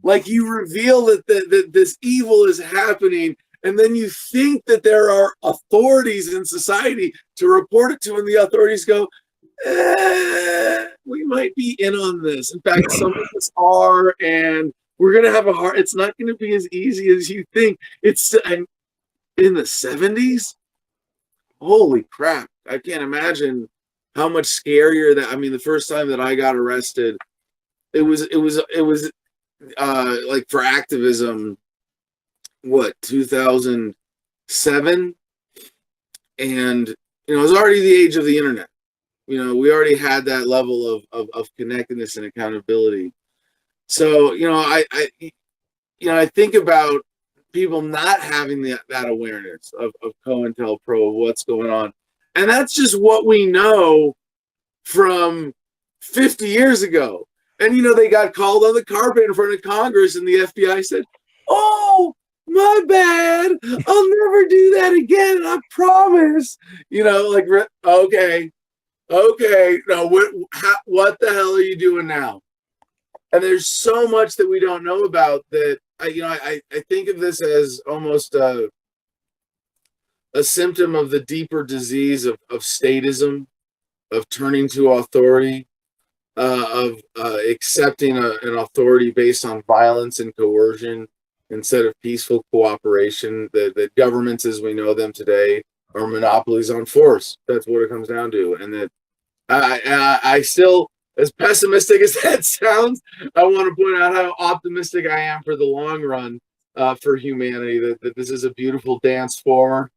Like, you reveal that this evil is happening, and then you think that there are authorities in society to report it to, and the authorities go, we might be in on this. In fact, some of us are, and we're going to have a hard, it's not going to be as easy as you think. It's in the 70s. Holy crap. I can't imagine how much scarier that, I mean, the first time that I got arrested, it was like for activism, what, 2007? And, it was already the age of the internet. We already had that level of connectedness and accountability. So, I think about people not having that awareness of COINTELPRO, of what's going on. And that's just what we know from 50 years ago. And, they got called on the carpet in front of Congress, and the FBI said, "Oh, my bad. I'll never do that again. I promise." Like, okay, now what the hell are you doing now? And there's so much that we don't know about that. I think of this as almost a symptom of the deeper disease of statism, of turning to authority, of accepting an authority based on violence and coercion instead of peaceful cooperation. That governments as we know them today are monopolies on force. That's what it comes down to. And that I still, as pessimistic as that sounds, I want to point out how optimistic I am for the long run, for humanity, that this is a beautiful dance forward.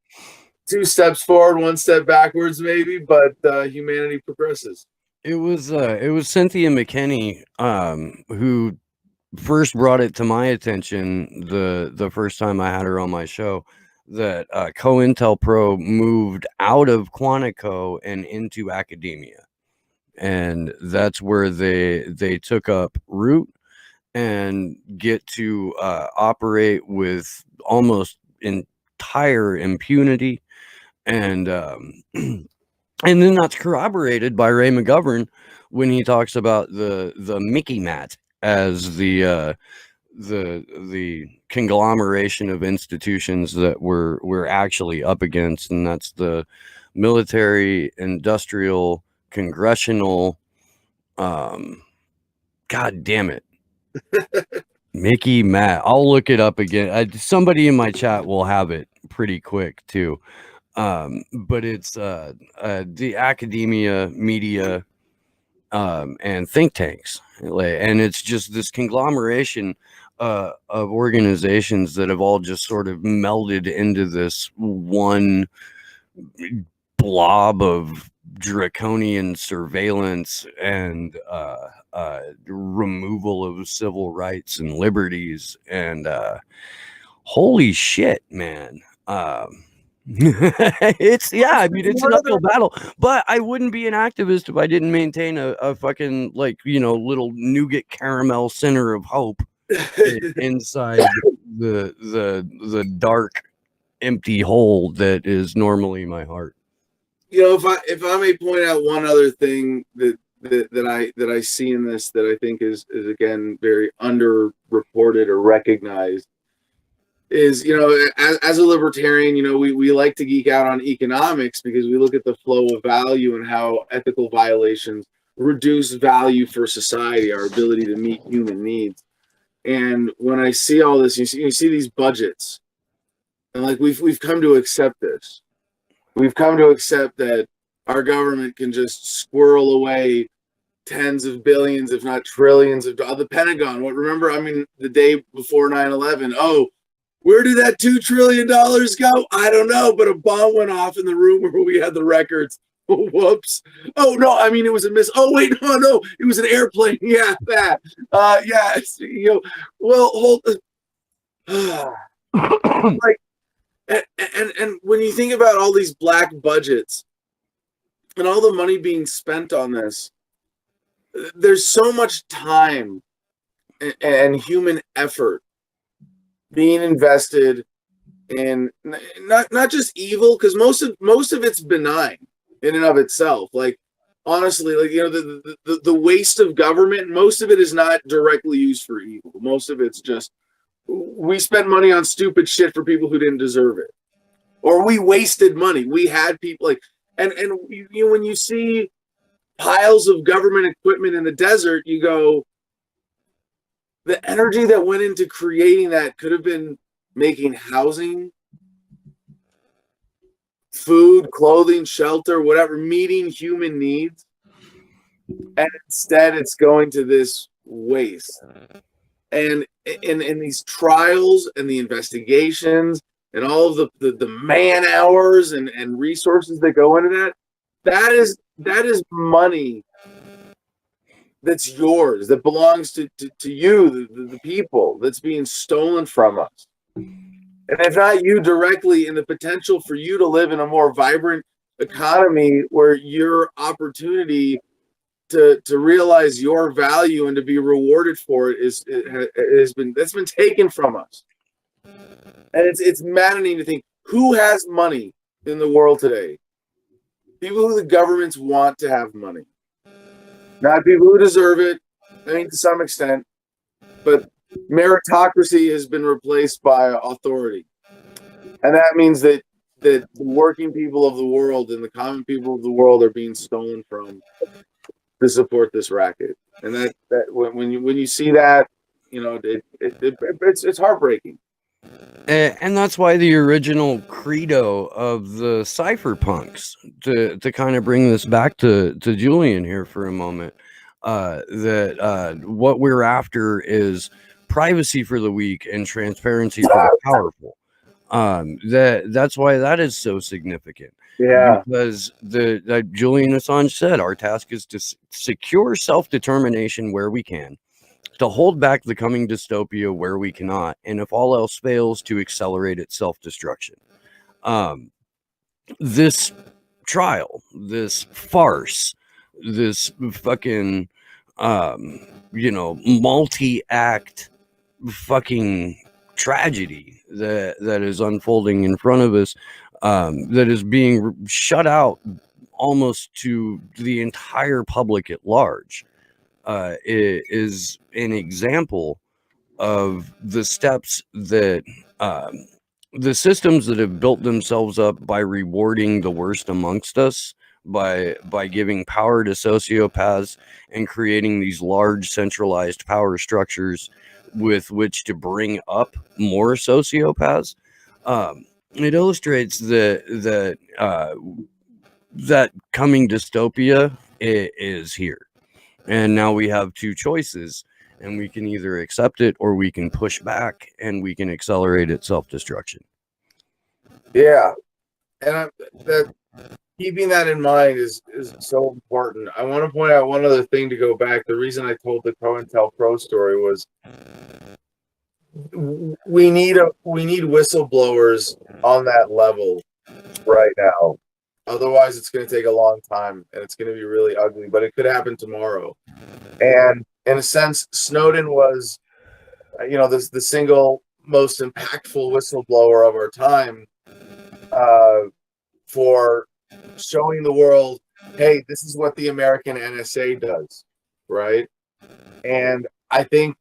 2 steps forward, 1 step backwards, maybe, but humanity progresses. It was Cynthia McKinney who first brought it to my attention the first time I had her on my show, that COINTELPRO moved out of Quantico and into academia, and that's where they took up root and get to operate with almost entire impunity, and then that's corroborated by Ray McGovern when he talks about the Mickey Mat as the conglomeration of institutions that we're actually up against, and that's the military, industrial, congressional, god damn it, Mickey Mat. I'll look it up again. Somebody in my chat will have it pretty quick too. But it's the academia, media, and think tanks, and it's just this conglomeration of organizations that have all just sort of melded into this one blob of draconian surveillance and removal of civil rights and liberties, and holy shit, man. It's an uphill battle, but I wouldn't be an activist if I didn't maintain a fucking little nougat caramel center of hope inside the dark, empty hole that is normally my heart. If I may point out one other thing that I see in this that I think is again very underreported or recognized, is, you know, as a libertarian, you know, we like to geek out on economics because we look at the flow of value and how ethical violations reduce value for society, our ability to meet human needs. And when I see all this, you see these budgets, and like we've come to accept this. We've come to accept that our government can just squirrel away tens of billions, if not trillions of dollars. The Pentagon, what, remember, I mean, the day before 9/11, oh, where did that $2 trillion go? I don't know, but a bomb went off in the room where we had the records. Oh, whoops. Oh, no, I mean, it was a miss. Oh, wait, no, it was an airplane. Yeah, that. Yeah, you know, well, hold. Like, and when you think about all these black budgets and all the money being spent on this, there's so much time and human effort being invested in not just evil, because most of it's benign in and of itself. Like, honestly, like, you know, the waste of government, most of it is not directly used for evil. Most of it's just, we spent money on stupid shit for people who didn't deserve it, or we wasted money. We had people like, and you know, when you see piles of government equipment in the desert, you go, the energy that went into creating that could have been making housing, food, clothing, shelter, whatever, meeting human needs. And instead it's going to this waste. And in these trials and the investigations and all of the man hours and resources that go into that is money that's yours, that belongs to you, the people, that's being stolen from us. And if not you directly, in the potential for you to live in a more vibrant economy where your opportunity to realize your value and to be rewarded for it that's been taken from us. And it's maddening to think, who has money in the world today? People who the governments want to have money. Not people who deserve it, I mean, to some extent, but meritocracy has been replaced by authority. And that means that the working people of the world and the common people of the world are being stolen from to support this racket. And that when you see that, you know, it's heartbreaking. And that's why the original credo of the cypherpunks, to kind of bring this back to Julian here for a moment, that what we're after is privacy for the weak and transparency for the powerful. That's why that is so significant. Yeah. Because like Julian Assange said, our task is to secure self-determination where we can, to hold back the coming dystopia where we cannot, and if all else fails, to accelerate its self-destruction. This trial, this farce, this fucking you know, multi-act fucking tragedy that is unfolding in front of us, that is being shut out almost to the entire public at large, is an example of the steps that the systems that have built themselves up by rewarding the worst amongst us, by giving power to sociopaths and creating these large centralized power structures with which to bring up more sociopaths. It illustrates that coming dystopia is here. And now we have two choices, and we can either accept it or we can push back and we can accelerate its self-destruction. Yeah. And keeping that in mind is so important. I want to point out one other thing to go back. The reason I told the COINTELPRO story was we need whistleblowers on that level right now. Otherwise, it's going to take a long time and it's going to be really ugly, but it could happen tomorrow. And in a sense, Snowden was, you know, the single most impactful whistleblower of our time, for showing the world, hey, this is what the American NSA does, right? And I think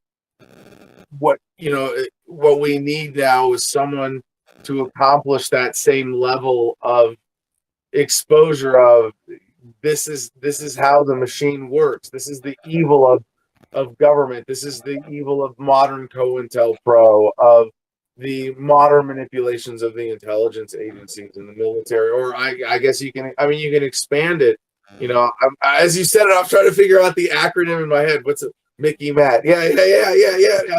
what what we need now is someone to accomplish that same level of exposure of this is how the machine works. This is the evil of government. This is the evil of modern COINTELPRO, of the modern manipulations of the intelligence agencies and the military. Or I guess you can expand it. As you said it, I'm trying to figure out the acronym in my head. What's it? Mickey Matt. Yeah.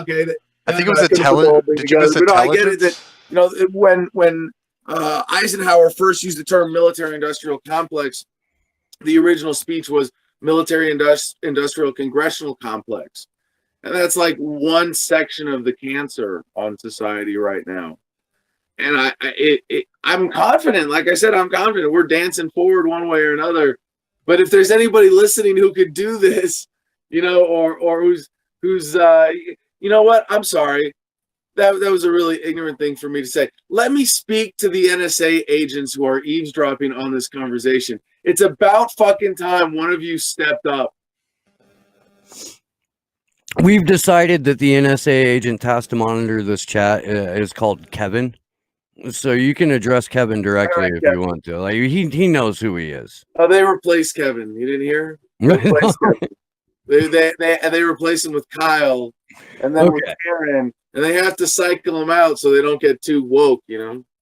Okay. I think it was intelligence. Did you miss But no, I get it intelligence? that when Eisenhower first used the term military-industrial complex, the original speech was military-industrial congressional complex, and that's like one section of the cancer on society right now. And I'm confident. Like I said, I'm confident we're dancing forward one way or another. But if there's anybody listening who could do this, or who's you know what? I'm sorry. That was a really ignorant thing for me to say. Let me speak to the NSA agents who are eavesdropping on this conversation. It's about fucking time one of you stepped up. We've decided that the NSA agent tasked to monitor this chat is called Kevin. So you can address Kevin directly if you want to. Like he knows who he is. Oh, they replaced Kevin. You didn't hear? They replaced Kevin. They replace him with Kyle, and then with Karen, and they have to cycle them out so they don't get too woke.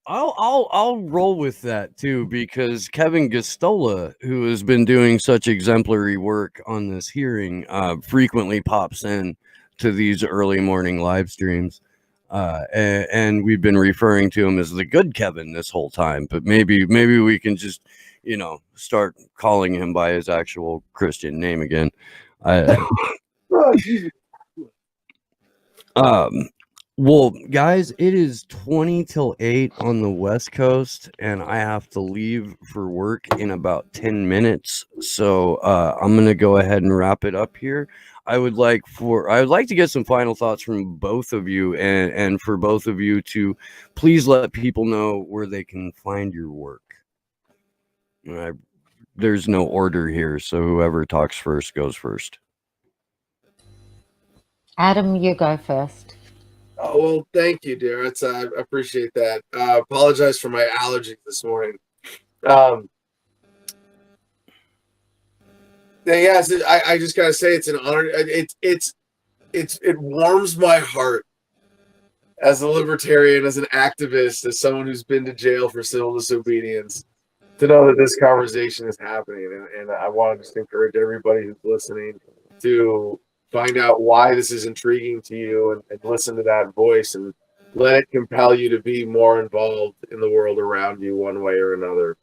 I'll roll with that too, because Kevin Gostola, who has been doing such exemplary work on this hearing, frequently pops in to these early morning live streams, and we've been referring to him as the good Kevin this whole time. But maybe we can just start calling him by his actual Christian name again. Well, guys, it is 20 till 8 on the West Coast, and I have to leave for work in about 10 minutes. So I'm gonna go ahead and wrap it up here. I would like to get some final thoughts from both of you, and for both of you to please let people know where they can find your work. There's no order here, so whoever talks first goes first. Adam, you go first. Oh, well, thank you, dear. I appreciate that. Apologize for my allergies this morning. I just gotta say it's an honor. It warms my heart as a libertarian, as an activist, as someone who's been to jail for civil disobedience, to know that this conversation is happening. And I want to just encourage everybody who's listening to find out why this is intriguing to you and listen to that voice and let it compel you to be more involved in the world around you one way or another.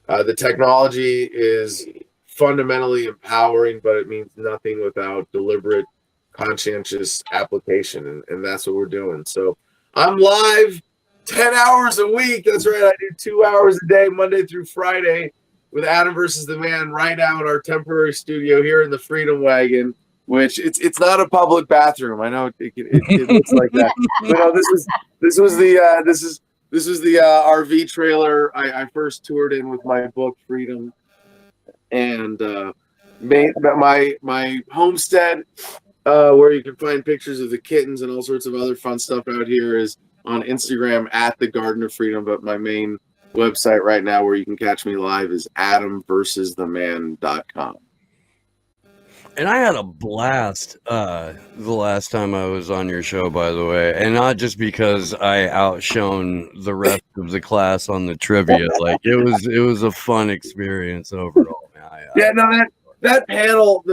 The technology is fundamentally empowering, but it means nothing without deliberate, conscientious application. And that's what we're doing. So I'm live 10 hours a week. That's right. I do 2 hours a day, Monday through Friday, with Adam versus the Man right now in our temporary studio here in the Freedom Wagon, which it's not a public bathroom. I know it looks like that. But no, this was the RV trailer I first toured in with my book Freedom, and my homestead, where you can find pictures of the kittens and all sorts of other fun stuff out here, is on Instagram at the Garden of Freedom. But my main website right now where you can catch me live is adamversustheman.com. And I had a blast the last time I was on your show, by the way, and not just because I outshone the rest of the class on the trivia. Like it was a fun experience overall. That panel.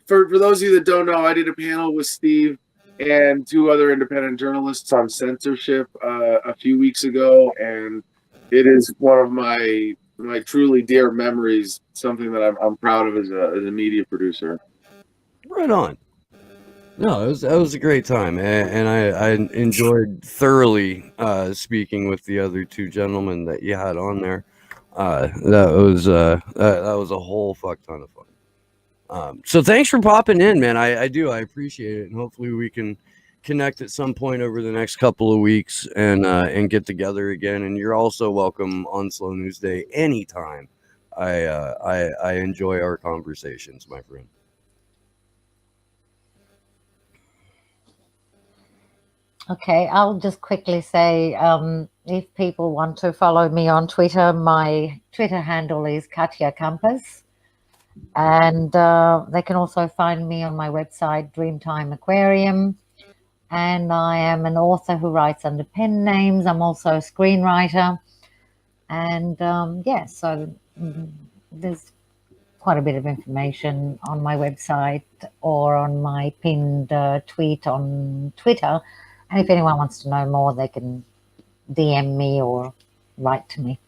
For those of you that don't know, I did a panel with Steve and 2 other independent journalists on censorship a few weeks ago, and it is one of my truly dear memories. Something that I'm proud of as a media producer. Right on. No, it was a great time, and I enjoyed thoroughly speaking with the other 2 gentlemen that you had on there. That was a whole fuck ton of fun. So thanks for popping in, man. I appreciate it, and hopefully we can connect at some point over the next couple of weeks and get together again. And you're also welcome on Slow News Day anytime. I enjoy our conversations, my friend. Okay, I'll just quickly say if people want to follow me on Twitter, my Twitter handle is Katya Campus. And they can also find me on my website, Dreamtime Aquarium. And I am an author who writes under pen names. I'm also a screenwriter. And yeah, so there's quite a bit of information on my website or on my pinned tweet on Twitter. And if anyone wants to know more, they can DM me or write to me.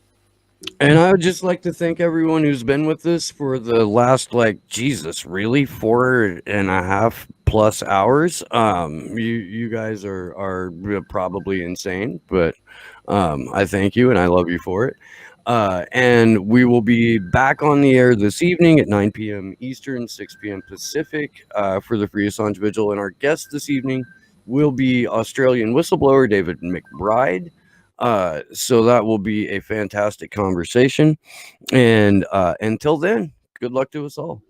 And I would just like to thank everyone who's been with us for the last, like, Jesus, really 4.5+ hours. You guys are probably insane, but I thank you and I love you for it. And we will be back on the air this evening at 9 p.m. Eastern, 6 p.m. Pacific for the Free Assange Vigil. And our guest this evening will be Australian whistleblower David McBride. So that will be a fantastic conversation. And until then, good luck to us all.